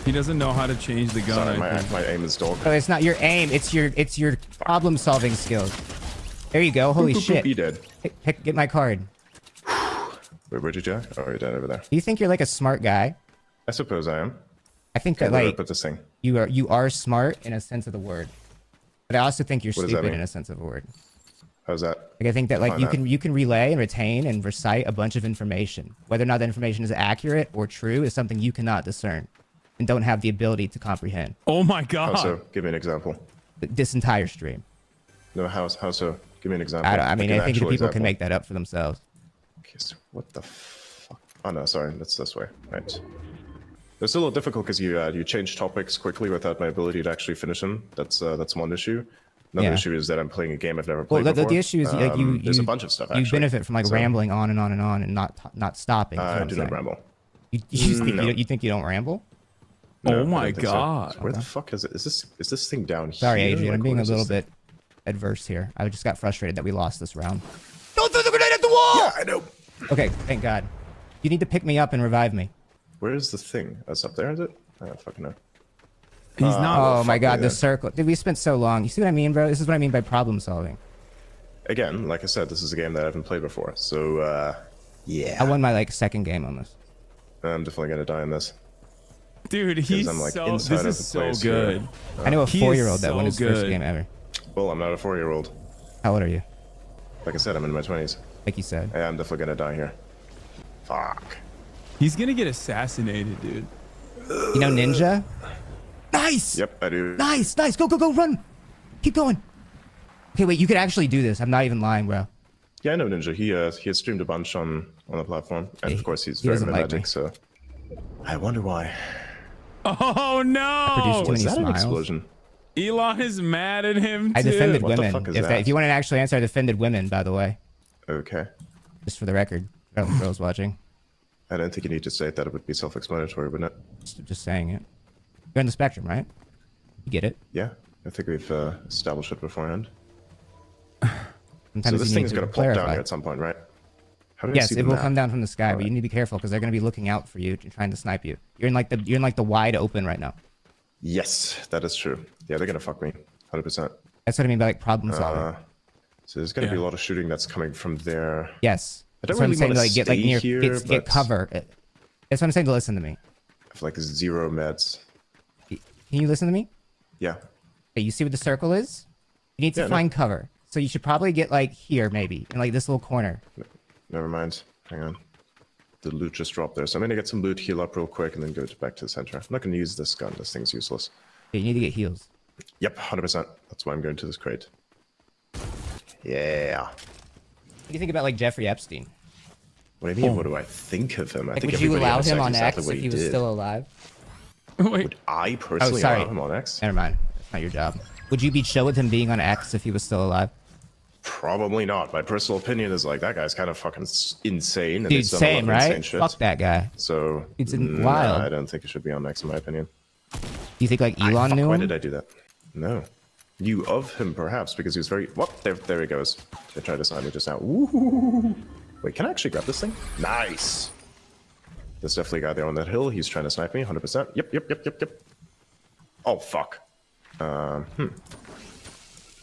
He doesn't know how to change the gun. Sorry, I think. my aim is dog. Oh, it's not your aim. It's your problem solving skills. There you go. Holy Boop, boop, boop, shit. he dead. Get my card. Wait, where'd you die? Oh, you're dead over there. Do you think you're like a smart guy? I suppose I am. I think Okay, that where do I like put this thing? you are smart in a sense of the word, but I also think you're What does that stupid mean? in a sense of the word. How's that? Like I think that like Define you can relay and retain and recite a bunch of information. Whether or not that information is accurate or true is something you cannot discern, and don't have the ability to comprehend. Oh my god. How so? Give me an example. This entire stream. No, how so? Give me an example. I mean, Like I an think the actual people example. can make that up for themselves. Okay, so what the fuck? Oh no, sorry, that's this way. Right. It's a little difficult because you change topics quickly without my ability to actually finish them. That's one issue. Another Yeah. issue is that I'm playing a game I've never Well, played the before. issue is like There's a bunch of stuff. You Actually. benefit from like So, rambling on and on and on and not stopping. is what I I'm do not saying. ramble. You think you don't ramble? No, Oh I my don't think so. god. Where the fuck is it? Is this thing down Sorry, here? Adrian. Like, I'm being what a is little this bit adverse here. I just got frustrated that we lost this round. Don't throw the grenade at the wall! Yeah, I know. Okay, thank God. You need to pick me up and revive me. Where is the thing? That's up there, is it? I don't fucking know. He's not. Oh my God, yeah. the circle. Dude, we spent so long. You see what I mean, bro? This is what I mean by problem solving. Again, like I said, this is a game that I haven't played before, so yeah. I won my like second game on this. I'm definitely gonna die in this. Dude, he's I'm, like, so. inside This of is the so place good. here. I know a He is 4-year-old that so won his first good. game ever. Well, I'm not a 4-year-old. How old are you? Like I said, I'm in my 20s. Like you said. I'm definitely gonna die here. Fuck. He's gonna get assassinated, dude. You know Ninja? Nice! Yep, I do. Nice, nice. Go, go, go, run. Keep going. Okay, wait, you could actually do this. I'm not even lying, bro. Yeah, I know Ninja. He has streamed a bunch on the platform, and of course he's he very doesn't like magic. me. So I wonder why. Oh no! Produced too Was many that an smiles. explosion? Elon is mad at him too. I defended What the women. fuck is If that? if you want an actual answer, I defended women, by the way. Okay. Just for the record. Girls watching. I don't think you need to say it. That it would be self-explanatory, wouldn't it? Just saying it. You're on the spectrum, right? You get it. Yeah, I think we've established it beforehand. Sometimes So this you thing's need to gonna pop down clarify. here at some point, right? How do I Yes, see it the will map? come down from the sky, but you need to be careful because they're going to be looking out for you, trying to snipe you. You're in like the wide open right now. Yes, that is true. Yeah, they're gonna fuck me, 100%. That's what I mean by like problem solving. So there's gonna be a lot of shooting that's coming from there. Yes. I don't That's what I'm really saying. want to Like get like stay near, here, get but cover. That's what I'm saying to listen to me. I have like 0 meds. Can you listen to me? Yeah. Okay, you see what the circle is? You need to Yeah, no. find cover. So you should probably get like here maybe, in like this little corner. Never mind. Hang on. the loot just dropped there. So I'm gonna get some loot, heal up real quick, and then go back to the center. I'm not gonna use this gun. This thing's useless. Yeah, you need to get heals. Yep, 100%. That's why I'm going to this crate. Yeah. What do you think about like Jeffrey Epstein? What do you mean? What do I think of him? I think Would you everybody allow understands him on exactly X what if he was did. still alive? Would I personally allow him on X? Never mind. That's not your job. Would you be chill with him being on X if he was still alive? Probably not. My personal opinion is like that guy's kind of fucking insane. And Dude, he's done a lot same, of right? insane shit. Fuck that guy. So It's nah, wild. I don't think it should be on X in my opinion. Do you think like Elon knew Why him? did I do that? No. Knew of him perhaps because he was very. What? There he goes. They tried to sign me just now. Ooh. Wait, can I actually grab this thing? Nice. There's definitely a guy there on that hill. He's trying to snipe me. 100%. Yep. Oh fuck. Bro, I'm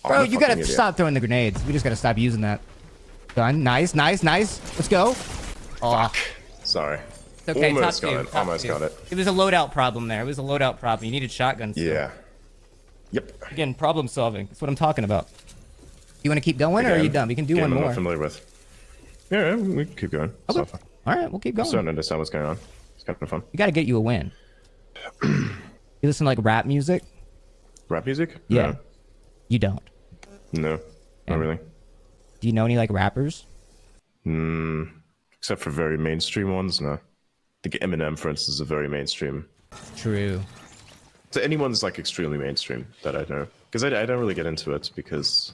a you gotta fucking idiot. stop throwing the grenades. We just gotta stop using that. Done. Nice. Let's go. Oh, Sorry. it's okay. Almost top got two, it. top Almost two. got it. It was a loadout problem there. It was a loadout problem. You needed shotguns. Yeah. Yep. Again, problem solving. That's what I'm talking about. You want to keep going, or are Again, you done? We can do game one I'm more. not familiar with. Yeah, we can keep going. Okay. It's not fun. All right, we'll keep I'm going. starting to understand what's going on. It's kind of fun. We gotta get you a win. You listen to like rap music? Rap music? Yeah. You don't. No, not really. Do you know any like rappers? Except for very mainstream ones, no. I think Eminem, for instance, is a very mainstream. True. So anyone's like extremely mainstream that I know. Because I don't really get into it because,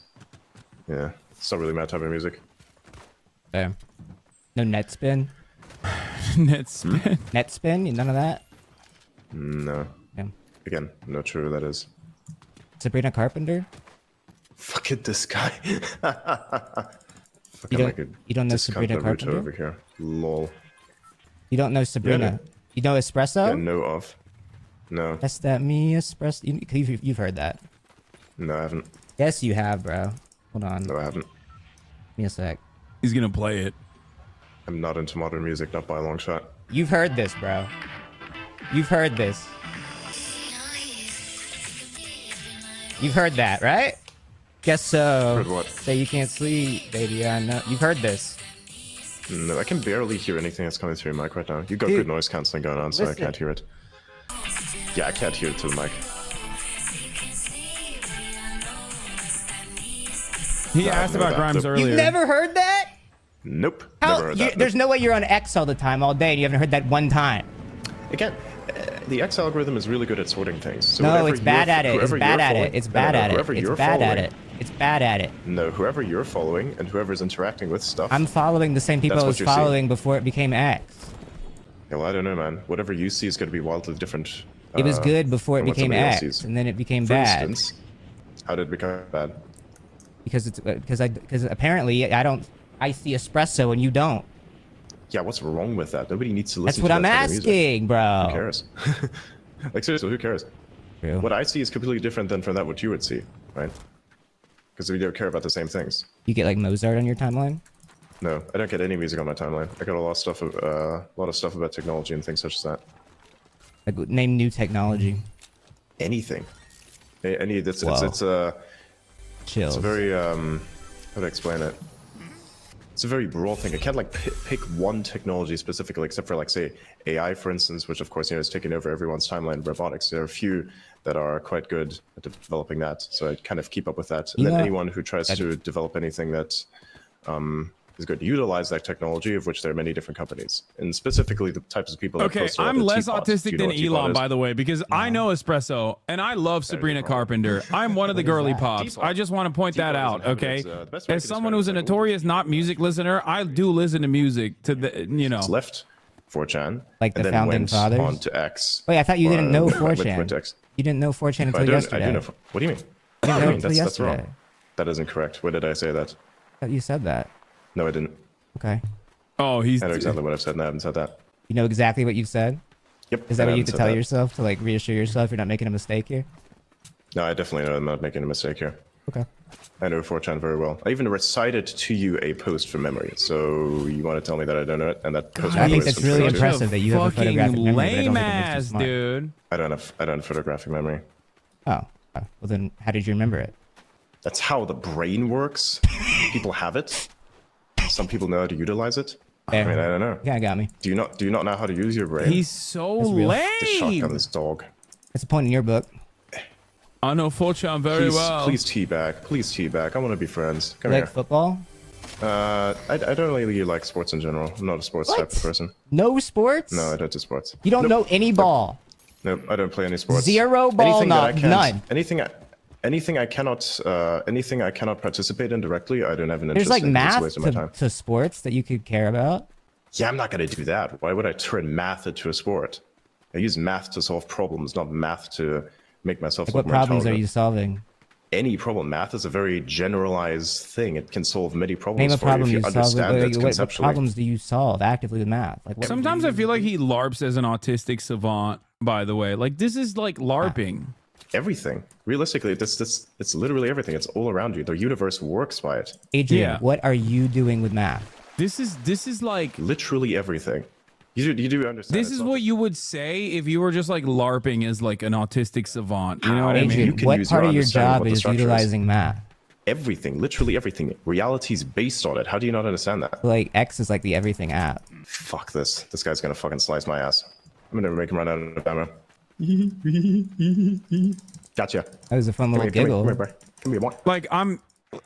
yeah, it's not really my type of music. Okay. No Netspin? Netspin? Netspin? None of that? No. Yeah. Again, not sure who that is. Sabrina Carpenter? Fuck it, this guy. You don't know Sabrina Naruto Carpenter? over here. Lol. You don't know Sabrina? You know Espresso? Yeah, know of. No. That's that me Espresso. You've heard that. No, I haven't. Yes, you have, bro. Hold on. No, I haven't. Give me a sec. He's gonna play it. I'm not into modern music, not by a long shot. You've heard this, bro. You've heard this. You've heard that, right? Guess so. Heard what? Say you can't sleep, baby. I know. You've heard this. No, I can barely hear anything that's coming through your mic right now. You've got Dude, good noise cancelling going on, so listen. I can't hear it. Yeah, I can't hear it through the mic. He No, I asked know about that. Grimes The- earlier. You've never heard that? Nope. How? Never heard that. There's no way you're on X all the time, all day, and you haven't heard that one time. Again, the X algorithm is really good at sorting things. So No, whatever it's bad you're- at it. It's whoever bad you're at following- it. It's no, bad no, at it. whoever It's you're bad at following- it. It's bad at it. No, whoever you're following and whoever's interacting with stuff. I'm following the same people That's I what was you're seeing. following before it became X. Yeah, well, I don't know, man. Whatever you see is going to be wildly different. It was good before it than what became somebody else X, sees. and then it became For bad. instance, how did it become bad? Because apparently I see espresso and you don't. Yeah, what's wrong with that? Nobody needs to listen That's to what I'm that type of music. asking, bro. Who cares? Like, seriously, who cares? True. What I see is completely different than from that what you would see, right? Because we don't care about the same things. You get like Mozart on your timeline? No, I don't get any music on my timeline. I got a lot of stuff about technology and things such as that. Like, name new technology. Anything. Any that's Wow. it's a Chills. It's a very how do I explain it? It's a very broad thing. I can't like pick one technology specifically, except for like say AI, for instance, which of course is taking over everyone's timeline. Robotics. There are a few that are quite good at developing that, so I kind of keep up with that. And then anyone who tries to develop anything that is going to utilize that technology, of which there are many different companies, and specifically the types of people. Okay, that I'm less Teapot. Do autistic you know than what Teapot Elon, is? by the way, because I know espresso and I love Sabrina Carpenter. I'm one of the girly pops. I just want to point that out, okay? As someone who's a notorious not music listener, I do listen to music to the, you know. It's left 4chan, Like the and then founding went fathers? on to X. Wait, I thought you didn't know went 4chan. to X. You didn't know 4chan I until do yesterday. know. What do you mean? I didn't know until That's yesterday. wrong. That isn't correct. When did I say that? I thought you said that. No, I didn't. Okay. Oh, I know exactly what I've said, and I haven't said that. You know exactly what you've said? Yep. Is that and I what you have haven't to said tell that. yourself to like reassure yourself you're not making a mistake here? No, I definitely know I'm not making a mistake here. Okay. I know 4chan very well. I even recited to you a post from memory. So you want to tell me that I don't know it, and that post. I think was that's from really 22? impressive that you have a Fucking photographic memory, but I don't lame think it makes you ass, smart. dude. I don't have photographic memory. Oh. Well, then how did you remember it? That's how the brain works. People have it. Some people know how to utilize it. I mean, I don't know. Yeah, got me. Do you not know how to use your brain? He's so The shotgun lame. this dog. That's a point in your book. I know 4chan very well. Please teabag. Please teabag. I want to be friends. Come You here. like football? I don't really like sports in general. I'm not a sports type of person. No sports? No, I don't do sports. You don't know any ball? Nope, I don't play any sports. Zero ball, Anything that I can't- none. Anything I cannot participate in directly, I don't have an There's interest like in. It's a math waste of my time. to sports that you could care about. Yeah, I'm not going to do that. Why would I turn math into a sport? I use math to solve problems, not math to make myself Like look what more problems are intelligent. you solving? Any problem. Math is a very generalized thing. It can solve many problems Name a for you problem if you you solve. understand it What conceptually. problems do you solve actively with math? Like what? Sometimes I feel like he LARPs as an autistic savant, by the way. Like, this is like LARPing. Everything. Realistically, it's literally everything. It's all around you. The universe works by it. Adrian, what are you doing with math? This is like literally everything. You do understand. This is what you would say if you were just like LARPing as like an autistic savant. You know what I Adrian, mean? what part of your job is utilizing math? Everything, literally everything. Reality is based on it. How do you not understand that? Like X is like the everything app. Fuck this. This guy's gonna fucking slice my ass. I'm gonna make him run out of ammo. Gotcha. That was a fun little Come here, giggle. Come here, bro. Come here, boy. Like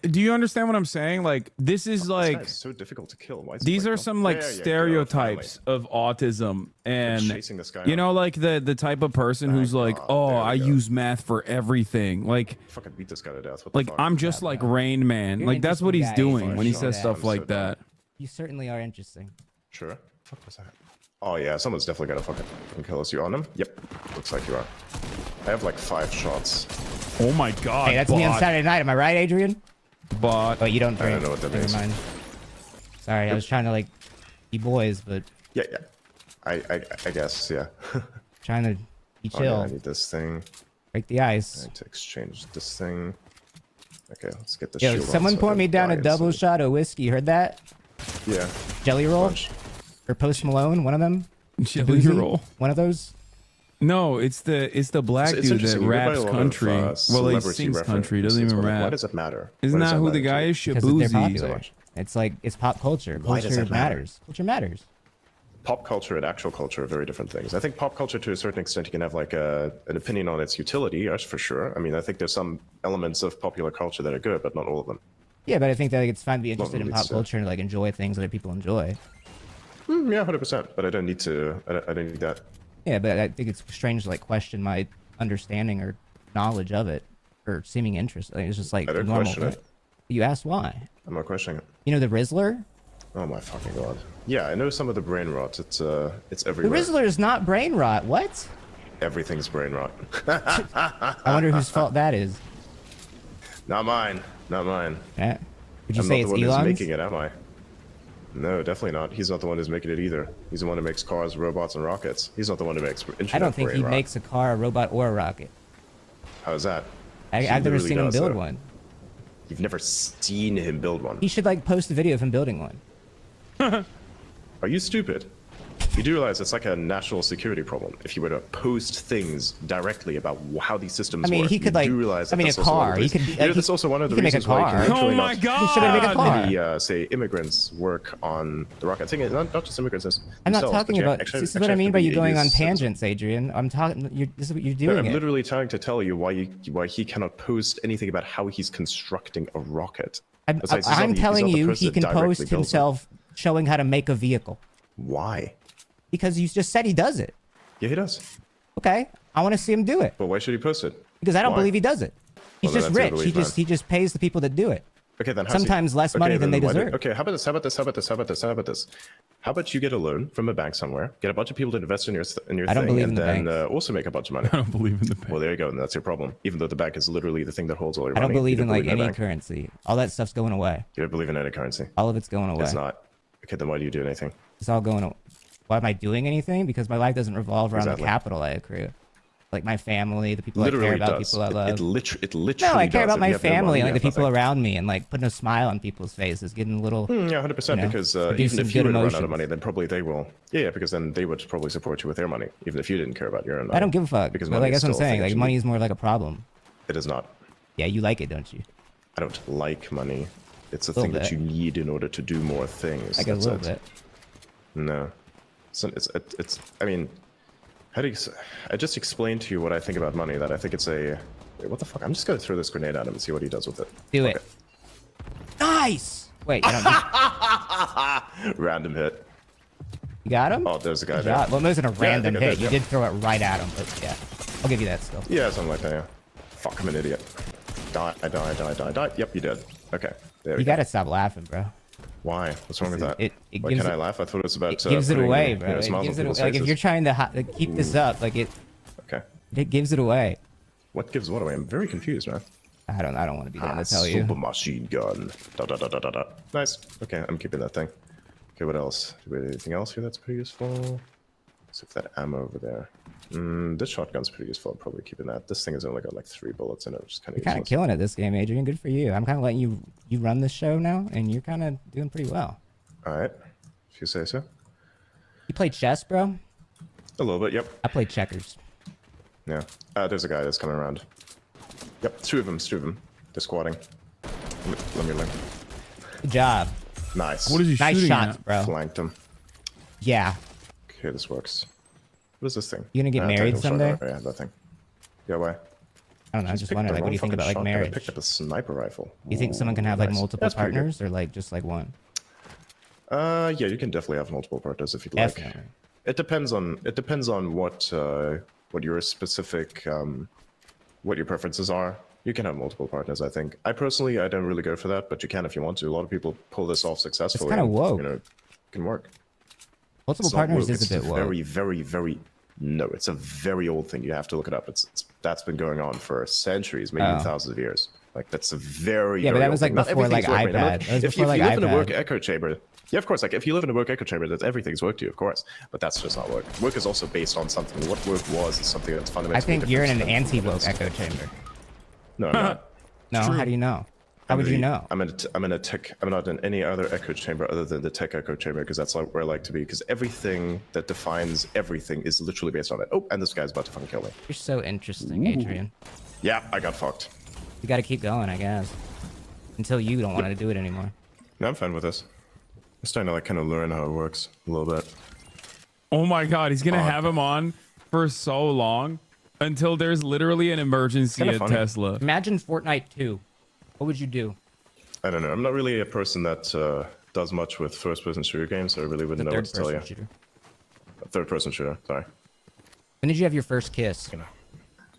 do you understand what I'm saying? Like this is This like guy's so difficult to kill. Why is it these like are that? some like There you go, stereotypes of autism and chasing this guy you know like the type of person who's like, oh, I use math for everything. Like Fucking beat this guy to death. What the like fuck? I'm just like Rain Man. You're Like an that's what he's interesting guy, doing when he Adrian. says stuff like that. You certainly are interesting. Sure. What was that? Oh yeah, someone's definitely gonna fucking kill us. You on him? Yep. Looks like you are. I have like 5 shots. Oh my god. Hey, that's me on Saturday night. Am I right, Adrian? But oh, you don't I don't drink. know what that Never means. mind. Sorry, I was trying to like be boys, but Yeah. I guess, yeah. trying to be Oh, yeah, chill. I need this thing. Break the ice. I need to exchange this thing. Okay, let's get the Yo, shield on someone so I pour don't me down die a double instantly. shot of whiskey. Heard that? Yeah. Jelly roll? Or Post Malone? One of them? Jelly Boozy? roll. One of those? No, it's the black It's dude that interesting. We buy a raps lot of, country. Well, he celebrity sings country. He doesn't references. even Why rap. does it matter? Isn't Why does that who matter the to guy you? is? Because they're Shabuzi. popular. It's like, it's pop culture. Why does Culture that matter? matters. Culture matters. Pop culture and actual culture are very different things. I think pop culture, to a certain extent, you can have like an opinion on its utility, that's for sure. I mean, I think there's some elements of popular culture that are good, but not all of them. Yeah, but I think that like, it's fine to be interested in really pop so. culture and like enjoy things that people enjoy. Yeah, 100%. But I don't need to. I don't need that. Yeah, but I think it's strange to like question my understanding or knowledge of it or seeming interest. Like, it's just like I don't normal. question it. You asked why? I'm not questioning it. You know the Rizzler? Oh my fucking god. Yeah, I know some of the brain rot. It's The everywhere. Rizzler is not brain rot. What? Everything's brain rot. I wonder whose fault that is. Not mine. Not mine. Yeah. Would you I'm say not it's the one Elon's? who's making it, am I? No, definitely not. He's not the one who's making it either. He's the one who makes cars, robots, and rockets. He's not the one who makes internet I don't think brain he rot. makes a car, a robot, or a rocket. How's that? I've He never literally seen him does, build though. one. You've never seen him build one. He should like post a video of him building one. Are you stupid? You do realize it's like a national security problem if you were to post things directly about how these systems I mean, work. he could, You like- do realize I mean, that's a also one of car. the He reasons- could- you know, like, that's also one of he the could make a reasons why you car. can Oh literally my not God! He should make a car. Maybe, say immigrants work on the rocket. I think it's not just immigrants. I'm not themselves, talking but you about. actually- This is what actually I have mean to by be you a going on US citizen. tangents, Adrian. I'm talking. This is what you're No, doing. I'm it. literally trying to tell you why he cannot post anything about how he's constructing a rocket. Besides, he's I'm not the- telling he's not the you, person he that can directly post builds them. himself showing how to make a vehicle. Why? Because you just said he does it. Yeah, he does. Okay, I want to see him do it But why should he post it? because I don't Why? believe he does it. He's Well, then just that's your rich. belief, man. He just pays the people that do it. Okay, then how's he- Sometimes less okay, money than then they why do- deserve. Okay, how about this? How about this? How about this? How about this? How about this? How about you get a loan from a bank somewhere, get a bunch of people to invest in your I don't thing, believe and in the then banks. also make a bunch of money. I don't believe in the bank. Well, there you go, and that's your problem. Even though the bank is literally the thing that holds all your I money. don't believe you in like the any bank. currency. All that stuff's going away. You don't believe in any currency. All of it's going away. It's not. Okay, then why do you do anything? It's all going away. Why am I doing anything? Because my life doesn't revolve around Exactly. the capital I accrue. Like my family, the people Literally I care about, does. people I love. It literally No, I care does. about If my you have no family, money, like you the have people nothing. around me, and like putting a smile on people's faces, getting a little. Yeah, 100%. you know, Because produce even some if you good were to run out emotions. of money, then probably they will. Yeah, because then they would probably support you with their money, even if you didn't care about your own money. I don't give a fuck. Because But money like is that's what I'm still a thing saying. that Like you money need. is more like a problem. It is not. Yeah, you like it, don't you? I don't like money. It's a Little thing that bit. you need in order to do more things. Like a That's little it. bit. No. It's I mean, how do you... I just explained to you what I think about money, that I think it's a... Wait, what the fuck? I'm just gonna throw this grenade at him and see what he does with it. Do it. Nice! Wait, I don't... Random hit. You got him? Oh, there's a guy Good there. job. Well, it wasn't a random I think I hit. did, You did throw it right at him, but yeah. I'll give you that still. Yeah, something like that, yeah. Fuck, I'm an idiot. Die. Yep, you did. Okay, there we You go. gotta stop laughing, bro. Why? What's wrong with that? It Why gives can I it- laugh? I thought it was about It gives it putting, away, you bro. know, It smiles gives on it people's like if faces. you're trying to keep this up, like it. Okay. It gives it away. What gives what away? I'm very confused, man. I don't want to be the one to tell you. Super machine gun. Nice. Okay, I'm keeping that thing. Okay, what else? Do we have anything else here that's pretty useful? Let's look at that ammo over there. This shotgun's pretty useful. I'm probably keeping that. This thing has only got like 3 bullets in it, which is kind of You're kind of killing it this game, Adrian. Good for you. I'm kind of letting you run this show now, and you're kind of doing pretty well. All right, if you say so. You play chess, bro? A little bit, yep. I play checkers. Yeah. There's a guy that's coming around. Yep, two of them. They're squatting. Let me learn. Good job. Nice. What is he Nice shooting shots, at? bro. Flanked him. Yeah. Okay, this works. What is this thing? You gonna get married technical someday? shotgun. Yeah, that thing. Yeah, why? I don't know. I She's just picked wondering, the like, what wrong do you think fucking about like shotgun. I marriage? picked up a sniper rifle. You think someone can Ooh, have like nice. multiple That's pretty good. partners, or like just like one? Yeah, you can definitely have multiple partners if you'd Definitely. like. It depends on what your specific what your preferences are. You can have multiple partners, I think. I don't really go for that, but you can if you want to. A lot of people pull this off successfully. kinda and, woke. You know, it can work. Multiple It's not partners woke, is it's a bit woke. very, very, very. No, it's a very old thing. You have to look it up. That's been going on for centuries, maybe Oh. thousands of years. Like that's a very Yeah, but very that was, old like, thing. Not before, like, everything's work, man. iPad. Look, That was if before, you like, live in a iPad. work echo chamber, yeah, of course. Like if you live in a work echo chamber, that everything's work to you, of course. But that's just not work. Work is also based on something. What work was is something that's fundamentally. I think you're in an different than anti-woke what it is. echo chamber. No, I'm not. No, how do you know? How would you know? I'm in a tech. I'm not in any other echo chamber other than the tech echo chamber because that's like where I like to be. Because everything that defines everything is literally based on it. Oh, and this guy's about to fucking kill me. You're so interesting, Adrian. Yeah, I got fucked. You got to keep going, I guess, until you don't want to do it anymore. No, I'm fine with this. I'm starting to like kind of learn how it works a little bit. Oh my god, he's gonna have him on for so long until there's literally an emergency Kinda at funny. Tesla. Imagine Fortnite 2. What would you do? I don't know. I'm not really a person that does much with first-person shooter games, so I really wouldn't know what to tell you. Shooter. A third-person shooter. Sorry. When did you have your first kiss? Got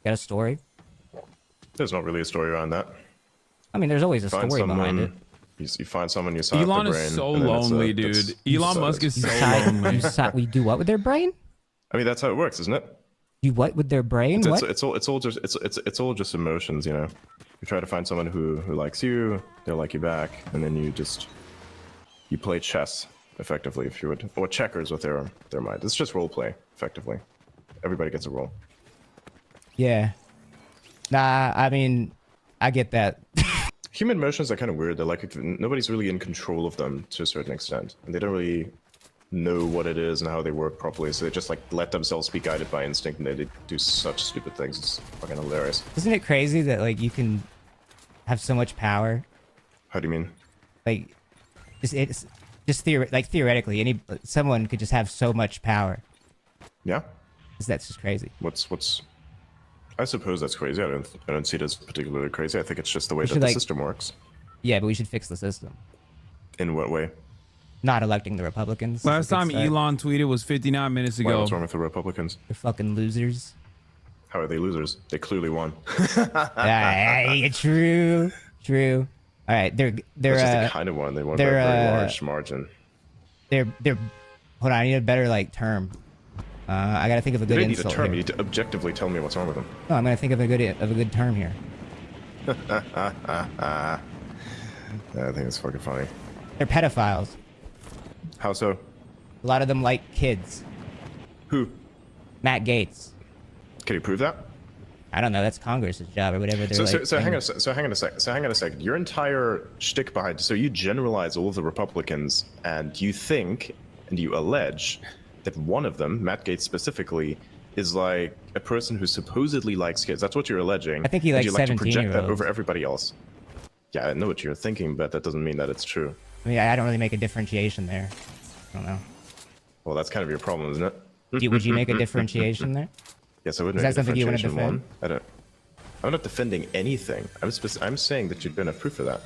a story? There's not really a story around that. I mean, there's always a Find story behind it. someone, You find someone, you sign Elon up their is brain. so and then it's, lonely, dude. Elon Musk is so lonely. We do what with their brain? I mean, that's how it works, isn't it? You what with their brain? What? It's all just emotions, you know. You try to find someone who likes you, they'll like you back, and then you play chess effectively, if you would, or checkers with their mind. It's just role play, effectively. Everybody gets a role. Yeah. Nah, I mean, I get that. Human emotions are kind of weird. They're like nobody's really in control of them to a certain extent, and they don't really know what it is and how they work properly. So they just like let themselves be guided by instinct, and they do such stupid things. It's fucking hilarious. Isn't it crazy that like you can have so much power? How do you mean? Like, theoretically, someone could just have so much power. Yeah. That's just crazy. What's? I suppose that's crazy. I don't see it as particularly crazy. I think it's just the way We that should, the like- system works. Yeah, but we should fix the system. In what way? Not electing the Republicans. Last It's a time good start. Elon tweeted was 59 minutes Why, ago. what's wrong with the Republicans? They're fucking losers. How are they losers? They clearly won. True. All right, they're That's just the kind of one they won by a they're, very large margin. They're. Hold on, I need a better like term. I gotta think of a You good don't need a insult. term. here. You need to objectively tell me what's wrong with them. No, I'm gonna think of a good term here. I think it's fucking funny. They're pedophiles. How so? A lot of them like kids. Who? Matt Gates. Can you prove that? I don't know. That's Congress's job or whatever. They're So like, hang on a second. Your entire shtick behind, so you generalize all of the Republicans, and you think and you allege that one of them, Matt Gaetz specifically, is like a person who supposedly likes kids. That's what you're alleging. I think he and likes you like to project that 17-year-olds. over everybody else. Yeah, I know what you're thinking, but that doesn't mean that it's true. I mean, I don't really make a differentiation there. I don't know. Well, that's kind of your problem, isn't it? Would you make a differentiation there? Yes, I would Is make that a something you want to differentiation. defend? I'm not defending anything. I'm saying that you don't have proof of that.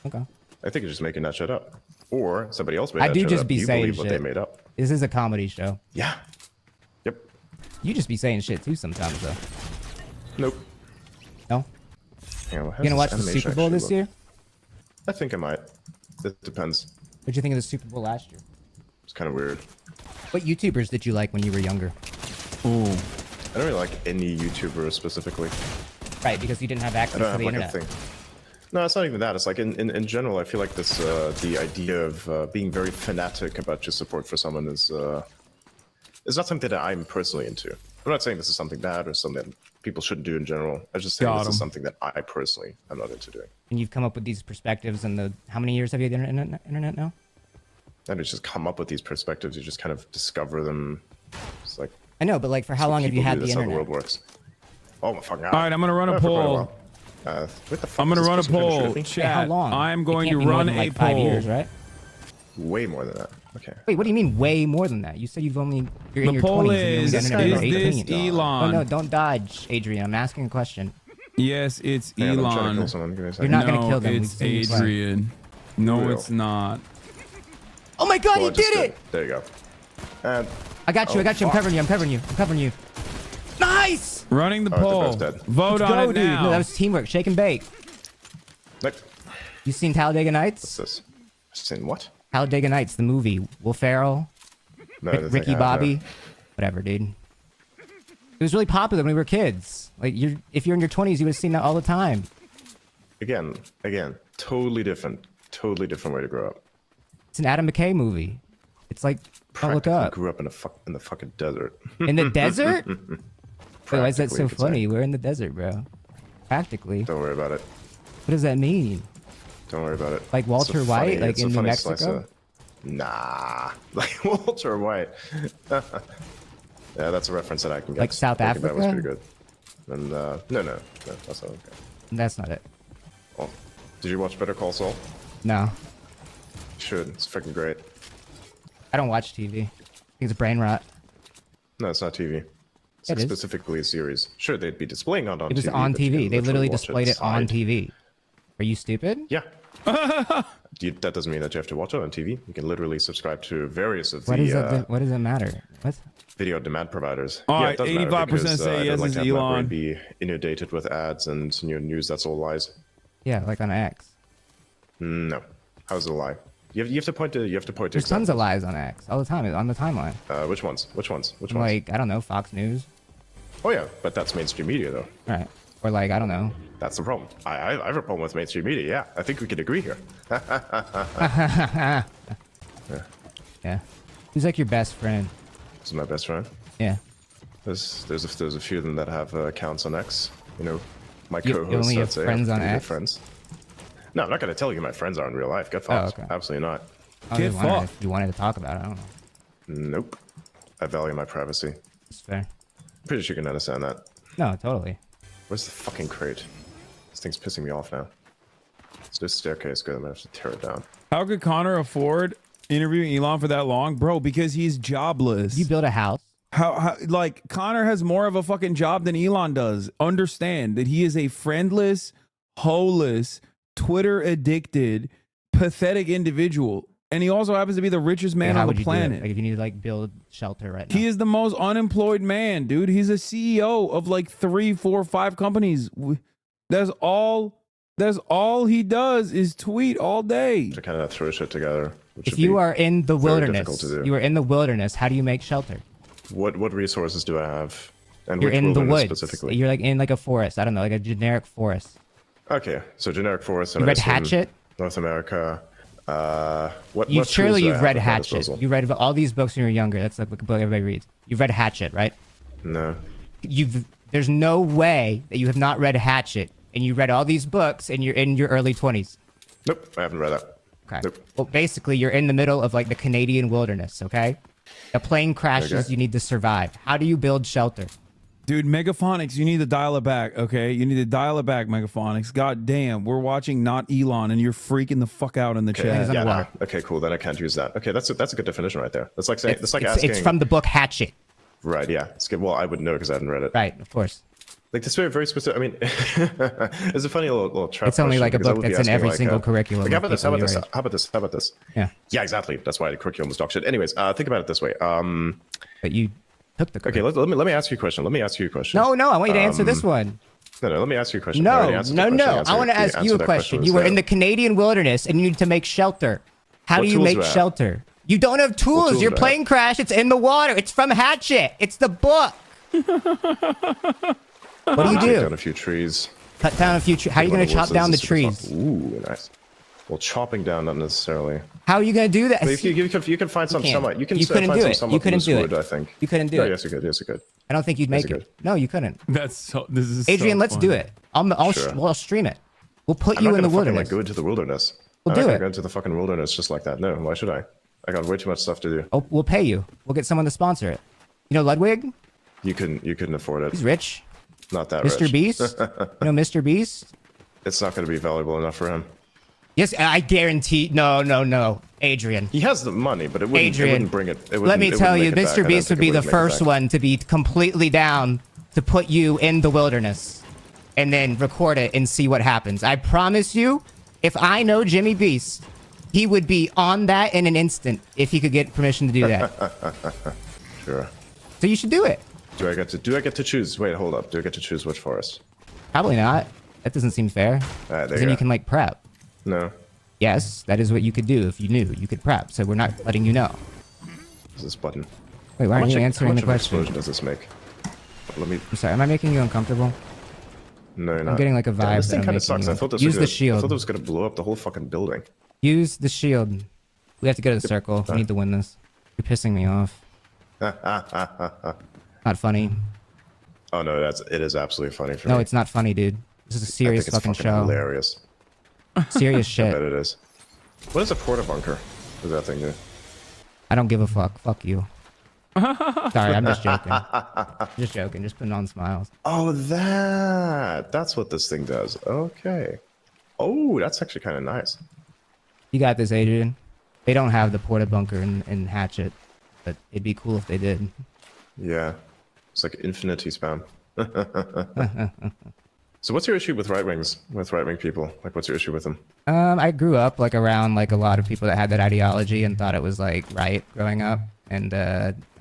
Okay. I think you're just making that shit up. Or somebody else made I that do shit just up. be You saying believe shit. what they made up. This is a comedy show. Yeah. Yep. You just be saying shit too sometimes, though. Nope. No? Yeah, well, You gonna watch the Super Bowl this year? I think I might. It depends. What'd you think of the Super Bowl last year? It's kind of weird. What YouTubers did you like when you were younger? Ooh. I don't really like any YouTuber specifically. Right, because you didn't have access to the internet. No, it's not even that. It's like in general, I feel like this the idea of being very fanatic about your support for someone is not something that I'm personally into. I'm not saying this is something bad or something that people shouldn't do in general. I'm just saying this is something that I personally am not into doing. And you've come up with these perspectives in the... How many years have you had the internet now? I don't just come up with these perspectives. You just kind of discover them. It's like... I know, but like for how long have you had the That's how the internet? world works. Oh my fucking god. All right, I'm gonna run a poll. What the fuck I'm gonna is run a this person trying to poll. shoot me? Chat. How long? I'm It going can't to be more run than, a like, poll. 5 years, right? Way more than that. Okay. Wait, what do you mean way more than that? You said you're in The your poll 20s and is, you only got internet when you were this 18. Elon? Oh no, don't dodge, Adrian. I'm asking a question. Yes, it's Hang on, I'm trying to Elon. kill someone. Give me a You're second. not gonna kill them. We've It's seen you play. Adrian. No, Real. it's not. Oh my god, Well, you I just did it! There you go. And I got you, Oh, I got you. I'm fuck. covering you, I'm covering you, I'm covering you. Nice! Running the All right, they're poll. both dead. Vote Let's on go, it dude. now. No, that was teamwork. Shake and bake. Nope. You seen Talladega Nights? What's this? Seen what? Talladega Nights, the movie. Will Ferrell, No, I didn't think Ricky I had Bobby, that. whatever, dude. It was really popular when we were kids. Like, if you're in your 20s, you would have seen that all the time. Again, totally different way to grow up. It's an Adam McKay movie. It's like, don't look Practically up. Grew up in the fucking desert. In the desert? Wait, why is that so Practically, you could say. funny? We're in the desert, bro. Practically. Don't worry about it. What does that mean? Don't worry about it. Like It's a Walter White, funny- like it's a in New funny slice Mexico? of- Nah, like Walter White. Yeah, that's a reference that I can get. Like South Breaking Bad was Africa? pretty good. And no, that's not okay. That's not it. Oh, did you watch Better Call Saul? No. You should. It's freaking great. I don't watch TV. I think it's brain rot. No, it's not TV. It's It like is. specifically a series. Sure, they'd be displaying it on TV. It was on but you TV. can They literally watch displayed it on side. TV. Are you stupid? Yeah. That doesn't mean that you have to watch it on TV. You can literally subscribe to various of What the does it matter? What? video demand providers. All Yeah, right, it does matter 85% because, say I yes, don't like it's to have my brain Elon. be inundated with ads and news that's all lies. Yeah, like on X. No, how's it a lie? You have to point to There's tons of lies on X all the time. On the timeline. Which ones? Which ones? Like, I don't know, Fox News. Oh yeah, but that's mainstream media though. Right. Or like, I don't know. That's the problem. I have a problem with mainstream media. Yeah, I think we could agree here. Yeah. Who's like your best friend? This is my best friend. Yeah. There's a few of them that have accounts on X. You know, my You co-hosts. only have I'd say, friends on pretty good X? Friends. No, I'm not gonna tell you who my friends are in real life. Get Oh, fucked. okay. Absolutely not. I was wondering if you wanted to talk about it. I don't know. Nope. I value my privacy. It's fair. Pretty sure you can understand that. No, totally. Where's the fucking crate? This thing's pissing me off now. It's this staircase. Good. I'm gonna have to tear it down. How could Connor afford interviewing Elon for that long, bro? Because he's jobless. You build a house. How like Connor has more of a fucking job than Elon does. Understand that he is a friendless, holeless, Twitter addicted, pathetic individual, and he also happens to be the richest man How on would the you do it? planet. Like if you need to like build shelter right now. He is the most unemployed man, dude. He's a CEO of like 3, 4, 5 companies. That's all he does is tweet all day. To kind of throw shit together. Which If would you be are in the very wilderness, difficult to do. you are in the wilderness. How do you make shelter? What resources do I have? And You're which in the wilderness woods. specifically? You're like in like a forest. I don't know, like a generic forest. Okay, so generic forest. You and I read assume Hatchet? North America. What You've tools surely do I you've have read at my Hatchet. disposal? You read all these books when you were younger. That's like what book everybody reads. You've read Hatchet, right? No. There's no way that you have not read Hatchet, and you read all these books, and you're in your early 20s. Nope, I haven't read that. Okay. Nope. Well, basically, you're in the middle of like the Canadian wilderness. Okay. A plane crashes. Okay. You need to survive. How do you build shelter? Dude, Megaphonics, you need to dial it back, okay? You need to dial it back, Megaphonics. God damn, we're watching not Elon, and you're freaking the fuck out in the chat. Yeah, okay, cool. Then I can't use that. Okay, that's a good definition right there. That's like saying, asking. It's from the book Hatchet. Right. Yeah. It's good. Well, I would know because I hadn't read it. Right. Of course. Like this very specific. I mean, it's a funny little trap. It's only like a book that's in every single curriculum. Like, how about this? How about this? How about this? Yeah. Yeah. Exactly. That's why the curriculum was dog shit. Anyways, think about it this way. But you took the. Okay. Let me ask you a question. No, I want you to answer this one. No. Let me ask you a question. No. I want to ask you a question. You were in the Canadian wilderness and you need to make shelter. How do you make shelter? You don't have tools. You're playing Crash. It's in the water. It's from Hatchet. It's the book. What do you do? Cut down a few trees. Cut down a few trees. How are you going to chop down the trees? Ooh, nice. Well, chopping down, not necessarily. How are you going to do that? You can find some somewhat. You couldn't do it. You couldn't do it. I think you couldn't do it. Yes, you could. Yes, you could. I don't think you'd make it. No, you couldn't. This is Adrian. Let's do it. I'll stream it. We'll put you in the wilderness. Go into the wilderness. We'll do it. Go into the fucking wilderness just like that. No, why should I? I got way too much stuff to do. Oh, we'll pay you. We'll get someone to sponsor it. You know Ludwig? You couldn't afford it. He's rich. Not that Mr. rich. Beast? You know Mr. Beast? It's not going to be valuable enough for him. Yes, I guarantee. No. Adrian. He has the money, but it wouldn't bring it. Let me tell you, Mr. Beast would be the first one to be completely down to put you in the wilderness and then record it and see what happens. I promise you, if I know Jimmy Beast, he would be on that in an instant if he could get permission to do that. Sure. So you should do it. Do I get to choose? Wait, hold up. Do I get to choose which forest? Probably not. That doesn't seem fair. Then you can like prep. No. Yes, that is what you could do if you knew. You could prep. So we're not letting you know. What's this button? Wait, why aren't you answering the question? How much explosion does this make? I'm sorry. Am I making you uncomfortable? No, you're not. I'm getting like a vibe. Yeah, this thing kind of sucks. I thought this Use the shield. I thought it was gonna blow up the whole fucking building. Use the shield. We have to go to the circle. We need to win this. You're pissing me off. Not funny. Oh no, it is absolutely funny for me. No, it's not funny, dude. This is a serious fucking show. Hilarious. Serious shit. I bet it is. What is a porta bunker? What does that thing do? I don't give a fuck. Fuck you. Sorry, I'm just joking. Just joking. Just putting on smiles. Oh, that's what this thing does. Okay. Oh, that's actually kind of nice. You got this, Adrian. They don't have the porta bunker in Hatchet, but it'd be cool if they did. Yeah. It's like infinity spam. So what's your issue with right-wing people? Like, what's your issue with them? I grew up like around like a lot of people that had that ideology and thought it was like right growing up. And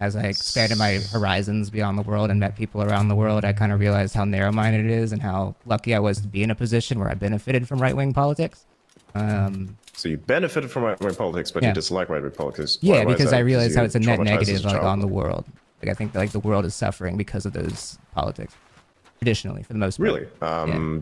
as I expanded my horizons beyond the world and met people around the world, I kind of realized how narrow-minded it is and how lucky I was to be in a position where I benefited from right-wing politics. So you benefited from right-wing politics, but you dislike right-wing politics. Yeah, because I realized how it's a net negative like on the world. Like I think like the world is suffering because of those politics. Traditionally, for the most part. Really?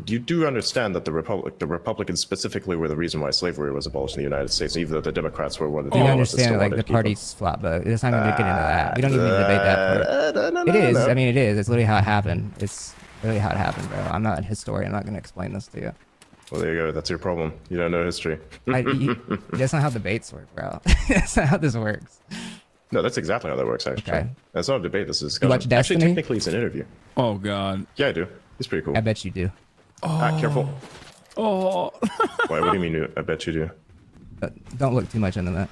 You do understand that the Republicans specifically were the reason why slavery was abolished in the United States, even though the Democrats were one of the You understand like the party's flop, but it's not going to get into that. We don't even need to debate that part. It is. I mean, it is. It's literally how it happened. It's literally how it happened, bro. I'm not a historian. I'm not going to explain this to you. Well, there you go. That's your problem. You don't know history. That's not how debates work, bro. That's not how this works. No, that's exactly how that works, actually. Okay. That's not a debate. This is discussion. You watch Destiny? Actually, technically, it's an interview. Oh, God. Yeah, I do. It's pretty cool. I bet you do. Careful. Oh. Why? What do you mean? I bet you do. Don't look too much into that.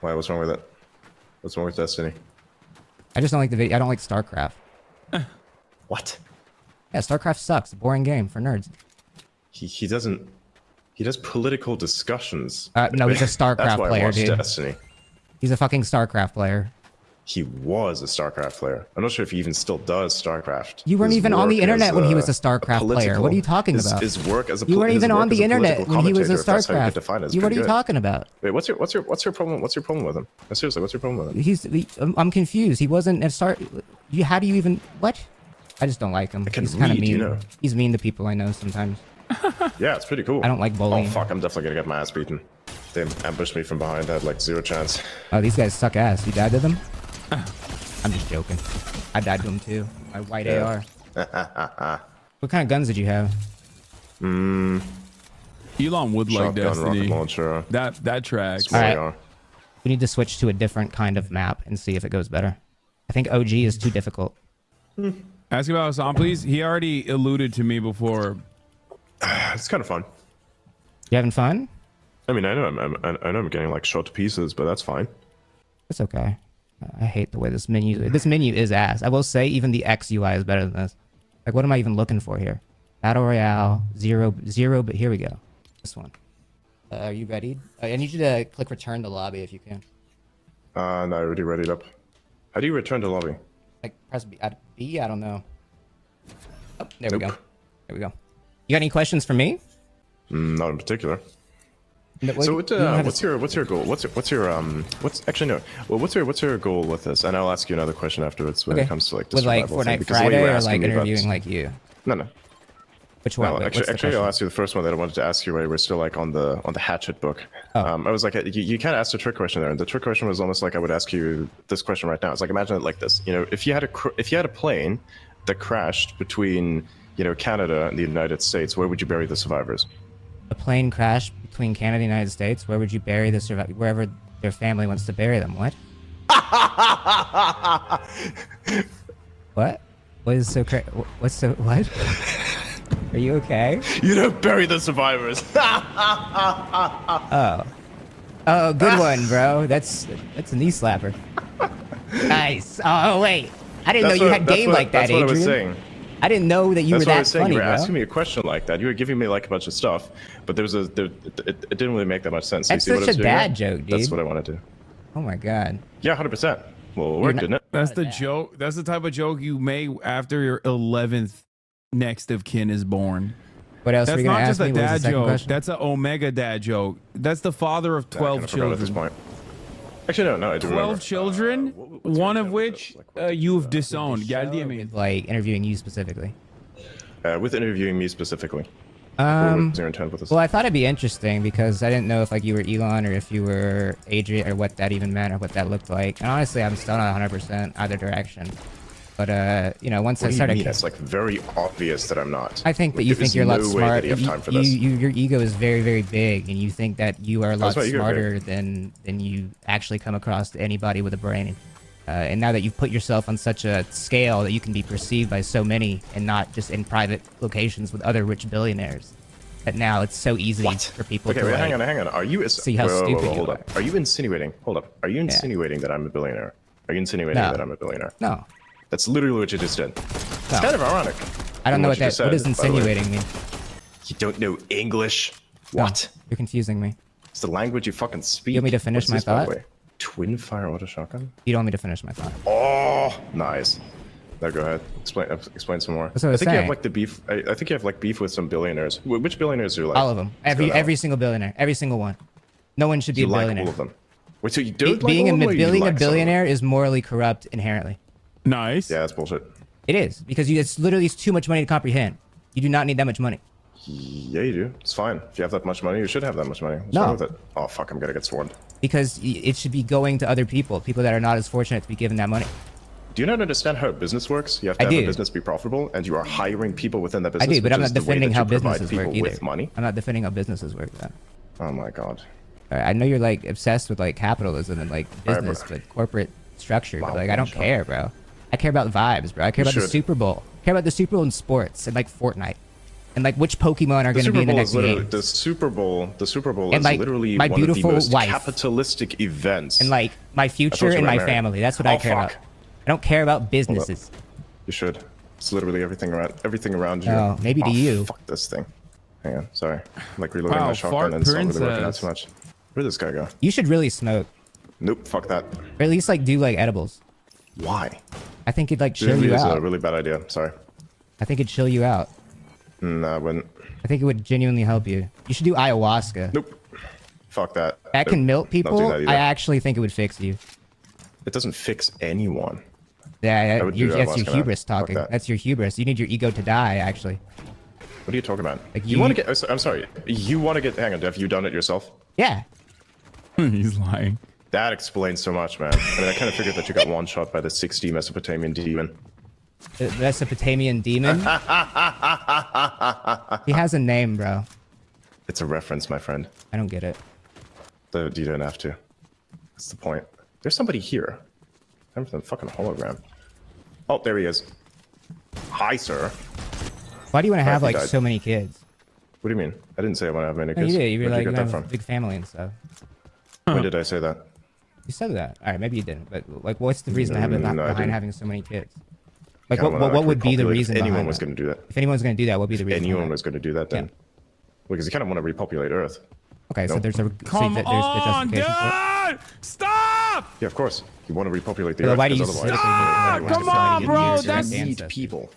Why? What's wrong with it? What's wrong with Destiny? I just don't like I don't like StarCraft. What? Yeah, StarCraft sucks. Boring game for nerds. He doesn't. He does political discussions. No, he's a StarCraft That's why player, I watch dude. Destiny. He's a fucking StarCraft player. He was a StarCraft player. I'm not sure if he even still does StarCraft. You weren't even on the internet when he was a StarCraft player. What are you talking about? His work as a You weren't even on the internet when he was a StarCraft. What are you talking about? Wait, what's your problem? What's your problem with him? No, seriously, what's your problem with him? I'm confused. He wasn't a How do you even what? I just don't like him. He's kind of mean. You know. He's mean to people I know sometimes. Yeah, it's pretty cool. I don't like bullying. Oh fuck, I'm definitely gonna get my ass beaten. They ambushed me from behind. I had like 0 chance. Oh, these guys suck ass. You died to them? I'm just joking. I died to them too. My white AR. What kind of guns did you have? Elon would like Destiny. Rocket launcher. That tracks. All right. We need to switch to a different kind of map and see if it goes better. I think OG is too difficult. Ask about Hassan, please. He already alluded to me before. It's kind of fun. You having fun? I mean, I know I'm getting like shot to pieces, but that's fine. It's okay. I hate the way this menu is ass. I will say even the X UI is better than this. Like, what am I even looking for here? Battle Royale, zero, but here we go. This one. Are you ready? I need you to click return to lobby if you can. No, I already readied up. How do you return to lobby? Like, press B, I don't know. Oh, there we go. There we go. You got any questions for me? Not in particular. No, So what's your goal? What's your goal with this? And I'll ask you another question afterwards when it comes to like the with like survival thing, Fortnite because the way Friday you're or asking like me about- interviewing like you? No. Which one? No, What's the actually, I'll question? ask you the first one that I wanted to ask you. Where we're still like on the Hatchet book. Oh. I was like, you kind of asked a trick question there, and the trick question was almost like I would ask you this question right now. It's like, imagine it like this. You know, if you had a plane that crashed between Canada and the United States, where would you bury the survivors? A plane crash between Canada and the United States. Where would you bury the survivor? Wherever their family wants to bury them. What? What? What is so crazy? What's so what? Are you okay? You don't bury the survivors. Oh, good one, bro. That's a knee slapper. Nice. Oh wait, I didn't know you had game like that, Adrian. That's what I was saying. I didn't know that you were That's what I that was saying. funny, You were bro. asking me a question like that. You were giving me like a bunch of stuff, but it didn't really make that much sense. That's You see what I such was a doing dad there? joke, dude. That's what I want to do. Oh my god. Yeah, 100%. Well, it worked, didn't it? That's the joke. That's the type of joke you make after your 11th next of kin is born. What else That's were you gonna not ask just a me? What was the dad second joke. question? That's an Omega dad joke. That's the father of 12 I forgot children. at this point. Actually, no, I do 12 remember. children, one of which you've disowned. With, like interviewing you specifically. With interviewing me specifically. Um, What was your intent with this? Well, I thought it'd be interesting because I didn't know if like you were Elon or if you were Adrian or what that even meant or what that looked like. And honestly, I'm still not 100% either direction. But once What I do you started, mean? It's like very obvious that I'm not. I think that Like, you there think is you're a lot no way smart. that you have time for this. Your ego is very, very big, and you think that you are a lot How's my ego smarter than you actually come across to anybody with a brain. And now that you've put yourself on such a scale that you can be perceived by so many, and not just in private locations with other rich billionaires, that now it's so easy for people Okay, to wait, like, hang on. Are you see how wait, stupid you hold are. up. Are you insinuating? Hold up. Are you insinuating that I'm a billionaire? Are you insinuating No. that I'm a billionaire? No. That's literally what you just did. It's kind of ironic. I don't know what you that. just said, What does by the way. insinuating mean? You don't know English? What? You're confusing me. It's the language you fucking speak. You want me to finish What's my this, by the thought? way? Twin fire auto shotgun? You don't want me to finish my thought. Oh, nice. Now go ahead. Explain some more. That's what I I was think you have saying. like the beef. I think you have like beef with some billionaires. Which billionaires do you like? All of them. Every single billionaire. Every single one. No one should be You a like billionaire. all of them. Wait, so you don't like being all of them, or you being a like some of them? billionaire is morally corrupt inherently. Nice. Yeah, that's bullshit. It is because it's literally too much money to comprehend. You do not need that much money. Yeah, you do. It's fine. If you have that much money, you should have that much money. What's No. wrong with it? Oh fuck, I'm gonna get swarmed. Because it should be going to other people that are not as fortunate to be given that money. Do you not understand how business works? You have to I have do. a business be profitable, and you are hiring people within that I business. do, but which I'm is not the way defending that how you provide businesses work people either. with money. I'm not defending how businesses work. That. Oh my god. I know you're like obsessed with like capitalism and like Alright, business, bro. but corporate structure. But Wow, like I don't sure. care, bro. I care about vibes, bro. I care You about the should. Super Bowl. I care about the Super Bowl in sports and like Fortnite, and like which Pokemon are The going to be Super in the Bowl next is literally game. the Super Bowl. The Super Bowl And, is like, literally my one of the beautiful most wife. capitalistic events. And like my future you and got my married. family. That's what I Oh, care fuck. about. I don't care about businesses. You should. It's literally everything around you. Oh, maybe to you. Fuck this thing. Hang on, sorry. I'm like reloading Wow, my shotgun fart and it's not really working out princess. too much. Where'd this guy go? You should really smoke, Nope, fuck that. or at least like do like edibles. Why? I think it'd like It chill really you is a out. really bad idea. Sorry. I think it'd chill you out. Nah, I wouldn't. I think it would genuinely help you. You should do ayahuasca. Nope. Fuck that. That can melt Not doing people. that either. I actually think it would fix you. It doesn't fix anyone. Yeah, I would do that's your ayahuasca, hubris man. Fuck talking. that. That's your hubris. You need your ego to die, actually. What are you talking about? Like you want to get? I'm sorry. You want to get? Hang on. Have you done it yourself? Yeah. He's lying. That explains so much, man. I mean, I kind of figured that you got one shot by the 60 Mesopotamian demon. The Mesopotamian demon. He has a name, bro. It's a reference, my friend. I don't get it. You don't have to. That's the point. There's somebody here. I'm the fucking hologram. Oh, there he is. Hi, sir. Why do you want to I have think like I- so many kids? What do you mean? I didn't say I want to have many No, kids. you did. You were Where'd like, you you get have that a from? big family and stuff. When did I say that? You said that. All right, maybe you didn't. But like, what's the reason behind No, I behind didn't. having so many kids? Like, Kinda wanna, what would be the repopulate. reason? If anyone behind was that? going to do that. If anyone's going to do that, what would be the reason? Anyone behind was going to do that, then. Yeah. Because you kind of want to repopulate Earth. Okay, so No? there's a Come there's the on, justification for it. dude! Stop! Yeah, of course. You want to repopulate the But Earth. why do you because otherwise, specifically everyone's come gonna on, die. bro, You that's- need people.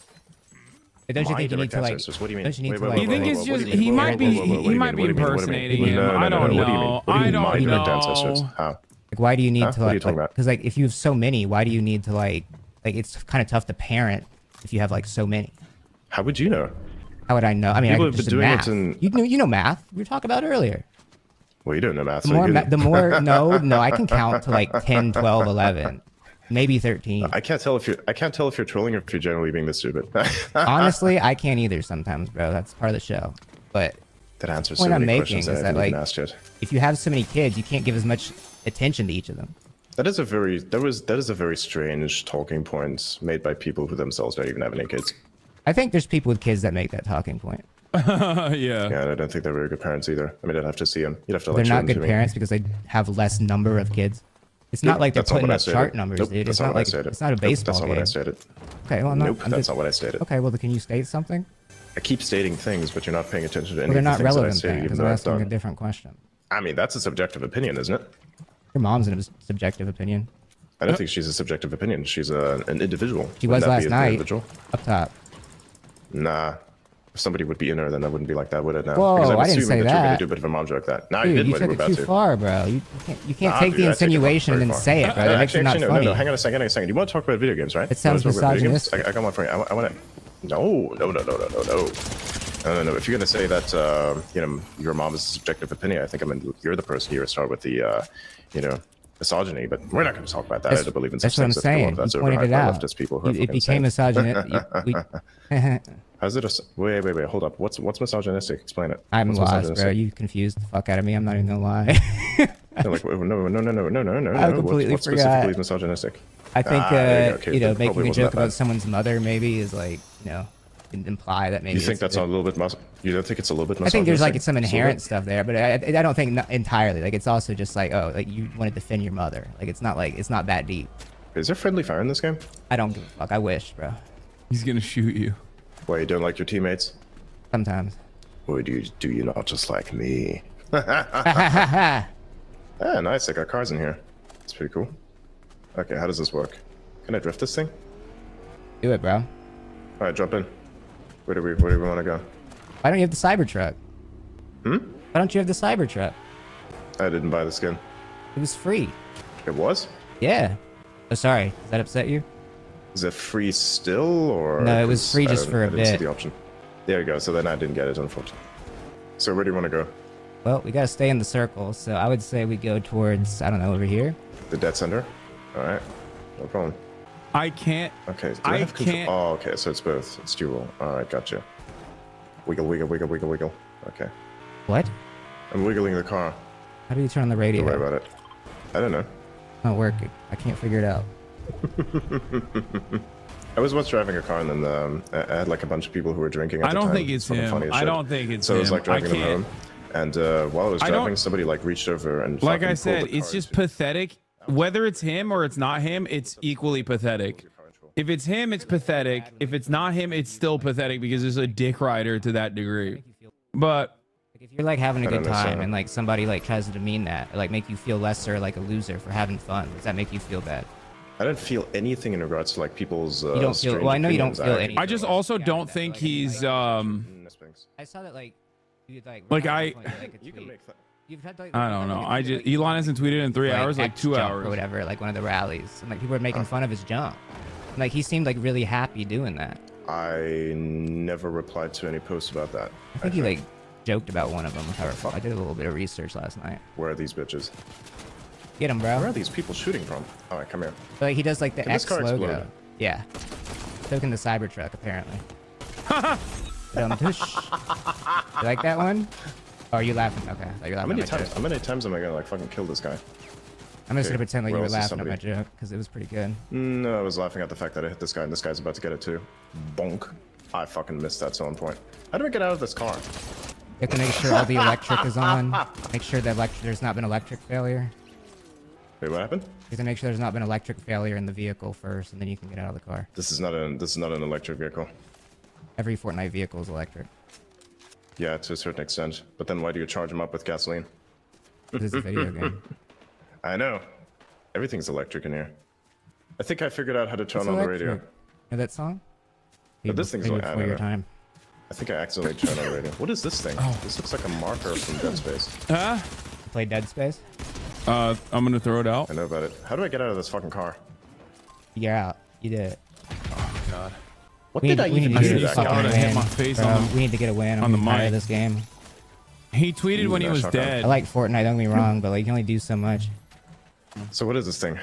But don't you My think you need direct to like? ancestors. What do you mean? Don't you need Wait, to wait, like? You think wait, it's wait, what just do you he mean? might Wait, be wait, wait, what do he you might mean? be What do you mean? What do you mean? impersonating him. No, no, I no, don't no. What do you mean? know. What do you I mean, don't my direct know. ancestors? How? Like, why do you need Huh? to What are you like? talking about? Because like, if you have so many, why do you need to like? Like, it's kind of tough to parent if you have like so many. How would you know? How would I know? I mean, People I have just been doing math. it in. You know math. We were talking about earlier. Well, you don't know math. The so more, you the more, no, I can count to like 10, 12, 11, maybe 13. I can't tell if you're trolling or if you're generally being this stupid. Honestly, I can't either sometimes, bro. That's part of the show. But that answers the point so I'm many making questions is I that haven't even like, asked yet. if you have so many kids, you can't give as much attention to each of them. That is a very strange talking point made by people who themselves don't even have any kids. I think there's people with kids that make that talking point. Yeah. Yeah, and I don't think they're very good parents either. I mean, I'd have to see them. You'd have to They're like show not them to good me. parents because they have less number of kids. It's not Nope, like they're that's not putting what I up stated. chart numbers, Nope, dude. that's It's not not what I like stated. it's not a Nope, baseball that's not game. what I stated. Okay, well, Nope, that's not what I stated. Okay, well, can you state something? I keep stating things, but you're not paying attention to any Well, they're of the not things that I relevant stated, then, even because though I'm I've asking a done. different question. I mean, that's a subjective opinion, isn't it? Your mom's a subjective opinion. I don't think she's a subjective opinion. She's an individual. She Wouldn't was that be last an night. individual? Up top. Nah. If somebody would be in her, then that wouldn't be like that, would it? Now? Whoa, because I'm I didn't assuming say that you're going that. to do a bit of a mom joke that. Nah, Dude, you did you when took you were it about too to. far, bro. You can't Nah, take dude, the I take it insinuation very and then far. say it, bro. That makes it not no, funny. no, hang on a second. Do you want to talk about video games, right? It sounds You wanna talk about video games? misogynistic. I got one for you. I want to. No. No. If you're going to say that, your mom is a subjective opinion, I think you're the person here to start with the, misogyny. But we're not going to talk about that. I don't believe in such That's what I'm things. Let's go saying. on. That's You over pointed it out. leftist people who are It fucking became insane. misogynistic. How's it? Wait. Hold up. What's misogynistic? Explain it. I'm What's lost, bro. misogynistic? You confused the fuck out of me. I'm not even gonna lie. No, like, no. I completely What's forgot. specifically is misogynistic? I think, there you go. Okay, that making probably a wasn't joke that bad. about someone's mother maybe is like, imply that maybe You think it's that's a little bit you don't think it's a little bit I think there's like some misogynistic? inherent stuff there, but I don't think entirely. Like it's also just like, oh, like you want to defend your mother. Like it's not that deep. Is there friendly fire in this game? I don't give a fuck. I wish, bro. He's gonna shoot you. Why, you don't like your teammates? Sometimes. Or do you not just like me? Ah, nice. I got cars in here. It's pretty cool. Okay, how does this work? Can I drift this thing? Do it, bro. All right, jump in. Where do we want to go? Why don't you have the Cybertruck? Hmm? Why don't you have the Cybertruck? I didn't buy the skin. It was free. It was? Yeah. Oh, sorry. Does that upset you? Is it free still, or? No, it was 'cause free I just don't- for a I didn't see bit. the option. There you go. So then I didn't get it, unfortunately. So where do you want to go? Well, we gotta stay in the circle, so I would say we go towards, I don't know, over here. The dead center? All right. No problem. I can't. Okay. Do I have control? can't. Oh, okay. So it's both. It's dual. All right. Gotcha. Wiggle. Okay. What? I'm wiggling the car. How do you turn on the radio? Don't worry about it. I don't know. Not working. I can't figure it out. I was once driving a car and then I had like a bunch of people who were drinking at I the don't time. think it's fucking him. funny as I shit. don't think it's So I was him. like driving I them can't. home. And while I was I driving, don't- somebody like reached over and Like fucking I pulled said, the it's car just into- pathetic. Whether it's him or it's not him, it's equally pathetic. If it's him, it's pathetic. If it's not him, it's still pathetic because it's a dick rider to that degree. But If you're like having a I good don't know, time so- and like somebody like tries to demean that, or like make you feel lesser, like a loser for having fun, does that make you feel bad? I don't feel anything in regards to like people's. You don't feel- strange well, I know you don't opinions. feel any- I just also don't think he's I saw that like, you like I You've had like, I don't know. I just Elon hasn't tweeted in 3 hours, like X 2 jump hours or whatever, like one of the rallies, and like people were making fun of his jump. And, like he seemed like really happy doing that. I never replied to any posts about that. I think he like joked about one of them. If I recall. I did a little bit of research last night. Where are these bitches? Get him, bro. Where are these people shooting from? All right, come here. But, like he does like the Did this X car logo. explode? Yeah. Took in the Cybertruck apparently. Tush. You like that one? Oh, are you laughing? Okay, I thought you were How laughing. many at my times? joke. How many times am I gonna like fucking kill this guy? I'm just Okay, gonna pretend like where you were else is laughing at my joke because it was pretty good. No, I was laughing at the fact that I hit this guy and this guy's about to get it too. Bonk. I fucking missed that so on point. How do I get out of this car? You have to make sure all the electric is on. Make sure that there's not been electric failure. Wait, what happened? You have to make sure there's not been electric failure in the vehicle first, and then you can get out of the car. This is not an electric vehicle. Every Fortnite vehicle is electric. Yeah, to a certain extent. But then why do you charge them up with gasoline? This is a video game. I know. Everything's electric in here. I think I figured out how to turn It's on the electric. radio. Know that song? But this thing's like, I before don't your know. time. I think I accidentally turned on the radio. What is this thing? Oh. This looks like a marker from Dead Space. Play Dead Space? I'm gonna throw it out. I know about it. How do I get out of this fucking car? You're out. You did it. Oh god. What We did need- I we even need to do get to a that fucking guy? I hit win, my face bro. on the- We need to get a win. on the I'm tired mic. of this game. He tweeted when he was dead. I like Fortnite, don't get me wrong, but like you can only do so much. So what is this thing?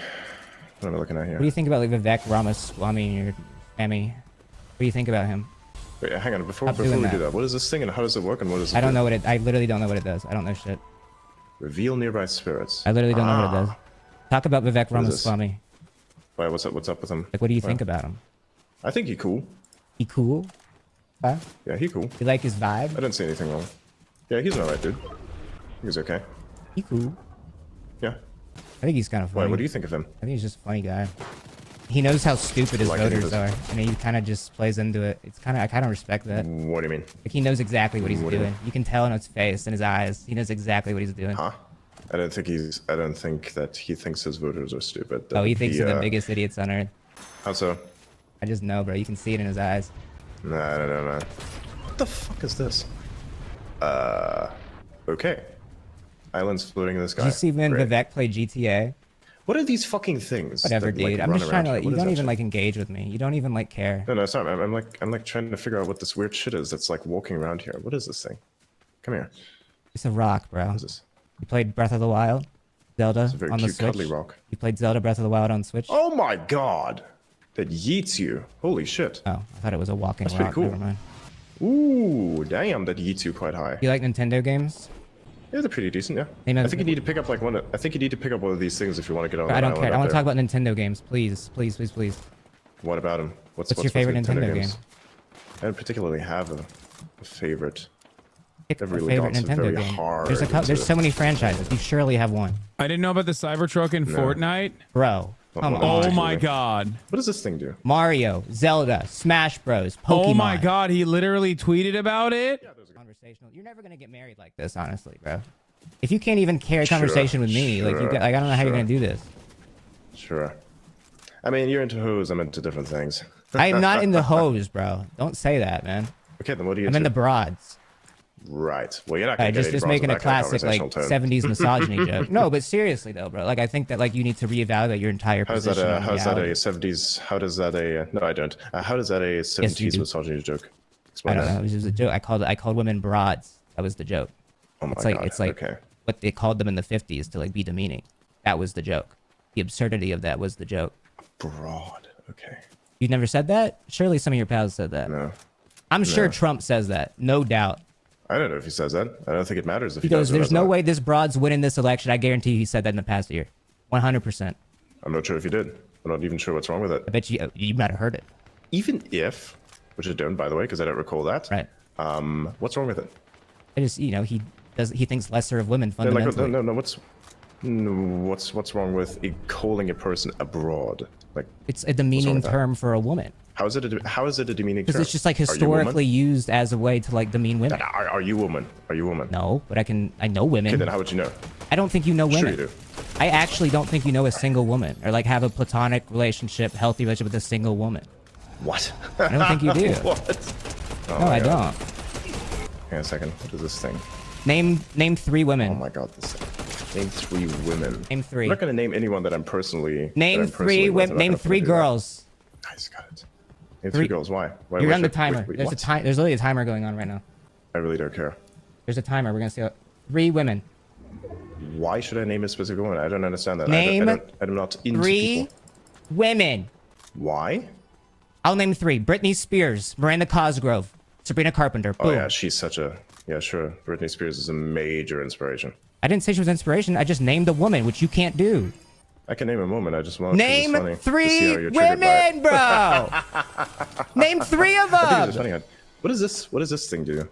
What am I looking at here? What do you think about like Vivek Ramaswamy or Emmy? What do you think about him? Wait, hang on. Before Stop we doing do that. that, what is this thing and how does it work and what does it I don't do? know what it. I literally don't know what it does. I don't know shit. Reveal nearby spirits. I literally don't know what it does. Talk about Vivek What is this? Ramaswamy. Why? What's up with him? Like, what do you Why? think about him? I think he cool. He cool? Huh? Yeah, he cool. You like his vibe? I didn't see anything wrong. Yeah, he's an alright dude. He's okay. He cool. Yeah. I think he's kind of Why? funny. What do you think of him? I think he's just a funny guy. He knows how stupid his Like any of voters his- are, and he kind of just plays into it. It's kind of I kind of respect that. What do you mean? Like he knows exactly what he's What do you doing. You can tell in his face and his eyes. He knows exactly what he's doing. Huh? I don't think that he thinks his voters are stupid. Oh, he thinks they're the biggest idiots on earth. How so? I just know, bro. You can see it in his eyes. Nah, I don't know, man. What the fuck is this? Okay. Islands floating in the sky. Did you see when Great. Vivek played GTA? What are these fucking things? Whatever, that, like, dude. I'm run just trying to. around Like, here? you What is don't that even shit? like engage with me. You don't even like care. No, it's not. I'm like trying to figure out what this weird shit is that's like walking around here. What is this thing? Come here. It's a rock, bro. What is this? You played Breath of the Wild, Zelda It's a very on the cute, Switch. cuddly rock. You played Zelda Breath of the Wild on Switch. Oh my god! That yeets you. Holy shit. Oh, I thought it was a walking That's rock. pretty cool. Never mind. Ooh, damn, that yeets you quite high. You like Nintendo games? Yeah, they're pretty decent, yeah. Hey, man, I think you need to pick up like I think you need to pick up one of these things if you want to get on. I that don't island care. I up want to there. talk about Nintendo games, please, please, please, please. What about them? What's your favorite Nintendo game? I don't particularly have a favorite. Pick I've a really favorite gone some Nintendo very game. hard There's into- so many franchises. You surely have one, I didn't know about the Cybertruck in Fortnite. bro. Come on. Oh my god. What does this thing do? Mario, Zelda, Smash Bros, Pokemon. Oh my god, he literally tweeted about it. Conversational. You're never gonna get married like this, honestly, bro. If you can't even carry a conversation with me, like I don't know how you're gonna do this. Sure. I mean, you're into hoes. I'm into different things. I am not in the hose, bro. Don't say that, man. Okay, then what are you I'm in the broads. Right. Well, you're not gonna Alright, get just any bras making with a that kind of classic like conversational tone. 70s misogyny joke. No, but seriously though, bro. Like I think that like you need to reevaluate your entire How's position. that? on How's that reality. a 70s? How does that a? No, I don't. How does that a you 70s do. misogyny joke? I Explain don't that. know. It was just a joke. I called women broads. That was the joke. Oh my it's like God, it's like okay. what they called them in the 50s to like be demeaning. That was the joke. The absurdity of that was the joke. Broad. Okay. You never said that? Surely some of your pals said that. No. I'm sure No. Trump says that. No doubt. I don't know if he says that. I don't think it matters if He he goes, does or there's does no not. way this broad's winning this election. I guarantee he said that in the past year. 100%. I'm not sure if he did. I'm not even sure what's wrong with it. I bet you might have heard it. Even if, which I don't, by the way, because I don't recall that. Right. What's wrong with it? I just, he thinks lesser of women No, like, fundamentally. what's wrong with calling a person a broad? Like, It's a demeaning with that? term for a woman. how is it a demeaning term? Because it's just like Are you a woman? historically used as a way to like demean women. Are you a woman? Are you a woman? No, but I know women. Okay, then how would you know? I don't think you know women. Sure you do. I actually don't think you know a single woman or like have a platonic relationship, healthy relationship with a single woman. What? I don't think you do. What? Oh No, my I God. don't. Hang on a second. What is this thing? Name 3 women. Oh my God, this thing. Name 3 women. Name 3. I'm not going to name anyone that I'm personally. Name 3 women. Name 3 girls. Nice, got it. Name 3 girls. Why? Why? You're why on the should- timer. wait, There's a what? time. There's literally a timer going on right now. I really don't care. There's a timer. We're gonna see 3 women. Why should I name a specific woman? I don't understand that. Name I'm not into 3 people. women. Why? I'll name 3. Britney Spears, Miranda Cosgrove, Sabrina Carpenter. Boom. Oh yeah, she's such a sure. Britney Spears is a major inspiration. I didn't say she was inspiration. I just named a woman, which you can't do. I can name a moment. I just want Name it's funny to see how 3 you're triggered by it. women, bro. Name 3 of I think them. it's just funny. What is this? What does this thing do?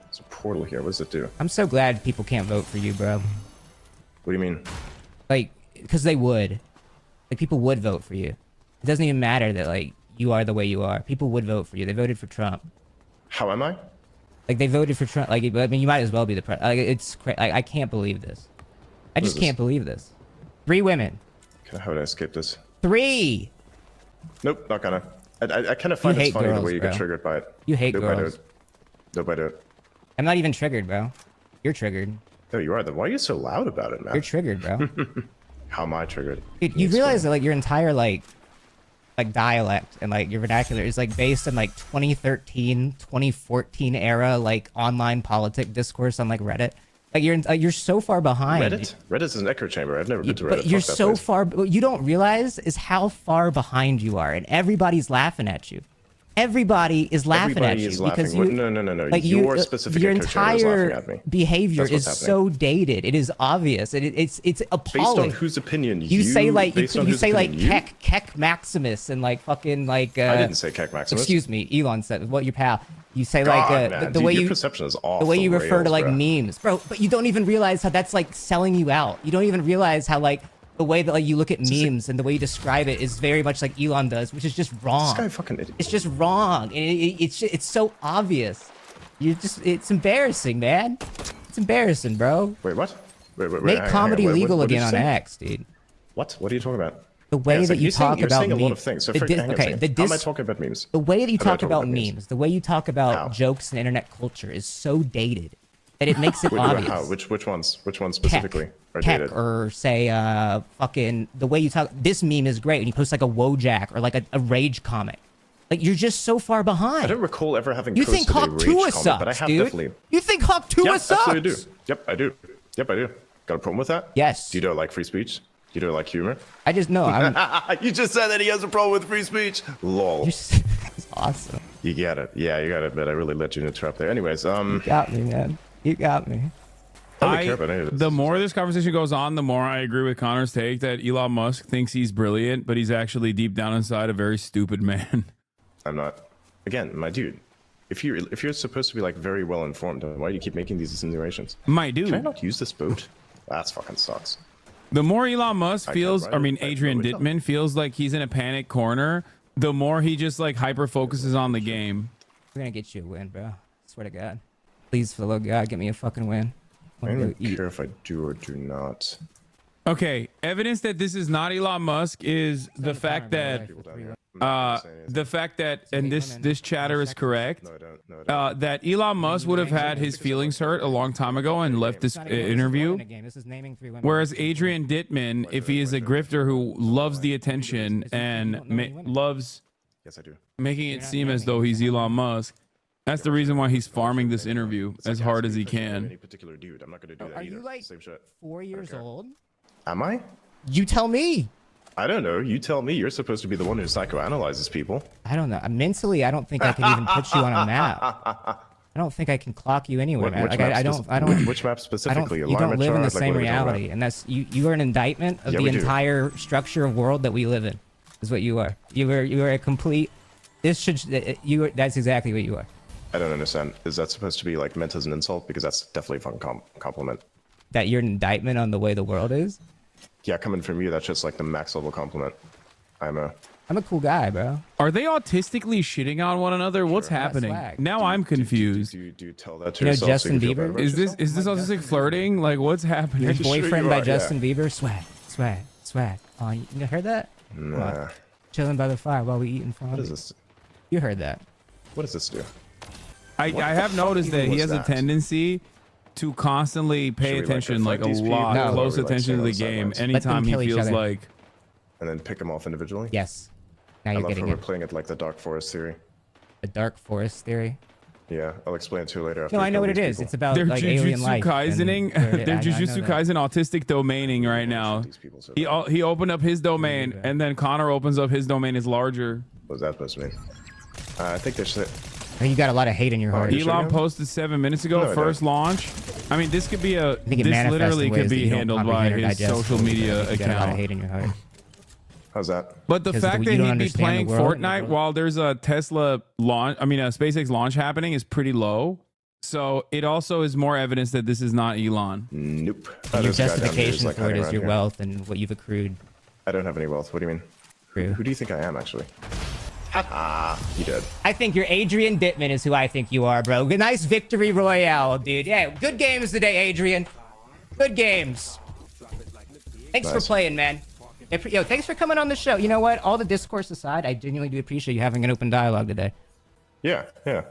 It's a portal here. What does it do? I'm so glad people can't vote for you, bro. What do you mean? Like, because they would. Like, people would vote for you. It doesn't even matter that, like, you are the way you are. People would vote for you. They voted for Trump. How am I? Like, they voted for Trump. Like, I mean, you might as well be the president. Like, it's crazy. Like, I can't believe this. I just can't believe this. 3 women. How would I escape this? 3. Nope, not gonna. I kind of find it's funny girls, the way you bro. get triggered by it. You hate nope, girls. I do it. Nope, I do it. I'm not even triggered, bro. You're triggered. No, you are. Then why are you so loud about it, man? You're triggered, bro. How am I triggered? Dude, you realize that, like, your entire, like dialect and, like, your vernacular is, like, based on, like, 2013, 2014 era, like, online politic discourse on, like, Reddit. Like, you're so far behind. Reddit is an echo chamber. I've never been to Reddit. But you're Fuck that so place. far. What you don't realize is how far behind you are, and everybody's laughing at you. Everybody is laughing Everybody at is you because laughing. you. No. Like Your specific your echo chamber is laughing entire at me. behavior That's is what's so dated. It is obvious. It's Based appalling. on whose opinion? You say like based on you whose say like opinion, you? Keck Maximus and like fucking like. I didn't say Keck Maximus. Excuse me, Elon said. What your pal? You say God, like man, the dude, way your you perception is off the way the you refer to rails, like bro. memes, bro. But you don't even realize how that's like selling you out. You don't even realize how like the way that like you look at memes and the way you describe it is very much like Elon does, which is just wrong. This guy fucking idiot. It's just wrong, and it's so obvious. It's embarrassing, man. It's embarrassing, bro. Wait, what? Wait. Make hang on, comedy hang on. legal What did again you on say? X, dude. What? What are you talking about? The way that you talk you're about saying a lot memes. of things. So The hang on a second. How am I talking about memes? The way that you How am I talk talking about memes, the way you talk about jokes and internet culture is so dated that it makes it obvious. How? Which ones? Which ones specifically are Keck, dated? or say fucking the way you talk. This meme is great when you post like a Wojak or like a rage comic. Like you're just so far behind. I don't recall ever having You posted think a Hawk rage Tua comment, sucks, but I have dude? definitely. You think Hawk Tua Yeah, sucks? absolutely do. Yep, I do. Yep, I do. Got a problem with that? Yes. Do you don't like free speech? You don't like humor? I just know. You just said that he has a problem with free speech. Lol. It's awesome. You get it. Yeah, you got it. But I really let you interrupt there. Anyways, You got me, man. You got me. I don't care about any of this. The more this conversation goes on, the more I agree with Connor's take that Elon Musk thinks he's brilliant, but he's actually deep down inside a very stupid man. I'm not. Again, my dude. If you're supposed to be like very well informed, then why do you keep making these insinuations? My dude. Can I not use this boat? That fucking sucks. The more Elon Musk feels, ride it. Adrian Dittman feels like he's in a panic corner, the more he just like hyper focuses on the game. We're gonna get you a win, bro. Swear to God. Please, for the love of God, get me a fucking win. I don't care if I do or do not. Okay, evidence that this is not Elon Musk is the fact that and this chatter is correct, that Elon Musk would have had his feelings hurt a long time ago and left this interview. Whereas Adrian Dittman, if he is a grifter who loves the attention and loves Yes, I do. making it seem as though he's Elon Musk, that's the reason why he's farming this interview as hard as he can. Any particular dude, I'm not gonna do that Are either. you like Same shit. 4 years old? Am I? You tell me. I don't know. You tell me. You're supposed to be the one who psychoanalyzes people. I don't know. Mentally, I don't think I can even put you on a map. I don't think I can clock you anywhere, man. Like, I don't. Which map specifically? You don't live in the Alignment chart? Like, same what are we talking about? reality, and that's you are an indictment of Yeah, the we do. entire structure of world that we live in. Is what you are. You are a complete. This should That's exactly what you are. I don't understand. Is that supposed to be like meant as an insult? Because that's definitely a fun compliment. That you're an indictment on the way the world is. Yeah, coming from you, that's just like the max level compliment. I'm a cool guy, bro. Are they autistically shitting on one another? What's happening? Now I'm confused. Do you tell that to You know yourself? Justin so you can feel Bieber? better about Is this autistic flirting? Like what's happening? Your boyfriend by are, Justin Bieber. Swag. Oh, you heard that? Nah. Chilling by the fire while we eating fondue. What is this? You heard that? What does this do? I have noticed that he has a tendency to constantly pay attention, like a lot, close attention to the game anytime he feels like. And then pick them off individually? Yes. Now I you're love getting how we're it. playing it like the Dark Forest theory. The Dark Forest theory? Yeah, I'll explain it to you later. After No, we I know kill what it these is. people. It's about They're like alien Jujutsu life. Kaisening. They're Jujutsu Kaisen autistic domaining right now. He opened up his domain, and then Connor opens up his domain is larger. What was that supposed to mean? I think they should. I think you got a lot of hate in your heart. Elon posted 7 minutes ago, No, I first launch. I mean, this could be a. think it This manifests literally in ways could that be you don't handled by comprehend or his digest. social I media think you got a lot of account. hate in your heart. How's that? But the Because fact you that don't he'd be understand playing the world. Fortnite while there's a Tesla launch, I mean, a SpaceX launch happening is pretty low. So it also is more evidence that this is not Elon. Nope. Your justification for it is your wealth and what you've accrued. I don't have any wealth. What do you mean? True. Who do you think I am, actually? You did. I think you're Adrian Dittman is who I think you are, bro. Good, nice victory royale, dude. Yeah, good games today, Adrian. Good games. Thanks for playing, man. Yo, thanks for coming on the show. You know what? All the discourse aside, I genuinely do appreciate you having an open dialogue today. Yeah, yeah.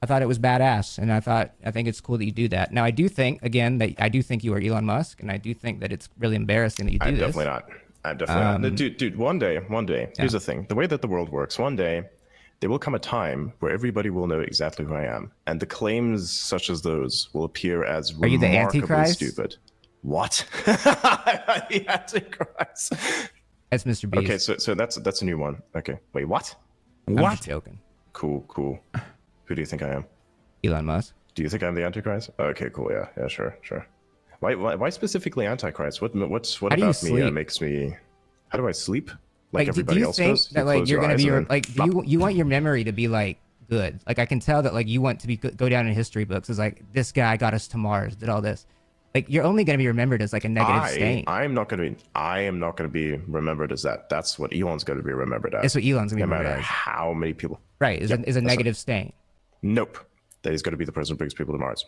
I thought it was badass, and I think it's cool that you do that. Now, I do think, again, that I do think you are Elon Musk, and I do think that it's really embarrassing that you do I'm this. definitely not. I'm definitely not. Dude, one day, here's the thing. The way that the world works, one day, there will come a time where everybody will know exactly who I am. And the claims such as those will appear as Are you the remarkably Antichrist? stupid. What? The Antichrist. That's Mr. Beast. Okay, so that's a new one. Okay. Wait, what? I'm just joking. Cool. Who do you think I am? Elon Musk. Do you think I'm the Antichrist? Okay, cool. Yeah, sure. Why specifically Antichrist? What How about do you me sleep? makes me? How do I sleep? Like, do everybody you else think does? that You like close you're your gonna eyes be and like then- you want your memory to be like good? Like I can tell that like you want to be go down in history books as like this guy got us to Mars, did all this. Like you're only gonna be remembered as like a negative stain. I am not going to be remembered as that. That's what Elon's going to be remembered as. That's what Elon's gonna be no remembered matter as. how many people. Right? Is a that's negative stain. Nope. That he's going to be the person who brings people to Mars,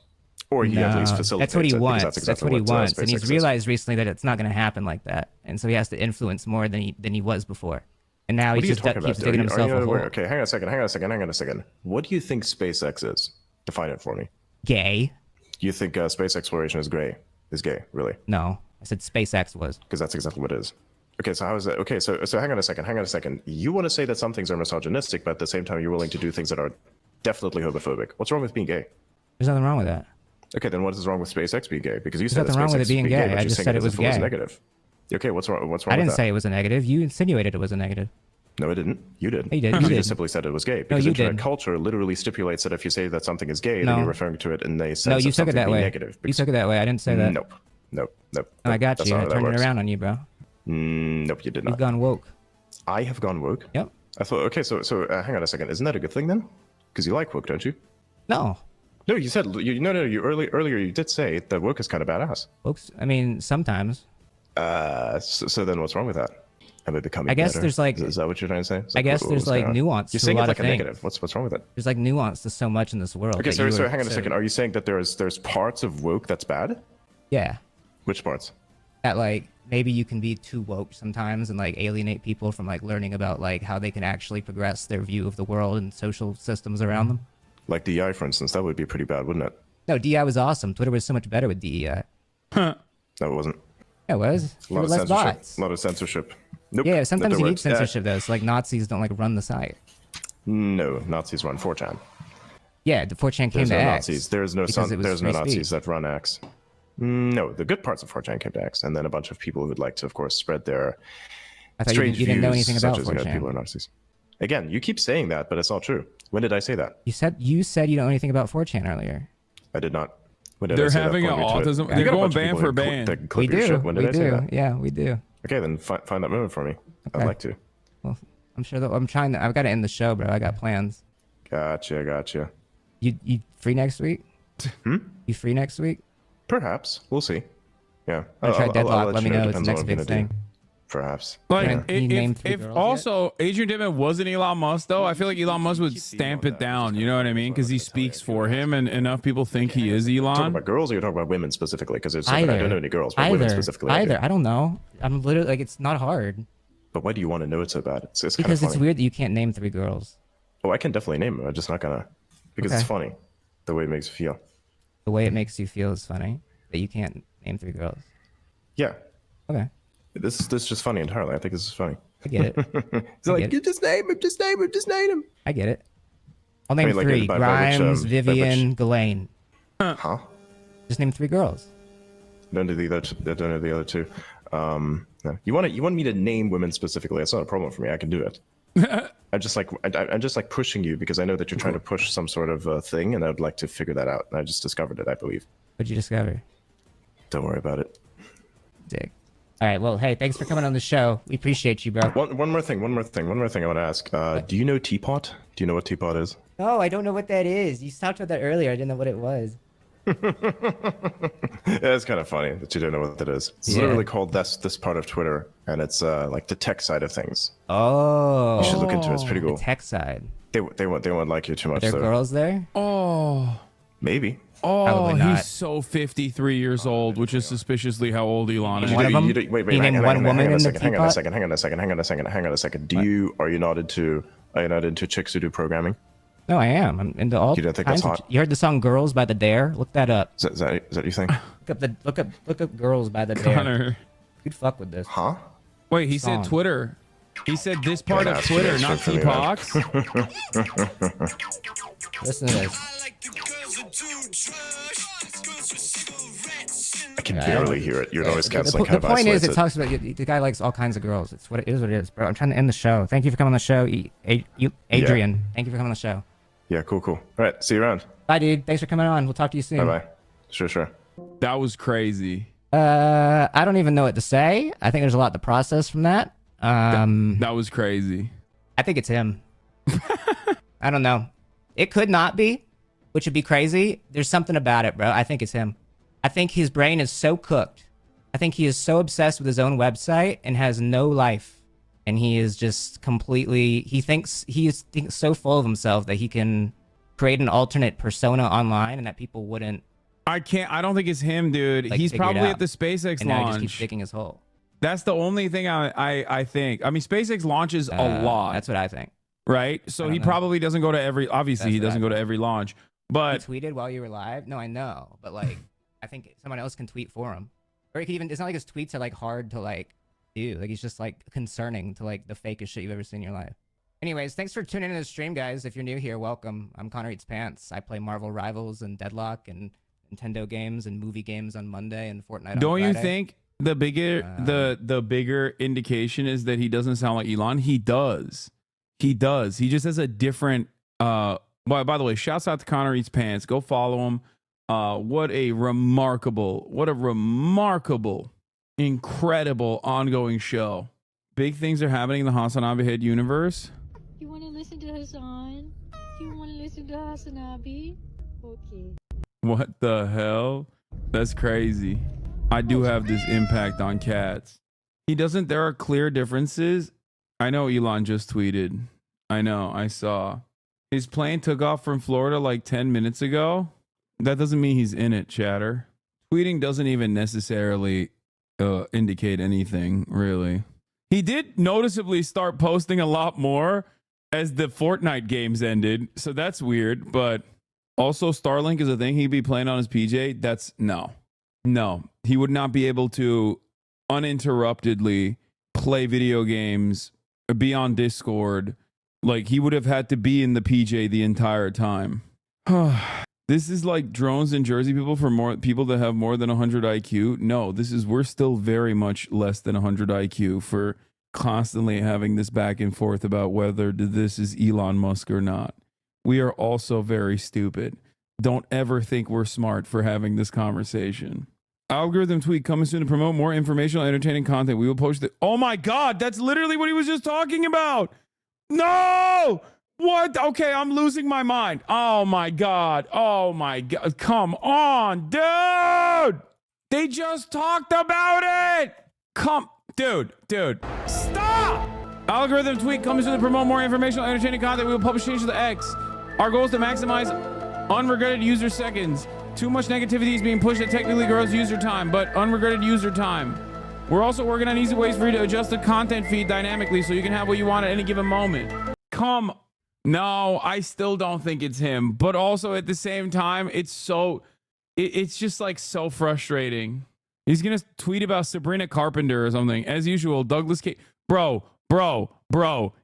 or he at least facilitates. That's what he it, because wants. That's, That's exactly what he wants, and SpaceX he's is. realized recently that it's not going to happen like that, and so he has to influence more than he was before. And now What he are you just talking keeps about? digging himself a hole. Okay, hang on a second. What do you think SpaceX is? Define it for me. Gay? You think space exploration is gay? Is gay, really? No, I said SpaceX was. Because that's exactly what it is. Okay, so how is that? Okay, so hang on a second. You want to say that some things are misogynistic, but at the same time you're willing to do things that are definitely homophobic. What's wrong with being gay? There's nothing wrong with that. Okay, then what is wrong with SpaceX being gay? Because you There's said nothing wrong with it SpaceX being gay. but I you're just saying said it as was if was gay. negative. Okay, what's wrong? What's wrong I with didn't that? say it was a negative. You insinuated it was a negative. No, I didn't. You did. You did. You You did. just simply said it was gay. No, Because you internet did. culture literally stipulates that if you say that something is gay, No. then you're referring to it in a sense No, you of took it something that being way. negative. You took it that way. I didn't say that. Nope. No, I got That's you. not I how that turned it works. around on you, bro. Nope, you did You've not. gone woke. I have gone woke? Yep. I thought, okay, so hang on a second. Isn't that a good thing then? Because you like woke, don't you? No. No, you said, you earlier you did say that woke is kind of badass. Woke's, I mean, sometimes. So then what's wrong with that? Am I becoming I guess better? there's like. Is that what you're trying to say? I guess there's like nuance You're to a saying lot it like of a things. negative. What's wrong with it? There's like nuance to so much in this world. Okay, that so you were- hang on a second. Are you saying that there's parts of woke that's bad? Yeah. Which parts? That like maybe you can be too woke sometimes and like alienate people from like learning about like how they can actually progress their view of the world and social systems around them. Like DEI, for instance, that would be pretty bad, wouldn't it? No, DEI was awesome. Twitter was so much better with DEI. No, it wasn't. Yeah, it was. A lot of Less censorship. bots. A lot of censorship. Nope. Yeah, sometimes There you need weren't. censorship though. So like Nazis don't like run the site. No, Nazis run 4chan. Yeah, the 4chan came There's to no X. Nazis. There's no because it was there's no free Nazis speech. that run X. No, the good parts of 4chan came to X, and then a bunch of people who'd like to, of course, spread their I thought strange you didn't know views, anything such about as, 4chan. people are Nazis. Again, you keep saying that, but it's not true. When did I say that? You said you don't know anything about 4chan earlier. I did not. When did I They're say that? having Point an me to it. autism. You They're got a going bunch of ban people for who ban. that can clip We your do. shit. When did We I say do. that? Yeah, we do. Okay, then find that moment for me. I'd Okay. like to. Well, I'm sure that I'm trying to. I've got to end the show, bro. I got plans. Gotcha. You free next week? You free next week? Perhaps. We'll see. Yeah. I'll try Deadlock. Let you me know. It's Depends the on next what I'm big gonna thing. do. Perhaps. Like, Yeah. Can you name three if girls also Adrian Dittman wasn't Elon Musk, though, I feel like Elon Musk would stamp it down. You know what I mean? Because he speaks for him, and enough people think he is Talking Elon. about girls, or you're talking about women specifically? Because I Either. don't know any girls, but women specifically. I do. Either. I don't know. I'm literally like it's not hard But why do you want to know it so bad? It's kind of because funny. it's weird that you can't name three girls. Oh, I can definitely name them. I'm just not gonna because it's Okay. funny the way it makes you feel. The way it makes you feel is funny that you can't name three girls. Yeah. Okay. This is just funny entirely. I think this is funny. I get it. He's like, you just name him, just name him, just name him. I get it. I'll name like, three: by which, Grimes, by Vivian, Ghislaine. Huh? Just name three girls. Don't do the other. Don't do the other two. No. You want me to name women specifically? That's not a problem for me. I can do it. I'm just like pushing you because I know that you're trying to push some sort of thing, and I'd like to figure that out. And I just discovered it, I believe. What'd you discover? Don't worry about it. Dick. All right. Well, hey, thanks for coming on the show. We appreciate you, bro. One more thing I want to ask. Do you know Teapot? Do you know what Teapot is? No, I don't know what that is. You talked about that earlier. I didn't know what it was. Yeah, it's kind of funny that you don't know what that is. It's literally called this part of Twitter, and it's like the tech side of things. Oh. You should look into it. It's pretty cool. The tech side. They won't like you too much. Are there girls there? Oh. Maybe. Oh, he's so 53 years old, which is suspiciously how old Elon is. One of them? Wait, hang on a second. Are you not into chicks who do programming? No, I am. I'm into all. You don't think that's hot? You heard the song "Girls" by The Dare? Look that up. Is that your thing? Look up "Girls" by The Dare. Connor. You'd fuck with this. Huh? Wait, he said Twitter. He said this part of Twitter, not T-Pox. Listen to this. I can barely hear it. Your noise canceling The point is, it talks about the guy likes all kinds of girls. It's what it is, bro. I'm trying to end the show. Thank you for coming on the show, Adrian. Thank you for coming on the show. Yeah, cool. All right, see you around. Bye, dude. Thanks for coming on. We'll talk to you soon. Bye. Sure. That was crazy. I don't even know what to say. I think there's a lot to process from that. That was crazy. I think it's him. I don't know. It could not be, which would be crazy. There's something about it, bro. I think it's him. I think his brain is so cooked. I think he is so obsessed with his own website and has no life. And he is just completely, he thinks so full of himself that he can create an alternate persona online and that people wouldn't. I don't think it's him, dude. He's probably at the SpaceX and launch. Now he just keeps digging his hole. That's the only thing I think. I mean, SpaceX launches a lot. That's what I think. Right? So he probably doesn't go to every, obviously he doesn't go to every launch. But he tweeted while you were live? No, I know. But like, I think someone else can tweet for him. Or he can even, it's not like his tweets are like hard to like do. Like he's just like concerning to like the fakest shit you've ever seen in your life. Anyways, thanks for tuning in to the stream, guys. If you're new here, welcome. I'm Connor Eats Pants. I play Marvel Rivals and Deadlock and Nintendo games and movie games on Monday and Fortnite on Don't Friday. you think the bigger indication is that he doesn't sound like Elon? He does. He just has a different by the way, shouts out to Connor Eats Pants. Go follow him. What a remarkable, incredible ongoing show. Big things are happening in the Hasanabi Head universe. You want to listen to Hassan? You want to listen to Hasanabi? Okay. What the hell? That's crazy. I do have this impact on cats. There are clear differences. I know Elon just tweeted. I know, I saw. His plane took off from Florida like 10 minutes ago. That doesn't mean he's in it, chatter. Tweeting doesn't even necessarily indicate anything, really. He did noticeably start posting a lot more as the Fortnite games ended, so that's weird, but also Starlink is a thing he'd be playing on his PJ. That's no. He would not be able to uninterruptedly play video games, be on Discord. Like he would have had to be in the PJ the entire time. This is like drones in Jersey people for more people that have more than 100 IQ. No, we're still very much less than 100 IQ for constantly having this back and forth about whether this is Elon Musk or not. We are also very stupid. Don't ever think we're smart for having this conversation. Algorithm tweet coming soon to promote more informational, entertaining content. We will post it. Oh my God, that's literally what he was just talking about. No! What? Okay, I'm losing my mind. Oh my God. Come on, dude. They just talked about it. Dude. Stop! Algorithm tweet coming soon to promote more informational, entertaining content. We will publish changes to the X. Our goal is to maximize unregretted user seconds. Too much negativity is being pushed that technically grows user time, but unregretted user time. We're also working on easy ways for you to adjust the content feed dynamically so you can have what you want at any given moment. No, I still don't think it's him, but also at the same time, it's just like so frustrating. He's going to tweet about Sabrina Carpenter or something. As usual, Douglas K. Bro.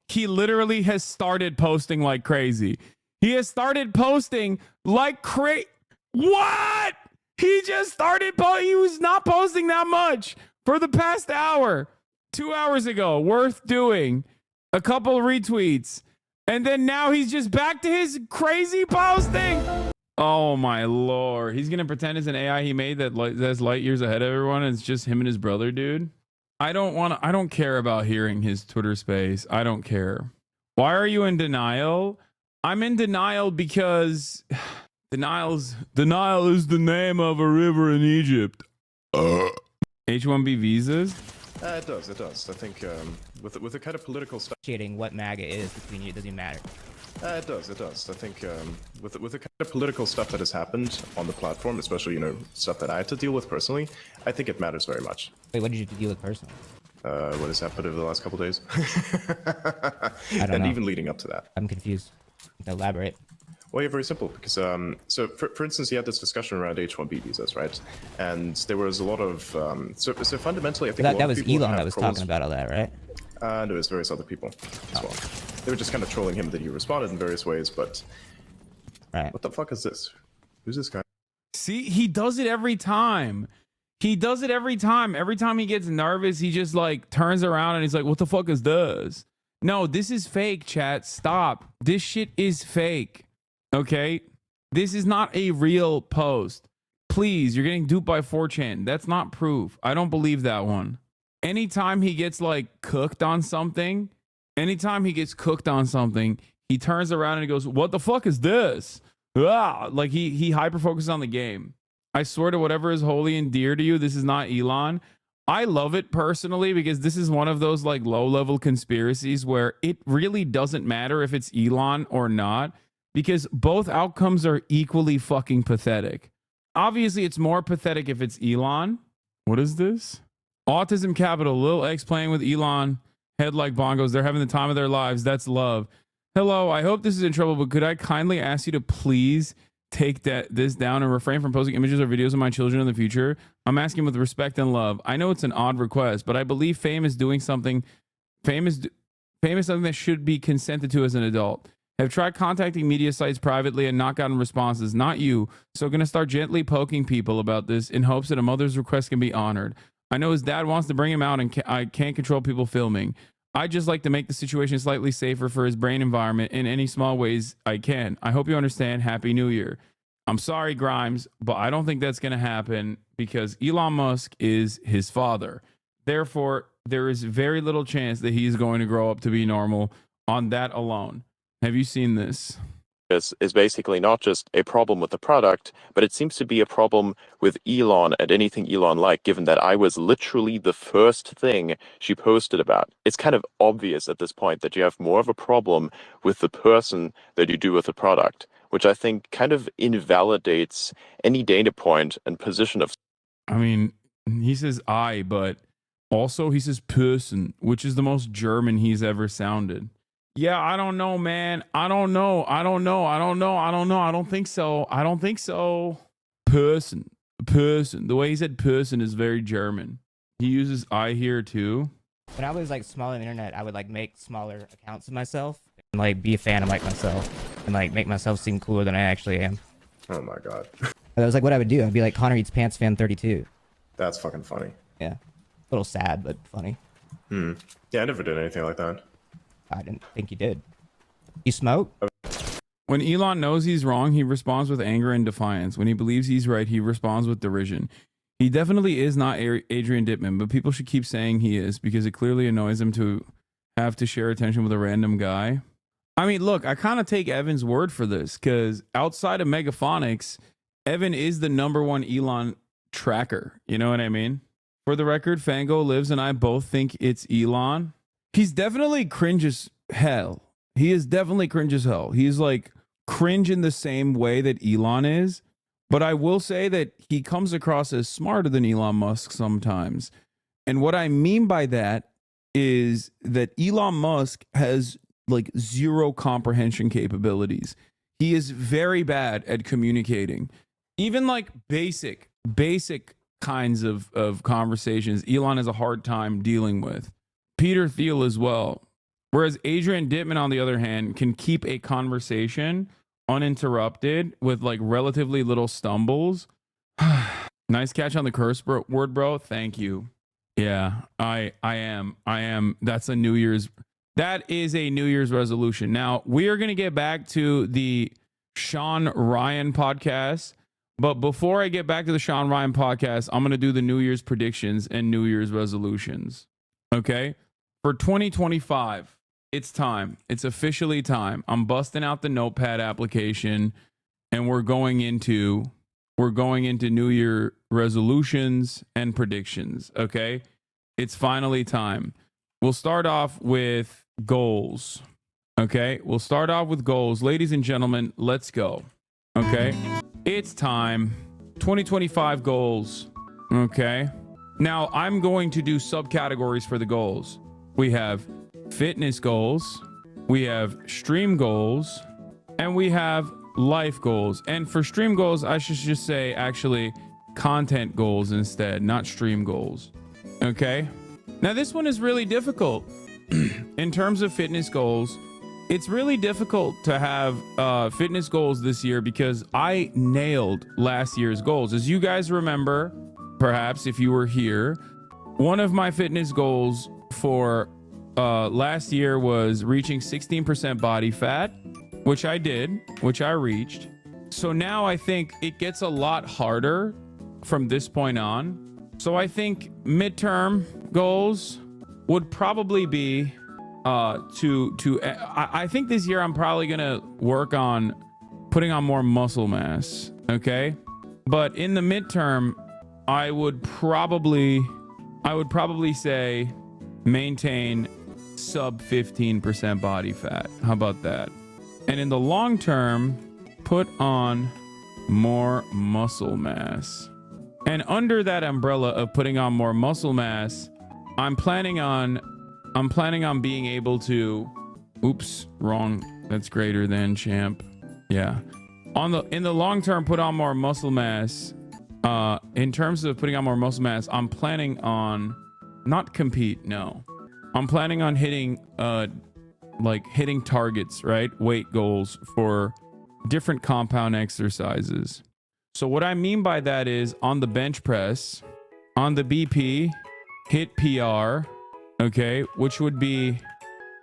He literally has started posting like crazy. He has started posting like crazy. What? He just started he was not posting that much for the past hour. 2 hours ago. Worth doing. a couple of retweets, and then now he's just back to his crazy posting. Oh my lord. He's gonna pretend it's an AI he made that's light years ahead of everyone, and it's just him and his brother, dude. I don't care about hearing his Twitter space. I don't care. Why are you in denial? I'm in denial because denial is the name of a river in Egypt. H-1B visas? It does. I think with the kind of political stuff. What MAGA is between you doesn't matter. It does. I think with the kind of political stuff that has happened on the platform, especially stuff that I had to deal with personally, I think it matters very much. Wait, what did you deal with personally? What has happened over the last couple days? I don't know. Even leading up to that. I'm confused. Elaborate. Well, yeah, very simple. Because so for instance, you had this discussion around H-1B visas, right? And there was a lot of so fundamentally, I think that was Elon that was talking about all that, right? And it was various other people as well. They were just kind of trolling him that he responded in various ways, but what the fuck is this? Who's this guy? See, he does it every time. He does it every time. Every time he gets nervous, he just like turns around and he's like, what the fuck is this? No, this is fake, chat. Stop. This shit is fake. Okay? This is not a real post. Please, you're getting duped by 4chan. That's not proof. I don't believe that one. Anytime he gets like cooked on something, he turns around and he goes, what the fuck is this? Like he hyper focuses on the game. I swear to whatever is holy and dear to you, this is not Elon. I love it personally because this is one of those like low level conspiracies where it really doesn't matter if it's Elon or not, because both outcomes are equally fucking pathetic. Obviously, it's more pathetic if it's Elon. What is this? Autism Capital, Lil X playing with Elon, head like bongos. They're having the time of their lives. That's love. Hello, I hope this is in trouble, but could I kindly ask you to please take this down and refrain from posting images or videos of my children in the future? I'm asking with respect and love. I know it's an odd request, but I believe fame is something that should be consented to as an adult. Have tried contacting media sites privately and not gotten responses. Not you. So going to start gently poking people about this in hopes that a mother's request can be honored. I know his dad wants to bring him out and I can't control people filming. I just like to make the situation slightly safer for his brain environment in any small ways I can. I hope you understand. Happy New Year. I'm sorry, Grimes, but I don't think that's going to happen because Elon Musk is his father. Therefore, there is very little chance that he's going to grow up to be normal on that alone. Have you seen this? Is basically not just a problem with the product, but it seems to be a problem with Elon and anything Elon like, given that I was literally the first thing she posted about. It's kind of obvious at this point that you have more of a problem with the person than you do with the product, which I think kind of invalidates any data point and position of. I mean, he says I, but also he says person, which is the most German he's ever sounded. Yeah, I don't know, man. I don't know. I don't think so. Person. The way he said person is very German. He uses I here too. When I was like small on the internet, I would like make smaller accounts of myself and like be a fan of like myself and like make myself seem cooler than I actually am. Oh my god. That was like what I would do. I'd be like Connor Eats Pants fan 32. That's fucking funny. Yeah. A little sad, but funny. Yeah, I never did anything like that. I didn't think you did. You smoke? When Elon knows he's wrong, he responds with anger and defiance. When he believes he's right, he responds with derision. He definitely is not Adrian Dittman, but people should keep saying he is because it clearly annoys him to have to share attention with a random guy. I mean, look, I kind of take Evan's word for this because outside of Megaphonics, Evan is the #1 Elon tracker. You know what I mean? For the record, Fango Lives and I both think it's Elon. He's definitely cringe as hell. He is definitely cringe as hell. He's like cringe in the same way that Elon is. But I will say that he comes across as smarter than Elon Musk sometimes. And what I mean by that is that Elon Musk has like zero comprehension capabilities. He is very bad at communicating. Even like basic kinds of conversations, Elon has a hard time dealing with. Peter Thiel as well. Whereas Adrian Dittman, on the other hand, can keep a conversation uninterrupted with like relatively little stumbles. Nice catch on the curse word, bro. Thank you. Yeah, I am. That's a New Year's That is a New Year's resolution. Now, we are going to get back to the Sean Ryan podcast. But before I get back to the Sean Ryan podcast, I'm going to do the New Year's predictions and New Year's resolutions. Okay? For 2025, it's time. It's officially time. I'm busting out the Notepad application, and we're going into New Year resolutions and predictions. Okay? It's finally time. We'll start off with goals. Okay? We'll start off with goals. Ladies and gentlemen, let's go. Okay? It's time. 2025 goals. Okay? Now, I'm going to do subcategories for the goals. We have fitness goals, we have stream goals, and we have life goals. And for stream goals, I should just say actually content goals instead, not stream goals. Okay? Now, this one is really difficult. In terms of fitness goals, it's really difficult to have fitness goals this year because I nailed last year's goals. As you guys remember, perhaps if you were here, one of my fitness goals for last year was reaching 16% body fat, which I did, which I reached. So now I think it gets a lot harder from this point on. So I think midterm goals would probably be I think this year I'm probably gonna work on putting on more muscle mass. Okay, but in the midterm, I would probably say maintain sub 15% body fat. How about that? And in the long term, put on more muscle mass. And under that umbrella of putting on more muscle mass, I'm planning on being able to, oops, wrong. That's greater than champ. Yeah. In the long term, put on more muscle mass. In terms of putting on more muscle mass, I'm planning on not compete. No, I'm planning on hitting targets, right? Weight goals for different compound exercises. So what I mean by that is on the bench press, on the BP, hit PR. Okay, which would be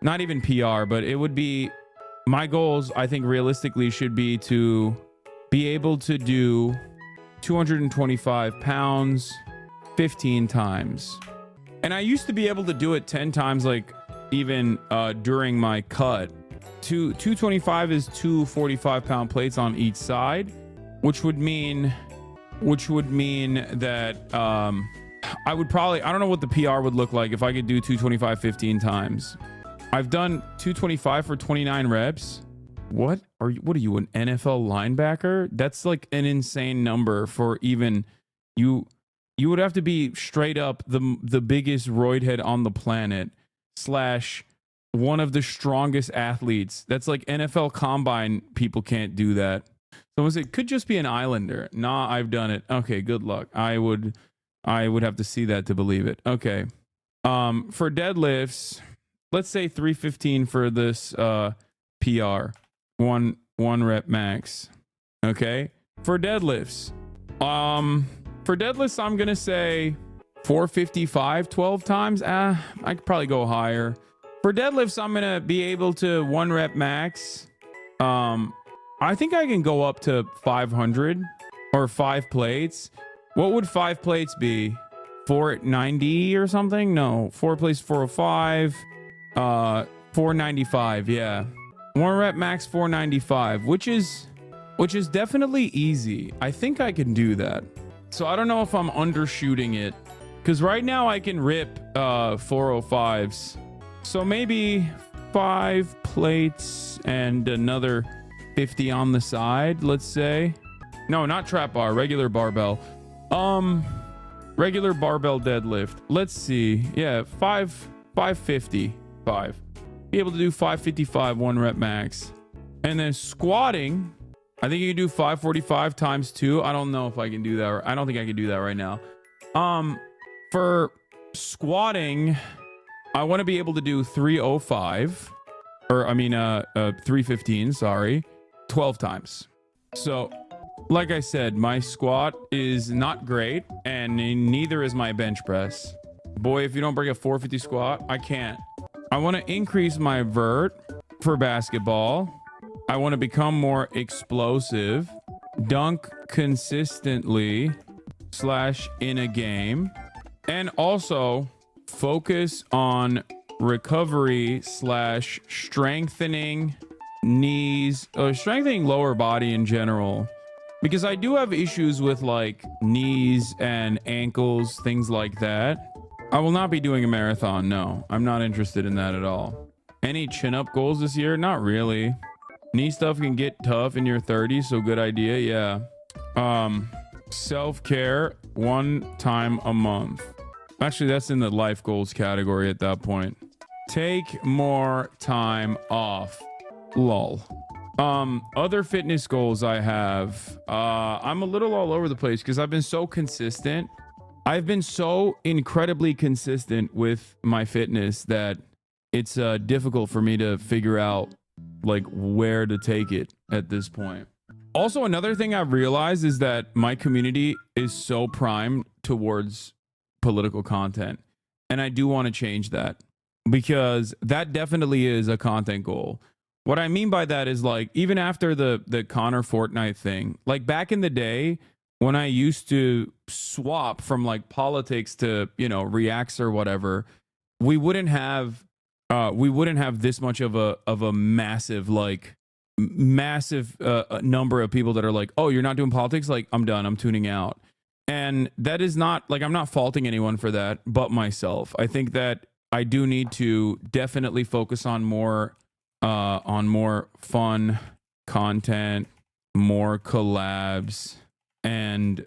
not even PR, but it would be my goals. I think realistically should be to be able to do 225 pounds 15 times. And I used to be able to do it 10 times, like even during my cut. 225 is 2 45-pound plates on each side, which would mean that I would probably, I don't know what the PR would look like if I could do 225 15 times. I've done 225 for 29 reps. What are you, an NFL linebacker? That's like an insane number for even you. You would have to be straight up the biggest roid head on the planet / one of the strongest athletes. That's like NFL combine. People can't do that. Someone said, could just be an Islander. Nah, I've done it. Okay, good luck. I would have to see that to believe it. Okay. For deadlifts, let's say 315 for this PR. One rep max. Okay. For deadlifts, I'm gonna say 455 12 times. I could probably go higher. For deadlifts, I'm gonna be able to 1 rep max. I think I can go up to 500 or 5 plates. What would 5 plates be? 490 or something? No, 4 plates 405. 495. Yeah, 1 rep max 495, which is definitely easy. I think I can do that. So I don't know if I'm undershooting it, because right now I can rip 405s. So maybe 5 plates and another 50 on the side, let's say. No, not trap bar, regular barbell. Regular barbell deadlift. Let's see. Yeah, 555. Be able to do 555 1 rep max. And then squatting, I think you can do 545 times 2. I don't know if I can do that. I don't think I can do that right now. For squatting, I want to be able to do 305, or 315, sorry, 12 times. So like I said, my squat is not great, and neither is my bench press. Boy, if you don't bring a 450 squat, I can't. I want to increase my vert for basketball. I want to become more explosive, dunk consistently / in a game, and also focus on recovery / strengthening knees, or strengthening lower body in general, because I do have issues with like knees and ankles, things like that. I will not be doing a marathon. No, I'm not interested in that at all. Any chin-up goals this year? Not really. Knee stuff can get tough in your 30s, so good idea. Yeah. Self-care 1 time a month. Actually, that's in the life goals category at that point. Take more time off. Lol. Other fitness goals I have. I'm a little all over the place because I've been so consistent. I've been so incredibly consistent with my fitness that it's difficult for me to figure out like where to take it at this point. Also, another thing I've realized is that my community is so primed towards political content, and I do want to change that, because that definitely is a content goal. What I mean by that is, like, even after the Connor Fortnite thing, like back in the day when I used to swap from like politics to, you know, reacts or whatever, we wouldn't have this much of a massive number of people that are like, oh, you're not doing politics? Like, I'm done. I'm tuning out. And that is not like, I'm not faulting anyone for that but myself. I think that I do need to definitely focus on more fun content, more collabs, and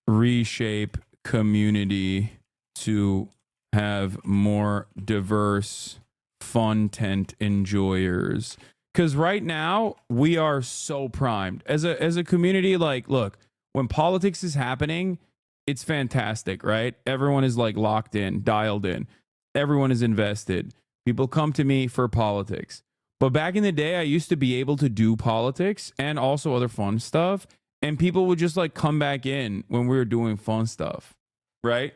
reshape community to have more diverse fun tent enjoyers. Because right now we are so primed as a community. Like, look, when politics is happening, it's fantastic, right? Everyone is like locked in, dialed in. Everyone is invested. People come to me for politics. But back in the day, I used to be able to do politics and also other fun stuff, and people would just like come back in when we were doing fun stuff, right?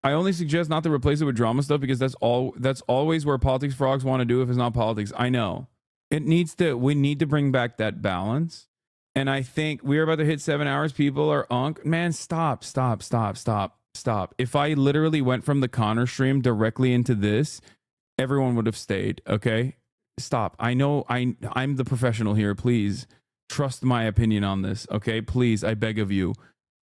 I only suggest not to replace it with drama stuff, because that's always where politics frogs want to do if it's not politics. I know. We need to bring back that balance. And I think we're about to hit 7 hours. People are man, stop. If I literally went from the Connor stream directly into this, everyone would have stayed. Okay, stop. I know I'm the professional here. Please trust my opinion on this. Okay, please, I beg of you.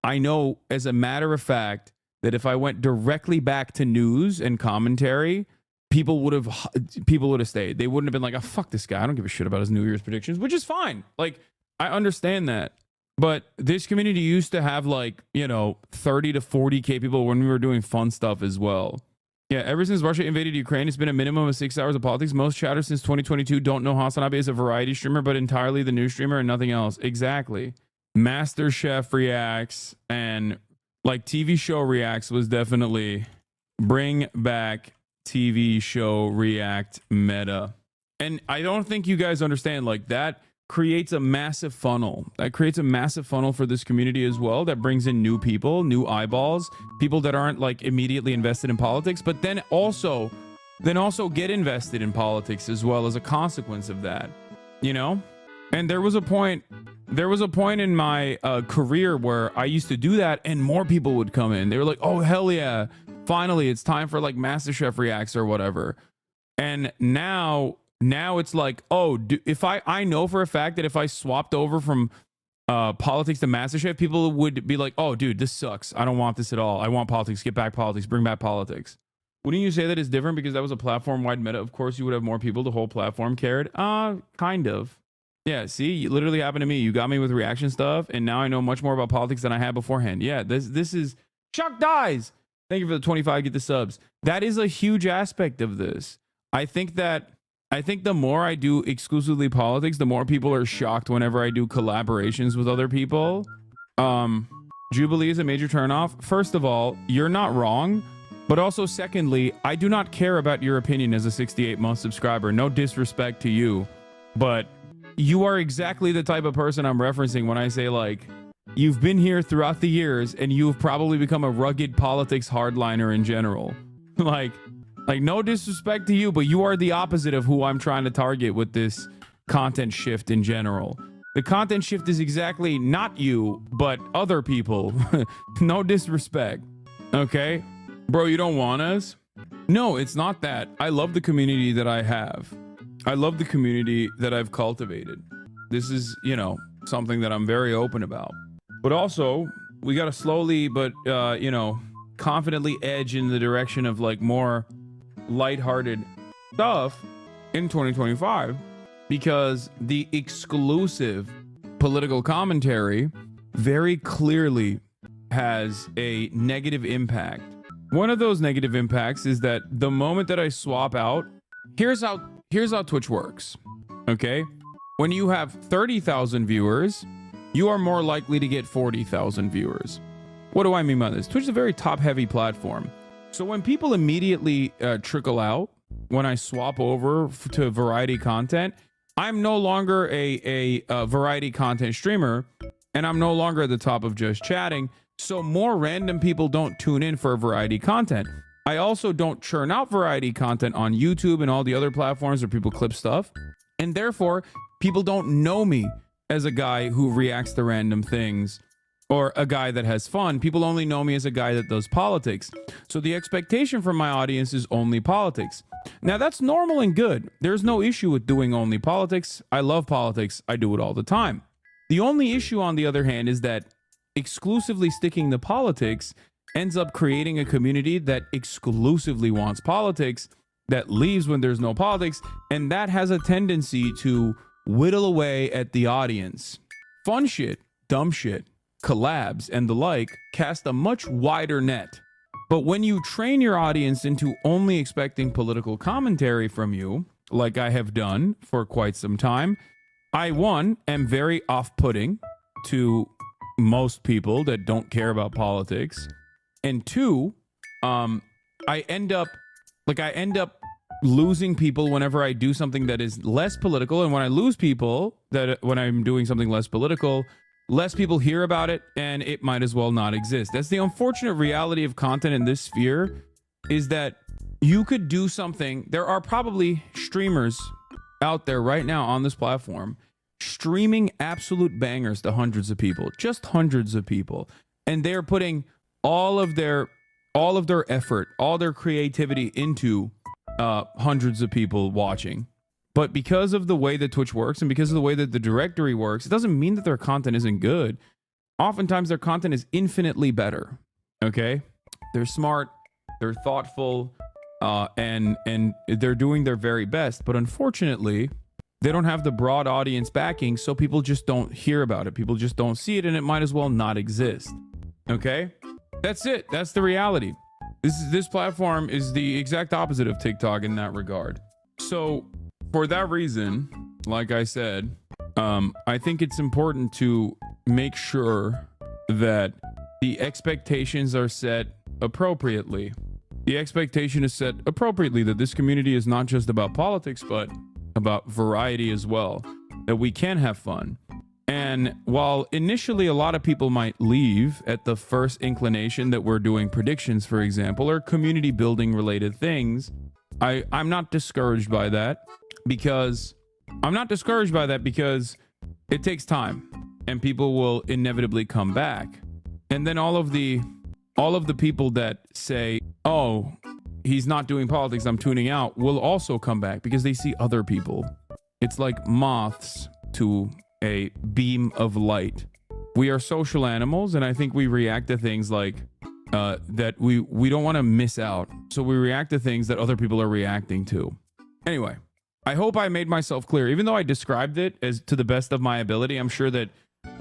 I know as a matter of fact that if I went directly back to news and commentary, people would have stayed. They wouldn't have been like, oh, fuck this guy, I don't give a shit about his New Year's predictions, which is fine. Like, I understand that. But this community used to have like, 30 to 40K people when we were doing fun stuff as well. Yeah, ever since Russia invaded Ukraine, it's been a minimum of 6 hours of politics. Most chatters since 2022 don't know Hasanabe is a variety streamer, but entirely the news streamer and nothing else. Exactly. MasterChef reacts and like TV show reacts was definitely bring back TV show react meta. And I don't think you guys understand, like, that creates a massive funnel. That creates a massive funnel for this community as well, that brings in new people, new eyeballs, people that aren't like immediately invested in politics, but then also get invested in politics as well as a consequence of that, And there was a point in my career where I used to do that and more people would come in. They were like, oh, hell yeah, finally it's time for like MasterChef reacts or whatever. And now it's like, oh, if I know for a fact that if I swapped over from politics to MasterChef, people would be like, oh, dude, this sucks. I don't want this at all. I want politics. Get back politics. Bring back politics. Wouldn't you say that it's different because that was a platform-wide meta? Of course, you would have more people. The whole platform cared. Kind of. Yeah, see, it literally happened to me. You got me with reaction stuff, and now I know much more about politics than I had beforehand. Yeah, this is... Chuck dies! Thank you for the 25. Get the subs. That is a huge aspect of this. I think the more I do exclusively politics, the more people are shocked whenever I do collaborations with other people. Jubilee is a major turnoff. First of all, you're not wrong. But also, secondly, I do not care about your opinion as a 68-month subscriber. No disrespect to you. But you are exactly the type of person I'm referencing when I say, like, you've been here throughout the years and you've probably become a rugged politics hardliner in general. Like, Like, no disrespect to you, but you are the opposite of who I'm trying to target with this content shift in general. The content shift is exactly not you, but other people. No disrespect. Okay? Bro, you don't want us? No, it's not that. I love the community that I have. I love the community that I've cultivated. This is, you know, something that I'm very open about. But also, we got to slowly, but, you know, confidently edge in the direction of like more lighthearted stuff in 2025, because the exclusive political commentary very clearly has a negative impact. One of those negative impacts is that the moment that I swap out, here's how Twitch works. Okay? When you have 30,000 viewers, you are more likely to get 40,000 viewers. What do I mean by this? Twitch is a very top-heavy platform. So when people immediately trickle out, when I swap over to variety content, I'm no longer a variety content streamer, and I'm no longer at the top of just chatting. So more random people don't tune in for variety content. I also don't churn out variety content on YouTube and all the other platforms where people clip stuff. And therefore, people don't know me as a guy who reacts to random things or a guy that has fun. People only know me as a guy that does politics. So the expectation from my audience is only politics. Now, that's normal and good. There's no issue with doing only politics. I love politics. I do it all the time. The only issue, on the other hand, is that exclusively sticking to politics ends up creating a community that exclusively wants politics, that leaves when there's no politics, and that has a tendency to whittle away at the audience. Fun shit, dumb shit, collabs, and the like cast a much wider net. But when you train your audience into only expecting political commentary from you, like I have done for quite some time, I, one, am very off-putting to most people that don't care about politics. And two, I end up losing people whenever I do something that is less political. And when I lose people, when I'm doing something less political, less people hear about it, and it might as well not exist. That's the unfortunate reality of content in this sphere, is that you could do something. There are probably streamers out there right now on this platform streaming absolute bangers to hundreds of people, just hundreds of people. And they're putting all of their effort, all their creativity into hundreds of people watching. But because of the way that Twitch works and because of the way that the directory works, it doesn't mean that their content isn't good. Oftentimes their content is infinitely better. Okay? They're smart, they're thoughtful, and they're doing their very best. But unfortunately, they don't have the broad audience backing, so people just don't hear about it. People just don't see it, and it might as well not exist. Okay? That's it. That's the reality. This platform is the exact opposite of TikTok in that regard. So for that reason, like I said, I think it's important to make sure that the expectations are set appropriately. The expectation is set appropriately that this community is not just about politics, but about variety as well, that we can have fun. And while initially a lot of people might leave at the first inclination that we're doing predictions, for example, or community building related things, I'm not discouraged by that, because it takes time and people will inevitably come back. And then all of the people that say, oh, he's not doing politics, I'm tuning out, will also come back because they see other people. It's like moths to a beam of light. We are social animals, and I think we react to things like that we don't want to miss out. So we react to things that other people are reacting to. Anyway, I hope I made myself clear. Even though I described it as to the best of my ability, I'm sure that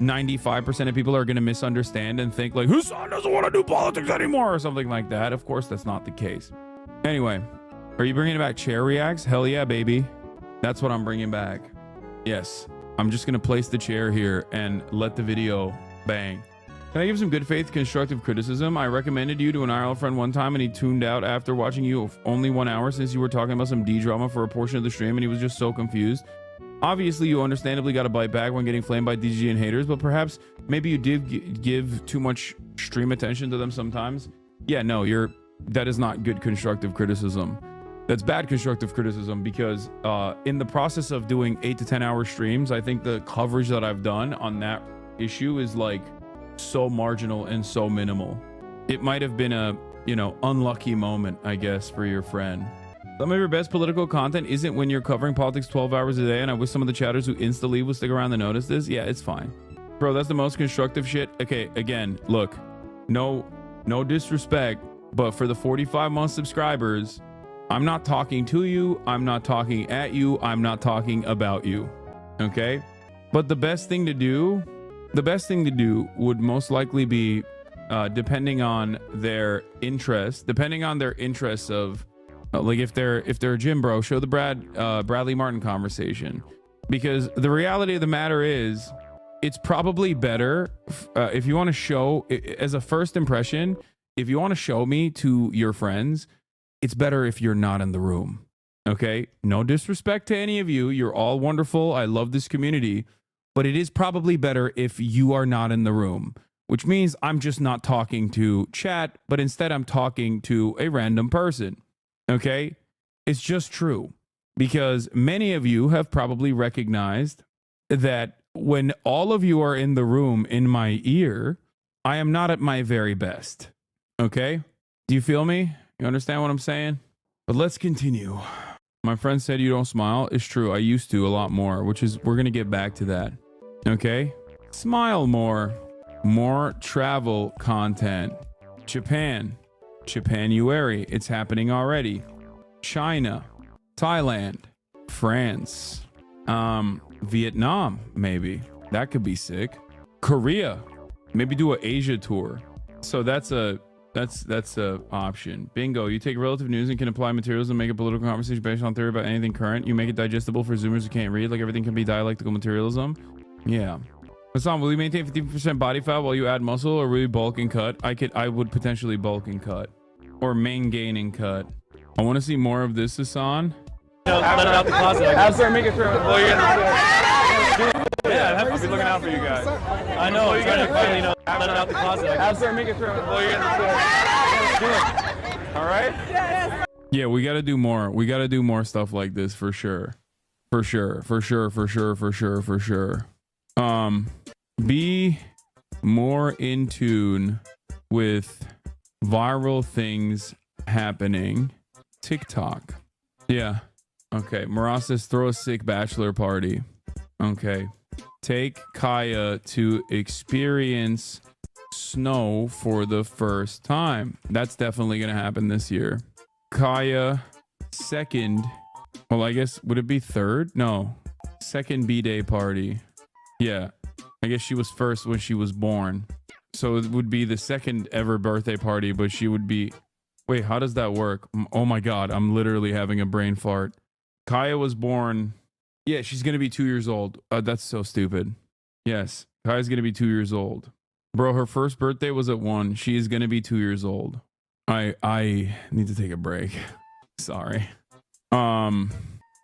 95% of people are going to misunderstand and think like, his son doesn't want to do politics anymore or something like that. Of course, that's not the case. Anyway, are you bringing back chair reacts? Hell yeah, baby. That's what I'm bringing back. Yes. I'm just going to place the chair here and let the video bang. Can I give some good faith constructive criticism? I recommended you to an IRL friend one time and he tuned out after watching you only 1 hour since you were talking about some D drama for a portion of the stream, and he was just so confused. Obviously, you understandably got a bite back when getting flamed by DG and haters, but perhaps maybe you did give too much stream attention to them sometimes. Yeah, no, that is not good constructive criticism. That's bad constructive criticism, because in the process of doing 8 to 10 hour streams, I think the coverage that I've done on that issue is like so marginal and so minimal. It might have been a, you know, unlucky moment, I guess, for your friend. Some of your best political content isn't when you're covering politics 12 hours a day, and I wish some of the chatters who insta-leave will stick around to notice this. Yeah, it's fine. Bro, that's the most constructive shit. Okay, again, look, no disrespect, but for the 45-month subscribers, I'm not talking to you, I'm not talking at you, I'm not talking about you, okay? But the best thing to do would most likely be, depending on their interests of, like if they're a gym bro, show the Bradley Martin conversation. Because the reality of the matter is, it's probably better if you want to show, as a first impression, if you want to show me to your friends, it's better if you're not in the room. Okay? No disrespect to any of you. You're all wonderful. I love this community. But it is probably better if you are not in the room, which means I'm just not talking to chat, but instead I'm talking to a random person. Okay? It's just true. Because many of you have probably recognized that when all of you are in the room in my ear, I am not at my very best. Okay? Do you feel me? You understand what I'm saying? But let's continue. My friend said you don't smile. It's true. I used to a lot more, which is, we're going to get back to that. Okay? Smile more. More travel content. Japanuary. It's happening already. China. Thailand. France. Vietnam, maybe. That could be sick. Korea. Maybe do an Asia tour. So that's a option. Bingo. You take relative news and can apply materials and make a political conversation based on theory about anything current. You make it digestible for Zoomers who can't read. Like everything can be dialectical materialism. Yeah. Hassan, will you maintain 50% body fat while you add muscle, or will you bulk and cut? I would potentially bulk and cut, or main gain and cut. I want to see more of this, Hassan. Let it out the closet. Absolutely, make it through. Yeah, I'll be looking out for you guys. I know. You're gonna finally let it out the closet. Absolutely, make it through. All right. Yeah, we got to do more. We got to do more stuff like this for sure. For sure. Be more in tune with viral things happening. TikTok. Yeah. Okay. Maras says throw a sick bachelor party. Okay. Take Kaya to experience snow for the first time. That's definitely going to happen this year. Kaya second. Well, I guess, would it be third? No. Second B-Day party. Yeah. I guess she was first when she was born. So it would be the second ever birthday party, but she would be... Wait, how does that work? Oh my God, I'm literally having a brain fart. Kaya was born... Yeah, she's going to be 2 years old. That's so stupid. Yes, Kaya's going to be 2 years old. Bro, her first birthday was at 1. She is going to be 2 years old. I need to take a break. Sorry. You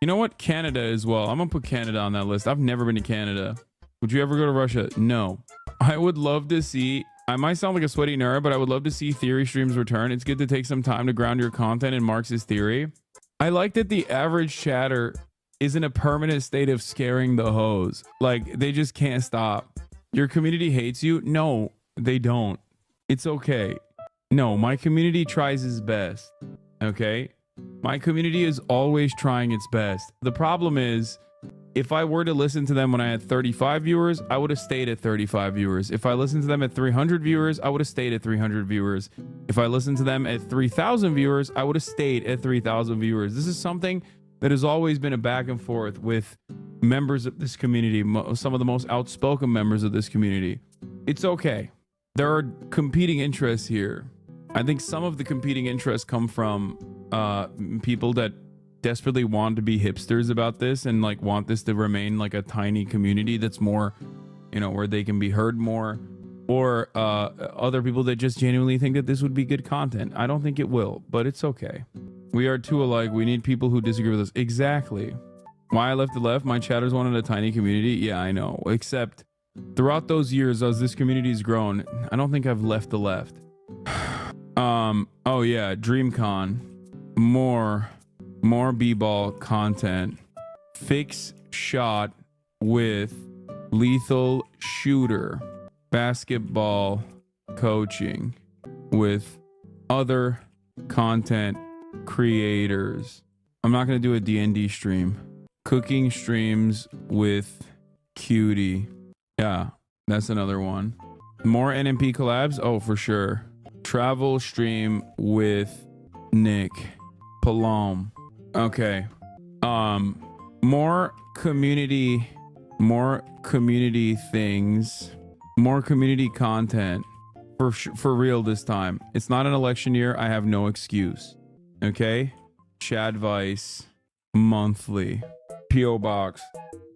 know what? Canada as well. I'm going to put Canada on that list. I've never been to Canada. Would you ever go to Russia? No. I would love to see... I might sound like a sweaty nerd, but I would love to see theory streams return. It's good to take some time to ground your content in Marxist theory. I like that the average chatter is in a permanent state of scaring the hoes. Like, they just can't stop. Your community hates you? No, they don't. It's okay. No, my community tries its best. Okay? My community is always trying its best. The problem is, if I were to listen to them when I had 35 viewers, I would have stayed at 35 viewers. If I listened to them at 300 viewers, I would have stayed at 300 viewers. If I listened to them at 3,000 viewers, I would have stayed at 3,000 viewers. This is something that has always been a back and forth with members of this community, some of the most outspoken members of this community. It's okay. There are competing interests here. I think some of the competing interests come from people that desperately want to be hipsters about this and like want this to remain like a tiny community that's more, you know, where they can be heard more, or other people that just genuinely think that this would be good content. I don't think it will, but it's okay. We are too alike. We need people who disagree with us. Exactly. Why I left the left? My chatters wanted a tiny community. Yeah, I know. Except throughout those years as this community's grown, I don't think I've left the left. Oh yeah, DreamCon. More more b-ball content, fix shot with lethal shooter, basketball coaching with other content creators. I'm not going to do a D&D stream. Cooking streams with Cutie. Yeah, that's another one. More NMP collabs? Oh, for sure. Travel stream with Nick Palom. Okay. More community things, more community content for real this time. It's not an election year. I have no excuse. Okay. Chad Vice monthly. PO box.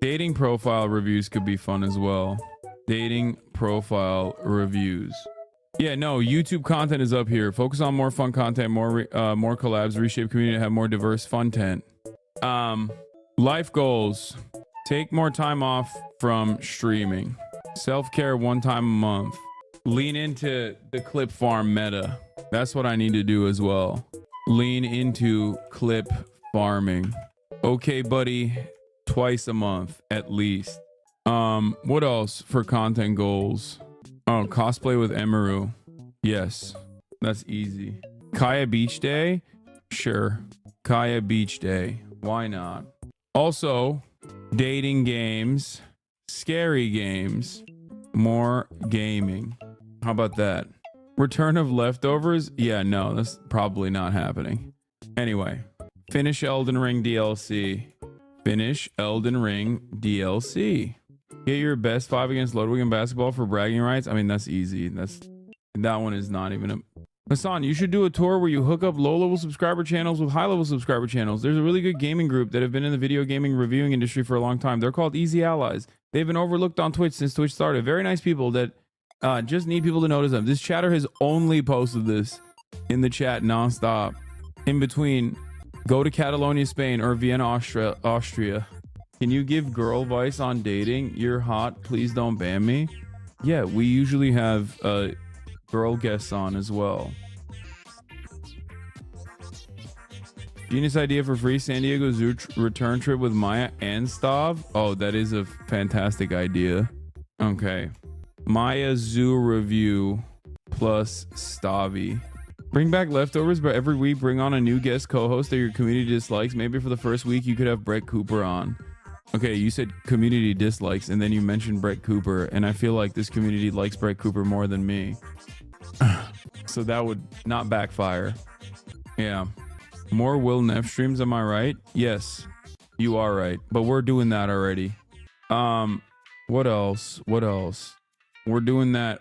Dating profile reviews could be fun as well. Dating profile reviews. Yeah, no, YouTube content is up here. Focus on more fun content, more collabs, reshape community, have more diverse content. Life goals. Take more time off from streaming. Self-care 1 time a month. Lean into the clip farm meta. That's what I need to do as well. Lean into clip farming. Okay, buddy, twice a month at least. What else for content goals? Oh, cosplay with Emaru. Yes, that's easy. Kaya Beach Day? Sure. Kaya Beach Day. Why not? Also, dating games, scary games, more gaming. How about that? Return of Leftovers? Yeah, no, that's probably not happening. Anyway, finish Elden Ring DLC. Finish Elden Ring DLC. Get your best 5 against Ludwig in basketball for bragging rights. I mean, that's easy. That one is not even a... Hassan, you should do a tour where you hook up low-level subscriber channels with high-level subscriber channels. There's a really good gaming group that have been in the video gaming reviewing industry for a long time. They're called Easy Allies. They've been overlooked on Twitch since Twitch started. Very nice people that just need people to notice them. This chatter has only posted this in the chat nonstop. In between, go to Catalonia, Spain, or Vienna, Austria. Can you give girl advice on dating? You're hot. Please don't ban me. Yeah, we usually have girl guests on as well. Genius idea for free San Diego Zoo return trip with Maya and Stav. Oh, that is a fantastic idea. Okay. Maya Zoo review plus Stavi. Bring back Leftovers, but every week bring on a new guest co-host that your community dislikes. Maybe for the first week you could have Brett Cooper on. Okay, you said community dislikes, and then you mentioned Brett Cooper, and I feel like this community likes Brett Cooper more than me. So that would not backfire. Yeah. More Will Neff streams, am I right? Yes, you are right. But we're doing that already. What else? What else? We're doing that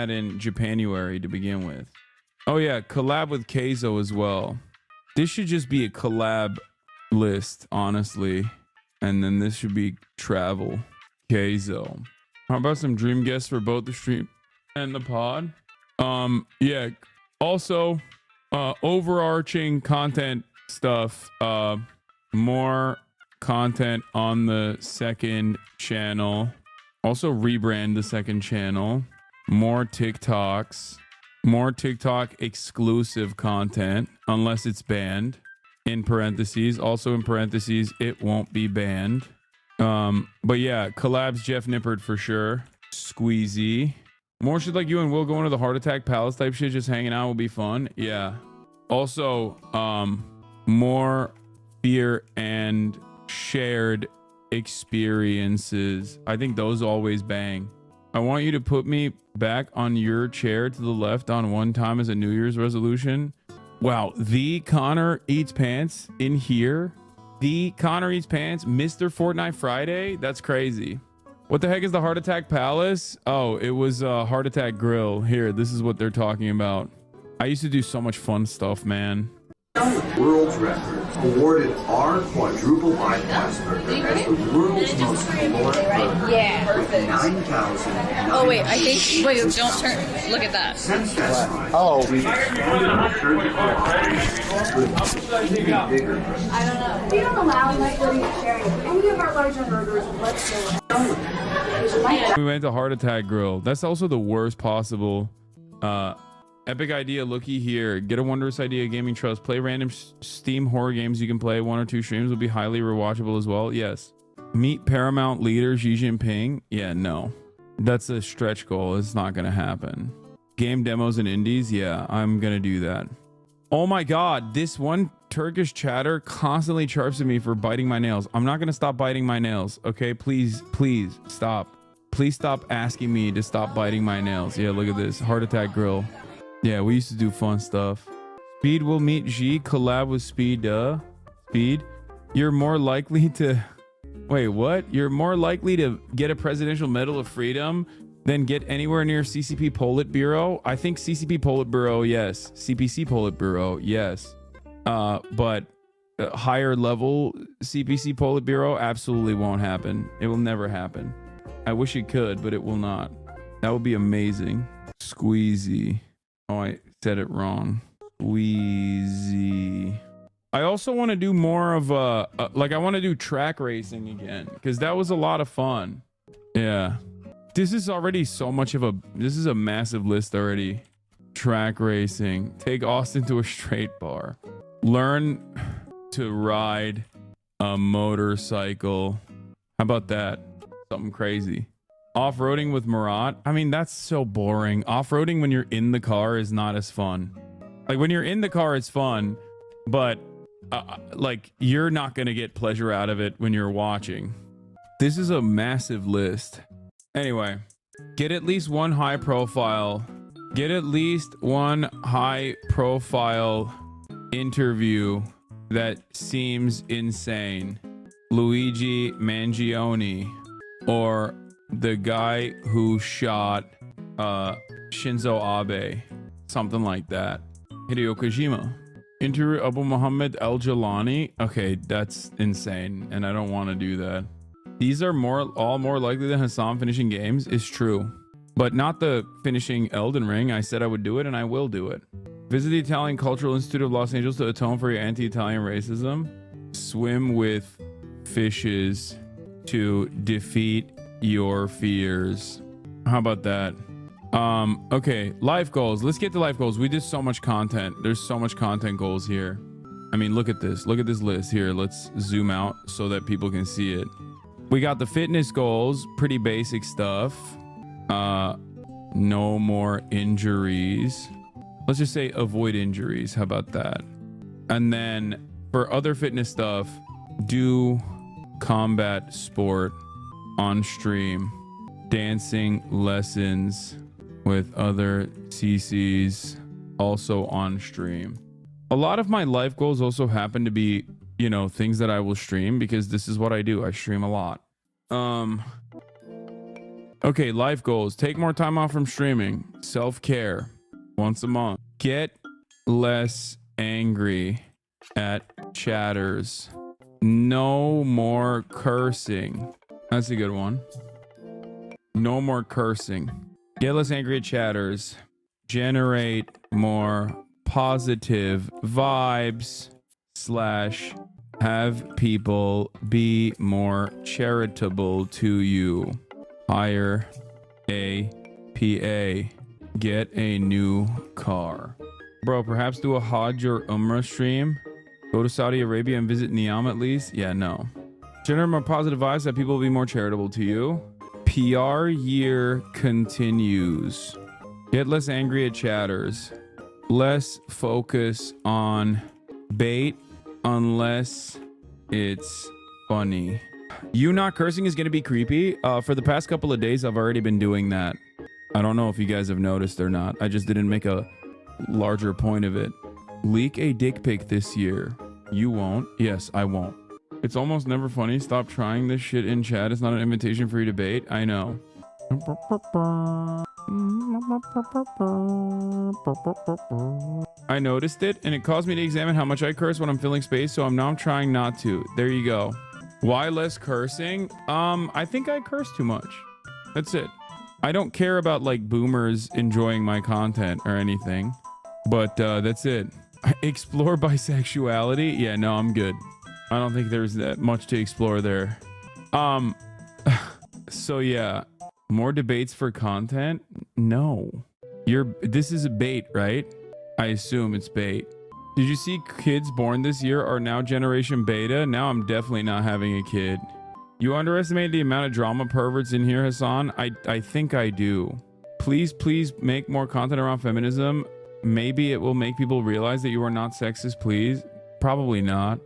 in Japanuary to begin with. Oh yeah, collab with Keizo as well. This should just be a collab list, honestly. And then this should be travel. Keizo. How about some dream guests for both the stream and the pod? Yeah. Also, overarching content stuff. More content on the second channel. Also rebrand the second channel. More TikToks. More TikTok exclusive content, unless it's banned. In parentheses, also in parentheses, it won't be banned. But yeah, collabs Jeff Nippard for sure. Squeezy. More shit like you and Will going to the Heart Attack Palace type shit, just hanging out will be fun. Yeah. Also, more fear and shared experiences. I think those always bang. I want you to put me back on your chair to the left on one time as a New Year's resolution. Wow, the Connor Eats Pants in here. The Connor Eats Pants, Mr. Fortnite Friday. That's crazy. What the heck is the Heart Attack Palace? Oh, it was Heart Attack Grill. Here, this is what they're talking about. I used to do so much fun stuff, man. World record awarded our quadruple bypass burger as the world's most caloric burger. Yeah. With 9,000. Oh wait, I think. Wait, don't turn. Look at that. Since that time, we've expanded our surgical with even bigger. I don't know. We don't allow left-wing sharing any of our larger burgers whatsoever. We went to Heart Attack Grill. That's also the worst possible Epic idea, looky here. Get a wondrous idea, Gaming Trust. Play random Steam horror games you can play. 1 or 2 streams will be highly rewatchable as well. Yes. Meet Paramount leader Xi Jinping. Yeah, no. That's a stretch goal. It's not going to happen. Game demos and indies. Yeah, I'm going to do that. Oh my God. This one Turkish chatter constantly chirps at me for biting my nails. I'm not going to stop biting my nails. Okay, please stop. Please stop asking me to stop biting my nails. Yeah, look at this. Heart attack grill. Yeah, we used to do fun stuff. Speed will meet G. Collab with Speed. Speed. You're more likely to... Wait, what? You're more likely to get a Presidential Medal of Freedom than get anywhere near CCP Politburo? I think CCP Politburo, yes. CPC Politburo, yes. But higher level CPC Politburo absolutely won't happen. It will never happen. I wish it could, but it will not. That would be amazing. Squeezy. Oh, I said it wrong. Squeezy. I also want to do more of like I want to do track racing again because that was a lot of fun. Yeah. This is already so much of a, this is a massive list already. Track racing. Take Austin to a straight bar. Learn to ride a motorcycle. How about that? Something crazy. Off-roading with Murat. I mean, that's so boring. Off-roading when you're in the car is not as fun. Like when you're in the car, it's fun, but like you're not going to get pleasure out of it when you're watching. This is a massive list. Anyway, get at least one high profile. Get at least one high profile interview that seems insane. Luigi Mangione or the guy who shot Shinzo Abe, something like that. Hideo Kojima. Interview Abu Muhammad Al Jalani. Okay, that's insane, and I don't want to do that. These are all more likely than Hassan finishing games. Is true, but not the finishing Elden Ring. I said I would do it, and I will do it. Visit the Italian Cultural Institute of Los Angeles to atone for your anti-Italian racism. Swim with fishes to defeat your fears. How about that? Okay, life goals. Let's get to life goals. We did so much content. There's so much content goals here. I mean, look at this. Look at this list here. Let's zoom out so that people can see it. We got the fitness goals, pretty basic stuff. No more injuries. Let's just say avoid injuries. How about that? And then for other fitness stuff, do combat sport on stream, dancing lessons with other CCs also on stream. A lot of my life goals also happen to be, you know, things that I will stream because this is what I do. I stream a lot. Okay, life goals. Take more time off from streaming. Self-care once a month. Get less angry at chatters. No more cursing. That's a good one. No more cursing. Get less angry at chatters. Generate more positive vibes / have people be more charitable to you. Hire a PA. Get a new car. Bro, perhaps do a Hajj or Umrah stream. Go to Saudi Arabia and visit Niam at least. Yeah, no. Generate more positive vibes that people will be more charitable to you. PR year continues. Get less angry at chatters. Less focus on bait unless it's funny. You not cursing is going to be creepy. For the past couple of days, I've already been doing that. I don't know if you guys have noticed or not. I just didn't make a larger point of it. Leak a dick pic this year. You won't. Yes, I won't. It's almost never funny. Stop trying this shit in chat. It's not an invitation for you to debate. I know. I noticed it, and it caused me to examine how much I curse when I'm filling space, so I'm trying not to. There you go. Why less cursing? I think I curse too much. That's it. I don't care about like boomers enjoying my content or anything, but that's it. Explore bisexuality. Yeah, no, I'm good. I don't think there's that much to explore there. So yeah, more debates for content? No. This is a bait, right? I assume it's bait. Did you see kids born this year are now generation beta? Now I'm definitely not having a kid. You underestimate the amount of drama perverts in here, Hassan? I think I do. Please make more content around feminism. Maybe it will make people realize that you are not sexist, please. Probably not.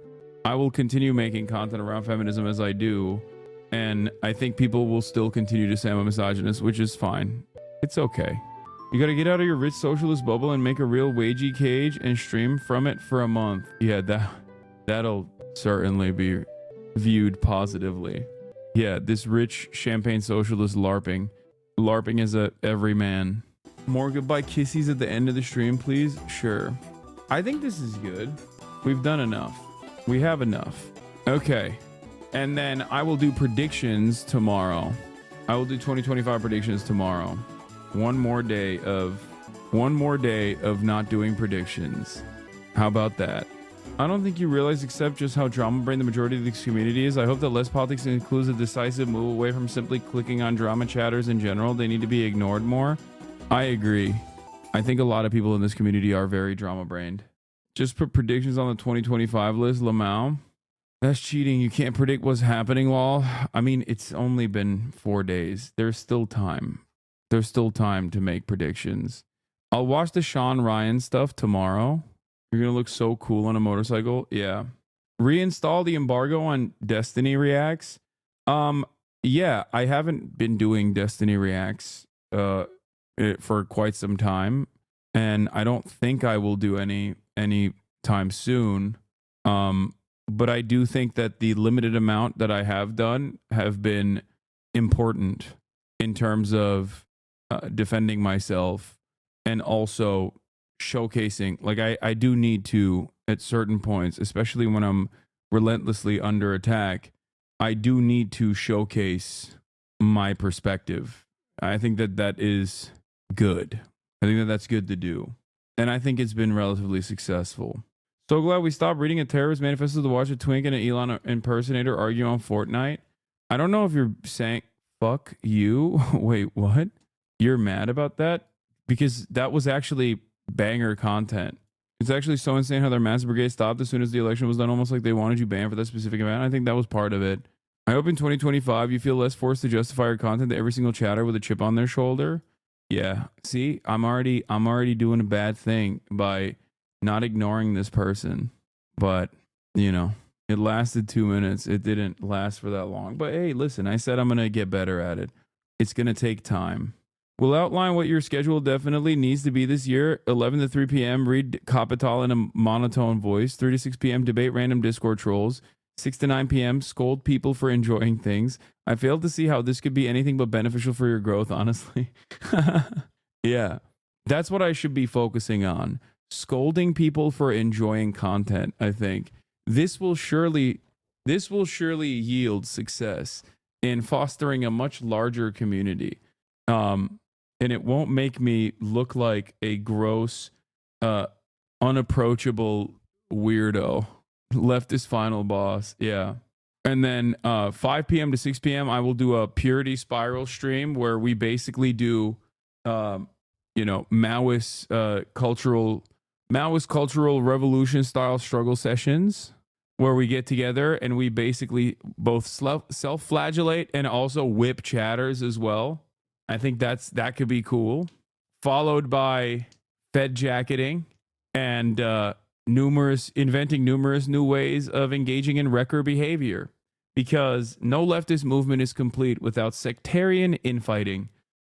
I will continue making content around feminism as I do. And I think people will still continue to say I'm a misogynist, which is fine. It's okay. You gotta get out of your rich socialist bubble and make a real wagey cage and stream from it for a month. Yeah, that'll certainly be viewed positively. Yeah, this rich champagne socialist LARPing. LARPing is a everyman. More goodbye kissies at the end of the stream, please? Sure. I think this is good. We've done enough. We have enough. Okay. And then I will do predictions tomorrow. I will do 2025 predictions tomorrow. One more day of not doing predictions. How about that? I don't think you realize except just how drama brain the majority of this community is. I hope that less politics includes a decisive move away from simply clicking on drama chatters in general. They need to be ignored more. I agree. I think a lot of people in this community are very drama brained. Just put predictions on the 2025 list, Lamau. That's cheating. You can't predict what's happening, Lol. I mean, it's only been 4 days. There's still time. There's still time to make predictions. I'll watch the Sean Ryan stuff tomorrow. You're going to look so cool on a motorcycle. Yeah. Reinstall the embargo on Destiny Reacts. Yeah, I haven't been doing Destiny Reacts for quite some time. And I don't think I will do any time soon. But I do think that the limited amount that I have done have been important in terms of defending myself and also showcasing. Like I do need to, at certain points, especially when I'm relentlessly under attack, I do need to showcase my perspective. I think that is good. I think that's good to do. And I think it's been relatively successful. So glad we stopped reading a terrorist manifesto to watch a twink and an Elon impersonator argue on Fortnite. I don't know if you're saying, fuck you. Wait, what? You're mad about that? Because that was actually banger content. It's actually so insane how their massive brigade stopped as soon as the election was done, almost like they wanted you banned for that specific event. I think that was part of it. I hope in 2025 you feel less forced to justify your content to every single chatter with a chip on their shoulder. Yeah, see, I'm already doing a bad thing by not ignoring this person. But, you know, it lasted 2 minutes. It didn't last for that long. But hey, listen, I said I'm going to get better at it. It's going to take time. We'll outline what your schedule definitely needs to be this year. 11 to 3 p.m., read Capital in a monotone voice. 3 to 6 p.m., debate random Discord trolls. 6 to 9 p.m., scold people for enjoying things. I failed to see how this could be anything but beneficial for your growth, honestly. Yeah, that's what I should be focusing on. Scolding people for enjoying content, I think. This will surely yield success in fostering a much larger community. And it won't make me look like a gross, unapproachable weirdo. Leftist final boss. Yeah. And then 5 p.m. to 6 p.m. I will do a Purity Spiral stream where we basically do, Maoist cultural revolution style struggle sessions where we get together and we basically both self-flagellate and also whip chatters as well. I think that could be cool. Followed by Fed jacketing and inventing numerous new ways of engaging in wrecker behavior, because no leftist movement is complete without sectarian infighting.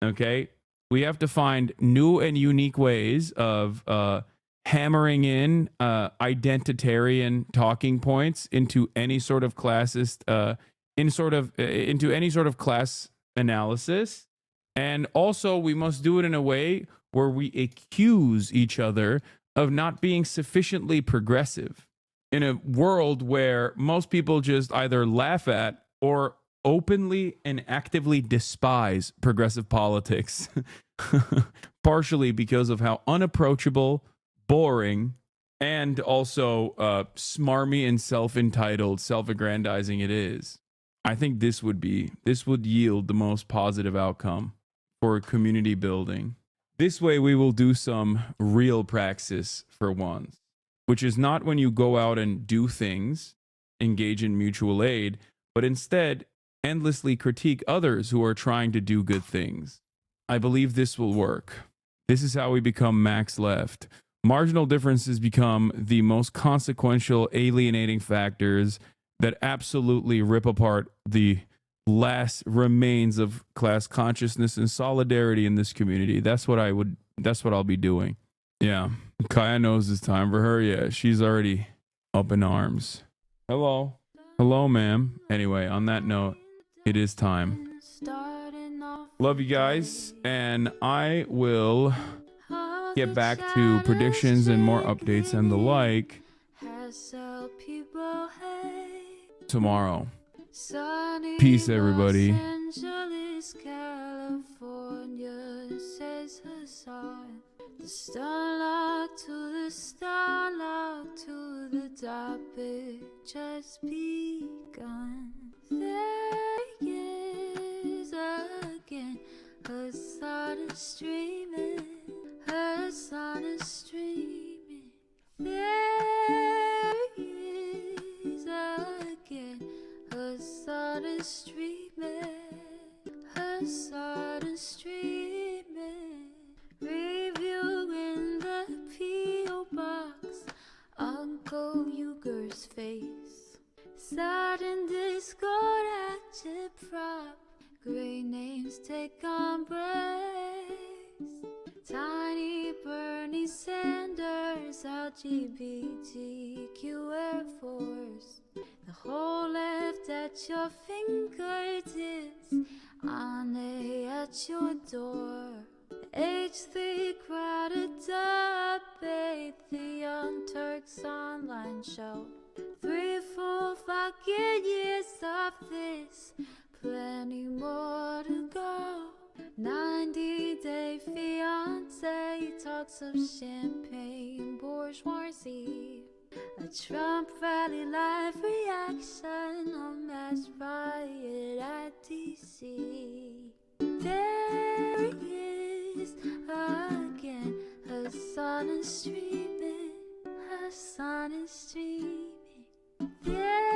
Okay, we have to find new and unique ways of hammering in identitarian talking points into any sort of classist, into any sort of class analysis. And also, we must do it in a way where we accuse each other of not being sufficiently progressive in a world where most people just either laugh at or openly and actively despise progressive politics, partially because of how unapproachable, boring, and also smarmy and self-entitled, self-aggrandizing it is. I think this would yield the most positive outcome for community building. This way we will do some real praxis for once, which is not when you go out and do things, engage in mutual aid, but instead endlessly critique others who are trying to do good things. I believe this will work. This is how we become max left. Marginal differences become the most consequential alienating factors that absolutely rip apart the last remains of class consciousness and solidarity in this community. That's what I'll be doing. Yeah. Kaya knows it's time for her. Yeah, she's already up in arms. Hello. Hello, ma'am. Anyway, on that note, it is time. Love you guys, and I will get back to predictions and more updates and the like tomorrow. Peace, everybody. The starlight to the starlight to the topic just begun. There is again a sun is streaming, a sun is streaming. There is again a sun is streaming, a sun is streaming. Review in the P.O. box, Uncle Uger's face. Sudden Discord active prop, great names take on breaks. Tiny Bernie Sanders, LGBTQ Air Force. The whole left at your fingertips, Ane at your door. H3 crowded debate, the Young Turks online show. 3 full fucking years of this, plenty more to go. 90-day fiance, talks of champagne bourgeoisie. A Trump rally live reaction, a mass riot at DC. There is again, a sun is streaming, a sun is streaming. Yeah.